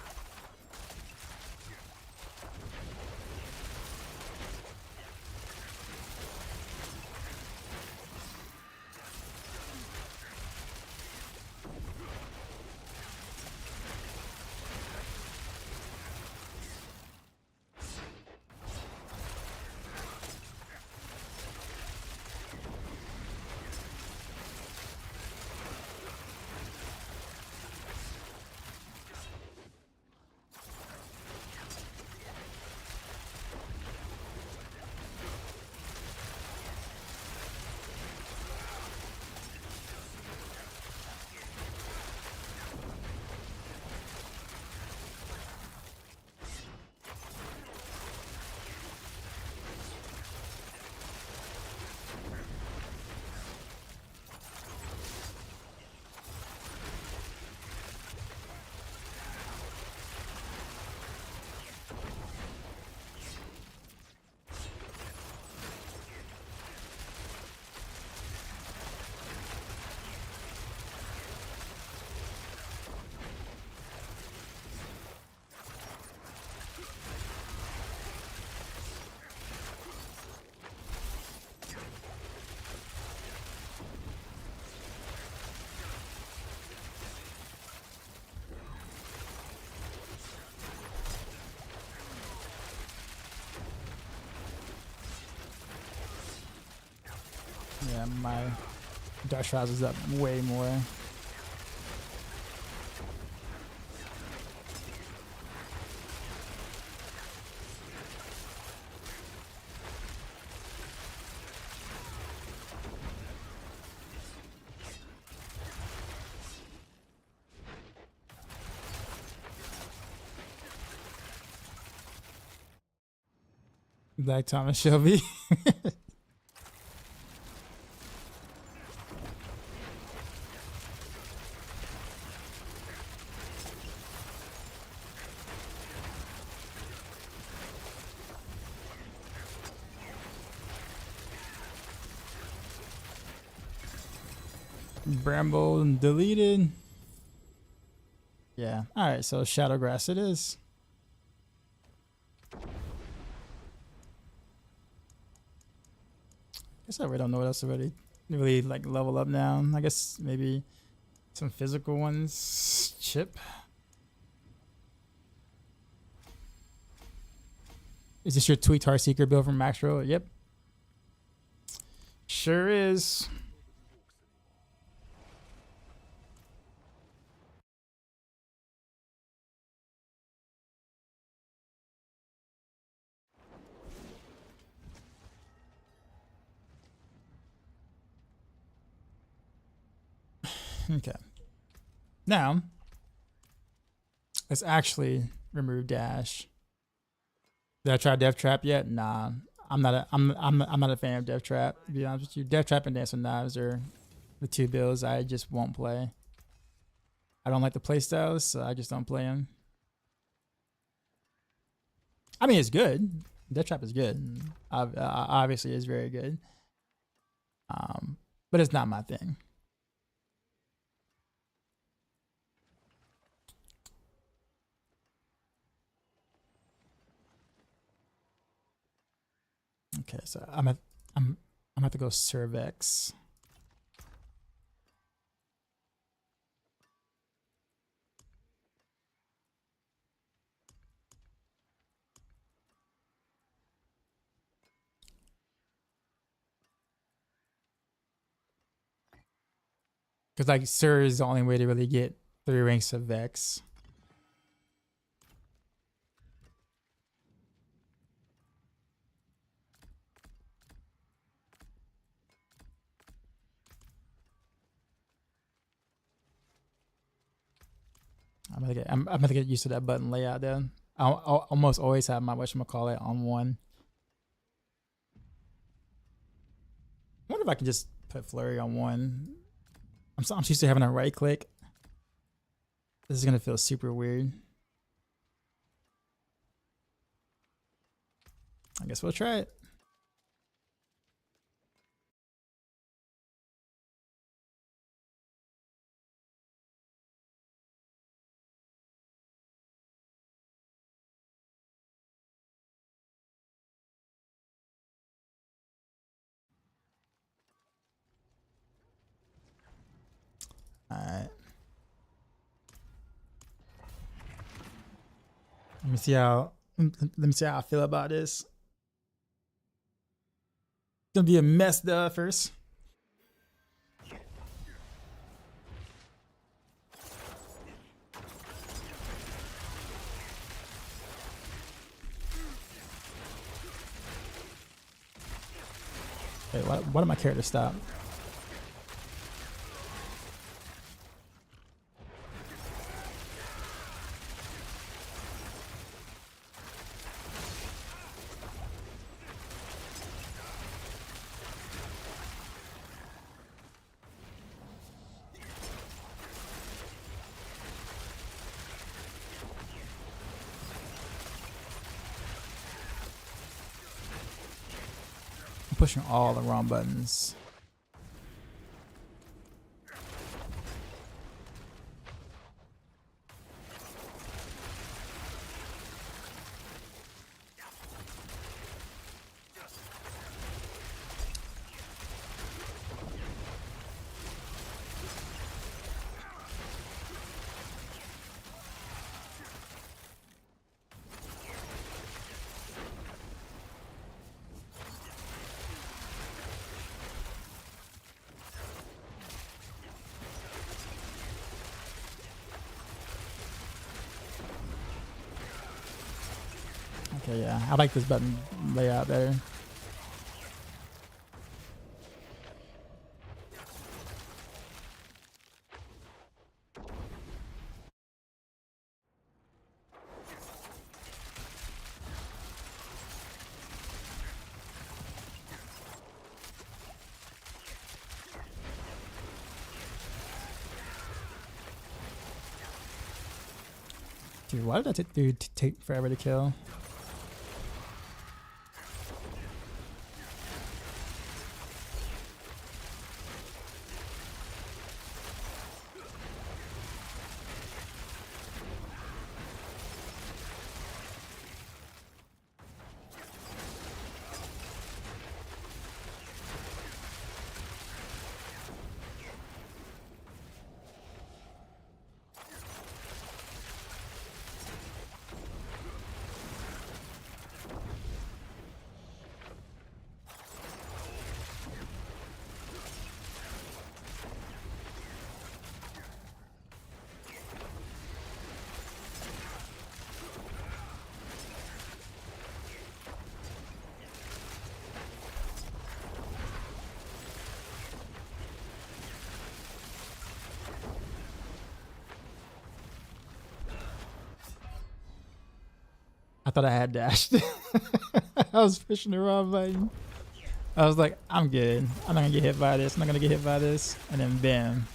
Yeah, my Dark Shrouds is up way more. Black Thomas Shelby. Bramble deleted. Yeah. All right. So Shadowgrass it is. Guess I really don't know what else to really like level up now. I guess maybe some physical ones. Chip. Is this your tweaked Heartseeker build from Maxroll? Yep. Sure is. Okay. Now, let's actually remove dash. Did I try Death Trap yet? Nah. I'm not a fan of Death Trap, to be honest with you. Death Trap and Dance with Knives are the two builds I just won't play. I don't like the playstyles, so I just don't play them. I mean, it's good. Death Trap is good. Obviously, it's very good. But it's not my thing. Okay, so I'm have to go Cervex. Because like Sir is the only way to really get 3 ranks of Vex. I'm gonna get used to that button layout then. I'll almost always have my whatchamacallit on 1. I wonder if I can just put Flurry on 1. I'm used to having a right click. This is gonna feel super weird. I guess we'll try it. All right. Let me see how I feel about this. It's gonna be a mess though first. Wait, why did my character stop? I'm pushing all the wrong buttons. Okay, yeah, I like this button layout better. Dude, why did that take forever to kill? I thought I had dashed. I was pushing the wrong button. I was like, I'm good. I'm not gonna get hit by this. I'm not gonna get hit by this. And then bam.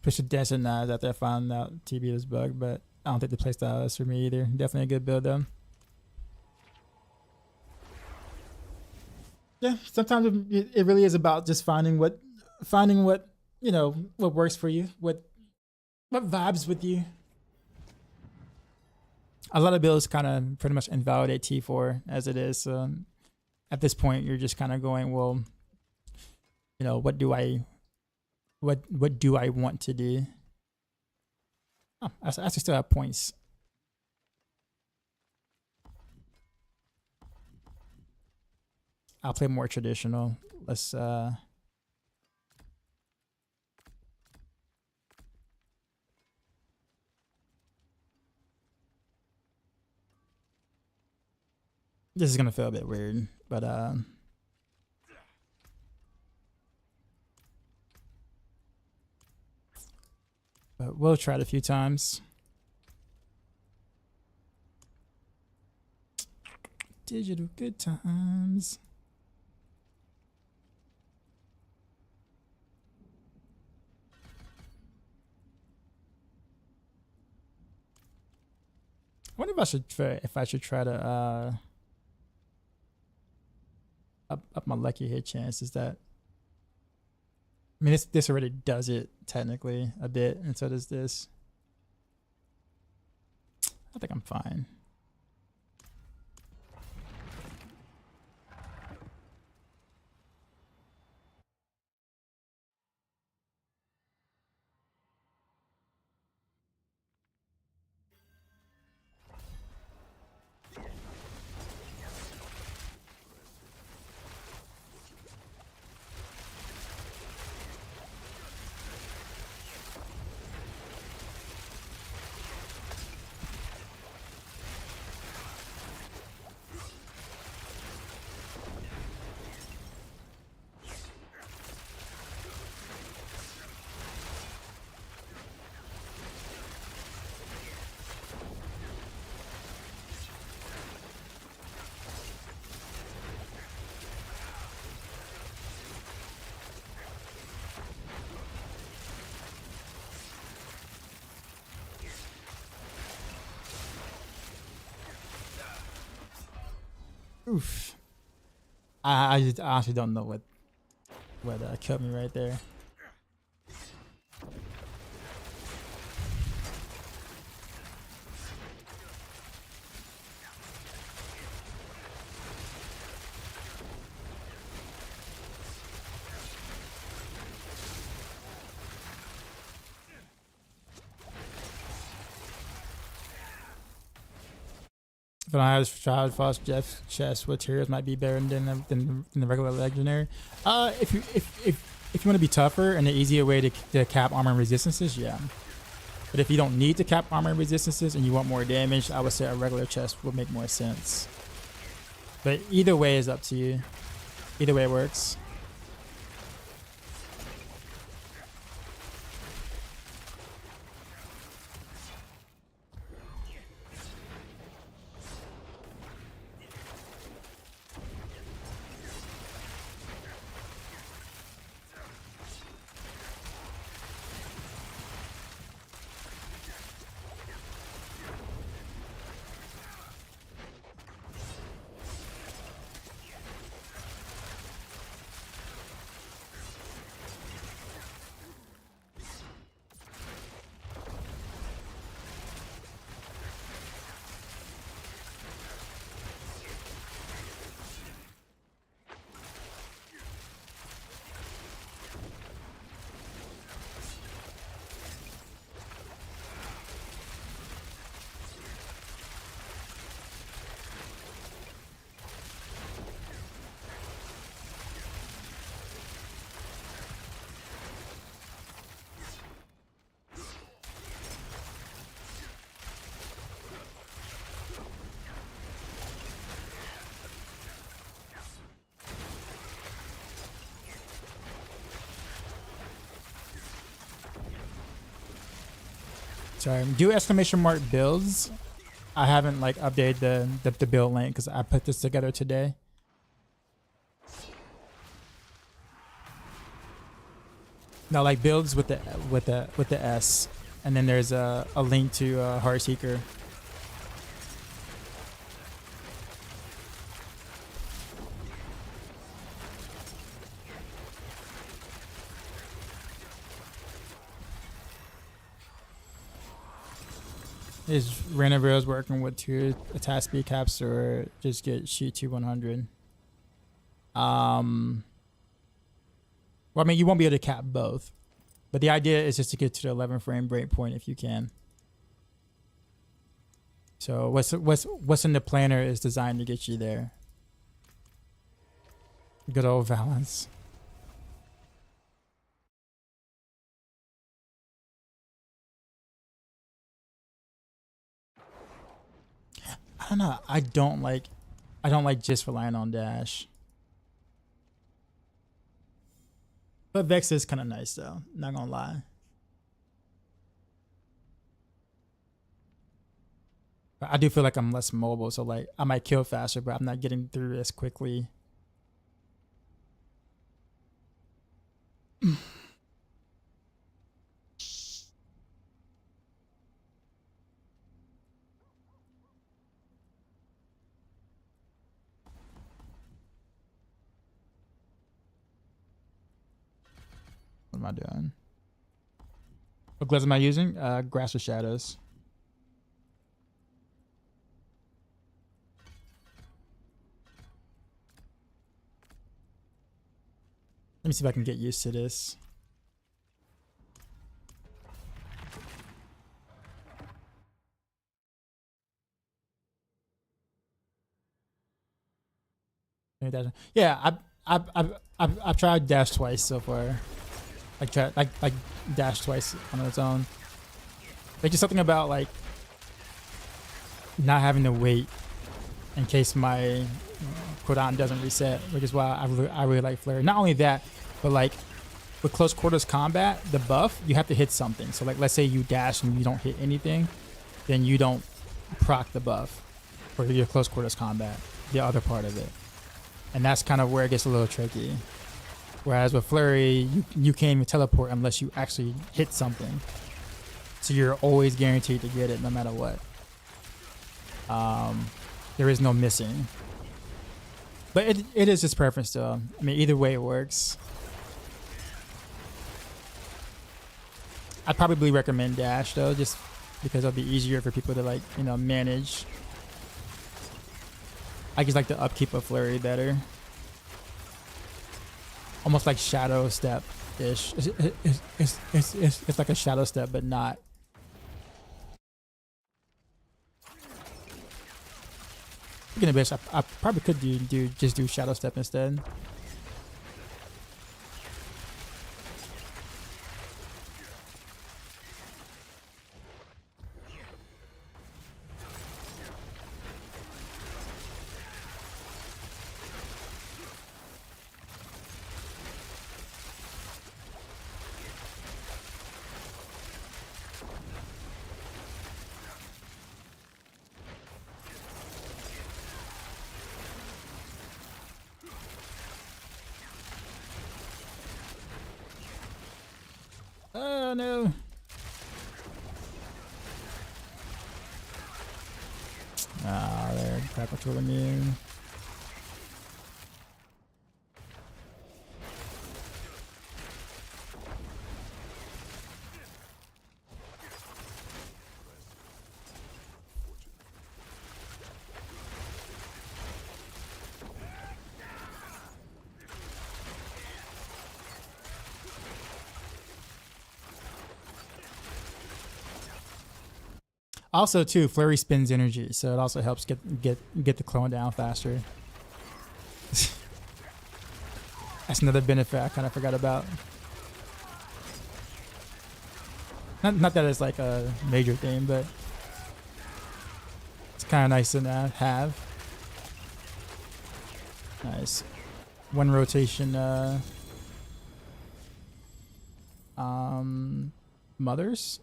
Push the Desert Knives after I found out TB was bugged, but I don't think the playstyle is for me either. Definitely a good build though. Yeah, sometimes it really is about just finding what you know, what works for you, what vibes with you. A lot of builds kind of pretty much invalidate T4 as it is. At this point, you're just kind of going, well, you know, what do I want to do? Oh, I actually still have points. I'll play more traditional. Let's this is gonna feel a bit weird, but we'll try it a few times. Digital good times. I wonder if I should try to up my lucky hit chances. That, I mean, this already does it technically a bit, and so does this. I think I'm fine. Oof. I honestly don't know what killed me right there. If I had tried Frost Jeff's chest, what tiers might be better than the regular legendary? If you want to be tougher and an easier way to cap armor and resistances, yeah. But if you don't need to cap armor and resistances and you want more damage, I would say a regular chest would make more sense. But either way is up to you. Either way works. Sorry, do exclamation mark builds. I haven't like updated the build link because I put this together today. No, like builds with the S, and then there's a link to Heartseeker. Is Raina Arcs working with 2 attack speed caps or just get sheet to 100? Well, I mean, you won't be able to cap both, but the idea is just to get to the 11 frame breakpoint if you can. So what's in the planner is designed to get you there. Good old Valence. I don't know. I don't like just relying on dash. But Vex is kind of nice though, not gonna lie. But I do feel like I'm less mobile, so like I might kill faster, but I'm not getting through as quickly. What am I doing? What gloves am I using? Grasp of Shadows. Let me see if I can get used to this. Yeah, I've tried dash twice so far. Like dash twice on its own. Like just something about like not having to wait in case my cooldown doesn't reset, which is why I really like Flurry. Not only that, but like with close quarters combat, the buff you have to hit something. So like let's say you dash and you don't hit anything, then you don't proc the buff for your close quarters combat, the other part of it, and that's kind of where it gets a little tricky. Whereas with Flurry, you can't even teleport unless you actually hit something. So you're always guaranteed to get it no matter what. There is no missing. But it is just preference though. I mean, either way it works. I'd probably recommend dash though, just because it'll be easier for people to like, you know, manage. I just like the upkeep of Flurry better. Almost like shadow step ish. It's like a shadow step, but not. Speaking of bitch, I probably could just do shadow step instead. Oh no. Ah, there. Back control immune. Also, too, Flurry spends energy, so it also helps get the clone down faster. That's another benefit I kind of forgot about. Not that it's like a major thing, but it's kind of nice to have. Nice. One rotation. Mother's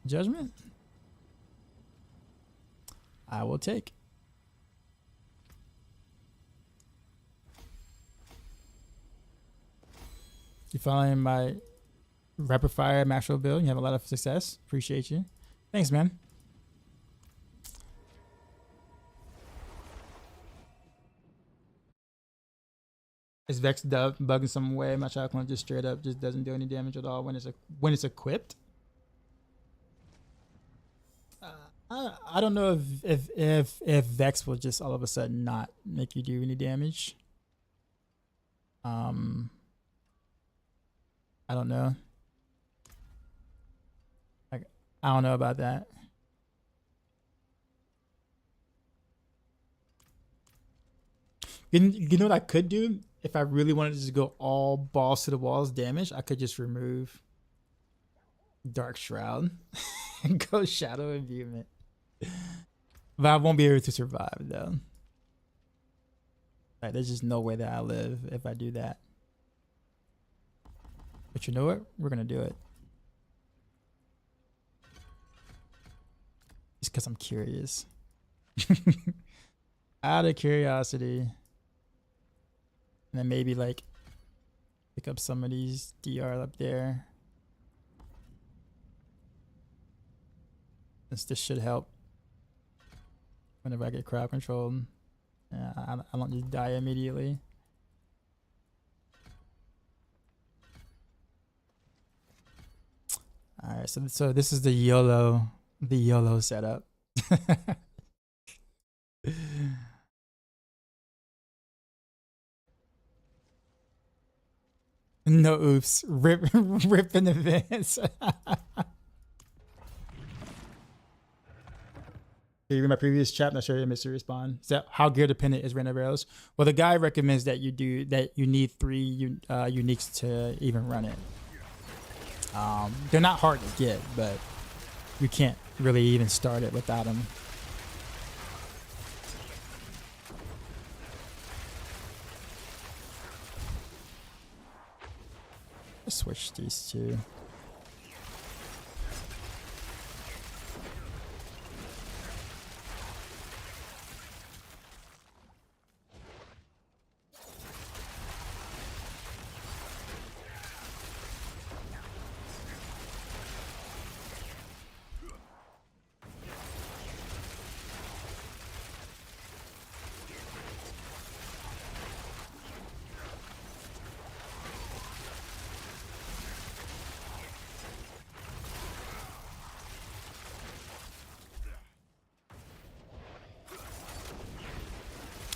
Judgment. I will take. You following my rapid fire Maxroll build? You have a lot of success. Appreciate you. Thanks, man. Is Vex bugging some way? My shotgun just straight up just doesn't do any damage at all when it's equipped. I don't know if Vex will just all of a sudden not make you do any damage. I don't know. Like, I don't know about that. You know what I could do? If I really wanted to just go all balls to the walls damage, I could just remove Dark Shroud and go Shadow Imbuement. But I won't be able to survive though. Like, there's just no way that I live if I do that. But you know what? We're gonna do it. Just because I'm curious. Out of curiosity. And then maybe like pick up some of these DR up there. This should help whenever I get crowd controlled. Yeah, I don't just die immediately. All right, so this is the YOLO setup. No oops, rip in advance. Did you read my previous chat? I'm not sure you missed a respond. Is that how gear dependent is Raina Arcs? Well, the guy recommends that you need 3 uniques to even run it. They're not hard to get, but you can't really even start it without them. Let's switch these two.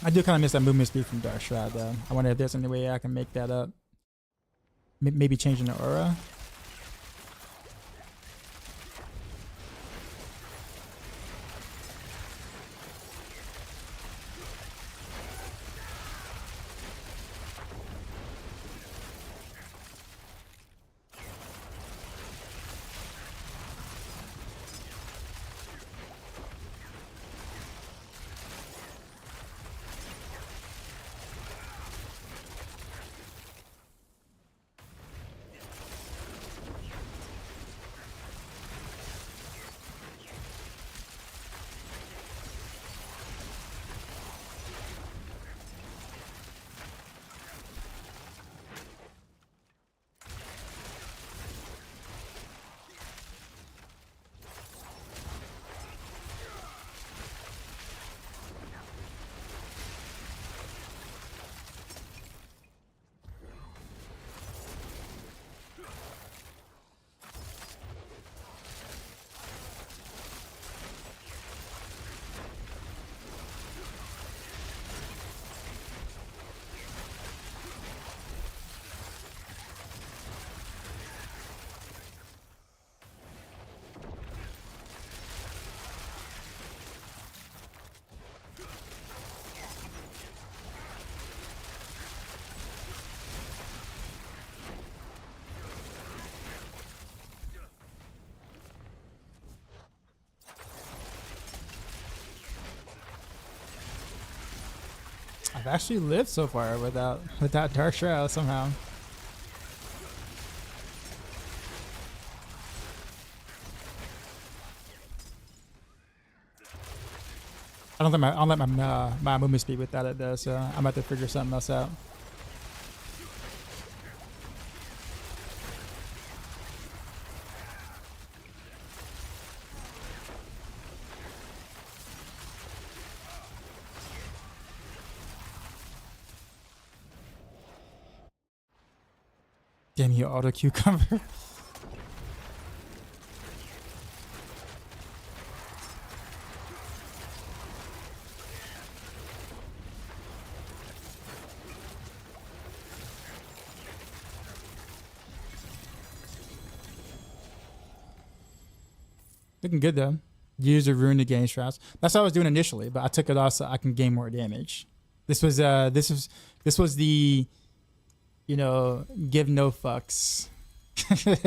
I do kind of miss that movement speed from Dark Shroud though. I wonder if there's any way I can make that up. Maybe changing the aura. I've actually lived so far without Dark Shroud somehow. I don't let my movement speed without it though, so I'm about to figure something else out. Damn you, auto cucumber. Looking good though. Use a rune to gain shrouds. That's what I was doing initially, but I took it off so I can gain more damage. This was the, you know, give no fucks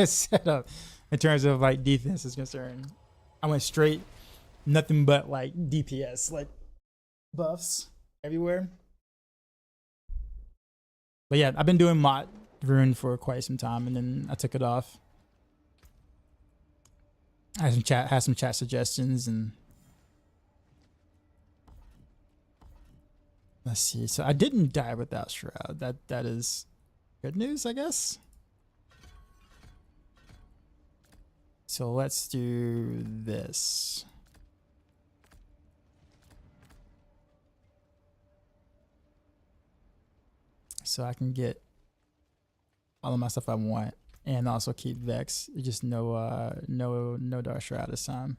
setup in terms of like defense is concerned. I went straight, nothing but like DPS, like buffs everywhere. But yeah, I've been doing Mott rune for quite some time, and then I took it off. I had some chat suggestions, and let's see. So I didn't die without Shroud. That is good news, I guess. So let's do this. So I can get all of my stuff I want. And also keep Vex. Just no Dark Shroud this time.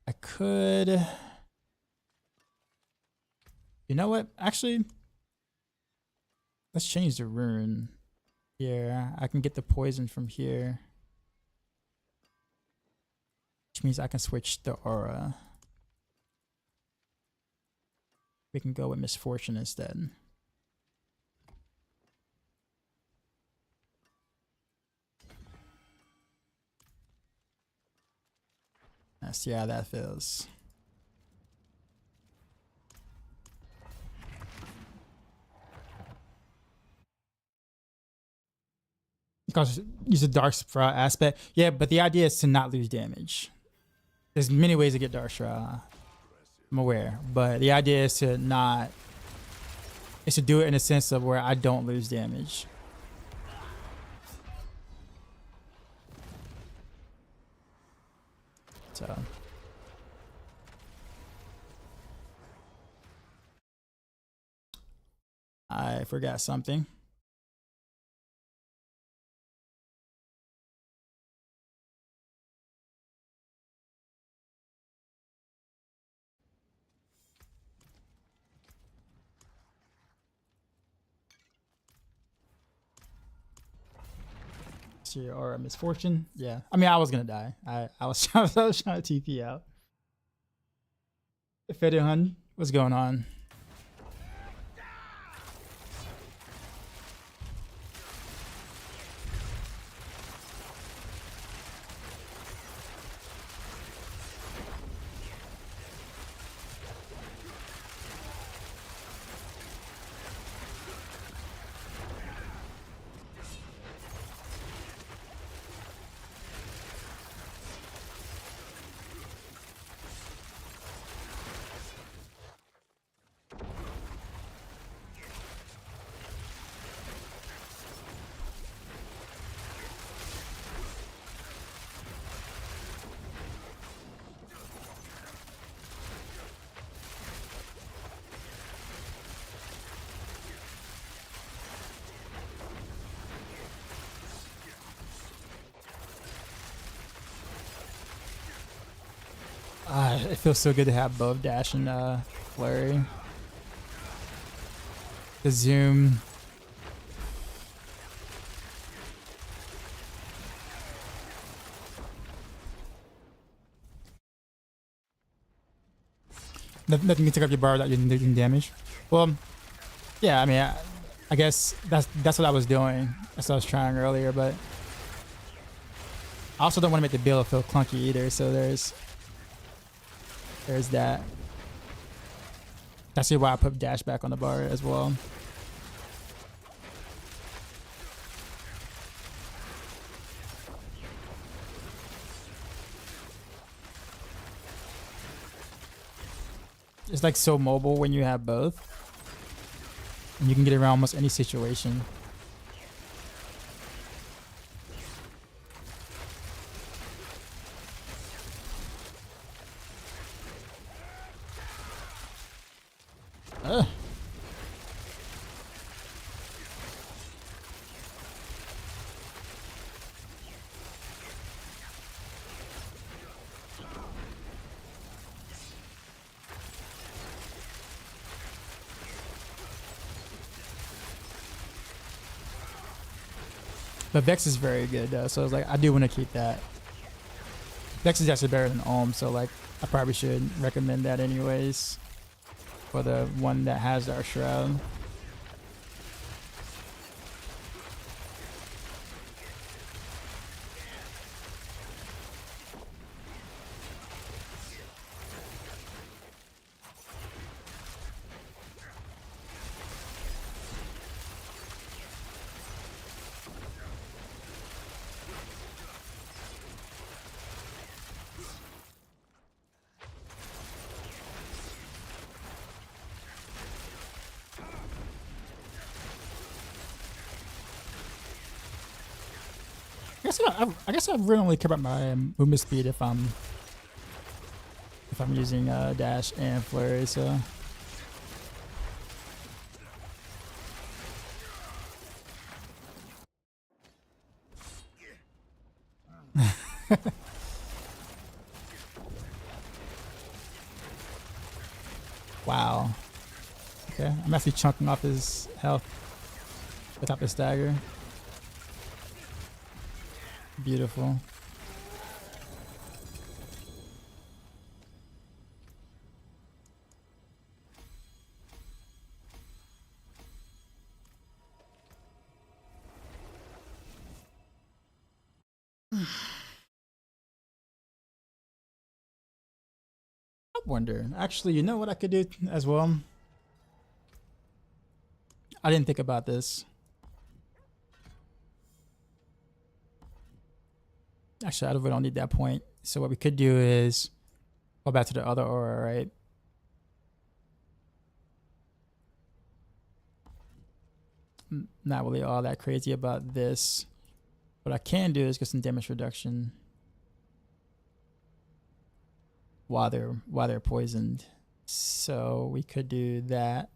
I could. You know what? Actually, let's change the rune. Here, I can get the poison from here, which means I can switch the aura. We can go with Misfortune instead. Let's see how that feels. Because use a Dark Shroud aspect. Yeah, but the idea is to not lose damage. There's many ways to get Dark Shroud. I'm aware. But the idea is to not... is to do it in a sense of where I don't lose damage. So I forgot something. Or a Misfortune. Yeah. I mean, I was gonna die. I was trying to TP out. Fedehun, what's going on? It feels so good to have both Dash and Flurry. The zoom. Nothing can take up your bar without you taking damage. Well, yeah, I mean, I guess that's what I was doing. That's what I was trying earlier, but I also don't want to make the build feel clunky either, so there's that. That's why I put Dash back on the bar as well. It's like so mobile when you have both. And you can get around almost any situation. Ugh. But Vex is very good though, so I was like, I do want to keep that. Vex is actually better than Ohm, so like, I probably should recommend that anyways. For the one that has our Shroud. I guess I really only care about my movement speed if I'm using dash and flurry. So wow. Okay, I'm actually chunking off his health without the stagger. Beautiful. I wonder. Actually, you know what I could do as well? I didn't think about this. Actually, I really don't need that point. So what we could do is go back to the other aura, right? Not really all that crazy about this. What I can do is get some damage reduction while they're poisoned. So we could do that.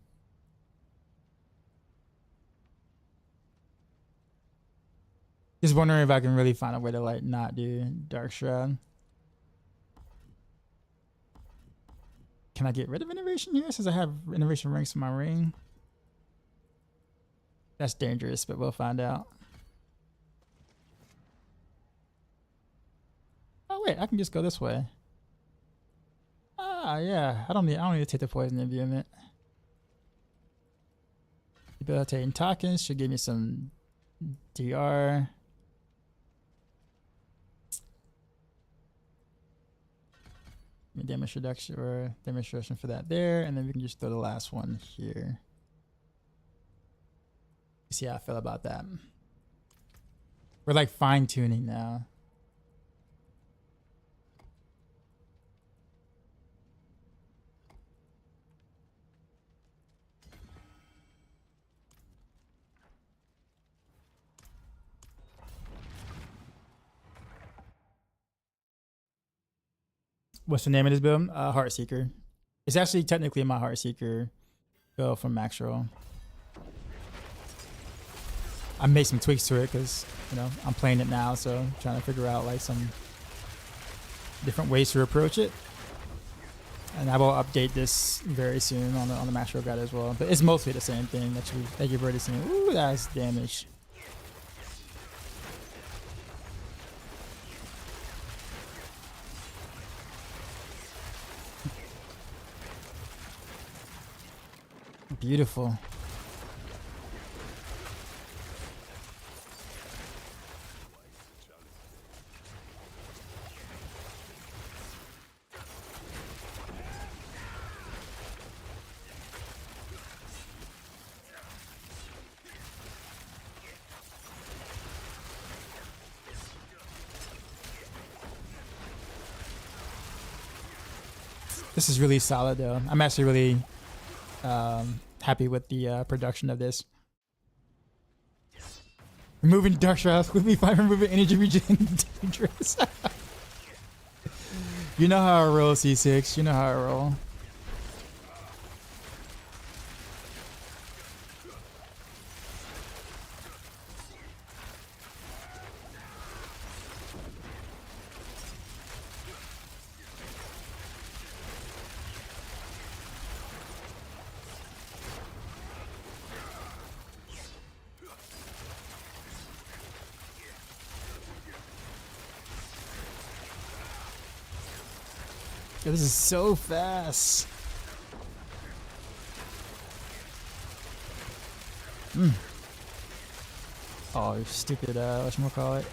Just wondering if I can really find a way to like not do Dark Shroud. Can I get rid of innovation here since I have innovation ranks in my ring? That's dangerous, but we'll find out. Oh wait, I can just go this way. Ah yeah, I don't need to take the poison imbuement. Debilitating tokens should give me some DR. Damage reduction or damage reduction for that there, and then we can just throw the last one here. See how I feel about that. We're like fine tuning now. What's the name of this build? Heartseeker. It's actually technically my Heartseeker build from Maxroll. I made some tweaks to it because, you know, I'm playing it now, so I'm trying to figure out like some different ways to approach it. And I will update this very soon on the Maxroll guide as well. But it's mostly the same thing that you've already seen. Ooh, that's damage. Beautiful. This is really solid though. I'm actually really happy with the production of this. Removing dark shadows with me by removing energy regen dangerous. You know how I roll, C6. You know how I roll. Yo, this is so fast. Oh, you stupid, whatchamacallit.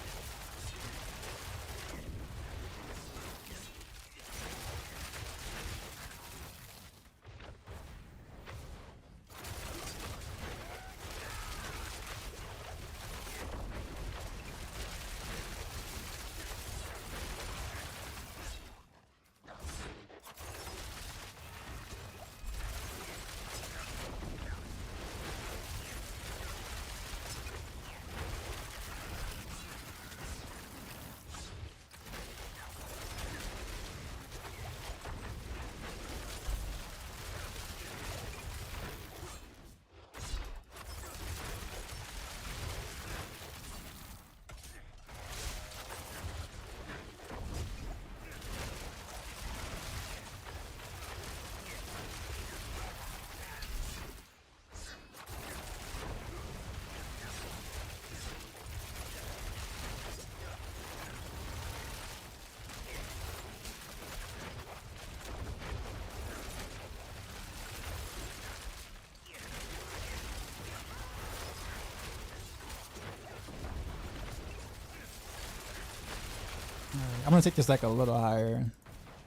I'm gonna take this like a little higher.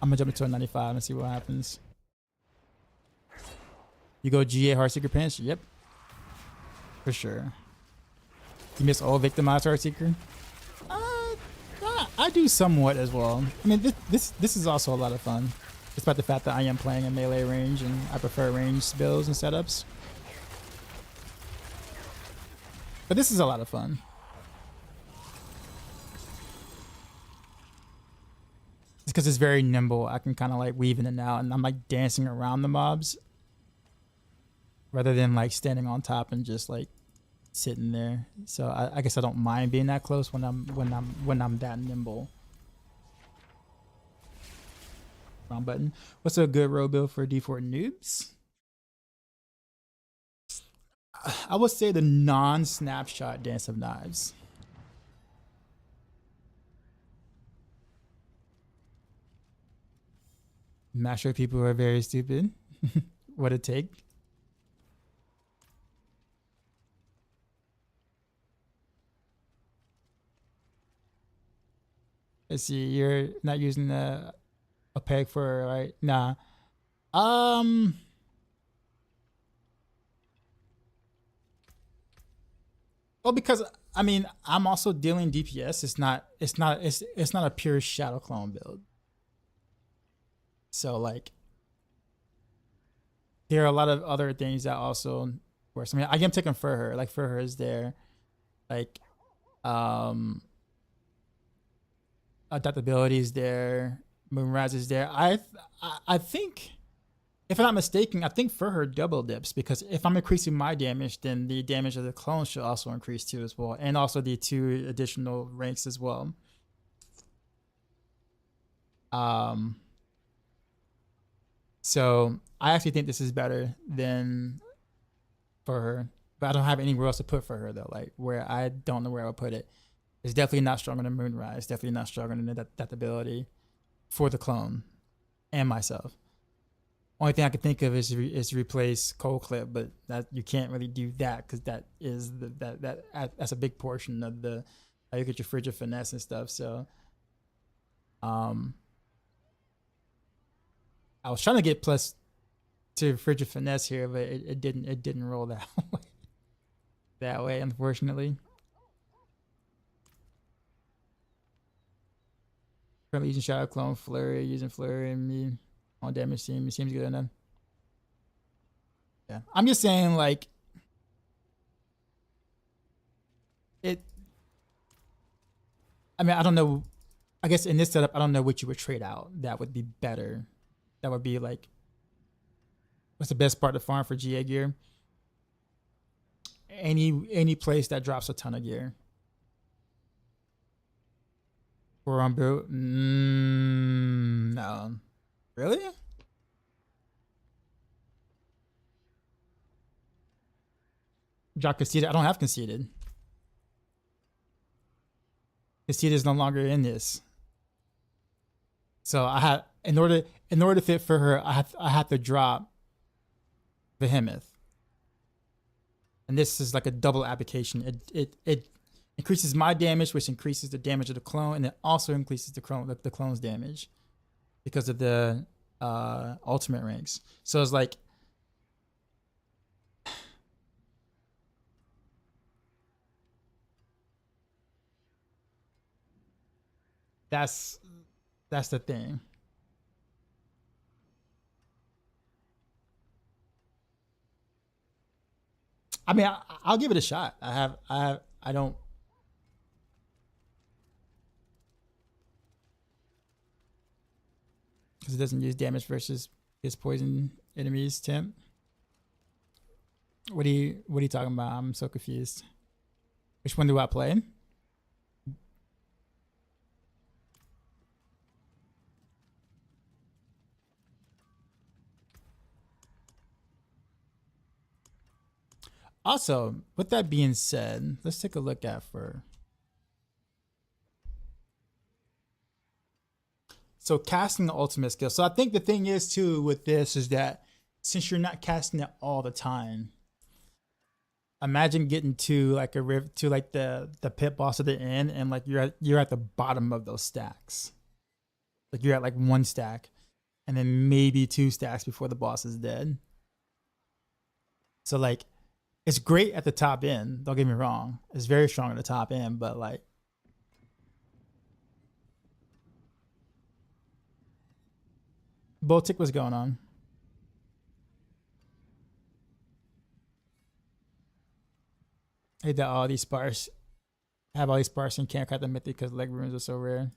I'm gonna jump into a 95 and see what happens. You go GA Heartseeker pinch? Yep. For sure. You miss all victimize Heartseeker? I do somewhat as well. I mean, this is also a lot of fun. Despite the fact that I am playing in melee range and I prefer ranged builds and setups. But this is a lot of fun. It's because it's very nimble. I can kind of like weave in and out, and I'm like dancing around the mobs rather than like standing on top and just like sitting there. So I guess I don't mind being that close when I'm that nimble. Wrong button. What's a good row build for D4 noobs? I would say the non-snapshot Dance of Knives. I'm not sure people are very stupid. What it take? Let's see. You're not using a peg for right? Nah. Well, because I mean, I'm also dealing DPS. It's not a pure shadow clone build. So like, there are a lot of other things that also works. I mean, I am taking for her. Like for her is there, like, adaptability is there. Moonrise is there. I think, if I'm not mistaken, I think for her double dips, because if I'm increasing my damage, then the damage of the clone should also increase too as well, and also the 2 additional ranks as well. So I actually think this is better than for her, but I don't have anywhere else to put for her though. Like where I don't know where I would put it. It's definitely not stronger than Moonrise. Definitely not stronger than that ability for the clone and myself. Only thing I can think of is replace Cold Clip, but that you can't really do that because that is that's a big portion of the how you get your Frigid Finesse and stuff. So, I was trying to get plus to Frigid Finesse here, but it didn't roll that way. That way, unfortunately. Currently using Shadow Clone, Flurry, using Flurry and me. On damage seems good enough. Yeah, I'm just saying like it. I mean, I don't know. I guess in this setup, I don't know what you would trade out that would be better. That would be like, what's the best part of the farm for GA gear? Any place that drops a ton of gear. For on boot? No. Really? Drop conceded. I don't have conceded. Conceded is no longer in this. So I had in order to fit for her, I have to drop Behemoth. And this is like a double application. It increases my damage, which increases the damage of the clone, and it also increases the clone's damage because of the ultimate ranks. So it's like that's the thing. I mean, I'll give it a shot. I don't. Because it doesn't use damage versus his poison enemies temp. What are you talking about? I'm so confused. Which one do I play? Also, with that being said, let's take a look at for. So casting the ultimate skill. So I think the thing is too with this is that since you're not casting it all the time, imagine getting to like the pit boss at the end and like you're at the bottom of those stacks. Like you're at like 1 stack and then maybe 2 stacks before the boss is dead. So like it's great at the top end, don't get me wrong. It's very strong at the top end, but like Boltic, what's going on? I hate that all these sparse and can't cut the mythic because leg runes are so rare.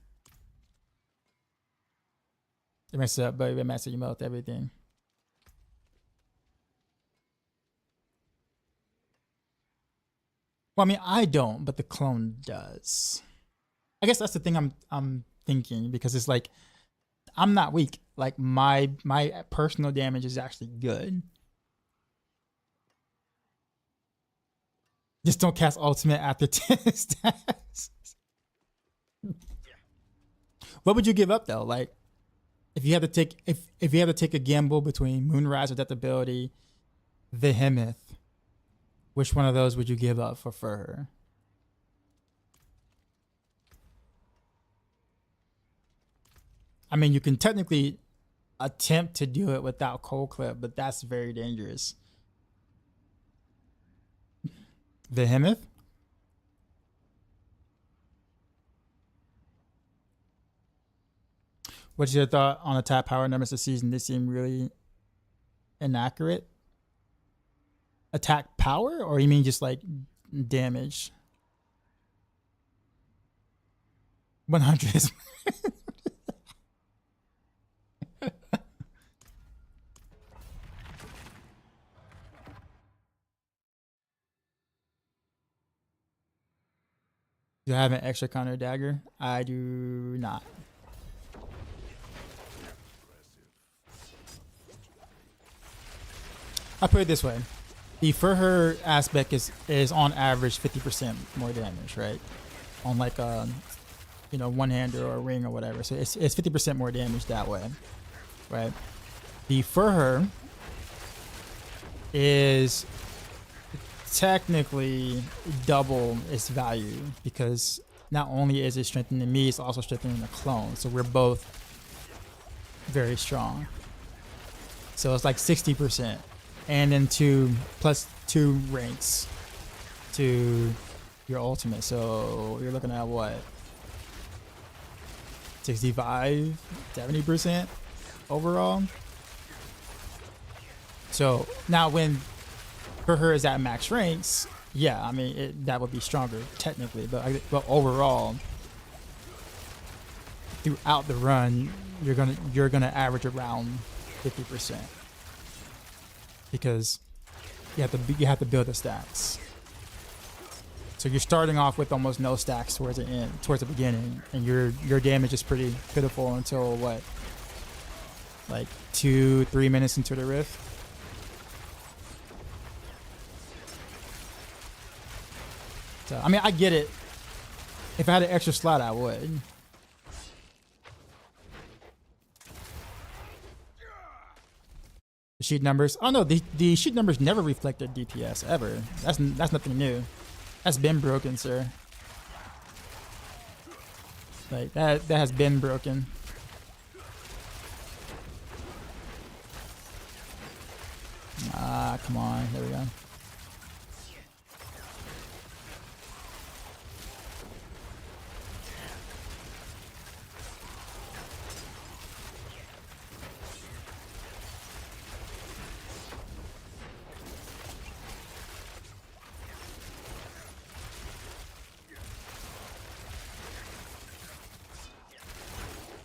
They mess it up, but they mess it, you melt everything. Well, I mean, I don't, but the clone does. I guess that's the thing I'm thinking, because it's like I'm not weak. Like my personal damage is actually good. Just don't cast ultimate after 10 stats. What would you give up though? Like if you had to take if you had to take a gamble between Moonrise or Death Ability, Behemoth, which one of those would you give up for her? I mean, you can technically attempt to do it without Cold Clip, but that's very dangerous. Behemoth? What's your thought on attack power numbers this season? They seem really inaccurate. Attack power, or you mean just like damage? 100 is Do I have an extra counter dagger? I do not. I'll put it this way. The for her aspect is on average 50% more damage, right? On like a one-hander or a ring or whatever. So it's 50% more damage that way, right? The for her is technically double its value, because not only is it strengthening me, it's also strengthening the clone. So we're both very strong. So it's like 60%. And then plus 2 ranks to your ultimate. So you're looking at what? 65, 70% overall. So now when for her is at max ranks, yeah, I mean that would be stronger technically, but overall throughout the run you're gonna average around 50% because you have to build the stacks. So you're starting off with almost no stacks towards the beginning, and your damage is pretty pitiful until what, like 2-3 minutes into the rift. So I mean, I get it. If I had an extra slot, I would. The sheet numbers. Oh no, the sheet numbers never reflected DPS ever. That's nothing new. That's been broken, sir. Like that has been broken. Ah, come on. There we go.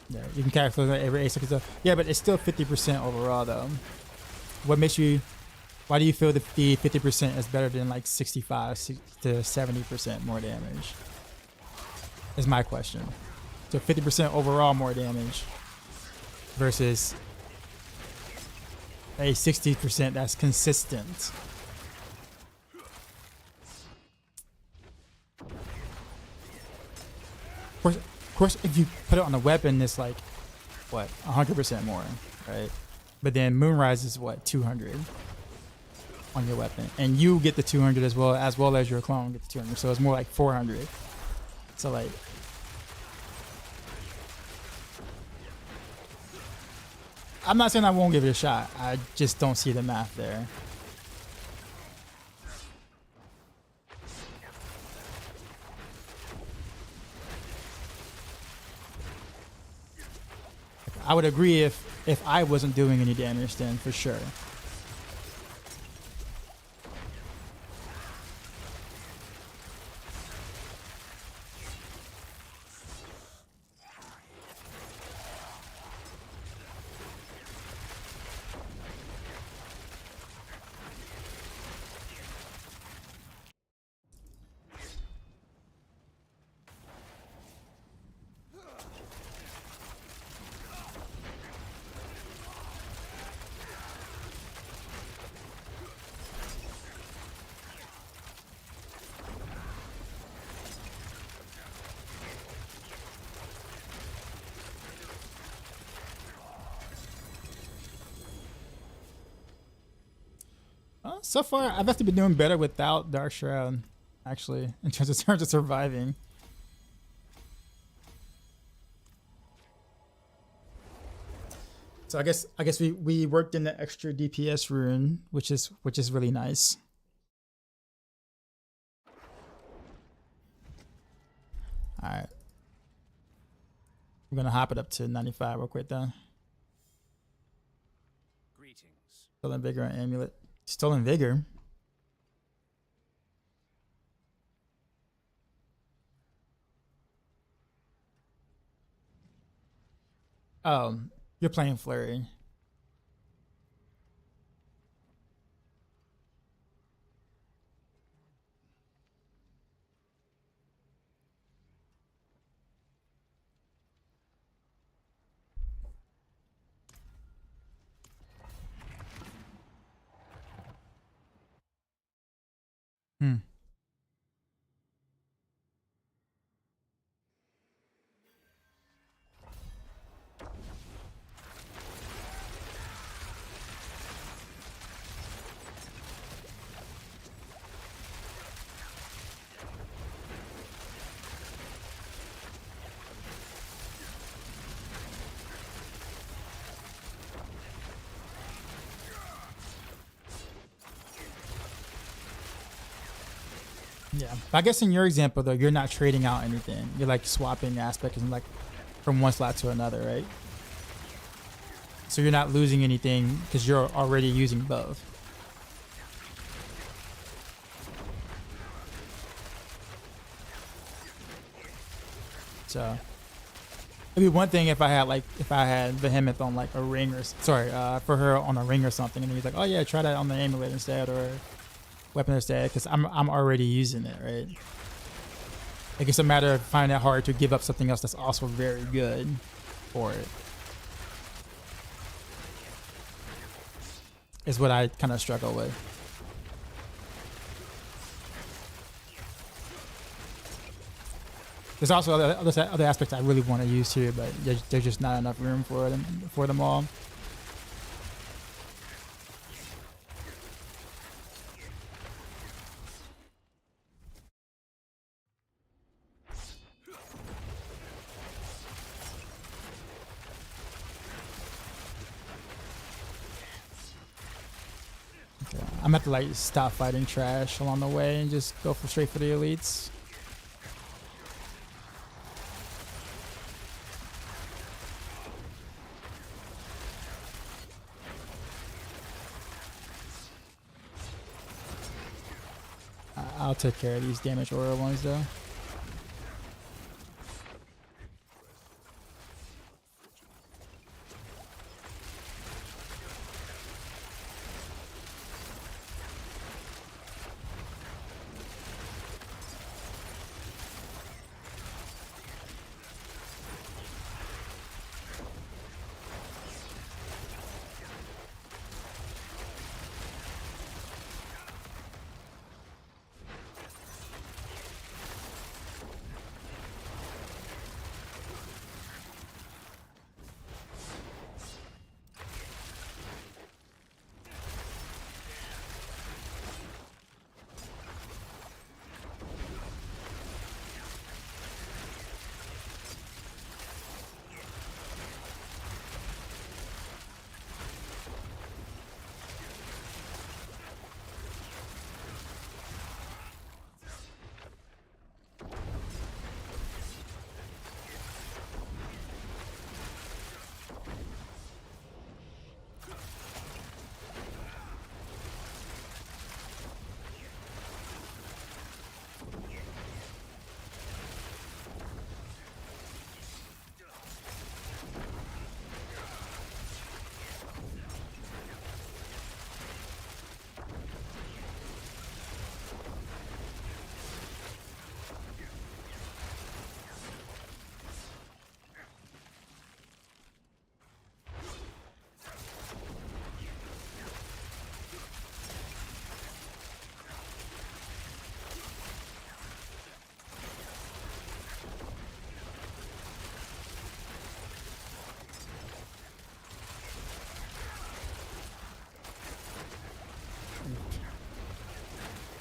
Yeah, you can calculate every 8 seconds. Yeah, but it's still 50% overall, though. What makes you? Why do you feel that the 50% is better than like 65 to 70% more damage? Is my question. So 50% overall more damage versus a 60% that's consistent. Of course, if you put it on a weapon, it's like, what, 100% more, right? But then Moonrise is what, 200 on your weapon, and you get the 200 as well as your clone gets the 200. So it's more like 400. So like, I'm not saying I won't give it a shot. I just don't see the math there. I would agree if I wasn't doing any damage then, for sure. So far, I've actually been doing better without Dark Shroud, actually, in terms of surviving. So I guess we worked in the extra DPS rune, which is really nice. All right, we're gonna hop it up to 95 real quick though. Greetings. Stolen Vigor and Amulet. Stolen Vigor. Oh, you're playing Flurry. Hmm. Yeah, I guess in your example though, you're not trading out anything. You're like swapping aspects and like from one slot to another, right? So you're not losing anything because you're already using both. So it'd be one thing if I had Behemoth on like a ring or for her on a ring or something, and he's like, oh yeah, try that on the amulet instead or weapon instead, because I'm already using it, right? Like it's a matter of finding it hard to give up something else that's also very good for it. Is what I kind of struggle with. There's also other aspects I really want to use too, but there's just not enough room for them all. Okay, I'm gonna have to like stop fighting trash along the way and just go straight for the elites. I'll take care of these damage aura ones though.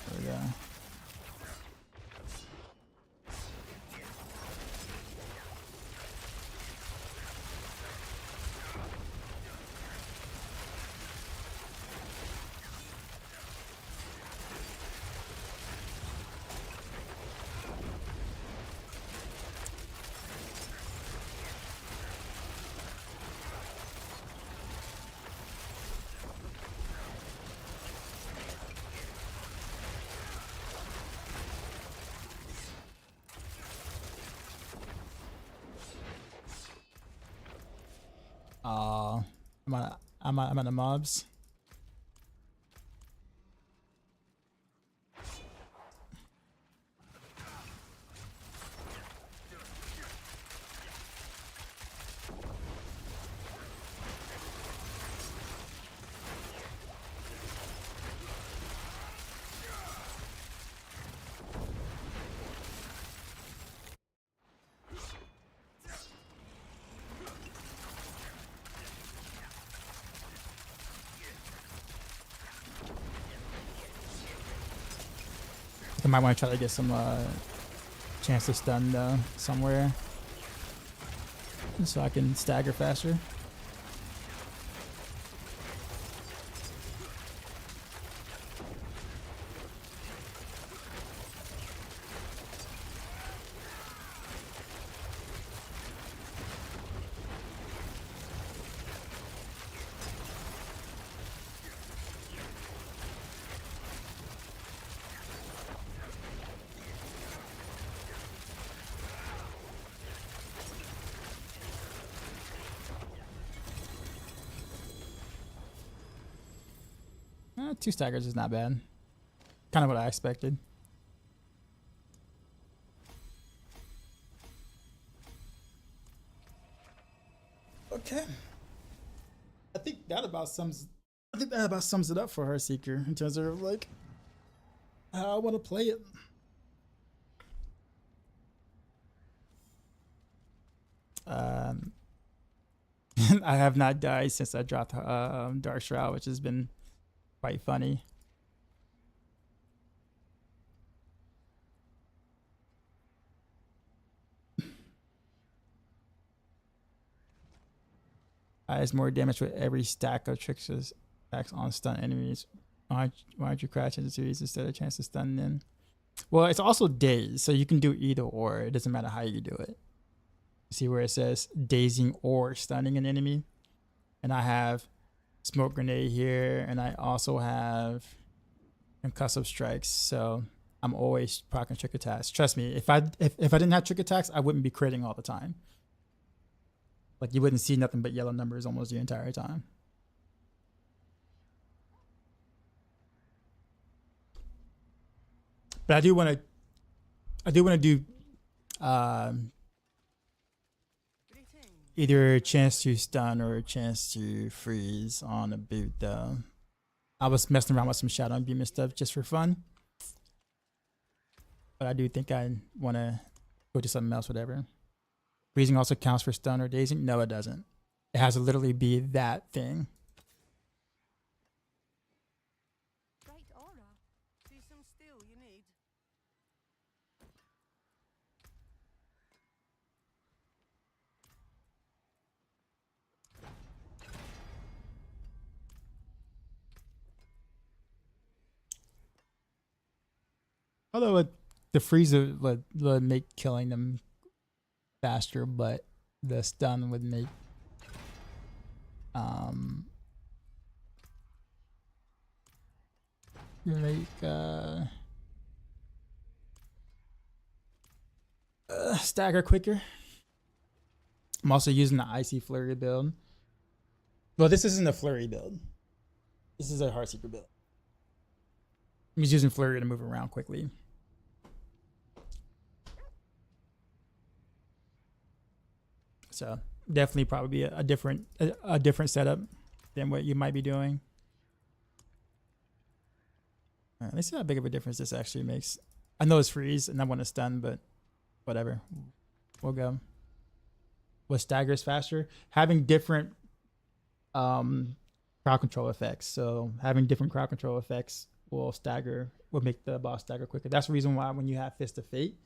There we go. I'm at the mobs. I might want to try to get some chance to stun somewhere so I can stagger faster. 2 staggers is not bad. Kind of what I expected. Okay. I think that about sums it up for Heartseeker in terms of like how I want to play it. I have not died since I dropped Dark Shroud, which has been quite funny. It's more damage with every stack of tricks attacks on stun enemies. Why don't you crash into series instead of chance to stun them? Well, it's also daze, so you can do either or. It doesn't matter how you do it. See where it says dazing or stunning an enemy? And I have smoke grenade here, and I also have concussive strikes. So I'm always proccing trick attacks. Trust me, if I didn't have trick attacks, I wouldn't be critting all the time. Like you wouldn't see nothing but yellow numbers almost the entire time. But I do want to do either a chance to stun or a chance to freeze on a boot though. I was messing around with some shadow and beam and stuff just for fun. But I do think I want to go to something else, whatever. Freezing also counts for stun or dazing? No, it doesn't. It has to literally be that thing. Bright aura. See some steel you need. Although the freezer would make killing them faster, but the stun would make stagger quicker. I'm also using the icy flurry build. Well, this isn't a flurry build. This is a Heartseeker build. I'm just using flurry to move around quickly. So definitely probably a different setup than what you might be doing. All right, let's see how big of a difference this actually makes. I know it's freeze and I want to stun, but whatever. We'll go. What staggers faster? Having different crowd control effects. So having different crowd control effects will make the boss stagger quicker. That's the reason why when you have Fist of Fate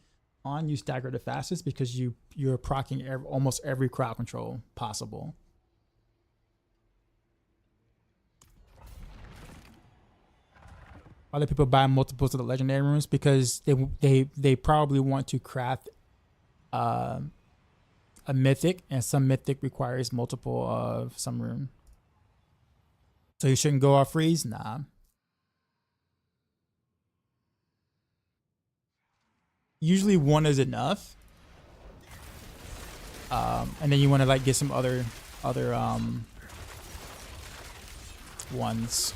on, you stagger the fastest, because you're proccing almost every crowd control possible. Other people buy multiples of the legendary rooms because they probably want to craft a mythic, and some mythic requires multiple of some room. So you shouldn't go off freeze? Nah. Usually one is enough. And then you want to like get some other ones.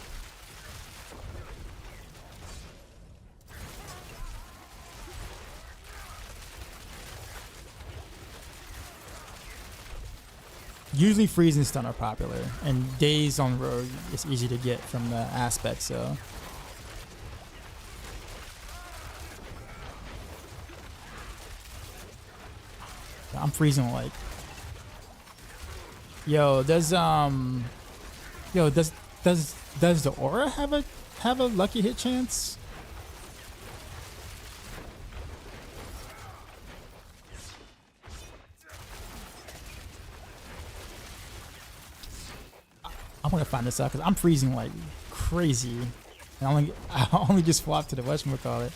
Usually freeze and stun are popular, and daze on rogue is easy to get from the aspect, so. I'm freezing like. Does the aura have a lucky hit chance? I want to find this out because I'm freezing like crazy. And I only just swapped to the whatchamacallit.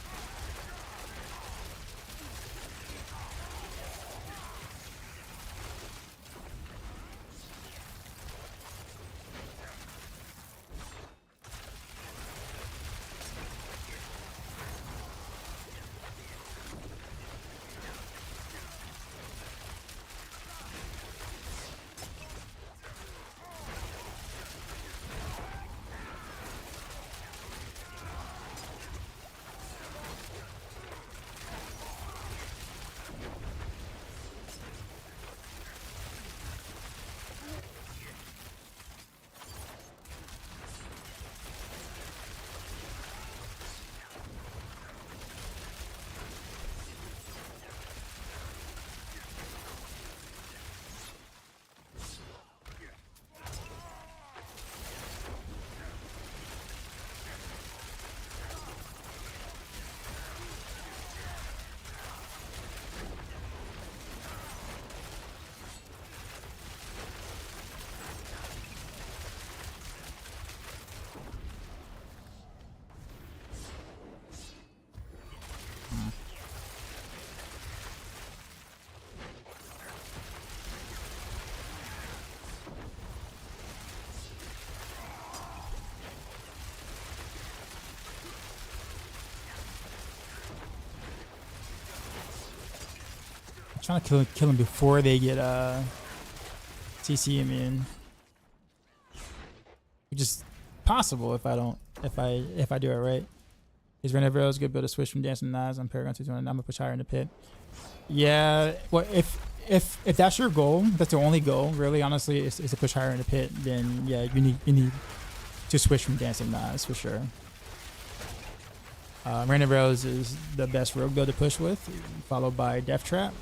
trying to kill him before they get CC immune. Which is possible if I do it right. Is Raina Arcs good build a switch from Dancing Knives on Paragon 220? I'm gonna push higher in the pit. Yeah, well if that's your goal, that's the only goal, really honestly, is to push higher in the pit, then yeah, you need to switch from Dancing Knives for sure. Raina Arcs is the best rogue build to push with, followed by Death Trap.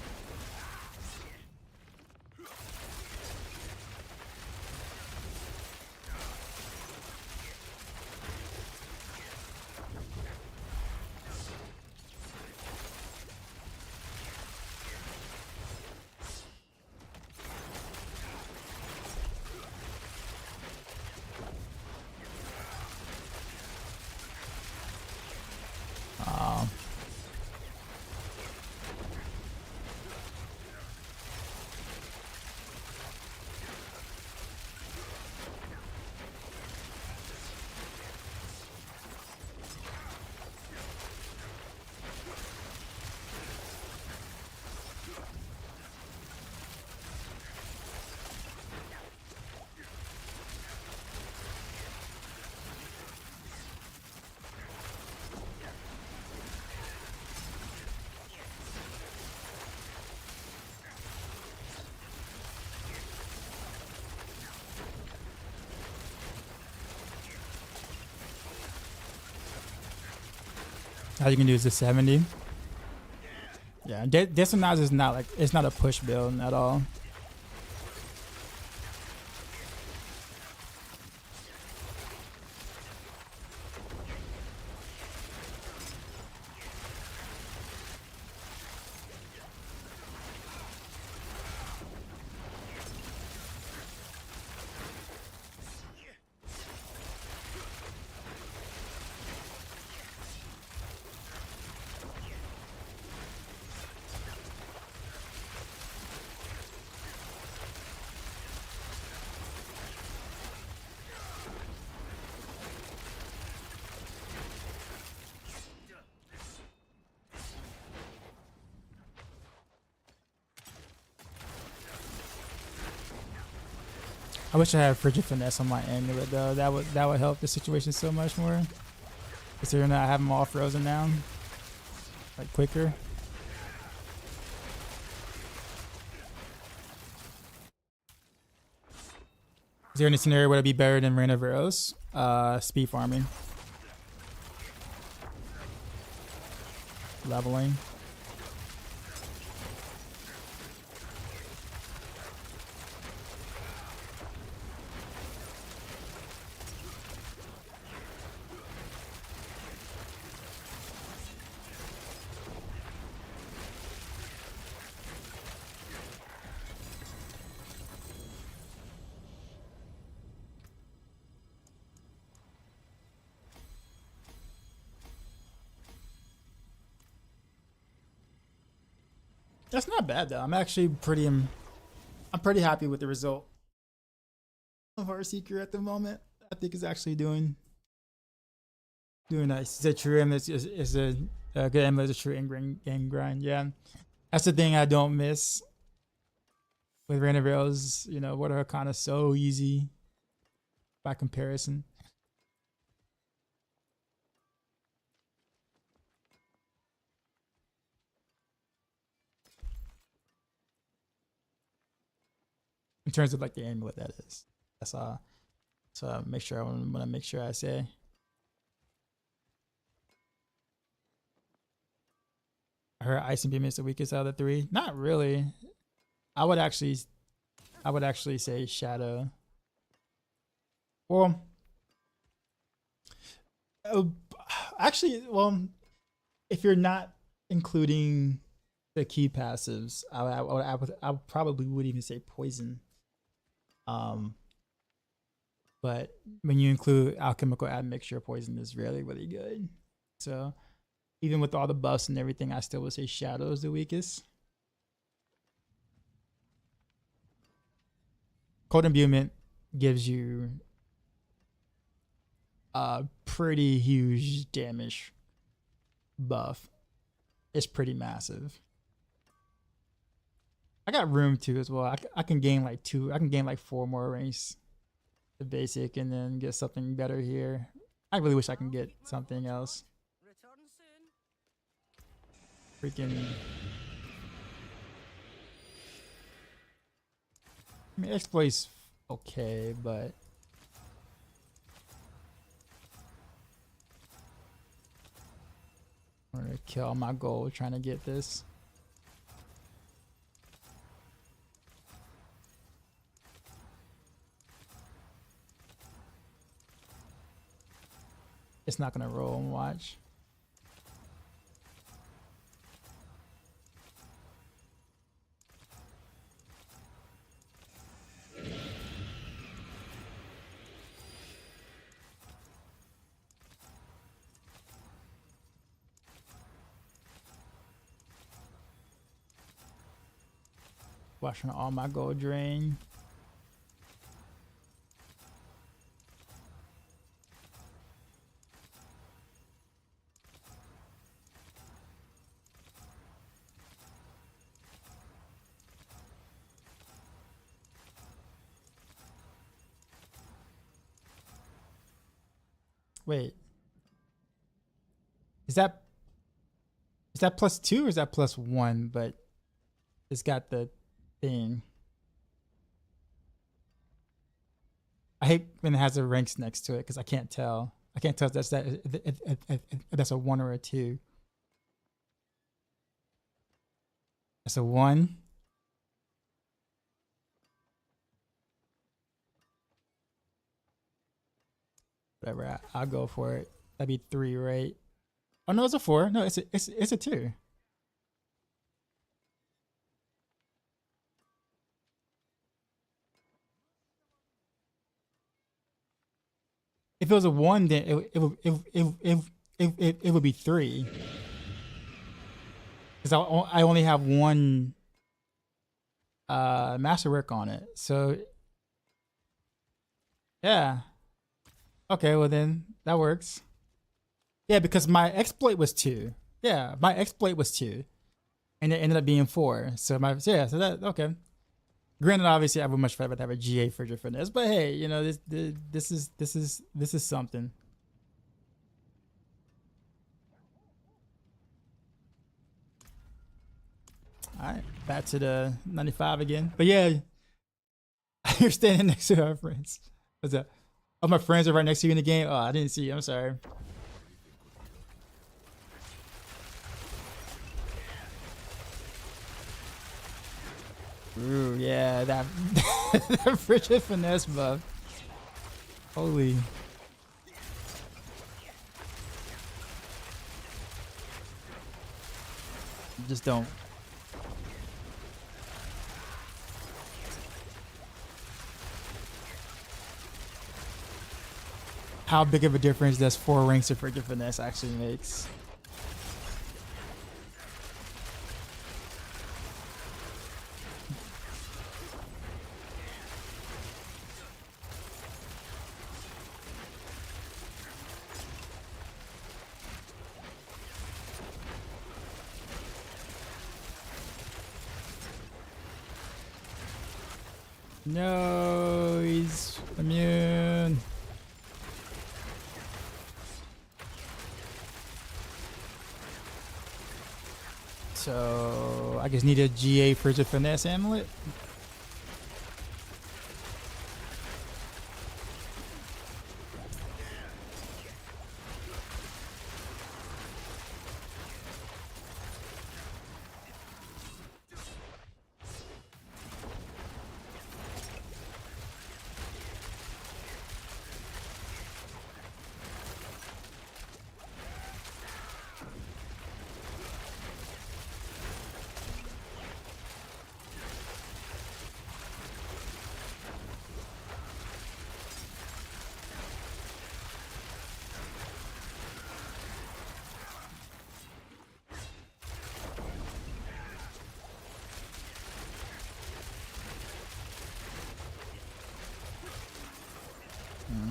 All you can do is the 70. Yeah, Dancing Knives is not like, it's not a push build at all. I wish I had Frigid Finesse on my amulet though. That would help the situation so much more. Considering that I have them all frozen down, like quicker. Is there any scenario where it'd be better than Raina Arcs? Speed farming, leveling. That's not bad though. I'm actually I'm pretty happy with the result of Heartseeker at the moment. I think it's actually doing nice. It's a true aim. It's a good aim. It's a true game grind. Yeah, that's the thing I don't miss with Raina Arcs. You know, what are kind of so easy by comparison. In terms of like the amulet, that is. That's all. So I want to make sure I say. I heard Icing Beam is the weakest out of the three. Not really. I would actually say Shadow. Well, actually, well, if you're not including the key passives, I probably would even say Poison. But when you include Alchemical Admixture, Poison is really, really good. So even with all the buffs and everything, I still would say Shadow is the weakest. Cold Imbuement gives you a pretty huge damage buff. It's pretty massive. I got room too as well. I can gain like 2. I can gain like 4 more ranks. The basic, and then get something better here. I really wish I can get something else. Freaking. I mean, exploit's okay, but. I'm gonna kill my goal trying to get this. It's not gonna roll and watch. Watching all my gold drain. Wait. Is that +2 or is that +1? But it's got the thing. I hate when it has the ranks next to it because I can't tell. I can't tell if that's a 1 or a 2. That's a 1. Whatever, I'll go for it. That'd be 3, right? Oh no, it's a 4. No, it's a 2. If it was a 1, then it would be 3. Because I only have 1 masterwork on it. So yeah. Okay, well then that works. Yeah, because my exploit was 2. Yeah, my exploit was 2, and it ended up being 4. So so that okay. Granted, obviously, I would much rather have a GA for finesse, but hey, you know this is something. All right, back to the 95 again. But yeah, you're standing next to our friends. What's up? Oh, my friends are right next to you in the game. Oh, I didn't see you. I'm sorry. Ooh, yeah, that frigid finesse buff. Holy. Just don't. How big of a difference does 4 ranks of frigid finesse actually makes? No, he's immune. So I just need a GA Frigid Finesse amulet.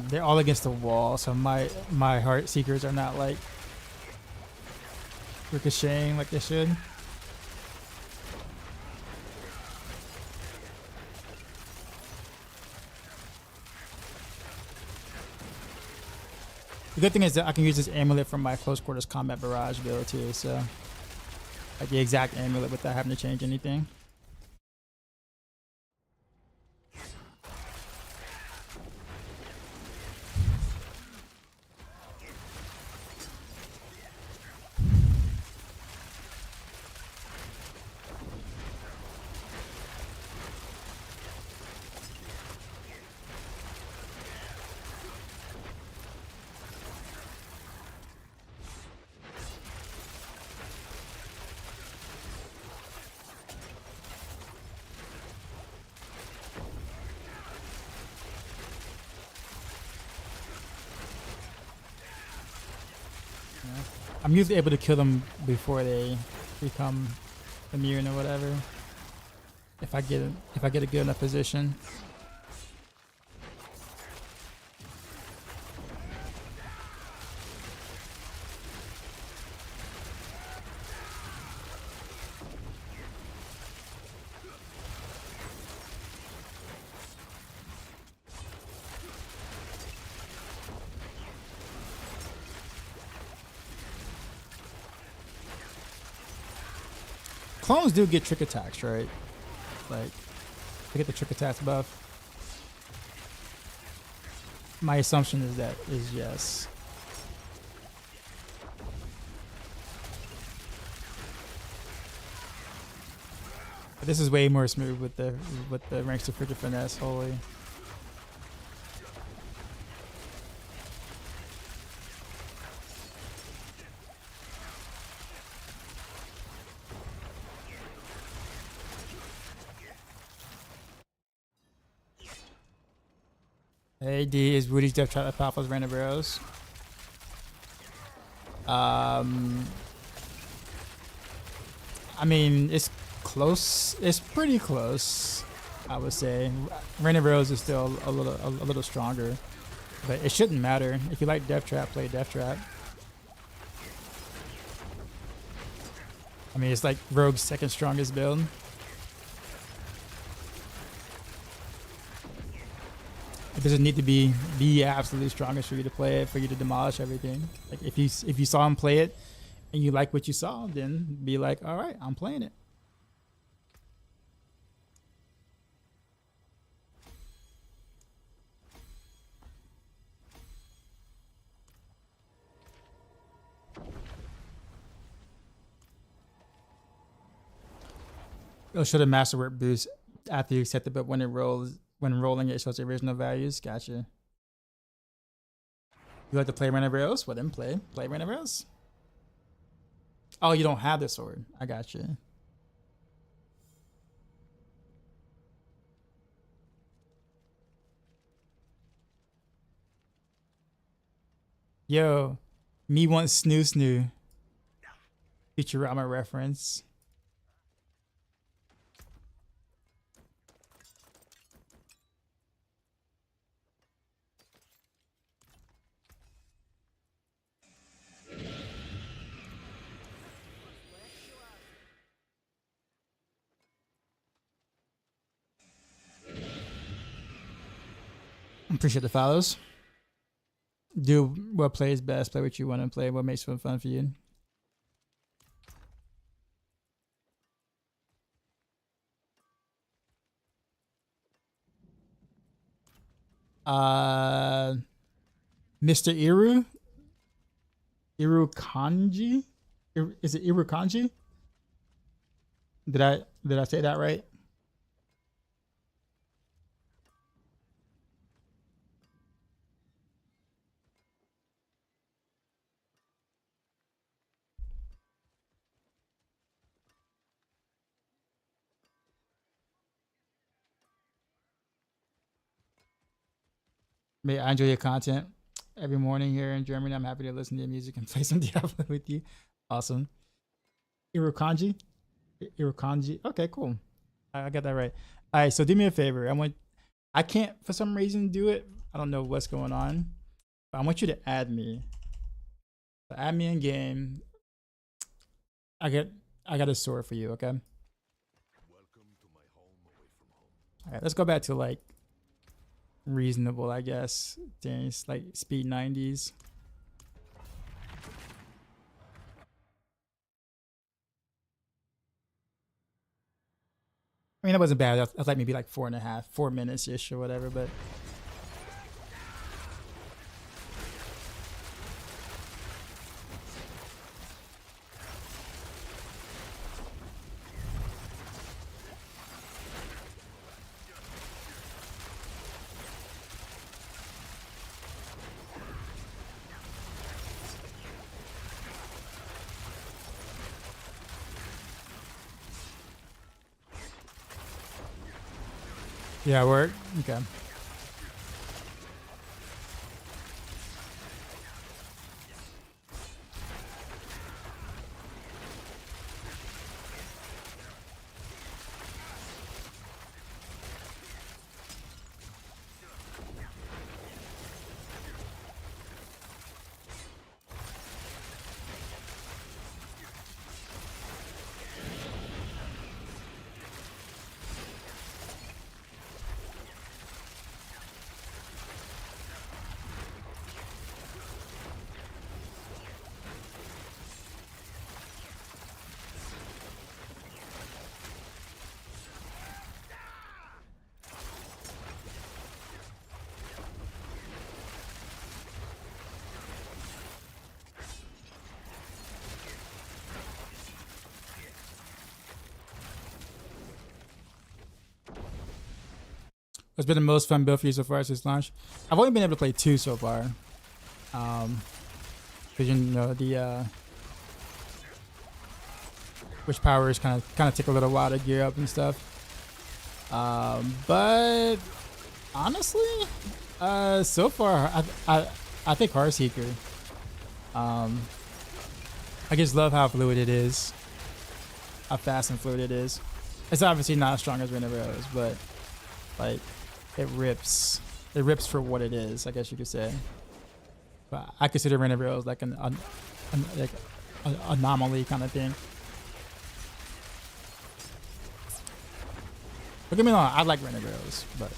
They're all against the wall, so my Heartseekers are not like ricocheting like they should. The good thing is that I can use this amulet from my close quarters combat barrage build too, so like the exact amulet without having to change anything. I'm usually able to kill them before they become immune or whatever. If I get a good enough position. Clones do get trick attacks, right? Like, they get the trick attacks buff. My assumption is yes. But this is way more smooth with the ranks of Frigid Finesse, holy. Hey D, is Woody's Death Trap Alpha's Raina Arcs? I mean, it's close. It's pretty close, I would say. Raina Arcs is still a little stronger, but it shouldn't matter. If you like Death Trap, play Death Trap. I mean, it's like Rogue's second strongest build. It doesn't need to be the absolute strongest for you to play it, for you to demolish everything. Like if you saw him play it and you like what you saw, then be like, all right, I'm playing it. It'll show the masterwork boost after you accept it, but when it rolls. When rolling it shows the original values. Gotcha. You like to play Raina Arcs? Well then play Raina Arcs. Oh, you don't have the sword. I gotcha. Yo, me want snoo snoo. Futurama reference. Appreciate the follows. Do what plays best, play what you want to play, what makes it fun for you. Mr. Iru Kanji? Is it Iru Kanji? Did I say that right? May I enjoy your content every morning here in Germany. I'm happy to listen to your music and play some Diablo with you. Awesome. Irukanji? Irukanji. Okay, cool. I got that right. All right, so do me a favor. I can't for some reason do it. I don't know what's going on. But I want you to add me. So add me in game. I got a sword for you, okay? Welcome to my home away from home. All right, let's go back to like reasonable, I guess. Things like speed 90s. I mean, that wasn't bad. That's like maybe like 4 minutes ish or whatever. But yeah, work. Okay. What's been the most fun build for you so far since launch? I've only been able to play 2 so far. Because you know the which powers kind of take a little while to gear up and stuff. But honestly, so far I think Heartseeker. I just love how fluid it is, how fast and fluid it is. It's obviously not as strong as Raina Arcs, but like it rips. It rips for what it is, I guess you could say. But I consider Raina Arcs like an anomaly kind of thing. Don't get me wrong, I like Raina Arcs, but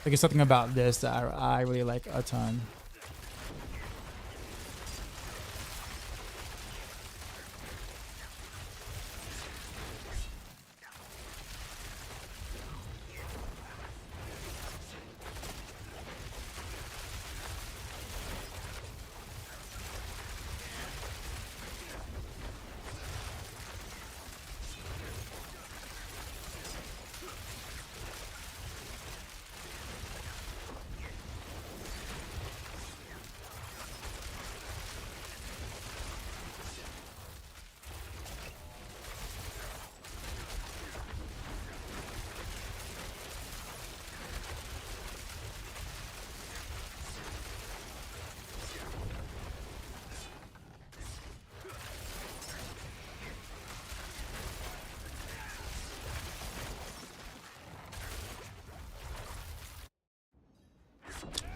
like it's something about this that I really like a ton.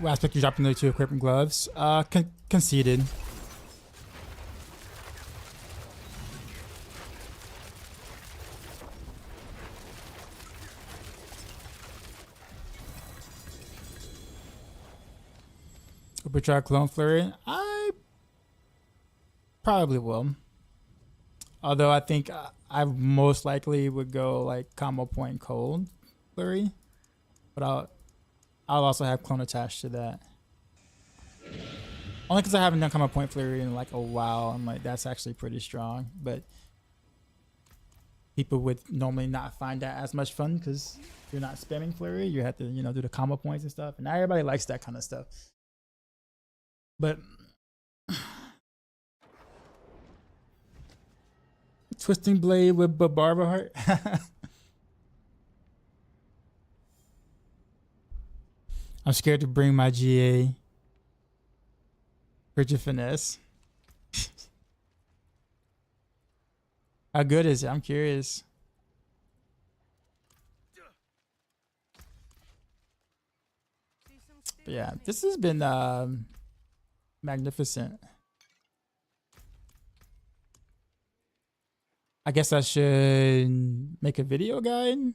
What aspect you dropped into 2 equipment gloves? Conceded. Would we try clone Flurry? I probably will. Although I think I most likely would go like combo point cold Flurry, but I'll also have clone attached to that. Only because I haven't done combo point Flurry in like a while. I'm like, that's actually pretty strong. But people would normally not find that as much fun because you're not spamming Flurry. You have to, you know, do the combo points and stuff. And not everybody likes that kind of stuff. But Twisting Blade with Barber Heart. I'm scared to bring my GA. Bridget Finesse. How good is it? I'm curious. But yeah, this has been magnificent. I guess I should make a video guide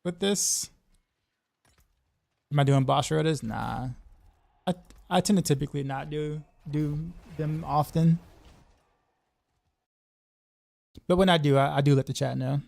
with this. Am I doing boss rotas? Nah. I tend to typically not do them often. But when I do, I do let the chat know.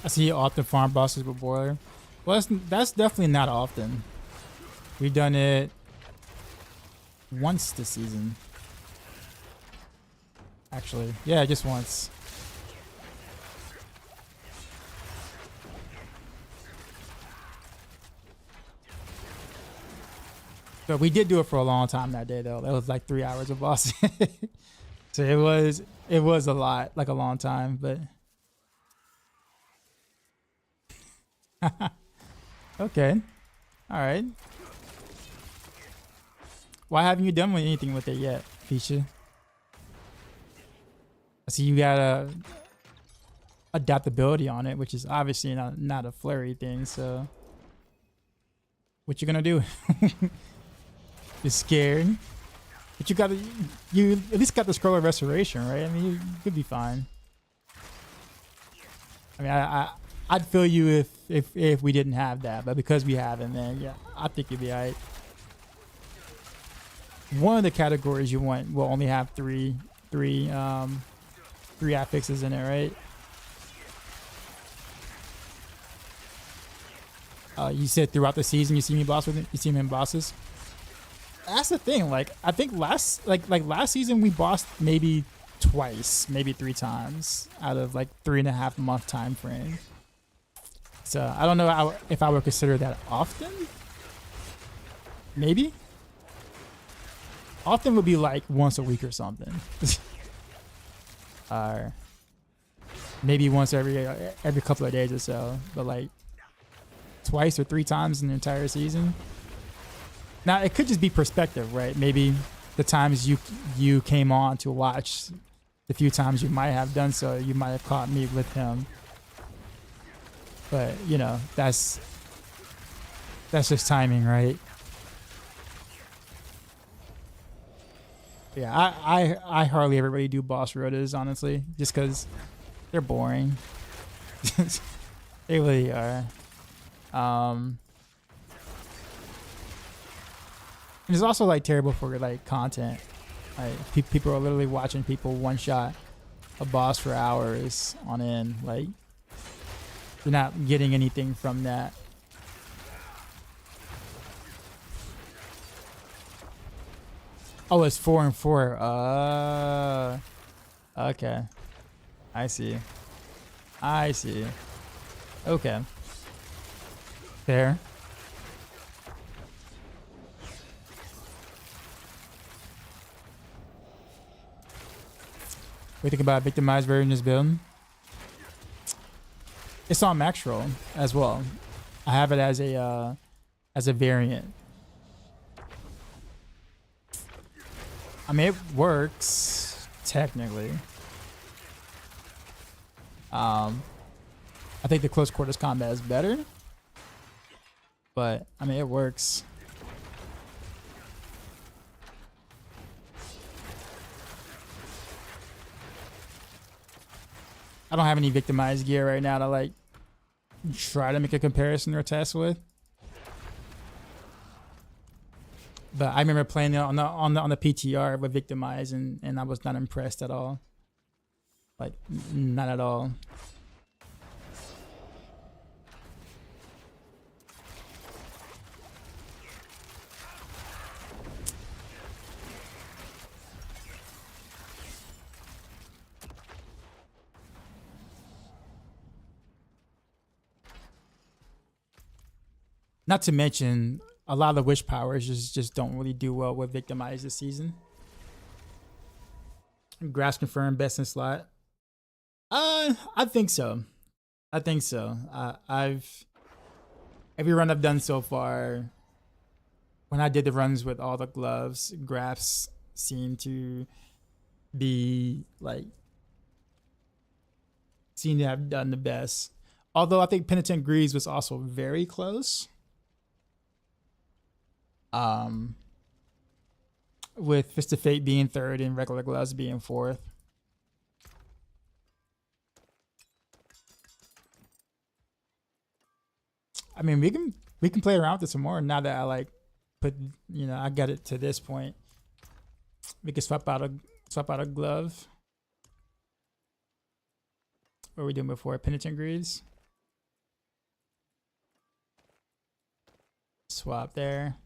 I see you often farm bosses with boiler. Well, that's definitely not often. We've done it once this season. Actually, yeah, just once. But we did do it for a long time that day, though. That was like 3 hours of boss. So it was a lot, like a long time, but. Okay. All right. Why haven't you done anything with it yet, Fisha? I see you got a adaptability on it, which is obviously not a flurry thing. So, what you gonna do? You're scared, but you at least got the scroll of restoration, right? I mean, you could be fine. I mean, I'd feel you if we didn't have that, but because we have it, man, yeah, I think you'd be alright. One of the categories you want will only have three affixes in it, right? You said throughout the season you see me boss with it. You see me in bosses. That's the thing. Like I think last season we bossed maybe twice, maybe 3 times out of like 3.5 month time frame. So I don't know if I would consider that often. Maybe. Often would be like once a week or something. Or maybe once every couple of days or so. But like twice or 3 times in the entire season. Now it could just be perspective, right? Maybe the times you came on to watch, the few times you might have done so, you might have caught me with him. But you know, that's just timing, right? Yeah, I hardly ever really do boss rotas, honestly, just because they're boring. They really are. And it's also like terrible for like content. Like people are literally watching people one shot a boss for hours on end. Like you're not getting anything from that. Oh, it's 4 and 4. Okay. I see. Okay. Fair. We think about victimized version of this build. It's on Maxroll as well. I have it as a variant. I mean, it works technically. I think the close quarters combat is better, but I mean, it works. I don't have any victimized gear right now to like try to make a comparison or test with. But I remember playing it on the PTR with victimize, and I was not impressed at all. Like not at all. Not to mention, a lot of the wish powers just don't really do well with victimize this season. Grass confirmed best in slot. I think so. I think so. I've every run I've done so far, when I did the runs with all the gloves, graphs seem to be like seem to have done the best. Although I think Penitent Greaves was also very close. With Fist of Fate being third and regular gloves being fourth. I mean, we can play around with it some more now that I like put, you know, I got it to this point. We can swap out a glove. What were we doing before? Penitent Greaves. Swap there.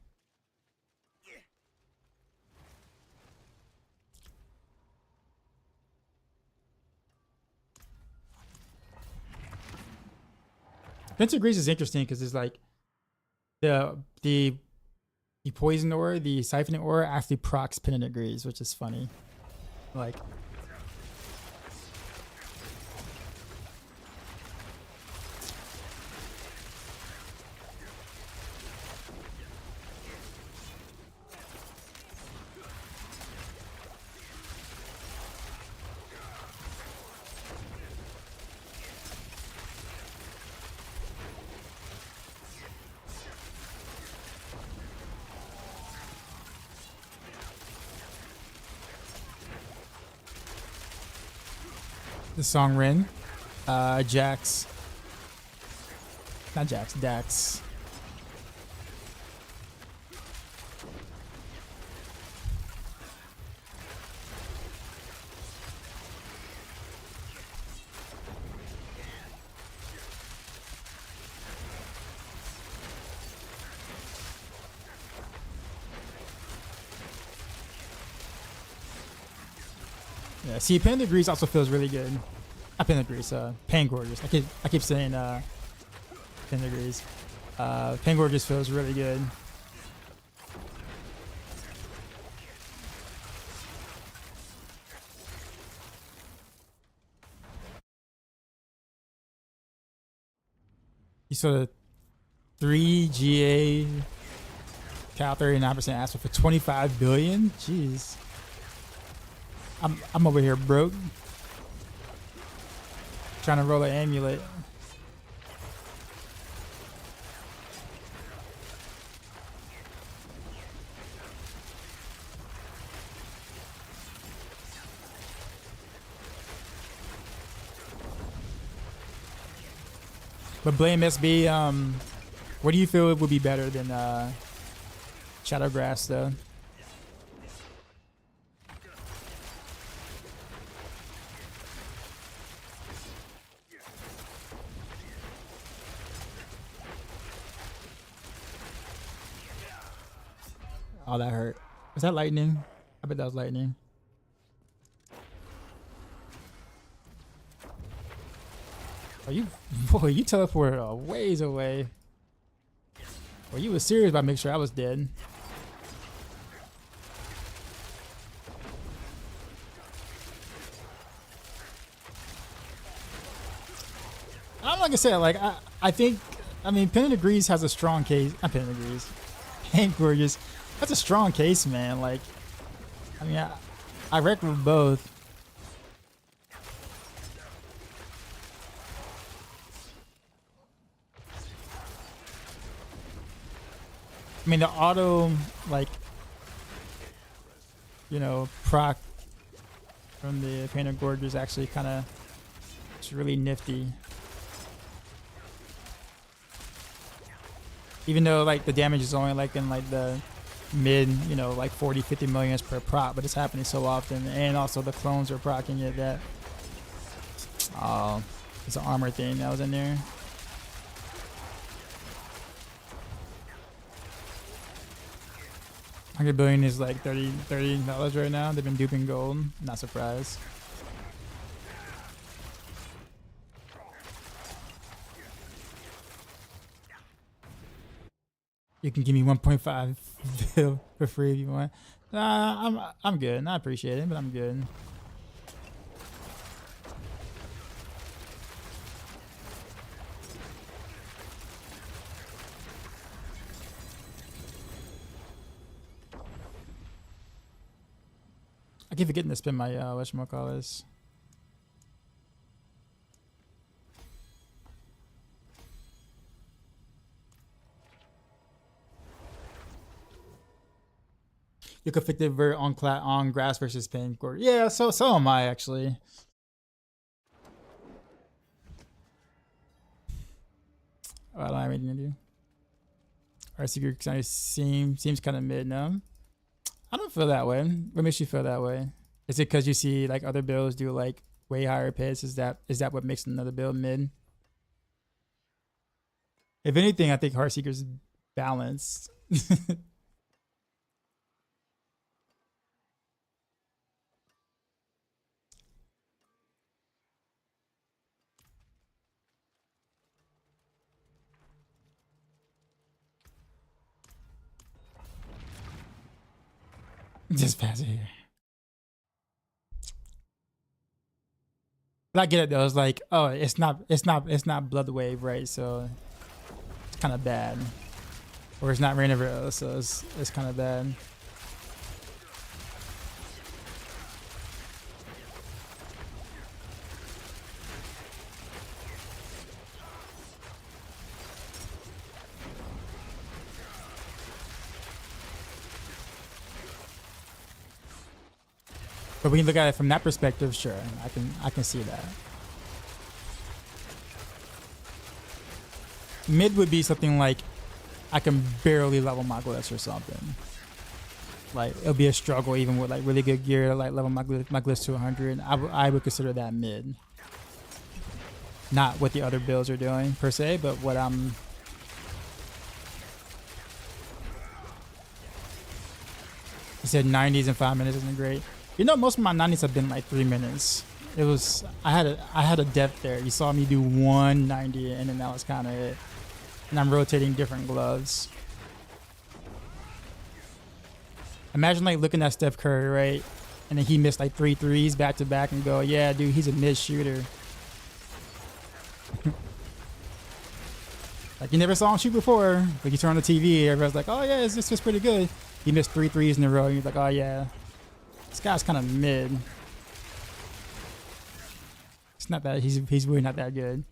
Penitent Greaves is interesting because it's like the poison aura, the siphoning aura actually procs Penitent Greaves, which is funny. Like the song Rin, Jax, not Jax, Dax. Yeah, see, Pain Degrees also feels really good. Not Pain Degrees, Pain Gorgeous. I keep saying Pain Degrees. Pain Gorgeous feels really good. You saw the 3 GA Cal 39% asking for 25 billion? Jeez. I'm over here broke. Trying to roll an amulet. But Blame SB, what do you feel would be better than Shadowgrass though? Oh, that hurt. Was that lightning? I bet that was lightning. Oh, you teleported a ways away. Well, you were serious about making sure I was dead. I'm like I said, like I think, I mean, Penitent Degrees has a strong case. Not Penitent Degrees. Pain Gorgeous. That's a strong case, man. Like, I mean, I reckon with both. I mean, the auto, like, you know, proc from the Painted Gorge is actually kind of, it's really nifty. Even though, like, the damage is only, like, in, like, the mid, you know, like 40, 50 millions per prop, but it's happening so often. And also the clones are proccing it that, it's an armor thing that was in there. $100 billion is like $30 right now. They've been duping gold. Not surprised. You can give me 1.5 bill for free if you want. Nah, I'm good. I appreciate it, but I'm good. I keep forgetting to spin my whatchamacallits. You conflicted vert on grass versus pain court. Yeah, so am I actually. I don't have anything to do. Heartseeker kind of seems kind of mid now. I don't feel that way. What makes you feel that way? Is it because you see like other builds do like way higher pits? Is that what makes another build mid? If anything, I think Heartseeker's balanced. Just pass it here. But I get it though. It's like, oh, it's not Blood Wave, right? So it's kind of bad. Or it's not Rain of Arrows, so it's kind of bad. But when you look at it from that perspective, sure, I can see that. Mid would be something like I can barely level my glyphs or something. Like it'll be a struggle even with like really good gear to like level my glyphs to 100. I would consider that mid. Not what the other builds are doing per se, but what I'm. He said 90s in 5 minutes isn't great. You know, most of my 90s have been like 3 minutes. It was I had a depth there. You saw me do 190 and then that was kind of it. And I'm rotating different gloves. Imagine like looking at Steph Curry, right? And then he missed like 3 threes back to back and go, yeah, dude, he's a mid shooter. Like you never saw him shoot before, but you turn on the TV, everybody's like, oh yeah, it's just pretty good. He missed 3 threes in a row, and you're like, oh yeah. This guy's kind of mid. It's not that he's really not that good.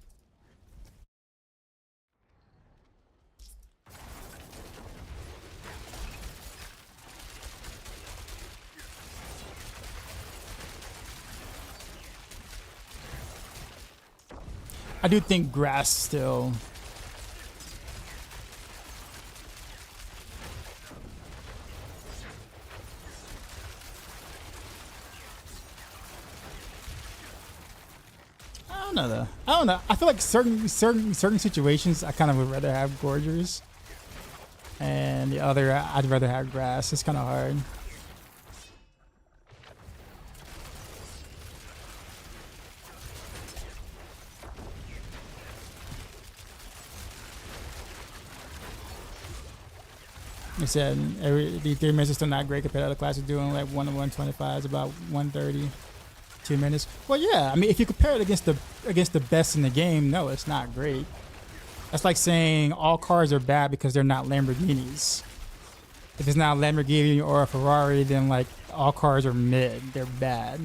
I do think grass still. I don't know. I feel like certain situations I kind of would rather have gorgers, and the other I'd rather have grass. It's kind of hard. I said the 3 minutes is still not great compared to other classes doing like 1 to 125 is about 130. 2 minutes. Well, yeah. I mean, if you compare it against the best in the game, no, it's not great. That's like saying all cars are bad because they're not Lamborghinis. If it's not a Lamborghini or a Ferrari, then like all cars are mid. They're bad.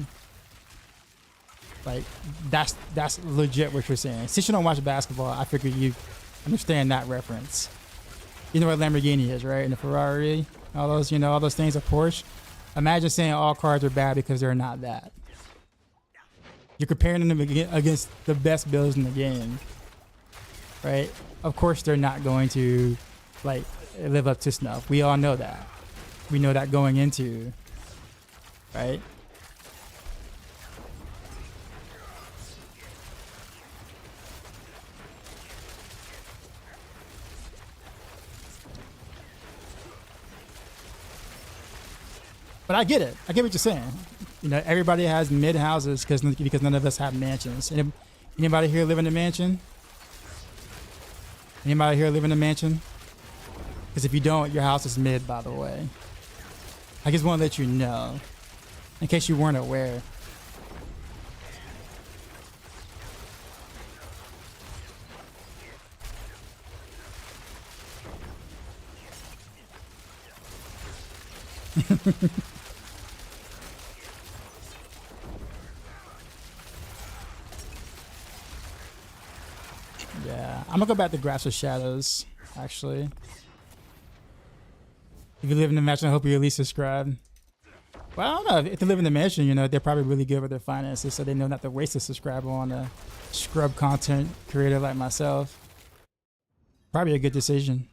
Like that's legit what you're saying. Since you don't watch basketball, I figured you understand that reference. You know what Lamborghini is, right? And the Ferrari, all those things, a Porsche. Imagine saying all cars are bad because they're not that. You're comparing them against the best builds in the game, right? Of course, they're not going to like live up to snuff. We all know that. we know that going into, right? But I get it. I get what you're saying. You know, everybody has mid houses because none of us have mansions. Anybody here live in a mansion? Anybody here live in a mansion? Because if you don't, your house is mid, by the way. I just want to let you know, in case you weren't aware. Yeah, I'm gonna go back to Grasp of Shadows, actually. If you live in the mansion, I hope you at least subscribe. Well, I don't know. If they live in the mansion, you know, they're probably really good with their finances, so they know not to waste a subscriber on a scrub content creator like myself. Probably a good decision.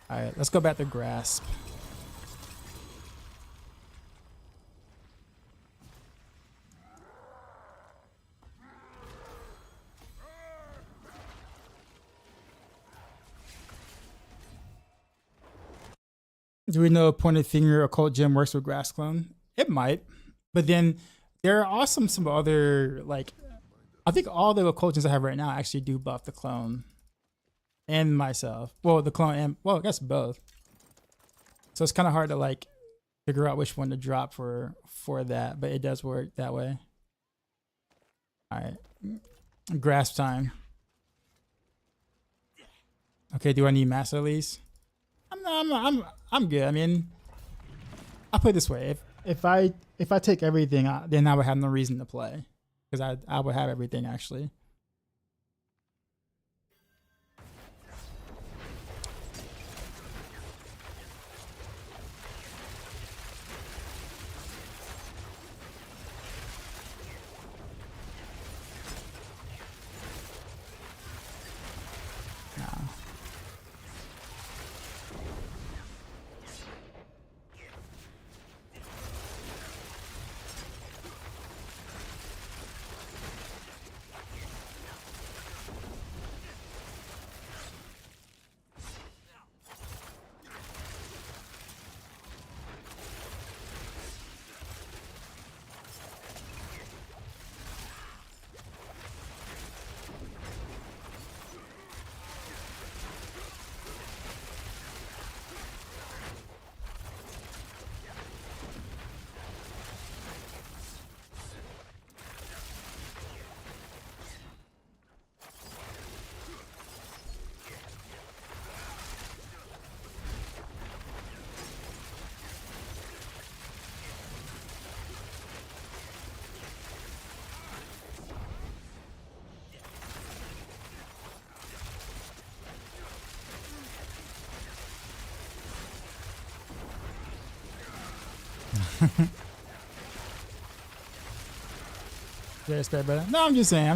All right, let's go back to Grasp. Do we know a pointed finger occult gem works with Grass Clone? It might, but then there are also some other, like, I think all the occult gems I have right now actually do buff the clone and myself. Well, the clone and, well, I guess both. So it's kind of hard to like figure out which one to drop for that, but it does work that way. All right, Grasp time. Okay, do I need Master Release? I'm good. I mean, I'll put it this way: if I take everything, then I would have no reason to play, because I would have everything actually. Yeah, better. No, I'm just saying.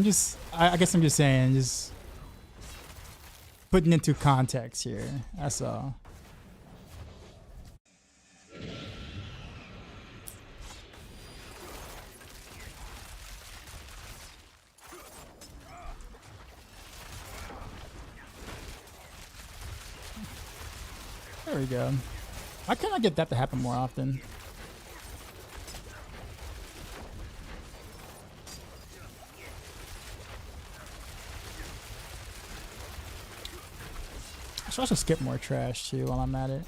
I guess I'm just saying. Just putting into context here. That's all. There we go. Why can't I get that to happen more often? I should also skip more trash too while I'm at it.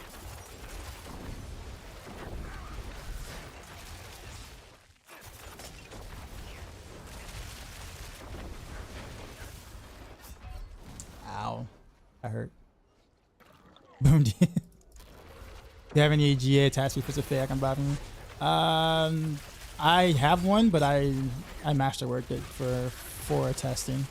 Ow. That hurt. Boom. Do you have any GA attached to Pacific I can buy from you? I have one, but I masterworked it for testing.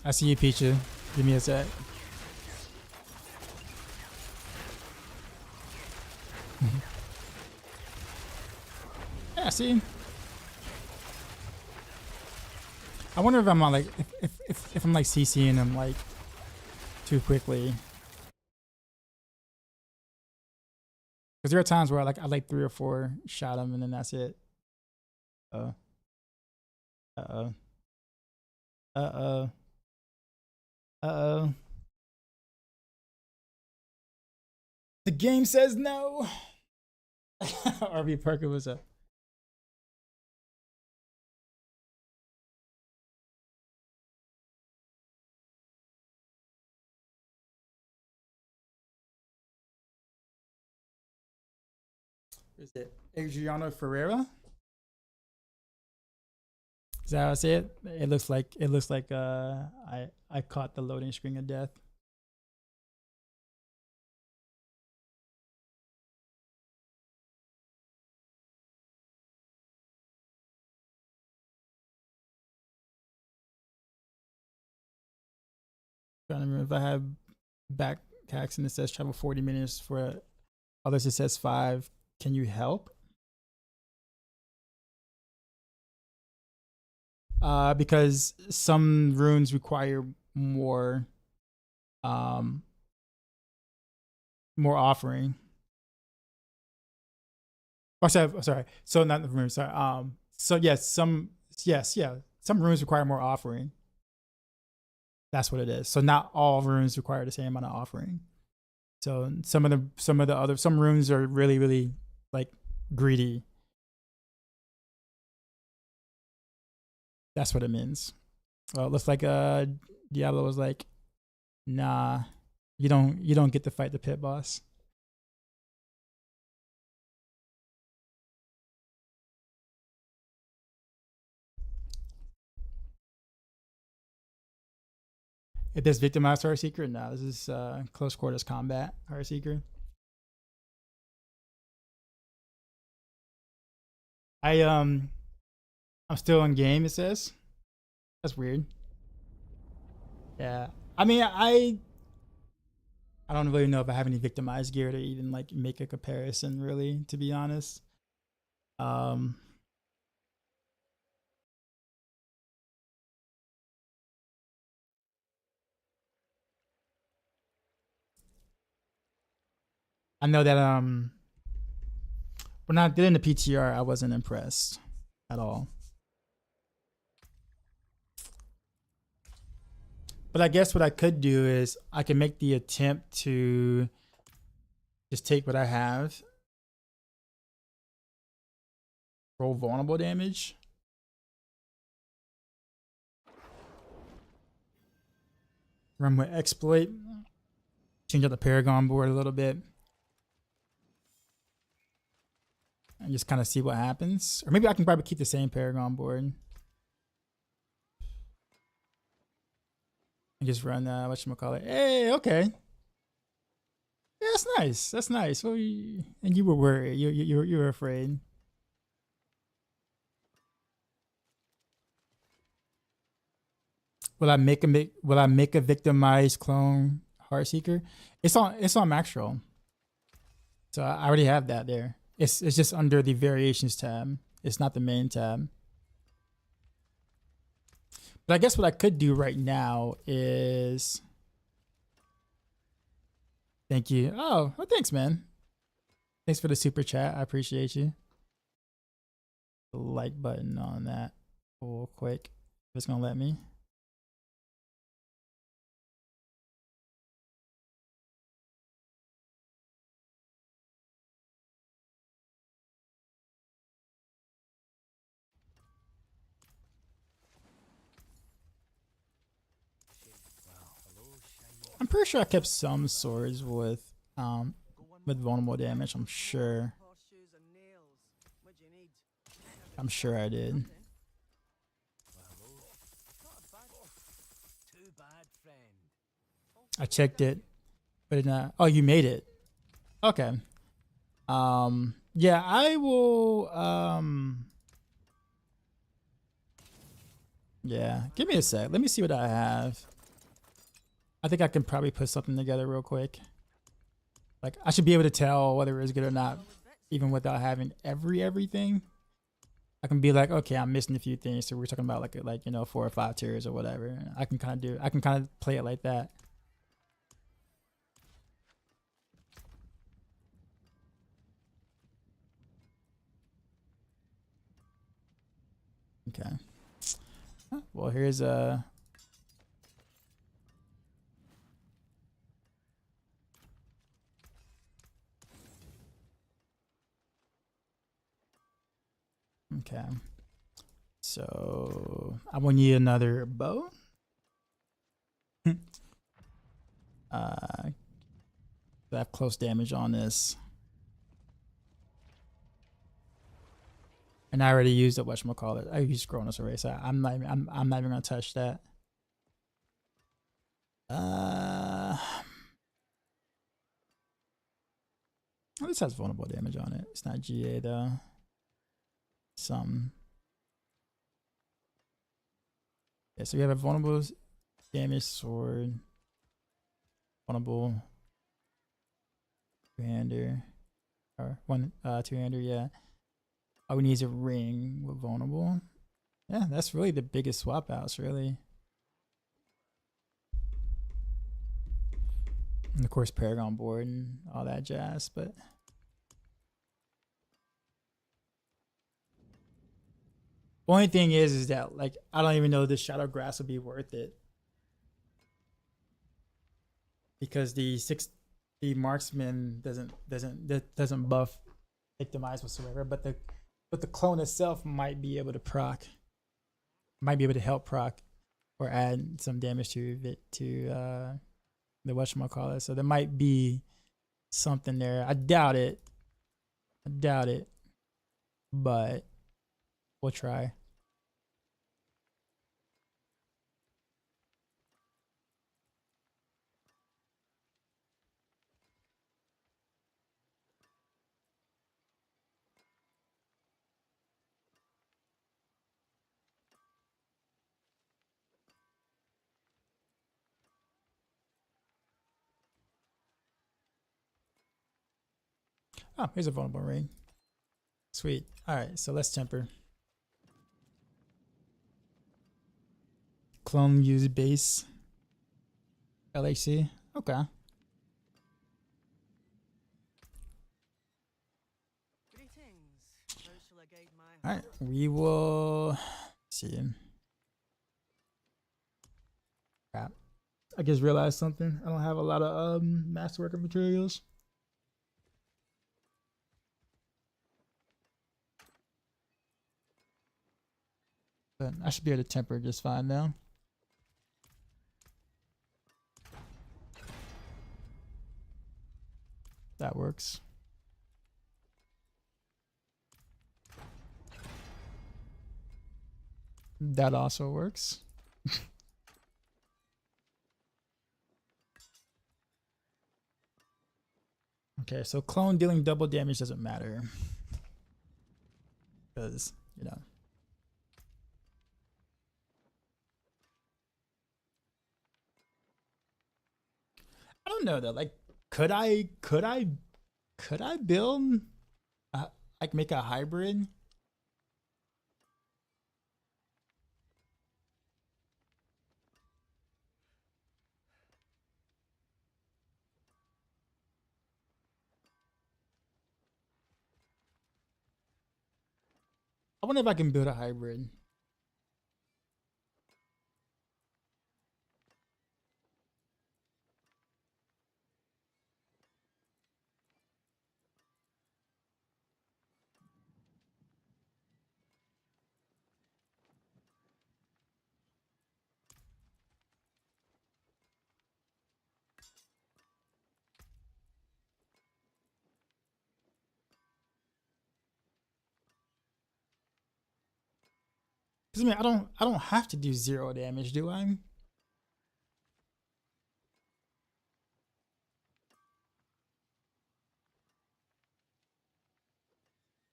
I see you, Pichu. Give me a sec. Yeah, see. I wonder if I'm on like if I'm like CCing him like too quickly. Because there are times where I like 3 or 4 shot him and then that's it. Uh-oh. Uh-oh. Uh-oh. The game says no. RB Parker, what's up? Is it Adriano Ferreira? Is that how I say it? It looks like I caught the loading screen of death. Trying to remember if I have backpacks and it says travel 40 minutes for others it says 5. Can you help? Because some runes require more offering. Oh, sorry. So not the runes. Sorry. So yes, some runes require more offering. That's what it is. So not all runes require the same amount of offering. So some runes are really like greedy. That's what it means. Well, it looks like Diablo was like, nah, you don't get to fight the pit boss. If this victimized Heartseeker, no, this is close quarters combat Heartseeker. I'm still in game, it says. That's weird. Yeah. I mean, I don't really know if I have any victimized gear to even like make a comparison, really, to be honest. I know that when I did in the PTR, I wasn't impressed at all. But I guess what I could do is I can make the attempt to just take what I have, roll vulnerable damage. Run with exploit, change out the Paragon board a little bit, and just kind of see what happens. Or maybe I can probably keep the same Paragon board. And just run whatchamacallit. Hey, okay. Yeah, that's nice. That's nice. Well, and you were worried. You were afraid. Will I make a victimized clone Heartseeker? It's on Maxroll. So I already have that there. It's just under the variations tab. It's not the main tab. But I guess what I could do right now is, thank you. Oh, well, thanks, man. Thanks for the super chat. I appreciate you. The like button on that real quick. If it's gonna let me. I'm pretty sure I kept some swords with vulnerable damage. I'm sure I did. I checked it, but it not. Oh, you made it. Okay. Yeah, I will. Yeah, give me a sec. Let me see what I have. I think I can probably put something together real quick. Like I should be able to tell whether it's good or not, even without having everything. I can be like, okay, I'm missing a few things, so we're talking about like you know 4 or 5 tiers or whatever. I can kind of play it like that. Okay. Well, here's a. Okay. So I will need another bow. I have close damage on this. And I already used a whatchamacallit. I used Cronus Array, so I'm not even gonna touch that. This has vulnerable damage on it. It's not GA though. Some. Yeah, so we have a vulnerable damage sword. Vulnerable two-hander. Or one two-hander, yeah. All we need is a ring with vulnerable. Yeah, that's really the biggest swap outs, really. And of course, Paragon board and all that jazz, but only thing is that like I don't even know if the Shadow Grass would be worth it. Because the marksman doesn't buff victimize whatsoever, but the clone itself might be able to proc, might be able to help proc or add some damage to the whatchamacallit. So there might be something there. I doubt it, but we'll try. Oh, here's a vulnerable ring. Sweet. All right, so let's temper. Clone use base. LHC. Okay. All right, we will see. Crap. I just realized something. I don't have a lot of masterwork of materials. But I should be able to temper just fine now. That works. That also works. Okay, so clone dealing double damage doesn't matter. Because, you know. I don't know though. Like, could I build, like, make a hybrid? I wonder if I can build a hybrid. Cause I mean, I don't have to do 0 damage, do I?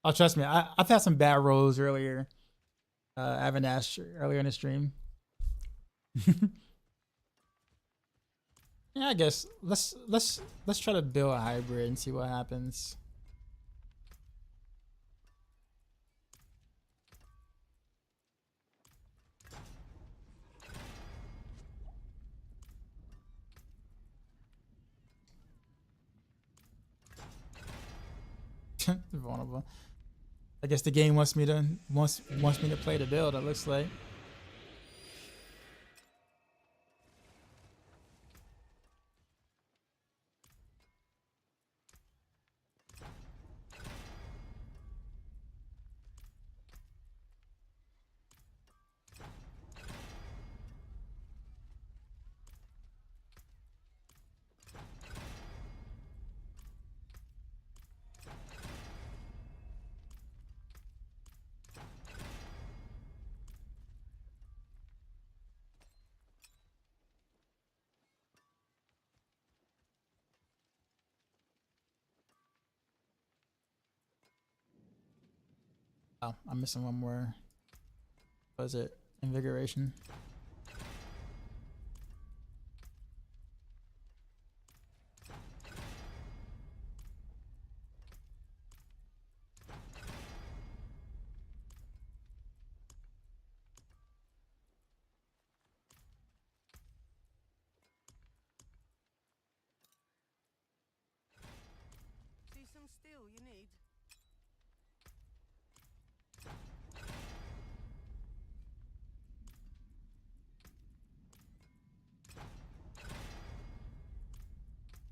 Oh, trust me, I've had some bad rolls earlier. Avanash earlier in the stream. Yeah, I guess let's try to build a hybrid and see what happens. Vulnerable. I guess the game wants me to play the build. It looks like. Oh, I'm missing one more. What is it? Invigoration. See some steel you need?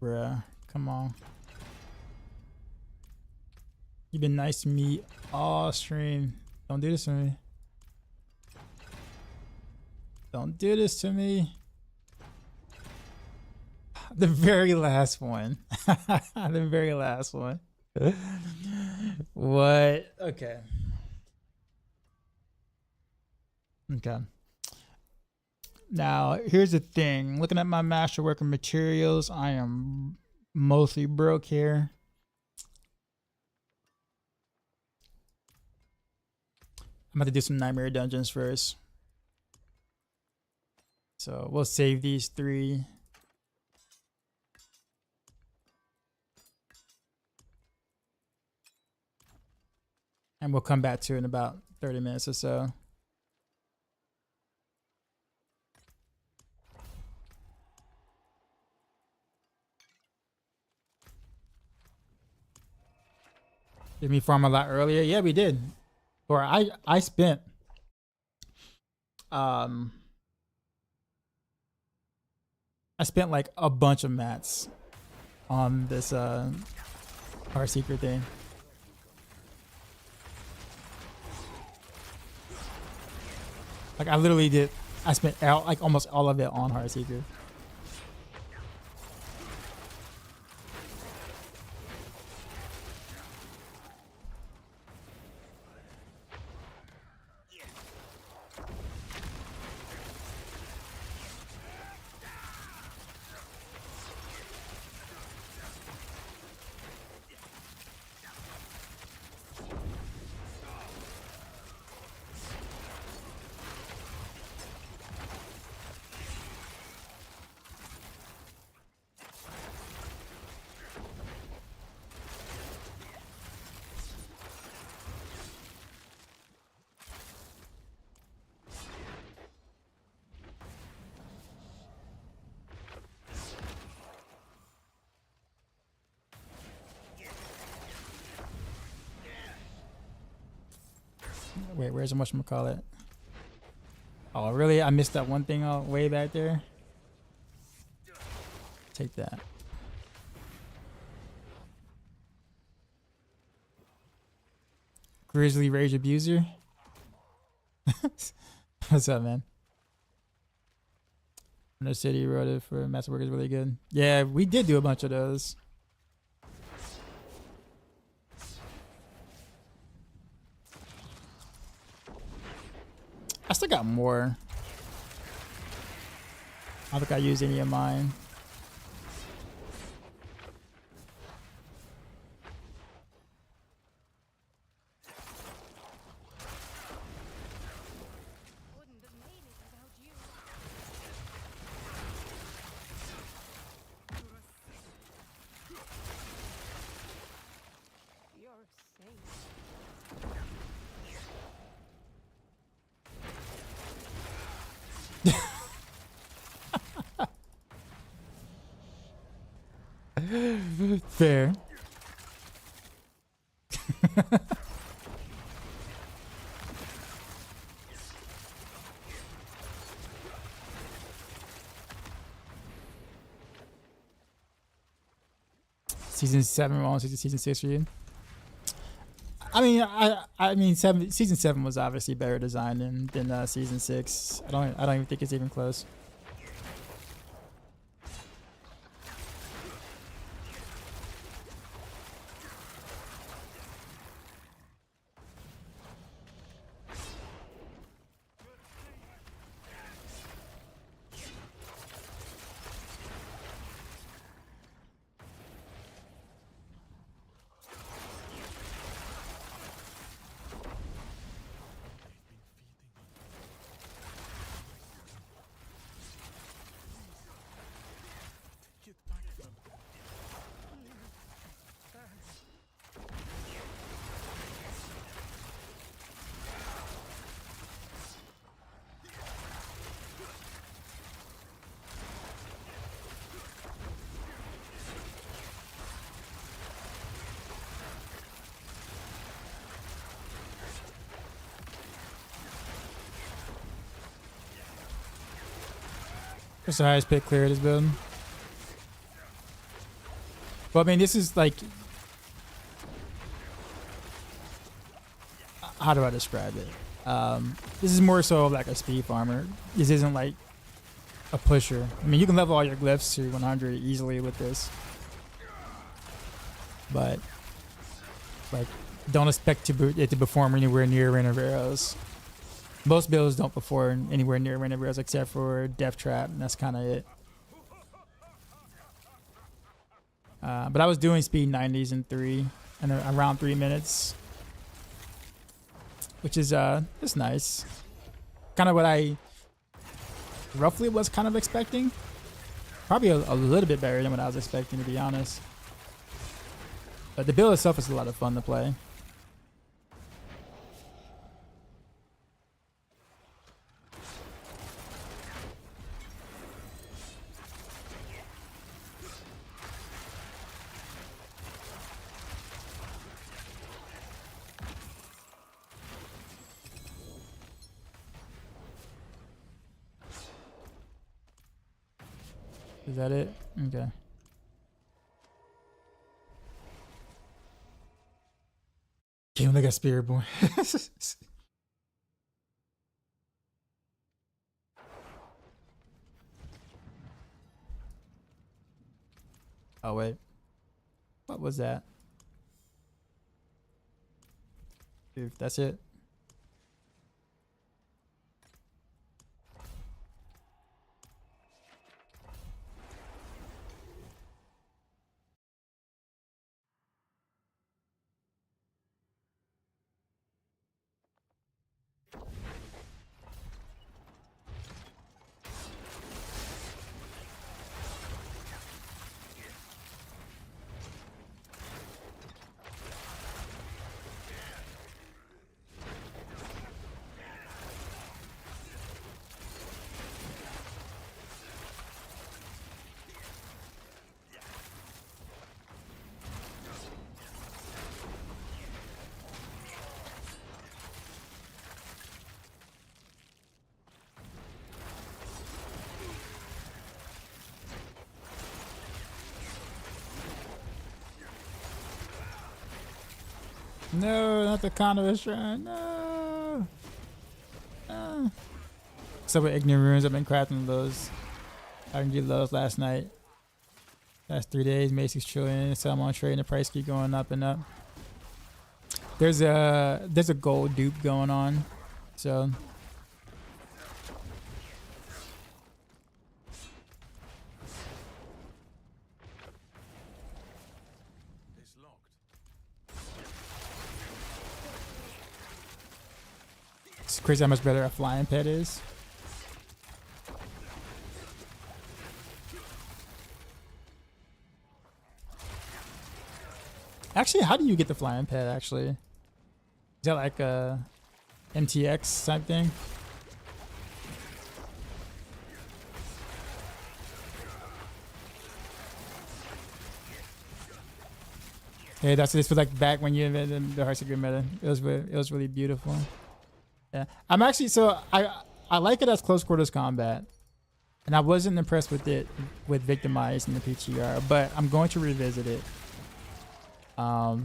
Bruh, come on. You've been nice to me all stream. Don't do this to me. Don't do this to me. The very last one. The very last one. What? Okay. Okay. Now, here's the thing. Looking at my masterwork and materials, I am mostly broke here. I'm about to do some nightmare dungeons first. So we'll save these 3. And we'll come back to it in about 30 minutes or so. Did we farm a lot earlier? Yeah, we did. Or I spent like a bunch of mats on this Heartseeker thing. Like I literally did. I spent like almost all of it on Heartseeker. Wait, where's the whatchamacallit? Oh, really? I missed that one thing way back there? Take that. Grizzly Rage Abuser? What's up, man? Undercity wrote it for Masterwork is really good. Yeah, we did do a bunch of those. I still got more. I don't think I used any of mine. Wouldn't have made it without you. Fair. Season 7, we're on season 6 for you. I mean, season 7 was obviously better designed than season 6. I don't even think it's even close. What's the highest pick clear this build? Well, I mean, this is like, how do I describe it? This is more so like a speed farmer. This isn't like a pusher. I mean, you can level all your glyphs to 100 easily with this, but like, don't expect it to perform anywhere near Rain of Arrows. Most builds don't perform anywhere near Rain of Arrows except for Death Trap, and that's kind of it. But I was doing speed 90s in around 3 minutes, which is it's nice. Kind of what I roughly was kind of expecting. Probably a little bit better than what I was expecting, to be honest. But the build itself is a lot of fun to play. Is that it? Okay. Came like a spirit boy. Oh wait. What was that? Dude, that's it. No, not the Conduit Shrine. No. Except with Ignorant Runes, I've been crafting those. I can do those last night. Last 3 days, made 6 trillion. So I'm on trade and the price keep going up and up. There's a gold dupe going on. So it's crazy how much better a flying pet is. Actually, how do you get the flying pet, actually? Is that like a MTX type thing? Yeah, this was like back when you invented the Heartseeker meta. It was really beautiful. Yeah, I'm actually I like it as close quarters combat, and I wasn't impressed with it with victimize in the PTR, but I'm going to revisit it. I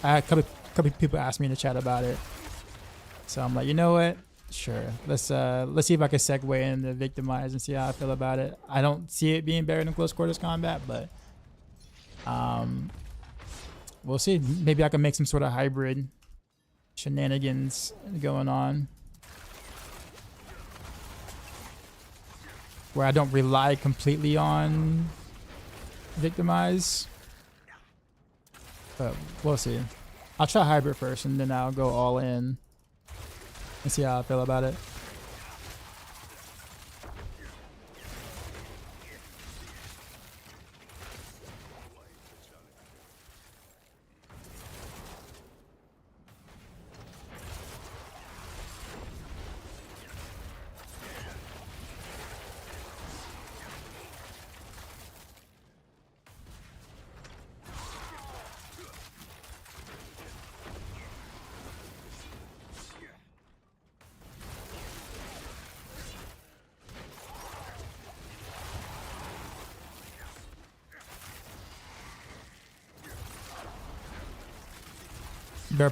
had a couple people asked me in the chat about it, so I'm like, you know what? Sure, let's see if I can segue into victimize and see how I feel about it. I don't see it being better than close quarters combat, but we'll see. Maybe I can make some sort of hybrid shenanigans going on where I don't rely completely on victimize, but we'll see. I'll try hybrid first and then I'll go all in and see how I feel about it.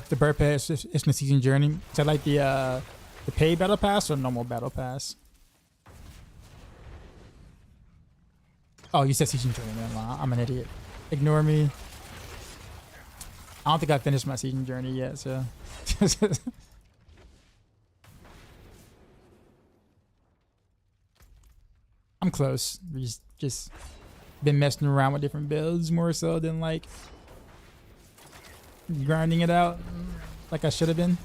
The bird pass is my season journey. Is that like the paid battle pass or normal battle pass? Oh, you said season journey. I'm an idiot. Ignore me. I don't think I finished my season journey yet, so. I'm close. Just been messing around with different builds more so than like grinding it out like I should have been.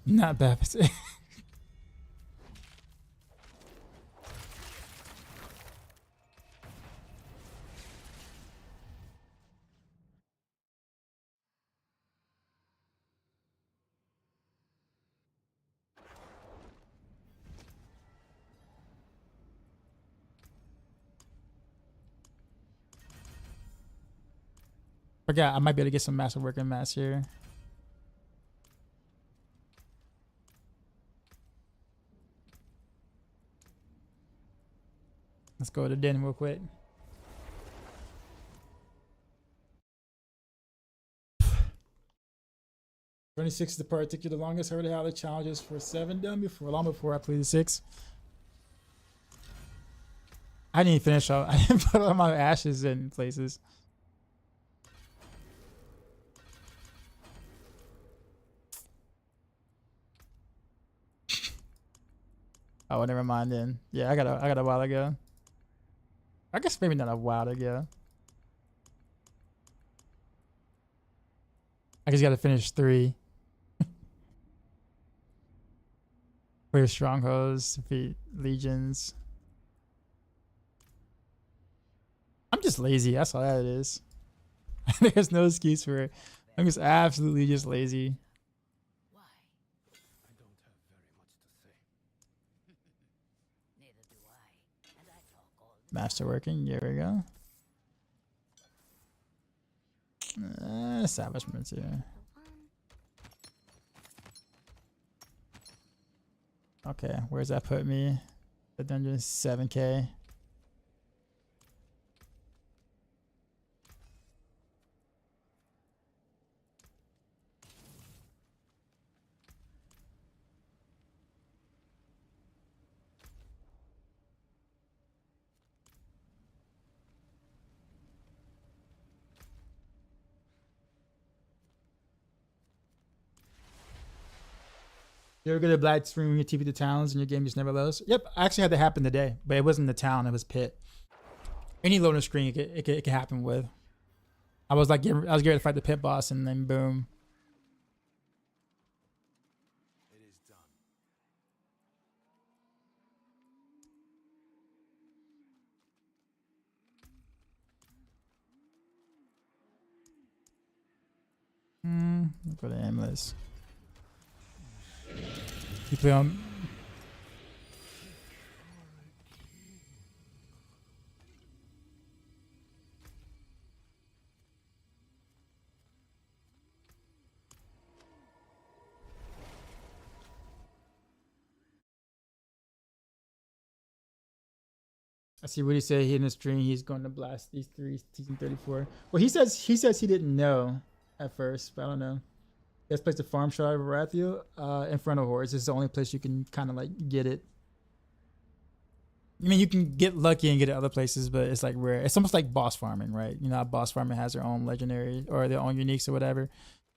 Not bad. Forgot I might be able to get some massive working mass here. Let's go to the den real quick. "26 is the part that took you the longest. Heard how the challenges for 7 done before, long before I played the 6. I didn't even finish up. I didn't put all my ashes in places. Oh, never mind then. Yeah, I got a while ago. I guess maybe not a while ago. I just gotta finish 3. Clear strongholds, defeat legions. I'm just lazy. That's all that it is. There's no excuse for it. I'm just absolutely just lazy. Masterworking, here we go. Establishments here. Okay, where's that put me? The dungeon is 7K. You ever go to black screen when you TV the towns and your game just never loads? Yep, I actually had that happen today, but it wasn't the town, it was pit. Any loading screen it could happen with. I was getting ready to fight the pit boss and then boom. It is done. Let's go to Aimless. You play on. I see what he said. He in the stream. He's going to blast these three season 34. Well, he says he didn't know at first, but I don't know. Best place to farm Shard of Wrathiel, in front of Hordes. This is the only place you can kind of like get it. I mean, you can get lucky and get it other places, but it's like rare. It's almost like boss farming, right? You know, how boss farming has their own legendary or their own uniques or whatever.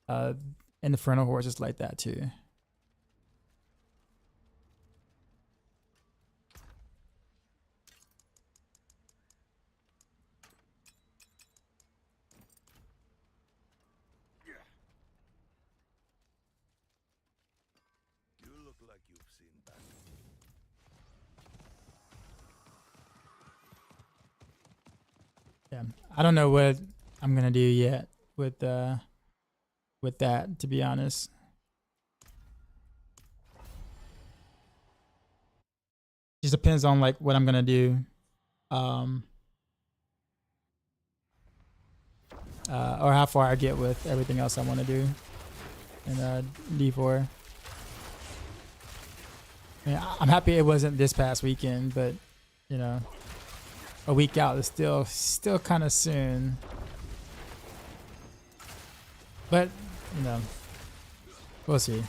In the front of Hordes, it's like that too. You look like you've seen battle. Yeah, I don't know what I'm gonna do yet with that, to be honest. Just depends on like what I'm gonna do, or how far I get with everything else I want to do in D4. I mean, I'm happy it wasn't this past weekend, but you know, a week out is still kind of soon. But you know, we'll see.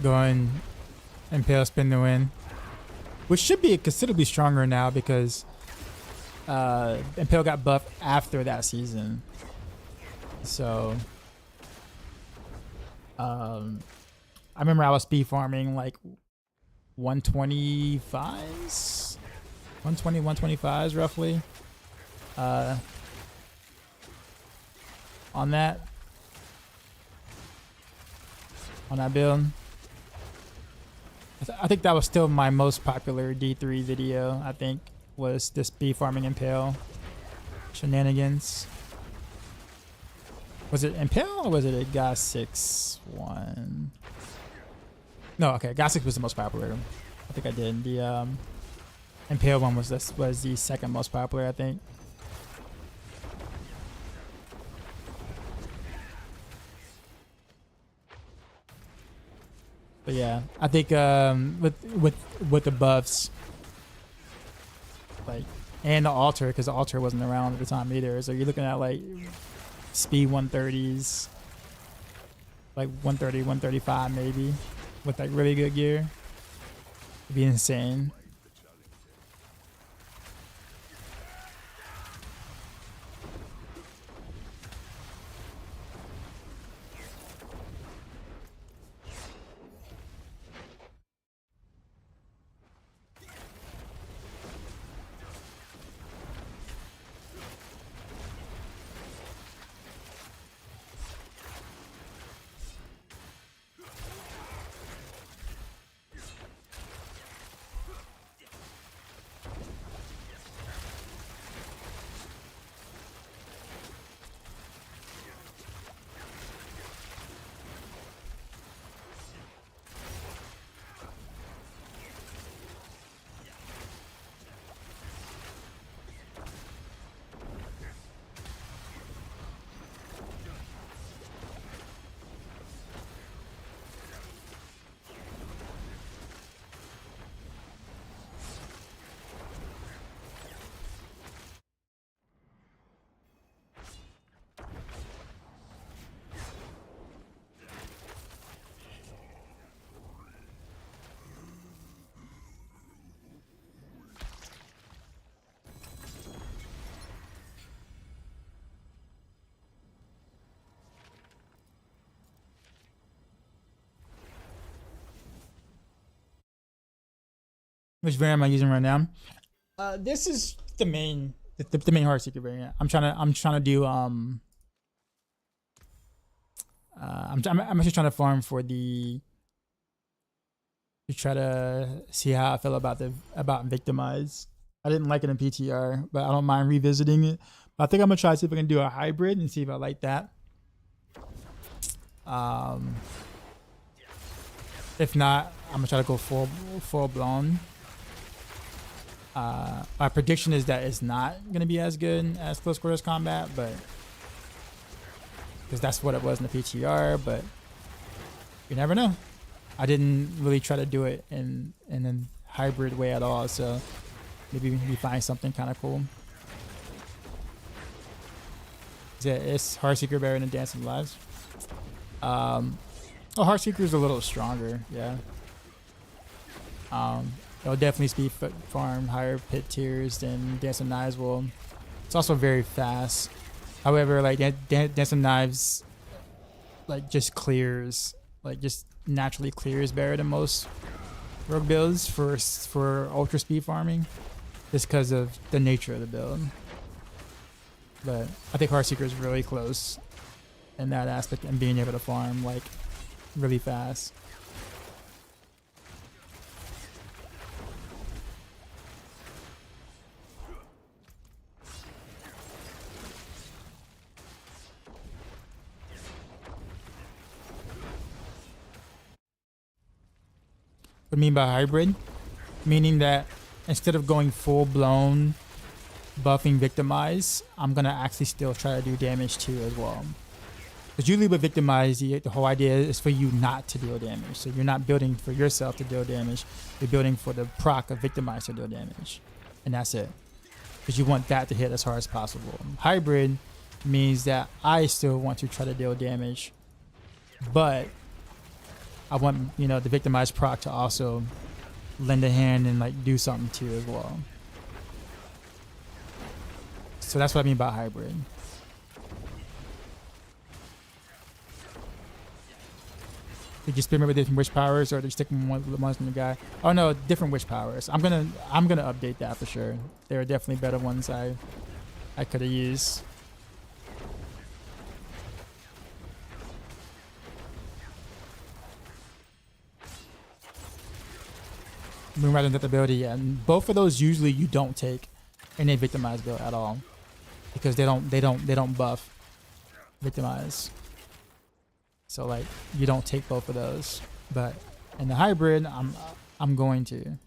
Going Impale Spin to win, which should be considerably stronger now because Impale got buffed after that season. So I remember I was speed farming like 125s, 120, 125s roughly on that build. I think that was still my most popular D3 video. I think was this speed farming Impale shenanigans. Was it Impale or was it a Gas 6 one? No, okay, Gas 6 was the most popular. I think I did. The Impale one was the second most popular, I think. But yeah, I think with the buffs, like, and the altar, because the altar wasn't around at the time either. So you're looking at like speed 130s, like 130, 135 maybe, with like really good gear. It'd be insane. Which variant am I using right now? This is the main Heartseeker variant. I'm trying to do I'm actually trying to farm for the to try to see how I feel about victimize. I didn't like it in PTR, but I don't mind revisiting it. But I think I'm gonna try to see if I can do a hybrid and see if I like that. If not, I'm gonna try to go full blown. My prediction is that it's not gonna be as good as close quarters combat, but because that's what it was in the PTR. But you never know. I didn't really try to do it in a hybrid way at all, so maybe we find something kind of cool. Is Heartseeker better than Dancing Lives? Heartseeker is a little stronger, yeah. It'll definitely speed farm higher pit tiers than Dancing Knives will. It's also very fast. However, like Dancing Knives, like just naturally clears better than most rogue builds for ultra speed farming, just because of the nature of the build. But I think Heartseeker is really close in that aspect and being able to farm like really fast. What I mean by hybrid? Meaning that instead of going full blown buffing victimize, I'm gonna actually still try to do damage too as well. Because usually with victimize, the whole idea is for you not to deal damage. So you're not building for yourself to deal damage. You're building for the proc of victimize to deal damage, and that's it. Because you want that to hit as hard as possible. Hybrid means that I still want to try to deal damage, but I want the victimized proc to also lend a hand and like do something too as well. So that's what I mean by hybrid. Did you experiment with different witch powers, or did you stick with ones from the guy? Oh no, different witch powers. I'm gonna update that for sure. There are definitely better ones I could have used. Moonrise and Death ability, yeah. And both of those usually you don't take in a victimized build at all, because they don't buff victimize. So like you don't take both of those. But in the hybrid, I'm going to.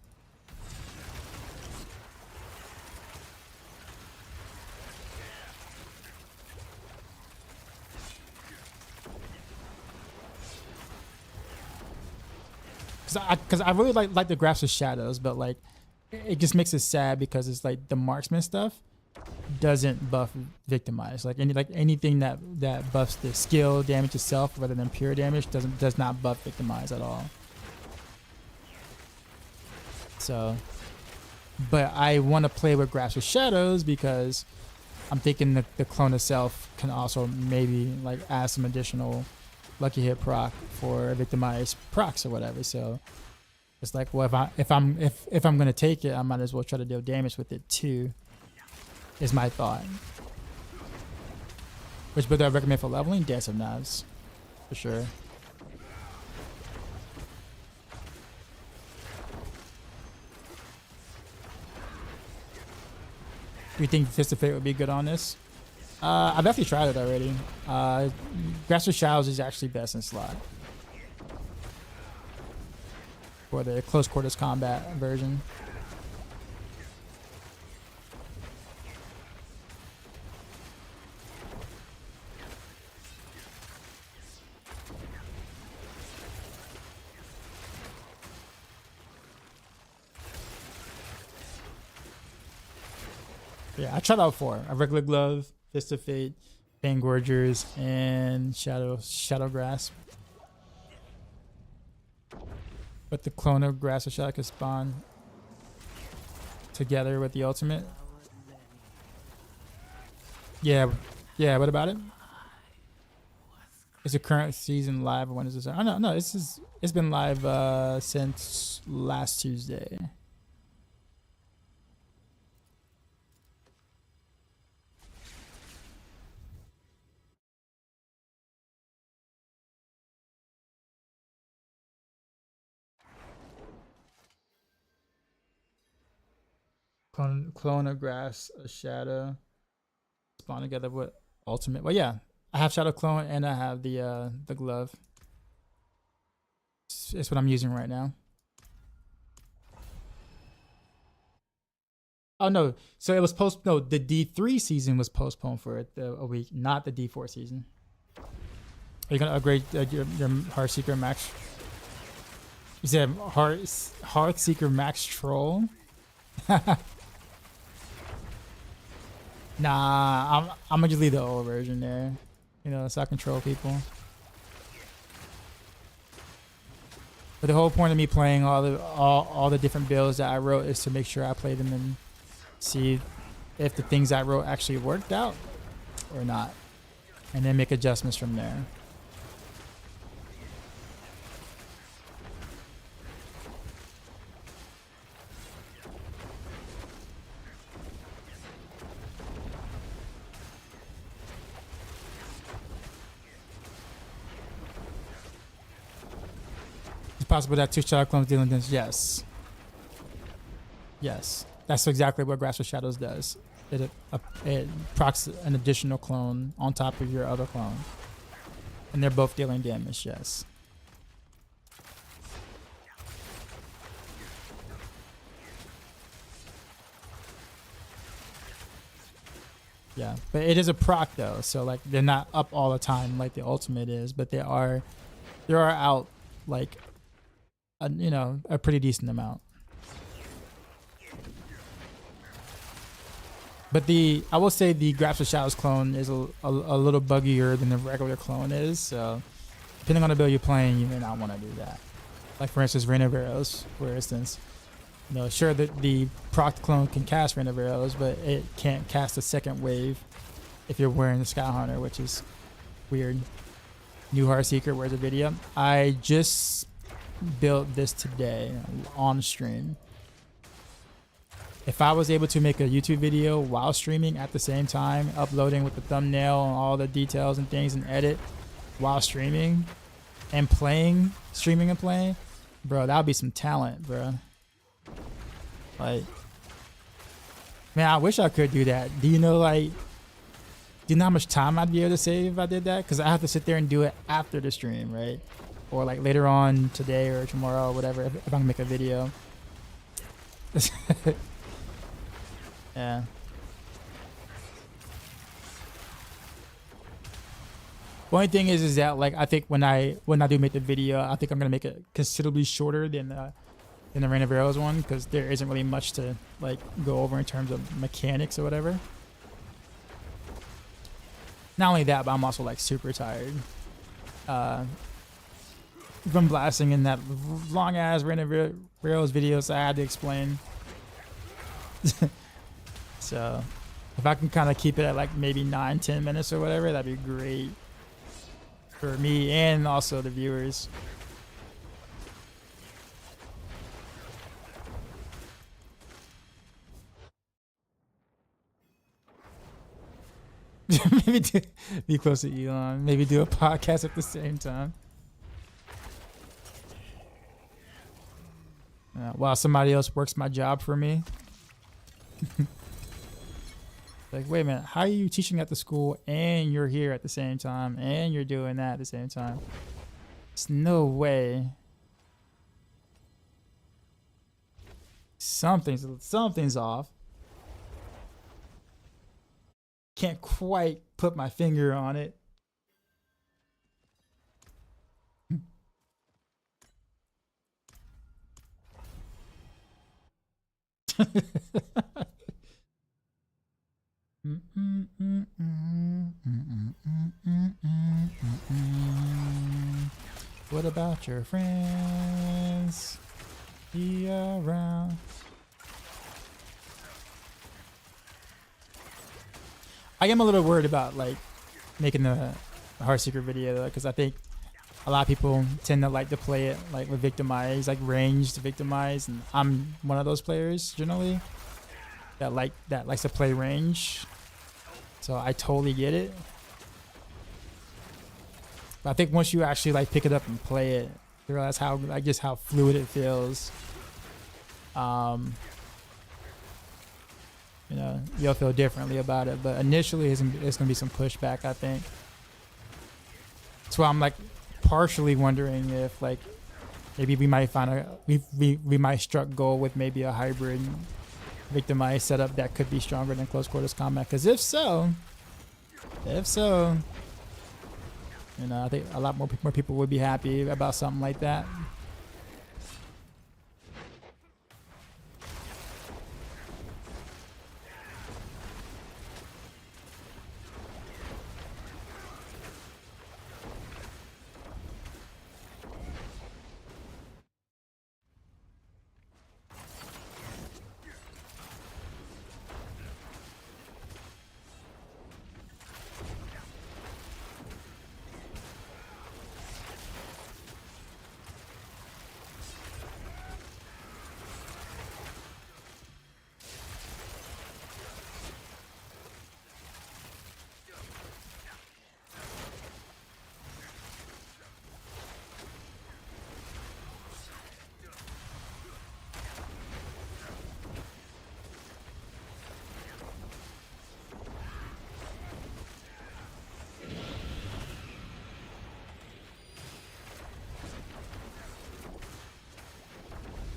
Because I really like the grasp of shadows, but like it just makes it sad because it's like the marksman stuff doesn't buff victimize. Like anything that buffs the skill damage itself rather than pure damage does not buff victimize at all. So, but I want to play with grasp of shadows because I'm thinking that the clone itself can also maybe like add some additional lucky hit proc for victimized procs or whatever. So it's like, well, if I'm gonna take it, I might as well try to deal damage with it too. Is my thought. Which build do I recommend for leveling? Dancing Knives, for sure. Do you think Fist of Fate would be good on this? I've definitely tried it already. Grasp of Shadows is actually best in slot for the close quarters combat version. Yeah, I tried out 4. A regular glove, Fist of Fate, Bane Gorgers, and Shadow Grasp. But the clone of Grasp of Shadow can spawn together with the ultimate. Yeah, what about it? Is the current season live, or when is this? Oh no, it's been live since last Tuesday. Clone of grass, a shadow. Spawn together with ultimate. Well, yeah, I have shadow clone and I have the glove. It's what I'm using right now. Oh no! So it was no, the D3 season was postponed for a week, not the D4 season. Are you gonna upgrade your Heartseeker Max? You said Heartseeker Maxroll? Nah, I'm gonna just leave the old version there. You know, so I control people. But the whole point of me playing all the different builds that I wrote is to make sure I play them and see if the things I wrote actually worked out or not, and then make adjustments from there. It's possible that 2 shadow clones dealing damage. Yes. Yes. That's exactly what Grasp of Shadows does. It procs an additional clone on top of your other clone. And they're both dealing damage, yes. Yeah, but it is a proc though, so like they're not up all the time like the ultimate is, but they are out like a pretty decent amount. But I will say the Grasp of Shadows clone is a little buggier than the regular clone is, so depending on the build you're playing, you may not want to do that. Like for instance, Raina Arcs, for instance. You know, sure that the proc clone can cast Raina Arcs, but it can't cast a second wave if you're wearing the Sky Hunter, which is weird. New Heartseeker, where's the video? I just built this today on stream. If I was able to make a YouTube video while streaming at the same time, uploading with the thumbnail and all the details and things and edit while streaming and playing, streaming and playing, bro, that would be some talent, bro. Like, man, I wish I could do that. Do you know how much time I'd be able to save if I did that? Because I have to sit there and do it after the stream, right? Or like later on today or tomorrow, whatever, if I'm gonna make a video. Yeah. The only thing is that like I think when I do make the video, I think I'm gonna make it considerably shorter than the Raina Arcs one, because there isn't really much to like go over in terms of mechanics or whatever. Not only that, but I'm also like super tired from blasting in that long ass Raina Arcs video, so I had to explain. So if I can kind of keep it at like maybe 9-10 minutes or whatever, that'd be great for me and also the viewers. Maybe be close to Elon. Maybe do a podcast at the same time. While somebody else works my job for me. Like, wait a minute, how are you teaching at the school and you're here at the same time and you're doing that at the same time? There's no way. Something's off. Can't quite put my finger on it. What about your friends? Be around. I am a little worried about like making the Heartseeker video though, because I think a lot of people tend to like to play it like with victimize, like ranged victimize, and I'm one of those players generally that likes to play range. So I totally get it. But I think once you actually like pick it up and play it, you realize how just how fluid it feels. you know, you'll feel differently about it. But initially, it's gonna be some pushback, I think. That's why I'm like partially wondering if like maybe we might find we might struck gold with maybe a hybrid victimized setup that could be stronger than close quarters combat. Because if so, you know, I think a lot more people would be happy about something like that.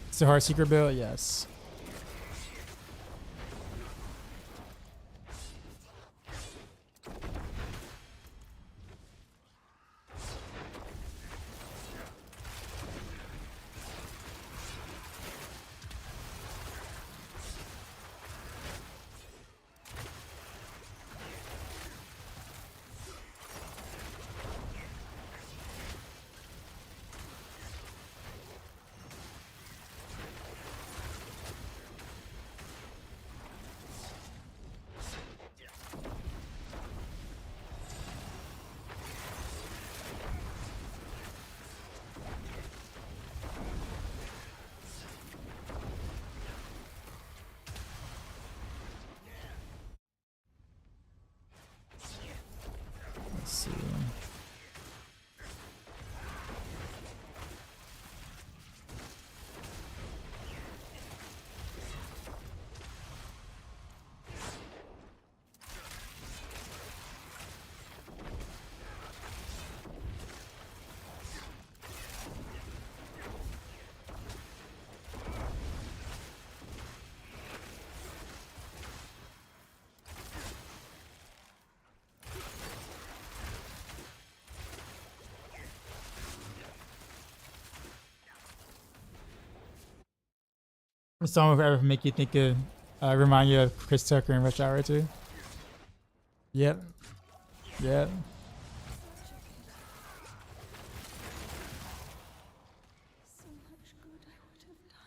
It's a Heartseeker build, yes. Let's see. A song will ever make you think of, remind you of Chris Tucker in Rush Hour 2? Yep. Yep. So much good I would have done.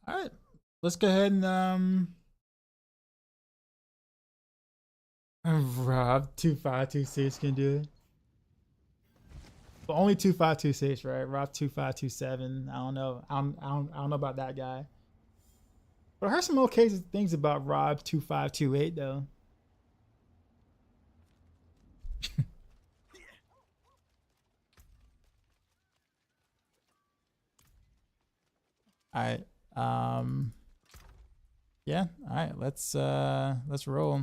All right. Let's go ahead and Rob 2526 can do it. But only 2526, right? Rob 2527. I don't know. I don't know about that guy. But I heard some okay things about Rob 2528 though. All right. Yeah. All right. Let's roll.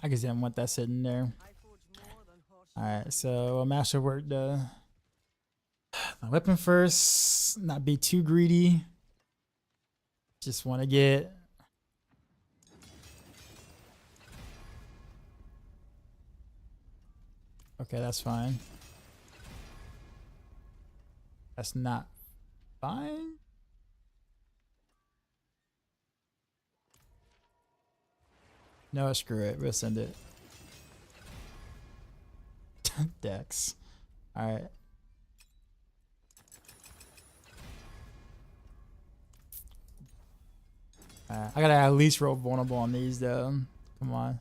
I guess I didn't want that sitting there. I forge more than horse. All right. So masterwork the my weapon first. Not be too greedy. Just want to get. Okay, that's fine. That's not fine. No, screw it. We'll send it. Dex. All right. I gotta at least roll vulnerable on these though. Come on.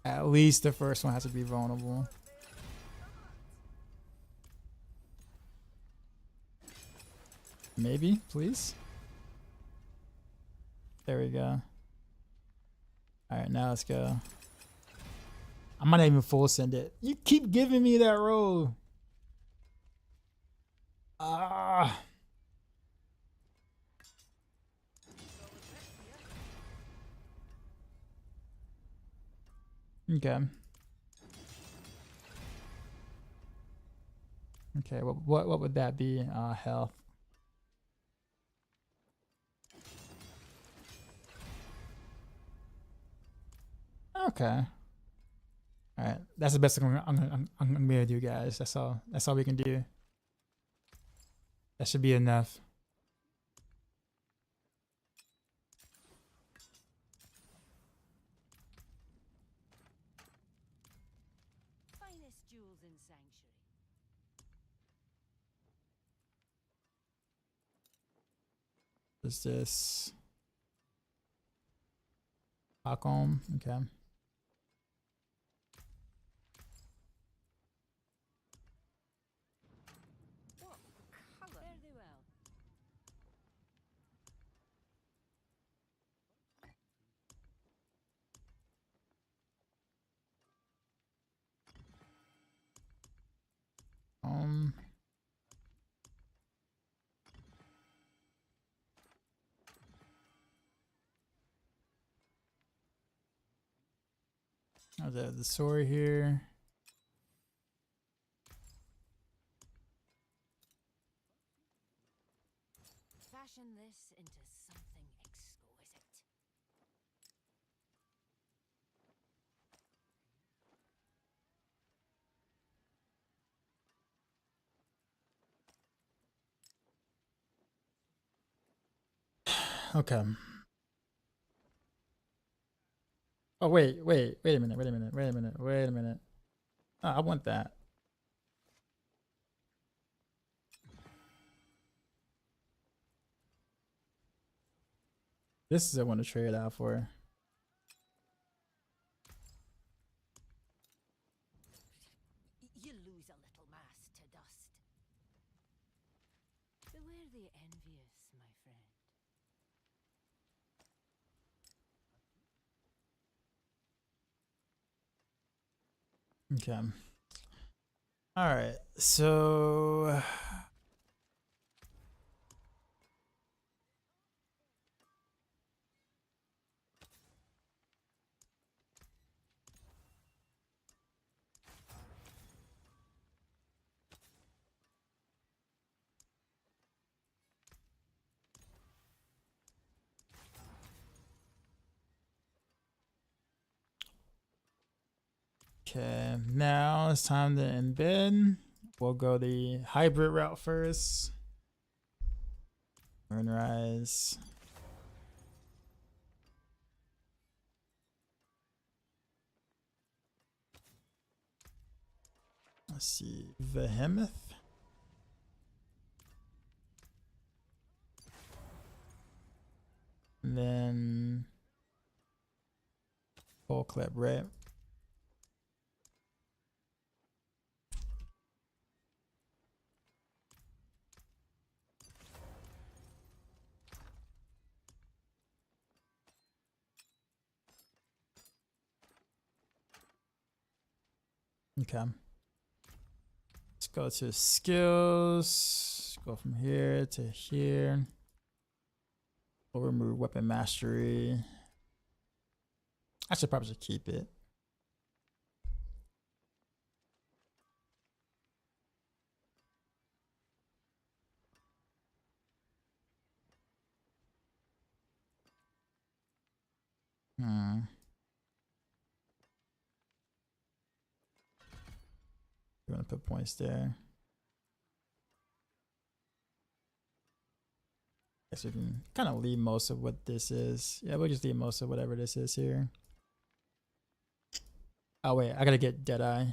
At least the first one has to be vulnerable. Maybe, please. There we go. Alright, now let's go. I might not even full send it. You keep giving me that roll. Ah. Okay. Okay, what would that be? Health. Okay. All right, that's the best I'm gonna be able to do, guys. That's all. That's all we can do. That should be enough. Finest jewels in Sanctuary. What's this? Paragon. Okay. What colour? Fare thee well. Oh, the sword here. Fashion this into something exquisite. Okay. Oh wait a minute, wait a minute. Oh, I want that. This is I want to trade out for. You lose a little mass to dust. Beware the envious, my friend. Okay. All right. So okay, now it's time to embed. We'll go the hybrid route first. Rise. Let's see, Behemoth. And then full clip, right? Okay. Let's go to skills. Go from here to here. We'll remove weapon mastery. I should probably just keep it. We're gonna put points there. Guess we can kind of leave most of what this is. Yeah, we'll just leave most of whatever this is here. Oh wait, I gotta get Deadeye.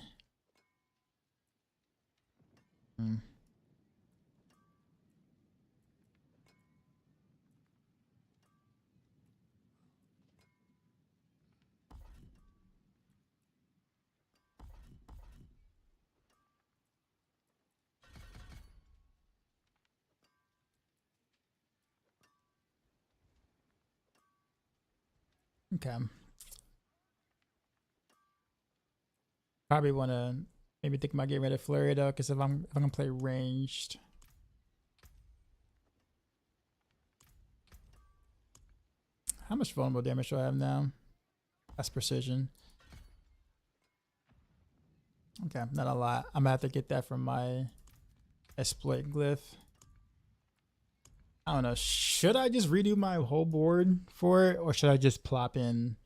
Okay. Probably want to maybe think about getting rid of Flurry though, because if I'm gonna play ranged, how much vulnerable damage do I have now? That's precision. Okay, not a lot. I'm gonna have to get that from my exploit glyph. I don't know. Should I just redo my whole board for it, or should I just plop in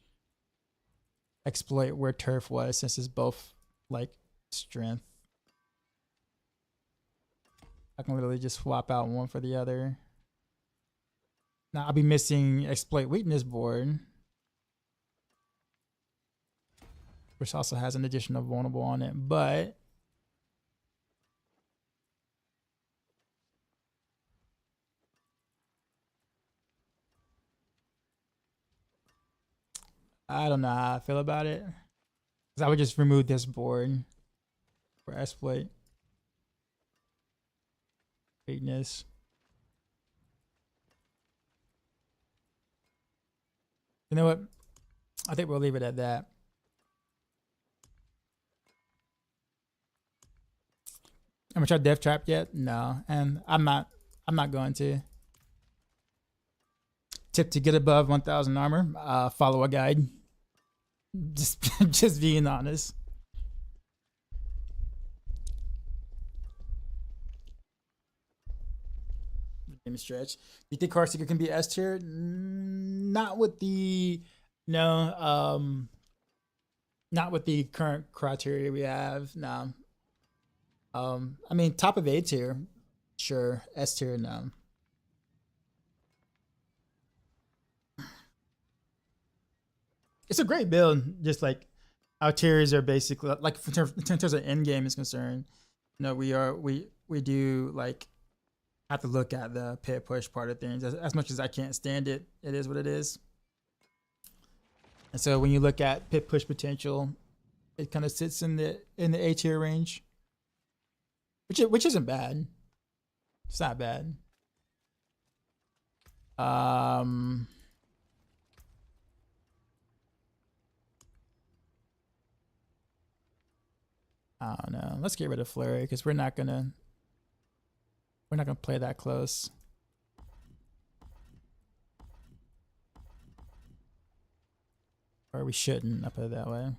exploit where turf was, since it's both like strength? I can literally just swap out one for the other. Now I'll be missing exploit weakness board, which also has an additional vulnerable on it, but I don't know how I feel about it. 'Cause I would just remove this board for exploit weakness. You know what? I think we'll leave it at that. Am I try Death Trap yet? No, and I'm not going to. Tip to get above 1,000 armor: follow a guide. Just being honest. Game stretch. Do you think Heartseeker can be S tier? Not with the not with the current criteria we have. No. I mean, top of A tier, sure. S tier, no. It's a great build. Just like our tiers are basically like in terms of end game is concerned. We do like have to look at the pit push part of things. As much as I can't stand it, it is what it is. And so when you look at pit push potential, it kind of sits in the A tier range, which isn't bad. It's not bad. I don't know. Let's get rid of Flurry because we're not gonna play that close. Or we shouldn't, I'll put it that way.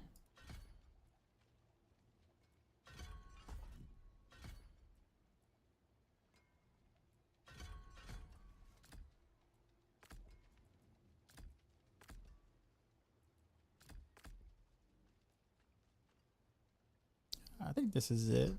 I think this is it.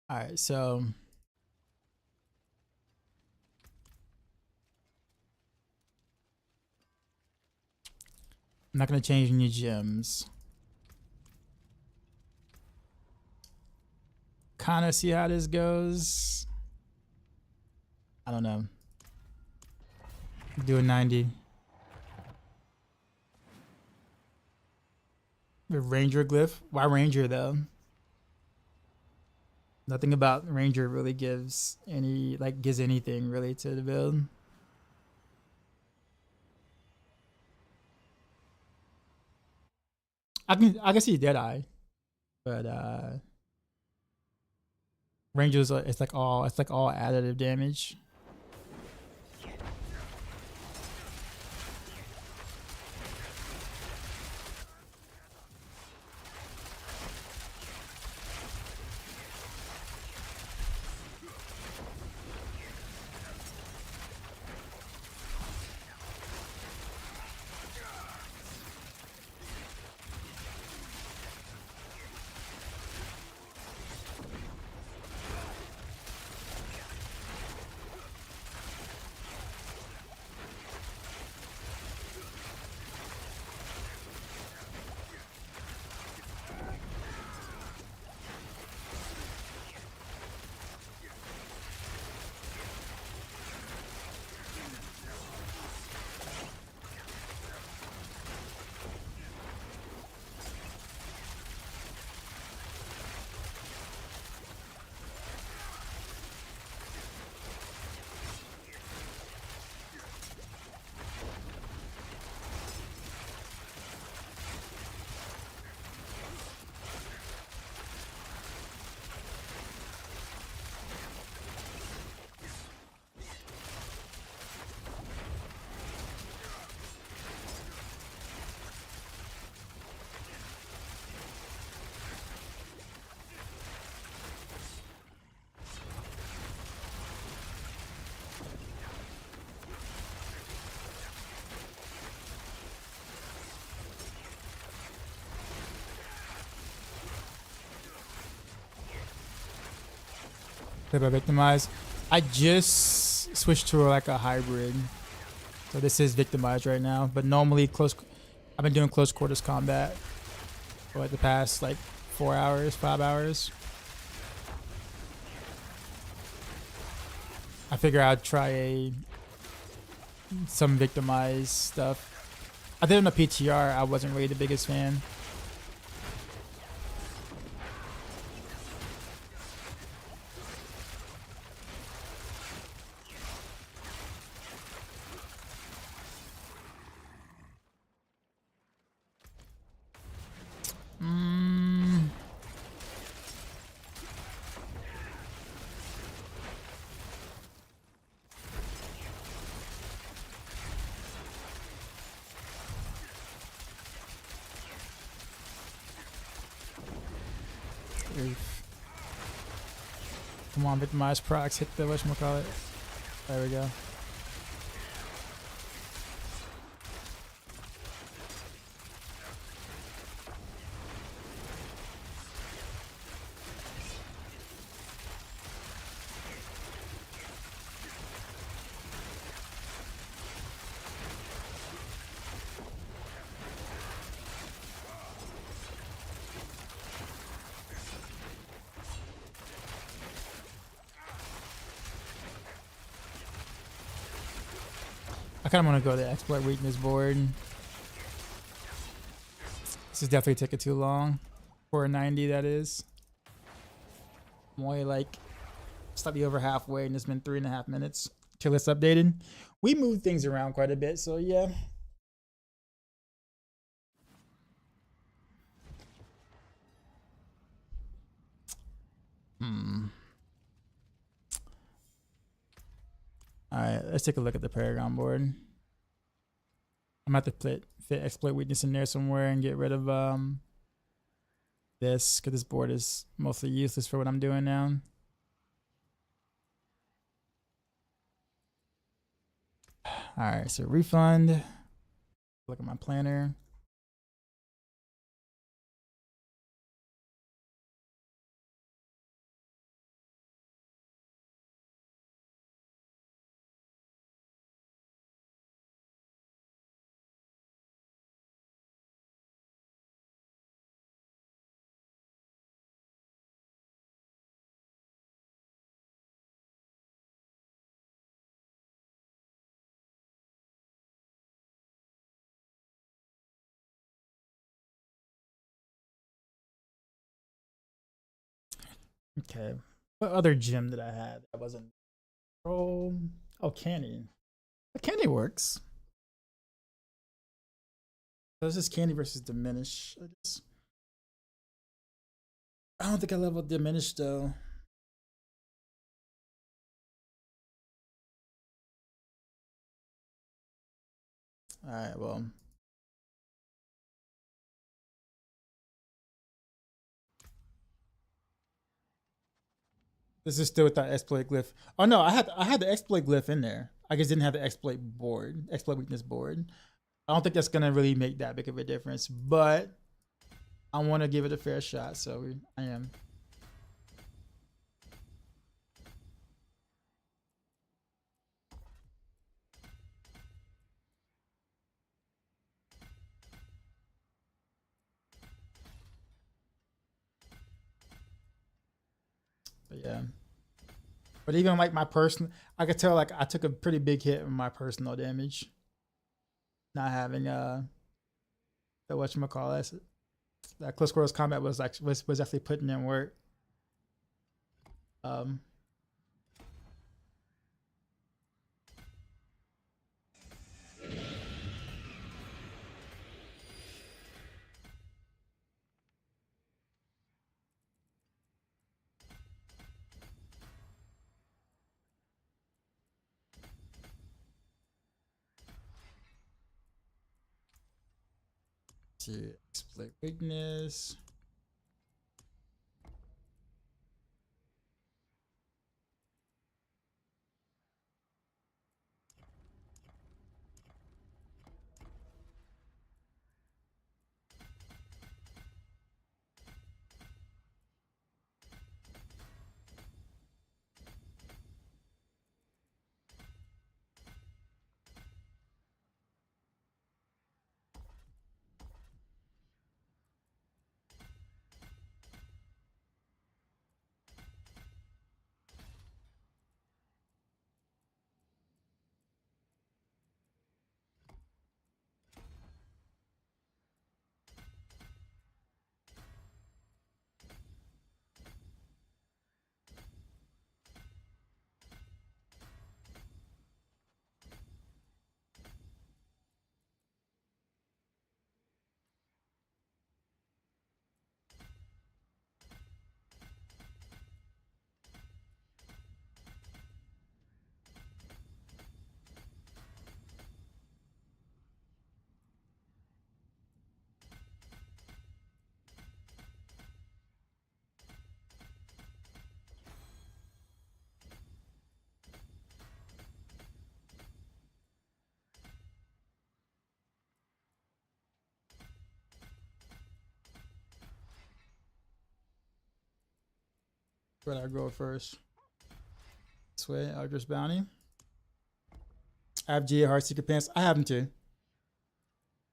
All right, so I'm not gonna change any gems. Kind of see how this goes. I don't know. Do a 90. The Ranger glyph. Why Ranger though? Nothing about Ranger really gives anything really to the build. I can see Deadeye, but Rangers it's like all additive damage. Play by victimize. I just switched to like a hybrid. So this is victimize right now, but normally I've been doing close quarters combat for like the past like 4 hours, 5 hours. I figure I'd try some victimize stuff. I did on the PTR. I wasn't really the biggest fan. Come on, victimize procs, hit the whatchamacallit. There we go. I kind of want to go to the exploit weakness board. This is definitely taking too long. For a 90, that is. I'm only like slightly over halfway, and it's been 3.5 minutes till it's updated. We moved things around quite a bit, so yeah. Alright, let's take a look at the Paragon board. I'm about to fit exploit weakness in there somewhere and get rid of this, because this board is mostly useless for what I'm doing now. Alright, so refund. Look at my planner. Okay. What other gem did I have that wasn't? Oh, candy. But candy works. So this is candy versus diminish, I guess. I don't think I leveled diminish though. Alright, well. This is still with that exploit glyph. Oh no, I had the exploit glyph in there. I just didn't have the exploit weakness board. I don't think that's gonna really make that big of a difference, but I want to give it a fair shot, so I am. But yeah. But even like my personal, I could tell like I took a pretty big hit in my personal damage. Not having the whatchamacallit. That close quarters combat was actually putting in work. To exploit weakness. Where'd I go first? This way, Eldritch Bounty. I have GA Heartseeker pants. I have them too.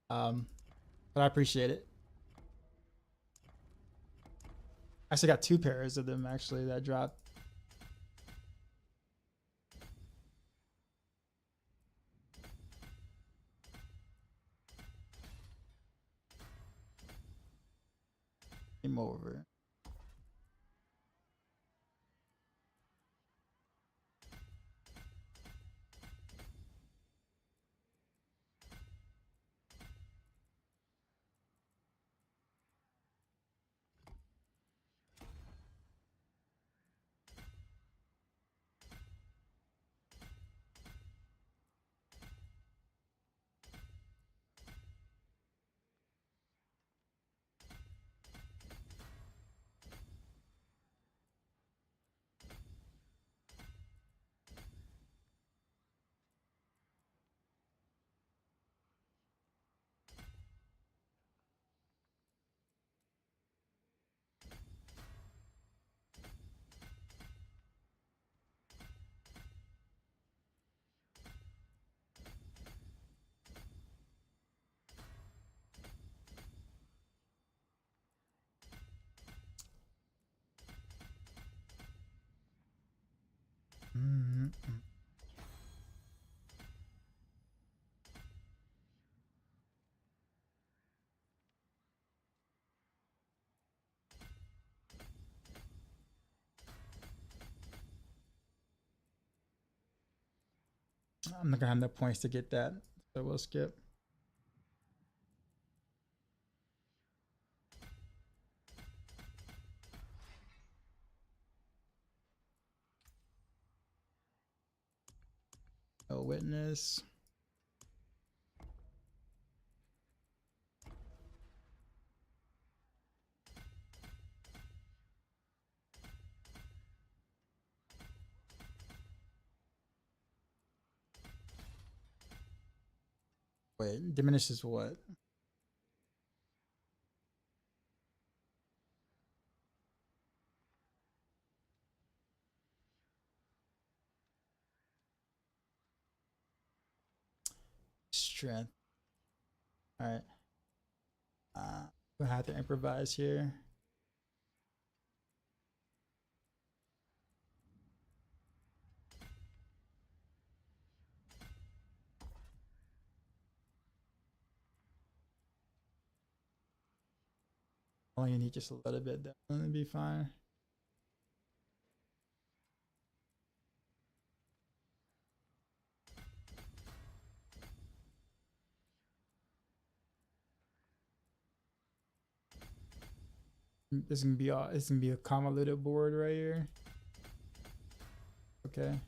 But I appreciate it. I actually got 2 pairs of them actually that dropped. Game over. I'm not gonna have enough points to get that, so we'll skip. No witness. Wait, diminishes what? Strength. All right. We'll have to improvise here. Only need just a little bit, that would be fine. This is gonna be a convoluted board right here. Okay.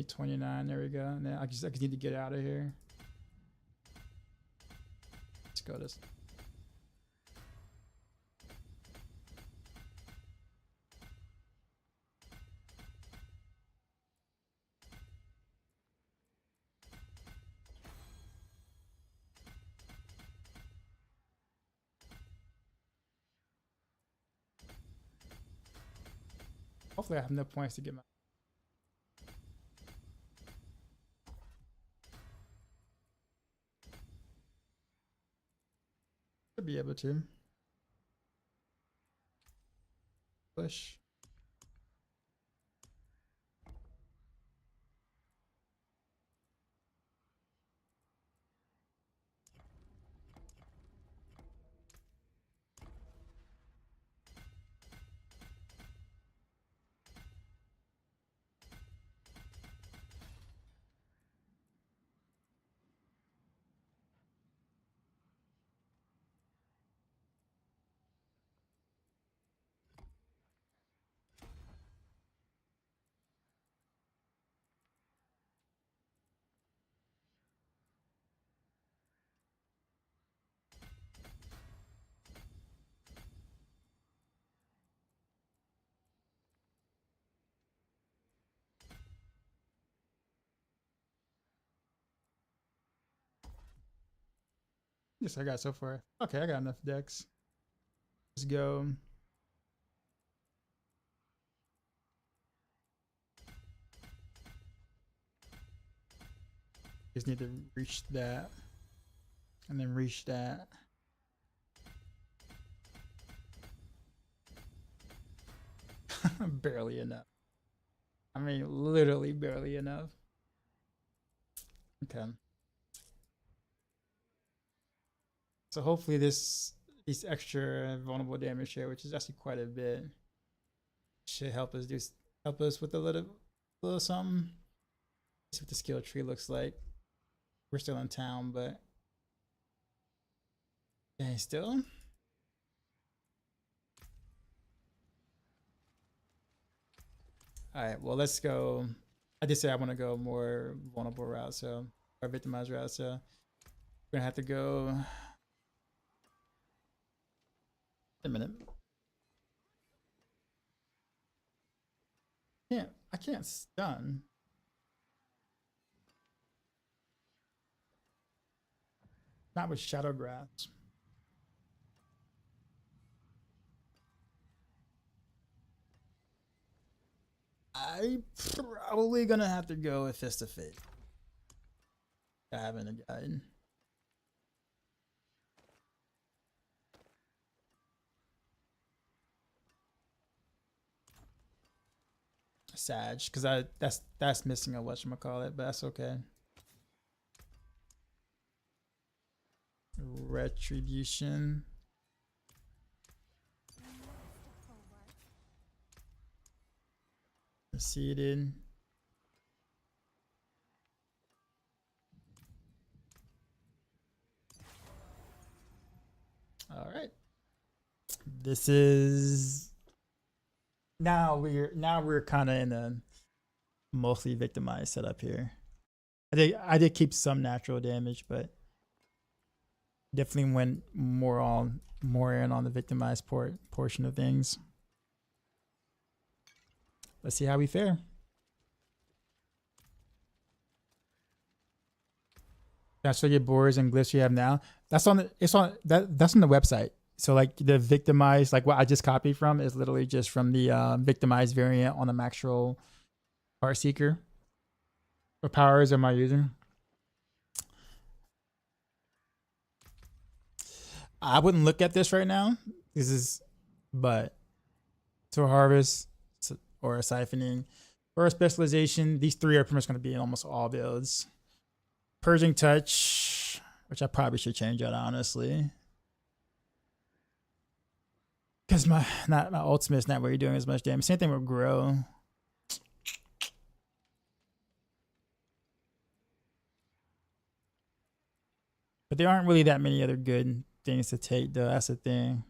29, there we go. Now I just need to get out of here. Let's go this. Hopefully I have enough points to get my. Should be able to. Push. Yes, I got so far. Okay, I got enough decks. Let's go. Just need to reach that. And then reach that. Barely enough. I mean, literally barely enough. Okay. So hopefully these extra vulnerable damage here, which is actually quite a bit, should help us with a little something. See what the skill tree looks like. We're still in town, but okay, still. All right, well, let's go. I did say I want to go more vulnerable route, so or victimized route. So we're gonna have to go. A minute. I can't stun. Not with shadow grasp. I probably gonna have to go with Fist of Fate. Having a guide. Sag, because that's missing a whatchamacallit, but that's okay. Retribution. Seated. All right. This is now we're kind of in a mostly victimized setup here. I did keep some natural damage, but definitely went more in on the victimized portion of things. Let's see how we fare. That's what your boards and glyphs you have now. That's on the website. So like the victimized, like what I just copied from is literally just from the victimized variant on the Maxroll Heartseeker. What powers am I using? I wouldn't look at this right now. But to a harvest or a siphoning or a specialization, these three are pretty much going to be in almost all builds. Purging Touch, which I probably should change out honestly, because my ultimate's not really doing as much damage. Same thing with Grow. But there aren't really that many other good things to take though. That's the thing.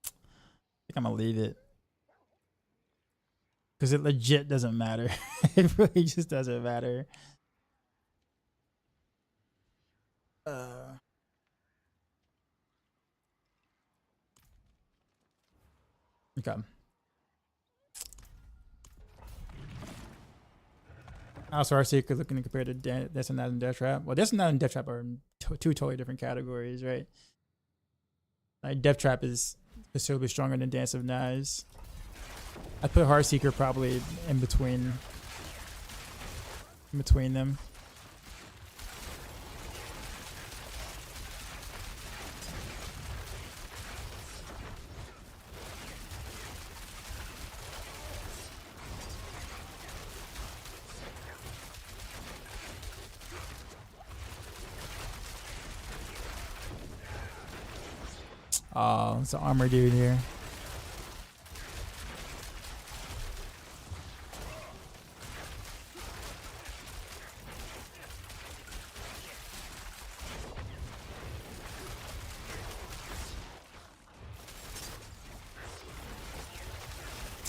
I think I'm gonna leave it because it legit doesn't matter. It really just doesn't matter. Okay. Also, Heartseeker looking to compare to Death and Death Trap. Well, Death and Death Trap are two totally different categories, right? Like Death Trap is considerably stronger than Dance of Knives. I put Heartseeker probably in between them. Oh, it's an armor dude here.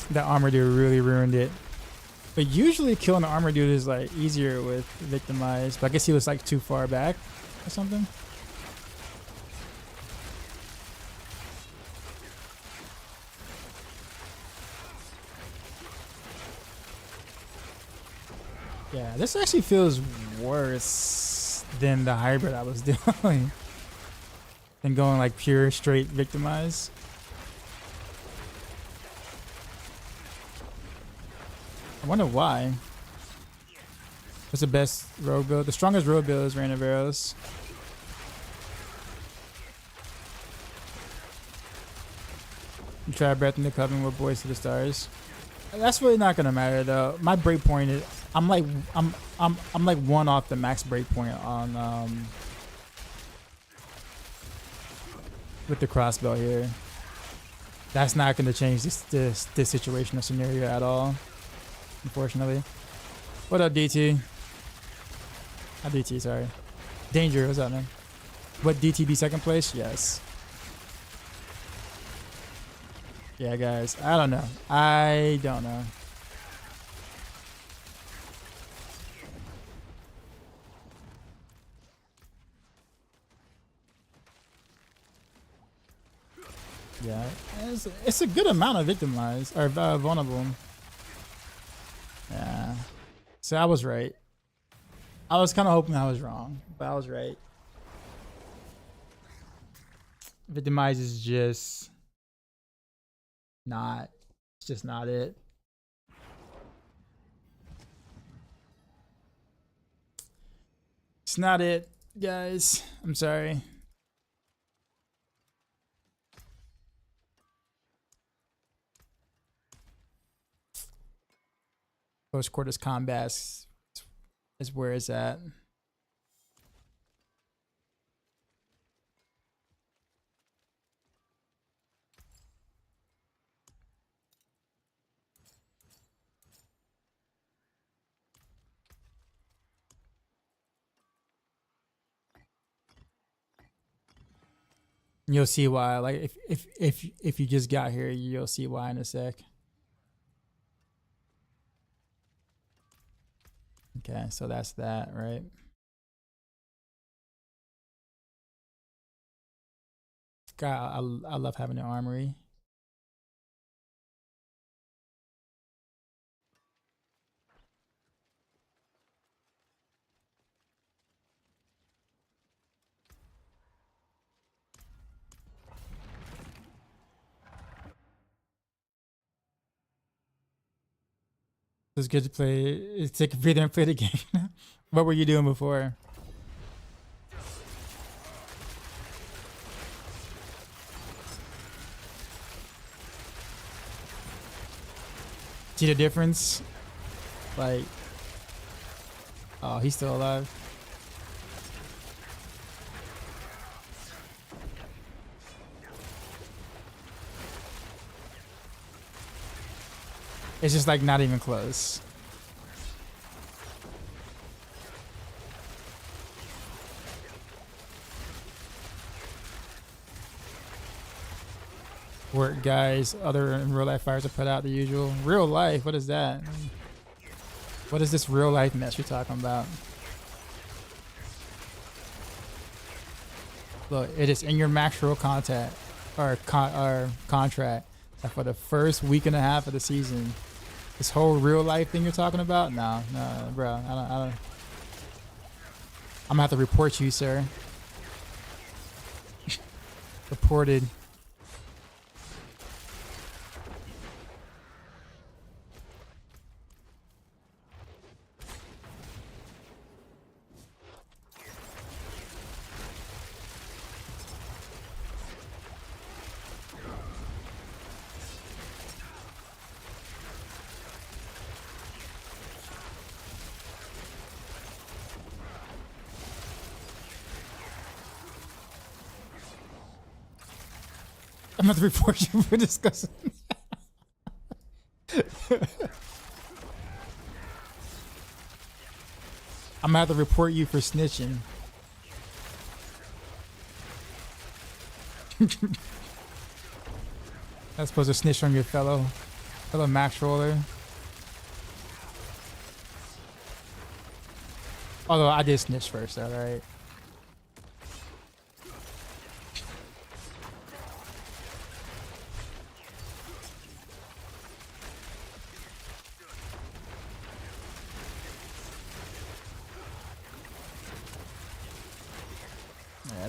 That armor dude really ruined it. But usually killing an armor dude is like easier with victimize. But I guess he was like too far back or something. Yeah, this actually feels worse than the hybrid I was doing. Than going like pure straight victimize. I wonder why. What's the best rogue build? The strongest rogue build is Raina Arcs. You try breath in the coven with Boys to the Stars. That's really not gonna matter though. My breakpoint is I'm like one off the max breakpoint on with the crossbow here. That's not gonna change this situational scenario at all, unfortunately. What up, DT? DT, sorry. Danger, what's up, man? What, DT be second place? Yes. Yeah, guys, I don't know. I don't know. Yeah, it's a good amount of victimized or vulnerable. Yeah. So I was right. I was kind of hoping I was wrong, but I was right. Victimize is just not. It's just not it. It's not it, guys. I'm sorry. Close quarters combat is where it's at. You'll see why. Like if you just got here, you'll see why in a sec. Okay, so that's that, right? God, I love having an armory. It's good to play. Take a breather and play the game. What were you doing before? See the difference? Like, oh, he's still alive. It's just like not even close. Work, guys. Other in real life fires are put out the usual. Real life? What is that? What is this real life mess you're talking about? Look, it is in your Maxroll contact or contract that for the first week and a half of the season, this whole real life thing you're talking about? No, bro. I don't. I'm gonna have to report you, sir. Reported. I'm going to report you for discussing. I'm going to have to report you for snitching. I'm supposed to snitch on your fellow Maxroller. Although I did snitch first, alright.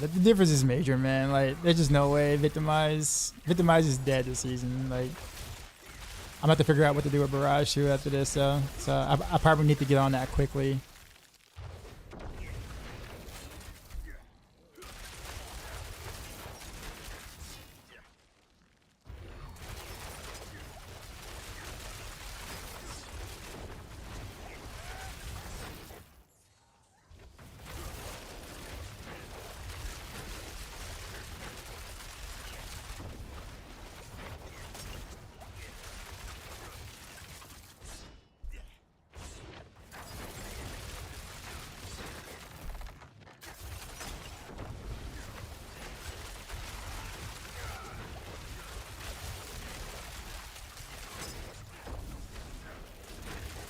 The difference is major, man. Like, there's just no way victimize is dead this season. Like, I'm about to figure out what to do with Barrage too after this, so I probably need to get on that quickly.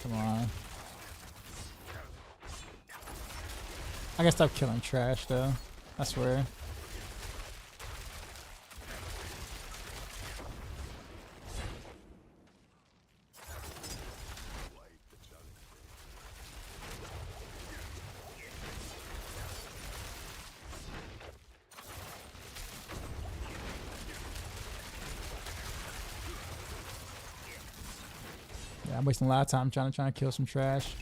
Come on. I gotta stop killing trash though. I swear. Yeah, I'm wasting a lot of time trying to kill some trash.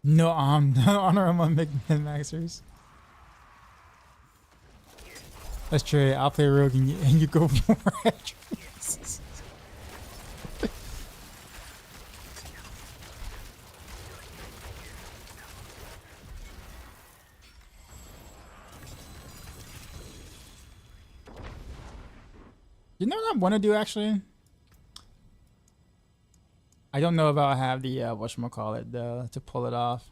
No, no honor among min-maxers. That's true. I'll play rogue and you go for attributes. You know what I want to do actually? I don't know if I'll have the whatchamacallit though to pull it off.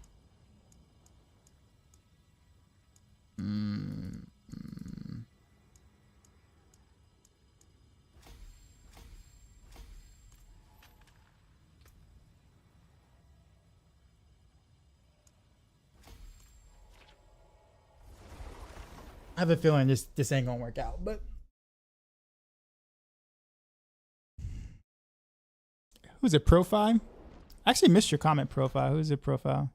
I have a feeling this ain't gonna work out, but who's it? Profile? I actually missed your comment. Profile. Who's it? Profile.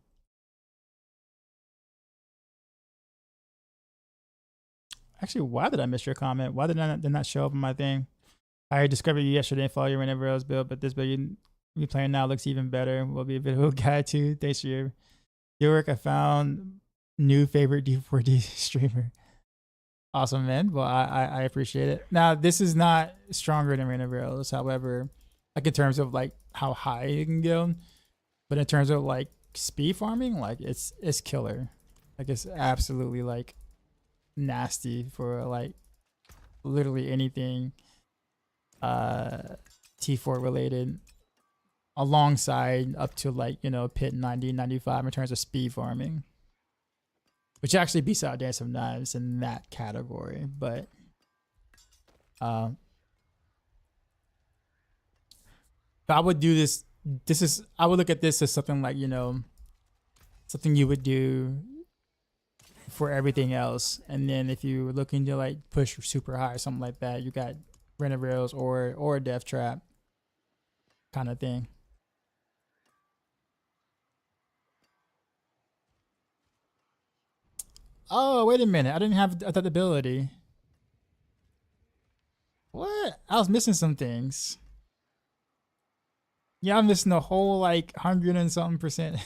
Actually, why did I miss your comment? Why did I not show up on my thing? I discovered you yesterday and follow you whenever I was built, but this build you playing now looks even better. Will be a video guide too. Thanks for your work. I found new favorite D4D streamer. Awesome, man. Well, I appreciate it. Now, this is not stronger than Raina Arcs, however, like in terms of like how high you can go, but in terms of like speed farming, like it's killer. Like it's absolutely like nasty for like literally anything T4 related, alongside up to like, you know, pit 90, 95 in terms of speed farming, which actually beats out Dance of Knives in that category. But I would do this. I would look at this as something like, you know, something you would do for everything else. And then if you were looking to like push super high or something like that, you got Raina Arcs or Death Trap kind of thing. Oh, wait a minute. I didn't have that ability. What? I was missing some things. Yeah, I'm missing a whole like 100 and something percent.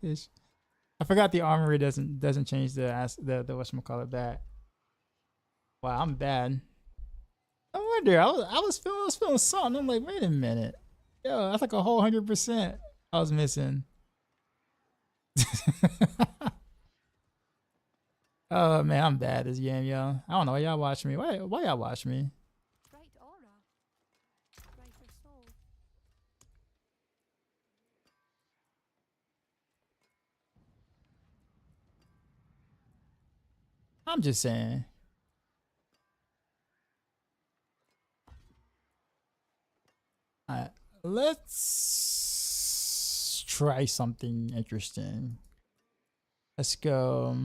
I forgot the armory doesn't change the whatchamacallit that. Wow, I'm bad. No wonder. I was feeling something. I'm like, wait a minute. Yo, that's like a whole 100% I was missing. Oh man, I'm bad this game, yo. I don't know why y'all watch me. Why y'all watch me? Bright aura. Brighter soul. I'm just saying. Alright, let's try something interesting. Let's go.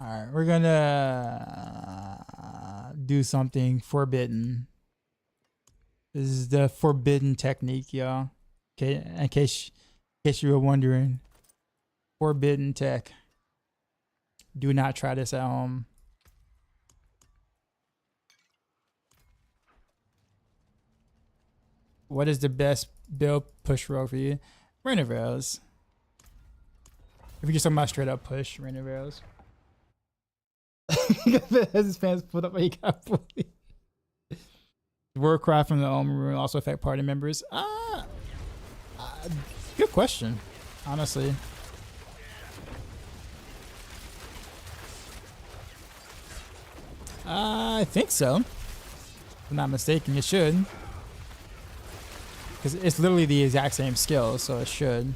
All right, we're gonna do something forbidden. This is the forbidden technique, y'all. Okay, in case you were wondering, forbidden tech. Do not try this at home. What is the best build push roll for you? Rain of Arrows. If you're just talking about straight up push, Rain of Arrows. Has his pants pulled up, but he got bullied. Word cry from the Omen Room also affect party members? Good question, honestly. I think so. If I'm not mistaken, it should. Because it's literally the exact same skill, so it should.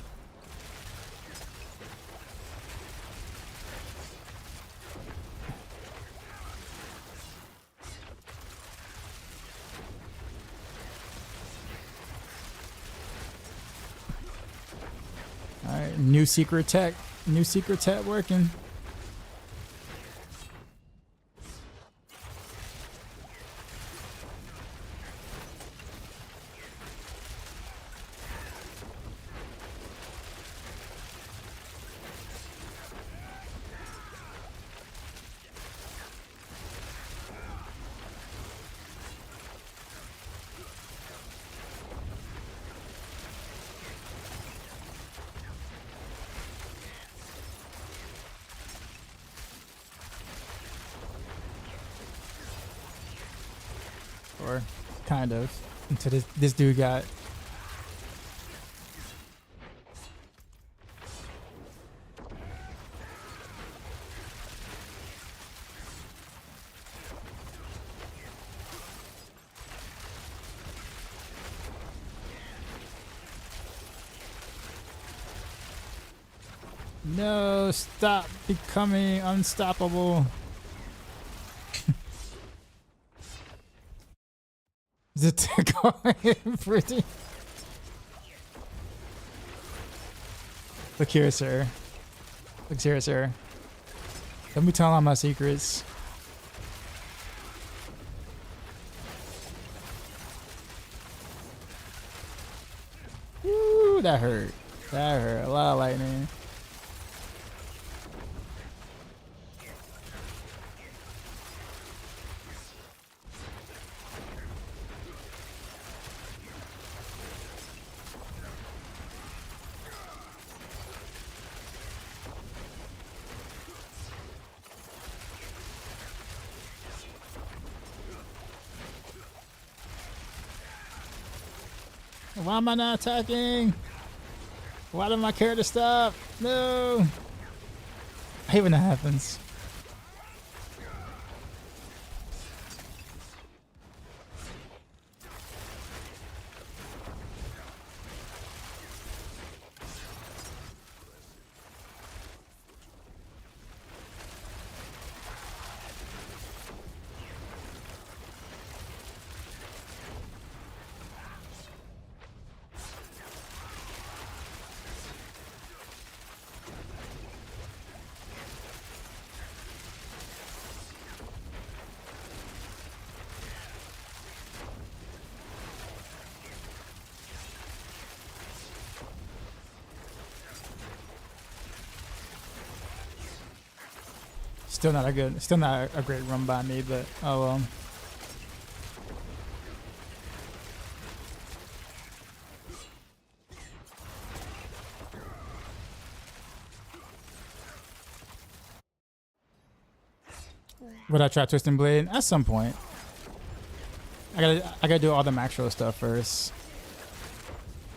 Alright, new secret tech. New secret tech working. Or kind of, until this dude got no, stop becoming unstoppable. Is it going pretty? Look here, sir. Look here, sir. Let me tell all my secrets. Woo, that hurt. That hurt. A lot of lightning. Why am I not attacking? Why did my character stop? No! I hate when that happens. Still not a great run by me, but oh well. Would I try Twisting Blade? At some point. I gotta do all the Maxroll stuff first.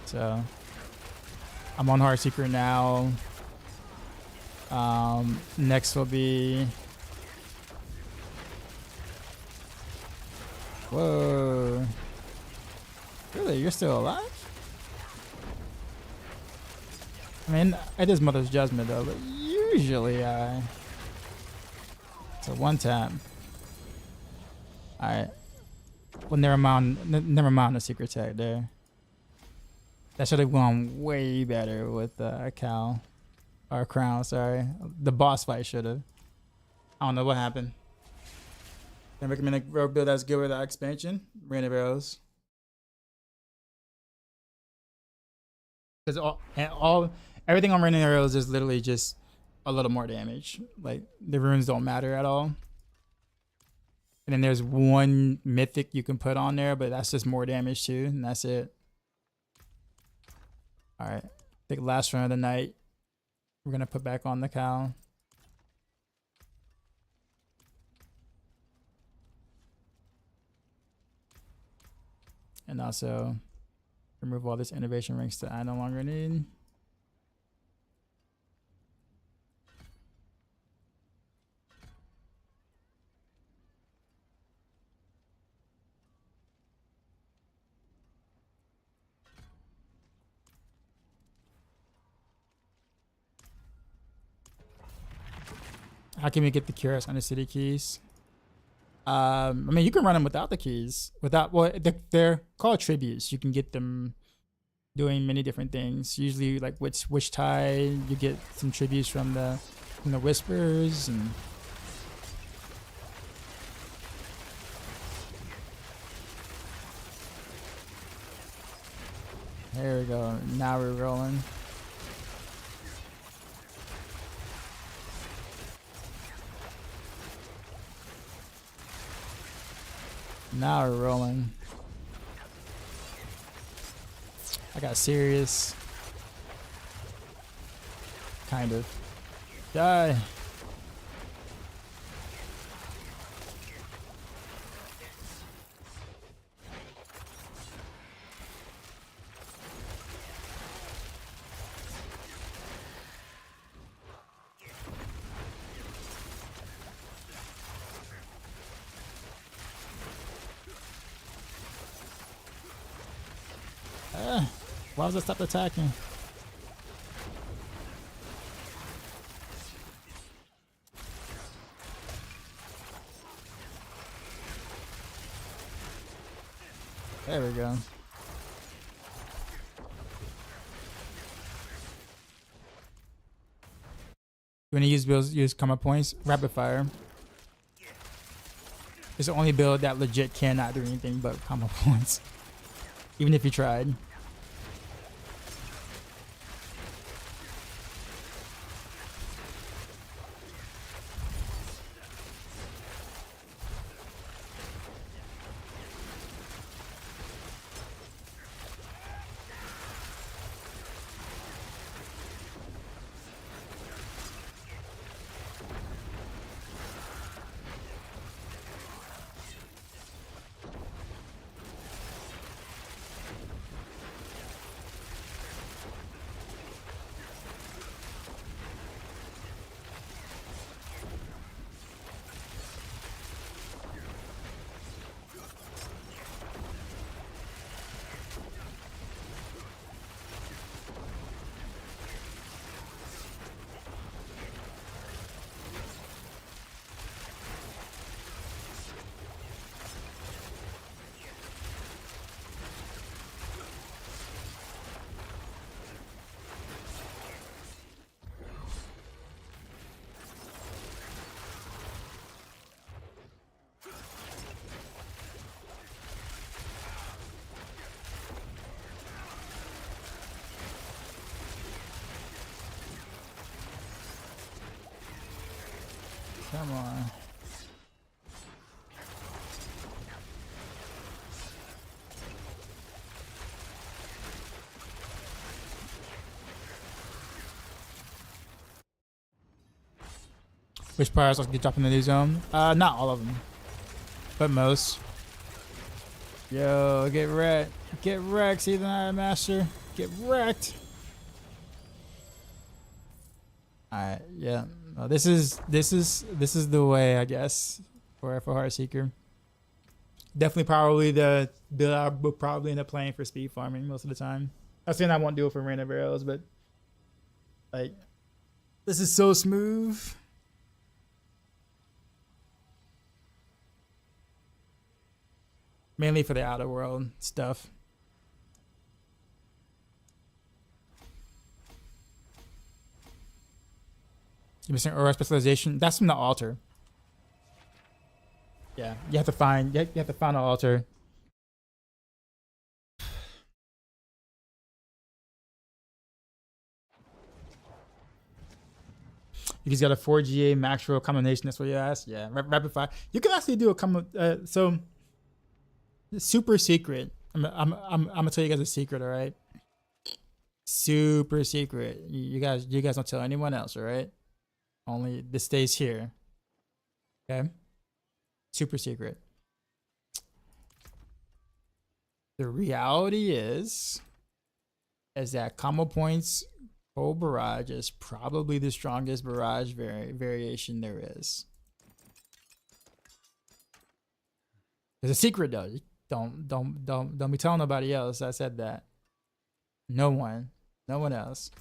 So I'm on Heartseeker now. Next will be, whoa, really, you're still alive? I mean, it is Mother's Judgment though, but usually it's a one tap. Alright, well, never mind the secret tag there. That should have gone way better with Cal. Or Crown, sorry. The boss fight should have. I don't know what happened. Can I recommend a rogue build that's good with that expansion? Rain of Arrows. Because everything on raining arrows is literally just a little more damage. Like the runes don't matter at all. And then there's one mythic you can put on there, but that's just more damage too, and that's it. All right, I think last run of the night, we're gonna put back on the cow. And also remove all this innovation ranks that I no longer need. How can we get the Curious Undercity keys? I mean, you can run them without the keys. Well, they're called tributes. You can get them doing many different things. Usually, like Witch Tide, you get some tributes from the Whispers and. There we go. Now we're rolling. Now we're rolling. I got serious. Kind of. Die. Why was I stop attacking? There we go. When you use comma points, rapid fire. It's the only build that legit cannot do anything but comma points. Even if you tried. Come on. Which players like to drop in the new zone? Not all of them, but most. Yo, get wrecked. Get wrecked, see the Night Master. Get wrecked. Alright, yeah. This is the way, I guess, for Heartseeker. Definitely probably the build I will probably end up playing for speed farming most of the time. I'm saying I won't do it for random arrows, but like this is so smooth. Mainly for the outer world stuff. You're missing aura specialization. That's from the altar. Yeah, you have to find an altar. You just got a 4GA Maxroll combination. That's what you asked. Yeah, rapid fire. You can actually do a so super secret. I'm gonna tell you guys a secret. All right, super secret. You guys don't tell anyone else. All right, only this stays here. Okay, super secret. The reality is that combo points cold barrage is probably the strongest barrage variation there is. There's a secret though. Don't be telling nobody else I said that. No one else.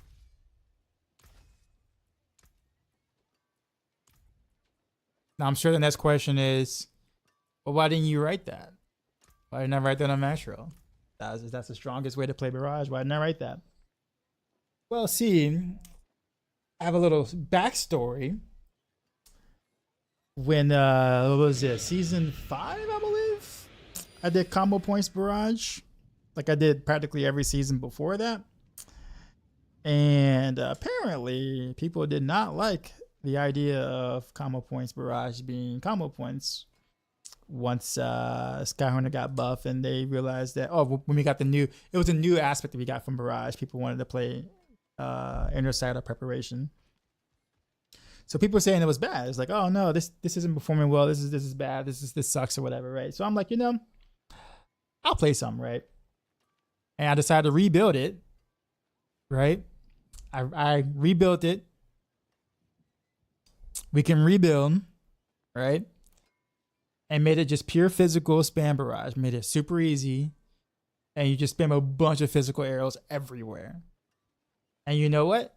Now I'm sure the next question is, well, why didn't you write that? Why didn't I write that on Maxroll? That's the strongest way to play barrage. Why didn't I write that? Well, see, I have a little backstory. When what was it? Season 5, I believe. I did combo points barrage, like I did practically every season before that. And apparently, people did not like the idea of combo points barrage being combo points. Once Skyhorner got buff and they realized that, when we got it was a new aspect that we got from barrage. People wanted to play inner side of preparation. So people were saying it was bad. It's like, oh no, this isn't performing well. This is bad. This sucks or whatever, right? So I'm like, I'll play some, right? And I decided to rebuild it, right? I rebuilt it. We can rebuild, right? And made it just pure physical spam barrage. Made it super easy. And you just spam a bunch of physical arrows everywhere. And you know what?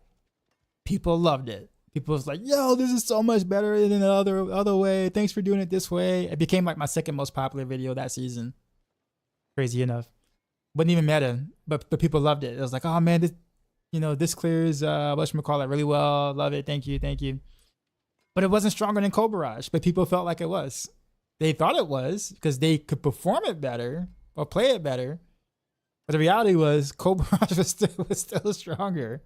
People loved it. People was like, yo, this is so much better than the other way. Thanks for doing it this way. It became like my second most popular video that season. Crazy enough. Wasn't even meta, but people loved it. It was like, oh man, this clears whatchamacallit really well. Love it. Thank you. But it wasn't stronger than Cold Barrage, but people felt like it was. They thought it was because they could perform it better or play it better. But the reality was Cold Barrage was still stronger.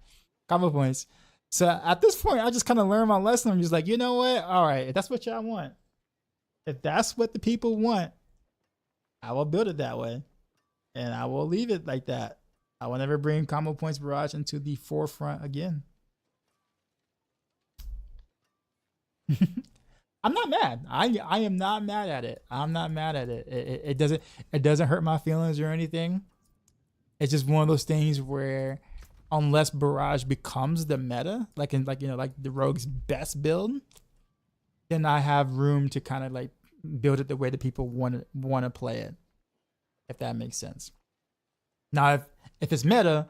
Combo points. So at this point, I just kind of learned my lesson. I'm just like, you know what? All right, if that's what y'all want, if that's what the people want, I will build it that way. And I will leave it like that. I will never bring combo points barrage into the forefront again. I'm not mad. I am not mad at it. I'm not mad at it. It doesn't hurt my feelings or anything. It's just one of those things where unless barrage becomes the meta, like the rogue's best build, then I have room to kind of like build it the way that people want to play it, if that makes sense. Now, if it's meta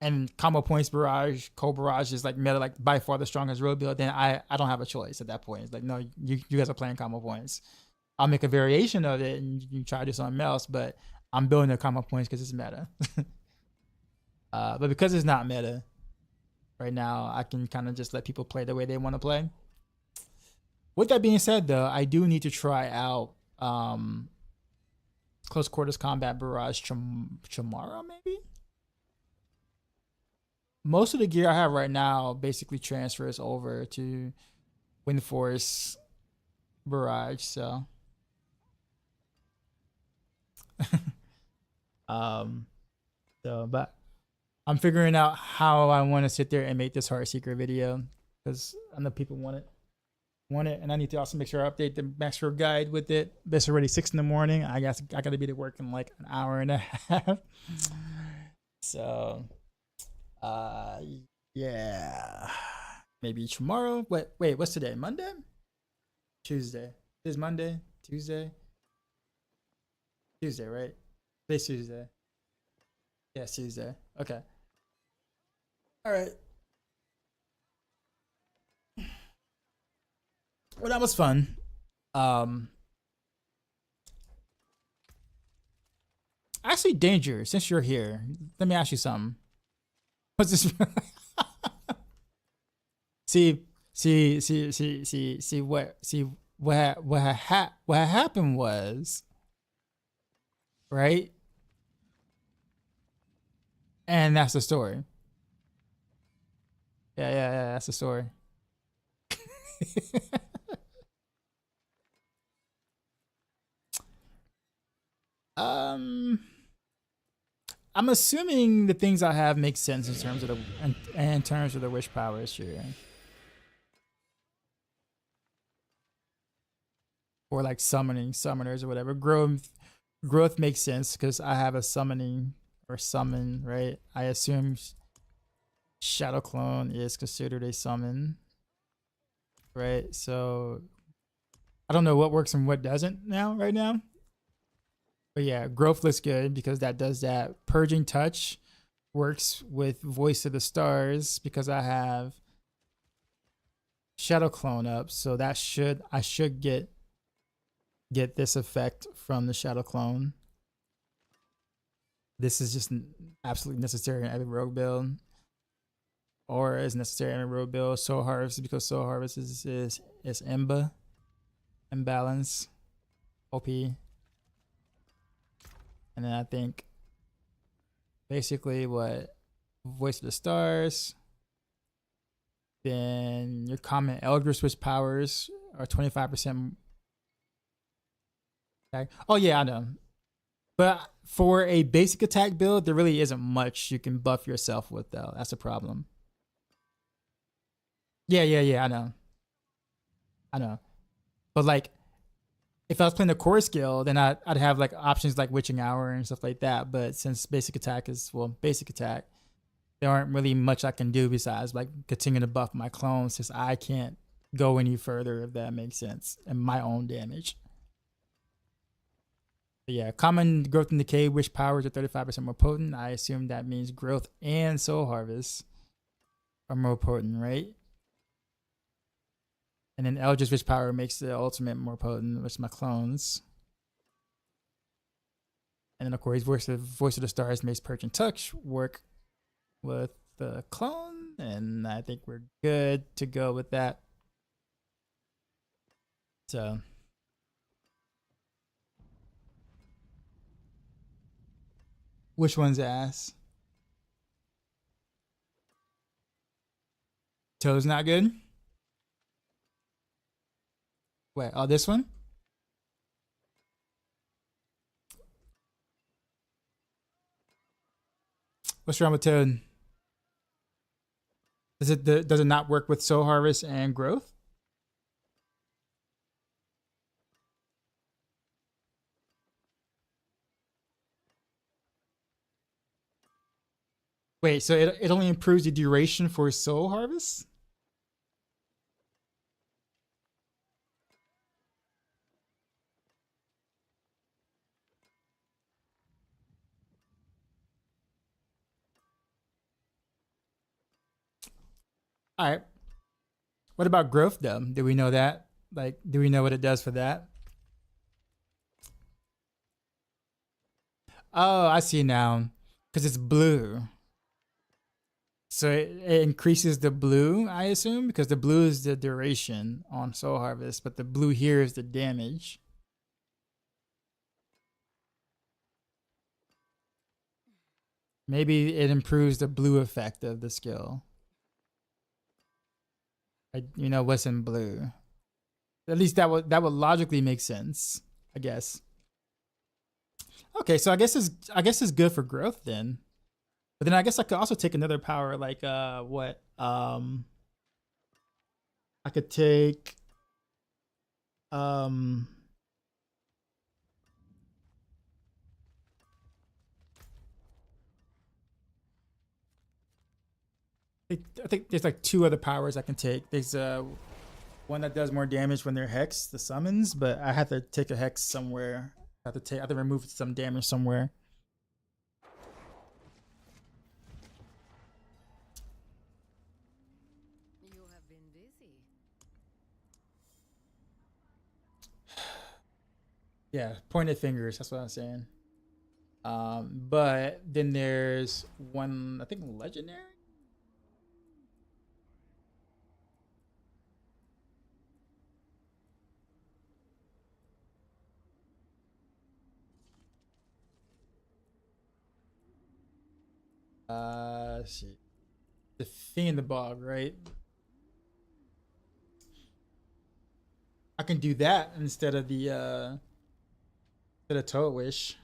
and combo points barrage, cold barrage is like meta, like by far the strongest rogue build, then I don't have a choice at that point. It's like, no, you guys are playing combo points. I'll make a variation of it and you try to do something else, but I'm building the combo points because it's meta. But because it's not meta right now, I can kind of just let people play the way they want to play. With that being said, though, I do need to try out close quarters combat barrage tomorrow, maybe. Most of the gear I have right now basically transfers over to Windforce barrage, so but I'm figuring out how I want to sit there and make this Heartseeker video because I know people want it, and I need to also make sure I update the Maxroll guide with it. It's already 6 in the morning. I got to be to work in like an hour and a half. So, yeah, maybe tomorrow. Wait, what's today? Monday? Tuesday. This is Monday. Tuesday, right? Today's Tuesday. Yeah, Tuesday. Okay. All right. Well, that was fun. Actually, Danger, since you're here, let me ask you something. What's this? What happened was, right? And that's the story. Yeah, that's the story. um, I'm assuming the things I have make sense in terms of in terms of the wish powers here. Or like summoning summoners or whatever. Growth makes sense because I have a summoning or summon, right? I assume Shadow Clone is considered a summon, right? So I don't know what works and what doesn't right now. But yeah, growth looks good because that does that. Purging Touch works with Voice of the Stars because I have Shadow Clone up, so that I should get this effect from the Shadow Clone. This is just absolutely necessary in every rogue build. Or is necessary in every rogue build. Soul Harvest because Soul Harvest is imbalance, OP. And then I think basically what Voice of the Stars. Then your common Eldritch Switch powers are 25%. Oh yeah, I know. But for a basic attack build, there really isn't much you can buff yourself with though. That's a problem. Yeah, I know. But like, if I was playing the core skill, then I'd have like options like Witching Hour and stuff like that. But since basic attack is basic attack, there aren't really much I can do besides like continue to buff my clones since I can't go any further, if that makes sense, and my own damage. But yeah, common growth and decay, wish powers are 35% more potent. I assume that means growth and soul harvest are more potent, right? And then Eldritch Wish power makes the ultimate more potent, which is my clones. And then of course, Voice of the Stars makes Perch and Touch work with the clone, and I think we're good to go with that. So which one's ass? Toad's not good? Wait, oh, this one? What's wrong with Toad? Does it not work with Soul Harvest and growth? Wait, so it only improves the duration for Soul Harvest? All right. What about growth though? Do we know that? Like, do we know what it does for that? Oh, I see now. Because it's blue. So it increases the blue, I assume, because the blue is the duration on Soul Harvest, but the blue here is the damage. Maybe it improves the blue effect of the skill. You know what's in blue. At least that would logically make sense, I guess. Okay, so I guess it's good for growth then. But then I guess I could also take another power like what? I could take I think there's like two other powers I can take. There's one that does more damage when they're hexed, the summons, but I have to take a hex somewhere. I have to remove some damage somewhere. You have been busy. Yeah, pointed fingers, that's what I'm saying. But then there's one, I think legendary. Let's see. The Thing in the Bog, right? I can do that instead of the Toad Wish.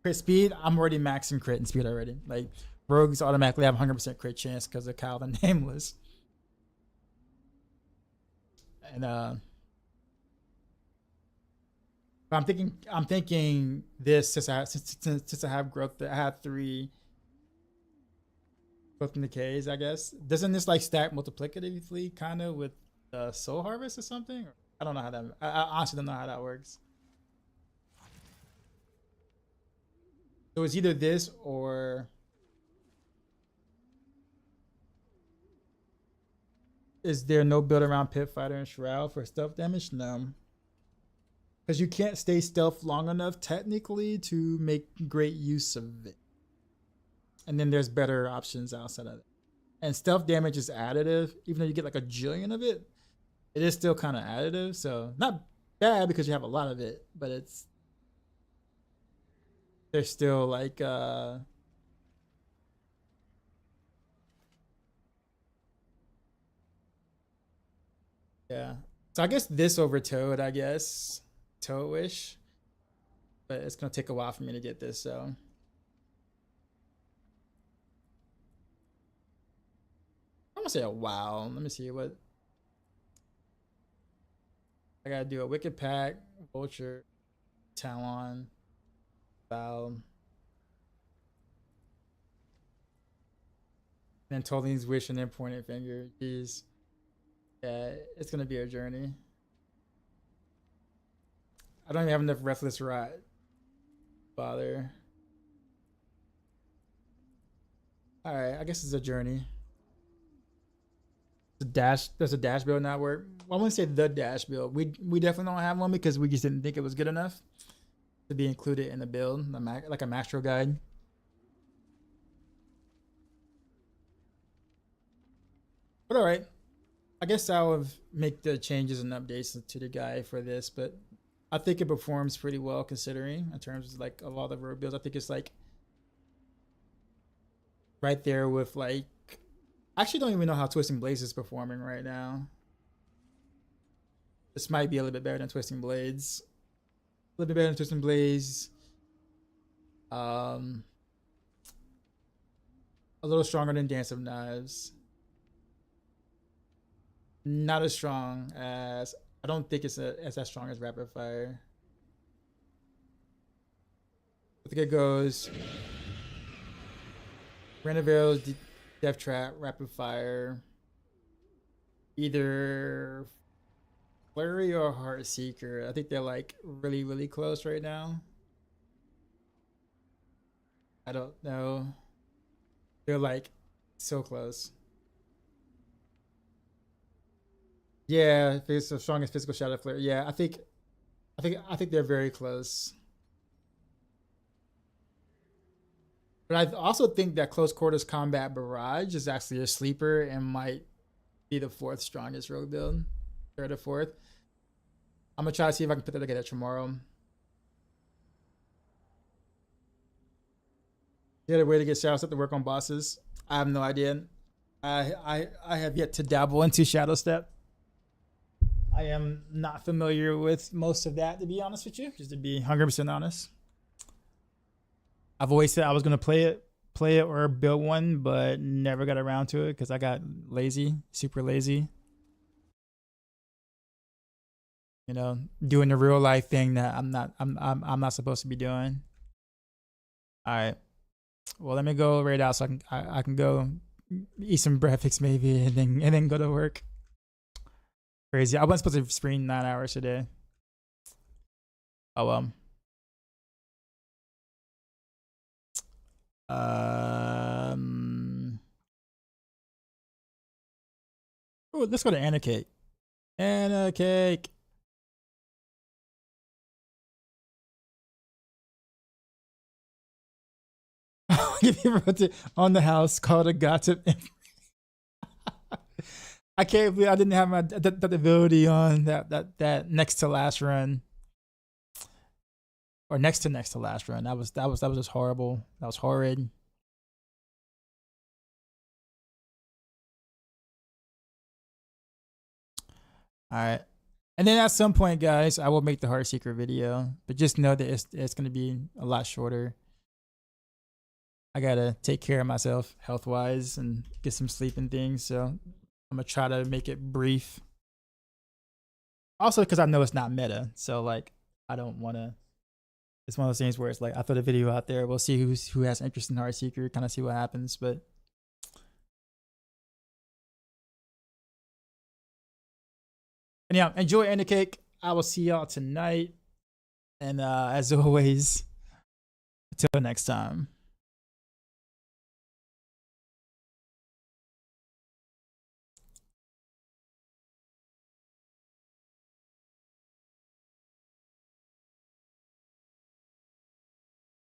Crit speed, I'm already maxing crit and speed already. Like rogues automatically have 100% crit chance because of Calvin Nameless. And I'm thinking this since I have growth. I have 3 growth and decays. I guess doesn't this like stack multiplicatively kind of with Soul Harvest or something? I don't know how that. I honestly don't know how that works. So it's either this or is there no build around Pit Fighter and Shroud for stealth damage? No. Because you can't stay stealth long enough technically to make great use of it. And then there's better options outside of it. And stealth damage is additive. Even though you get like a jillion of it, it is still kind of additive. So not bad because you have a lot of it, but there's still like yeah. So I guess this over Toad, I guess. Toad Wish. But it's gonna take a while for me to get this, so. I'm gonna say a while. Let me see what. I gotta do a Wicked Pack, Vulture, Talon, Bow. Then Toline's Wish and then Pointed Finger. Jeez. Yeah, it's gonna be a journey. I don't even have enough Breathless Rot. Bother. Alright, I guess it's a journey. Does a dash build not work? Well, I wouldn't say the dash build. We definitely don't have one because we just didn't think it was good enough to be included in the build, like a Maxroll guide. But alright. I guess I'll make the changes and updates to the guide for this, but I think it performs pretty well considering in terms of like a lot of the rogue builds. I think it's like right there with like, I actually don't even know how Twisting Blades is performing right now. This might be a little bit better than Twisting Blades. A little bit better than Twisting Blades. A little stronger than Dance of Knives. Not as strong as, I don't think it's as strong as Rapid Fire. I think it goes Renovails, Death Trap, Rapid Fire, either Flurry or Heartseeker. I think they're like really, really close right now. I don't know. They're like so close. Yeah, if it's the strongest physical Shadow Flare. Yeah, I think they're very close. But I also think that Close Quarters Combat Barrage is actually a sleeper and might be the 4th strongest rogue build. 3rd or 4th. I'm gonna try to see if I can put that together tomorrow. Is there a way to get Shadow Step to work on bosses? I have no idea. I have yet to dabble into Shadow Step. I am not familiar with most of that, to be honest with you, just to be 100% honest. I've always said I was going to play it or build one, but never got around to it because I got lazy, super lazy. You know, doing the real life thing that I'm not supposed to be doing. All right. Well, let me go right out so I can go eat some breakfast maybe and then go to work. Crazy. I wasn't supposed to stream 9 hours a day. Oh well. Oh, let's go to Anna Cake. Anna Cake. Give me on the house called a gossip. I can't believe I didn't have my that ability on that next to last run. Or next to last run. That was just horrible. That was horrid. All right. And then at some point, guys, I will make the Heartseeker video, but just know that it's going to be a lot shorter. I got to take care of myself health-wise and get some sleep and things, so I'm going to try to make it brief. Also, because I know it's not meta, so like I don't want to. It's one of those things where it's like I throw the video out there, we'll see who has interest in Heartseeker, kind of see what happens. But anyhow, enjoy Undercake. I will see y'all tonight, and as always, until next time.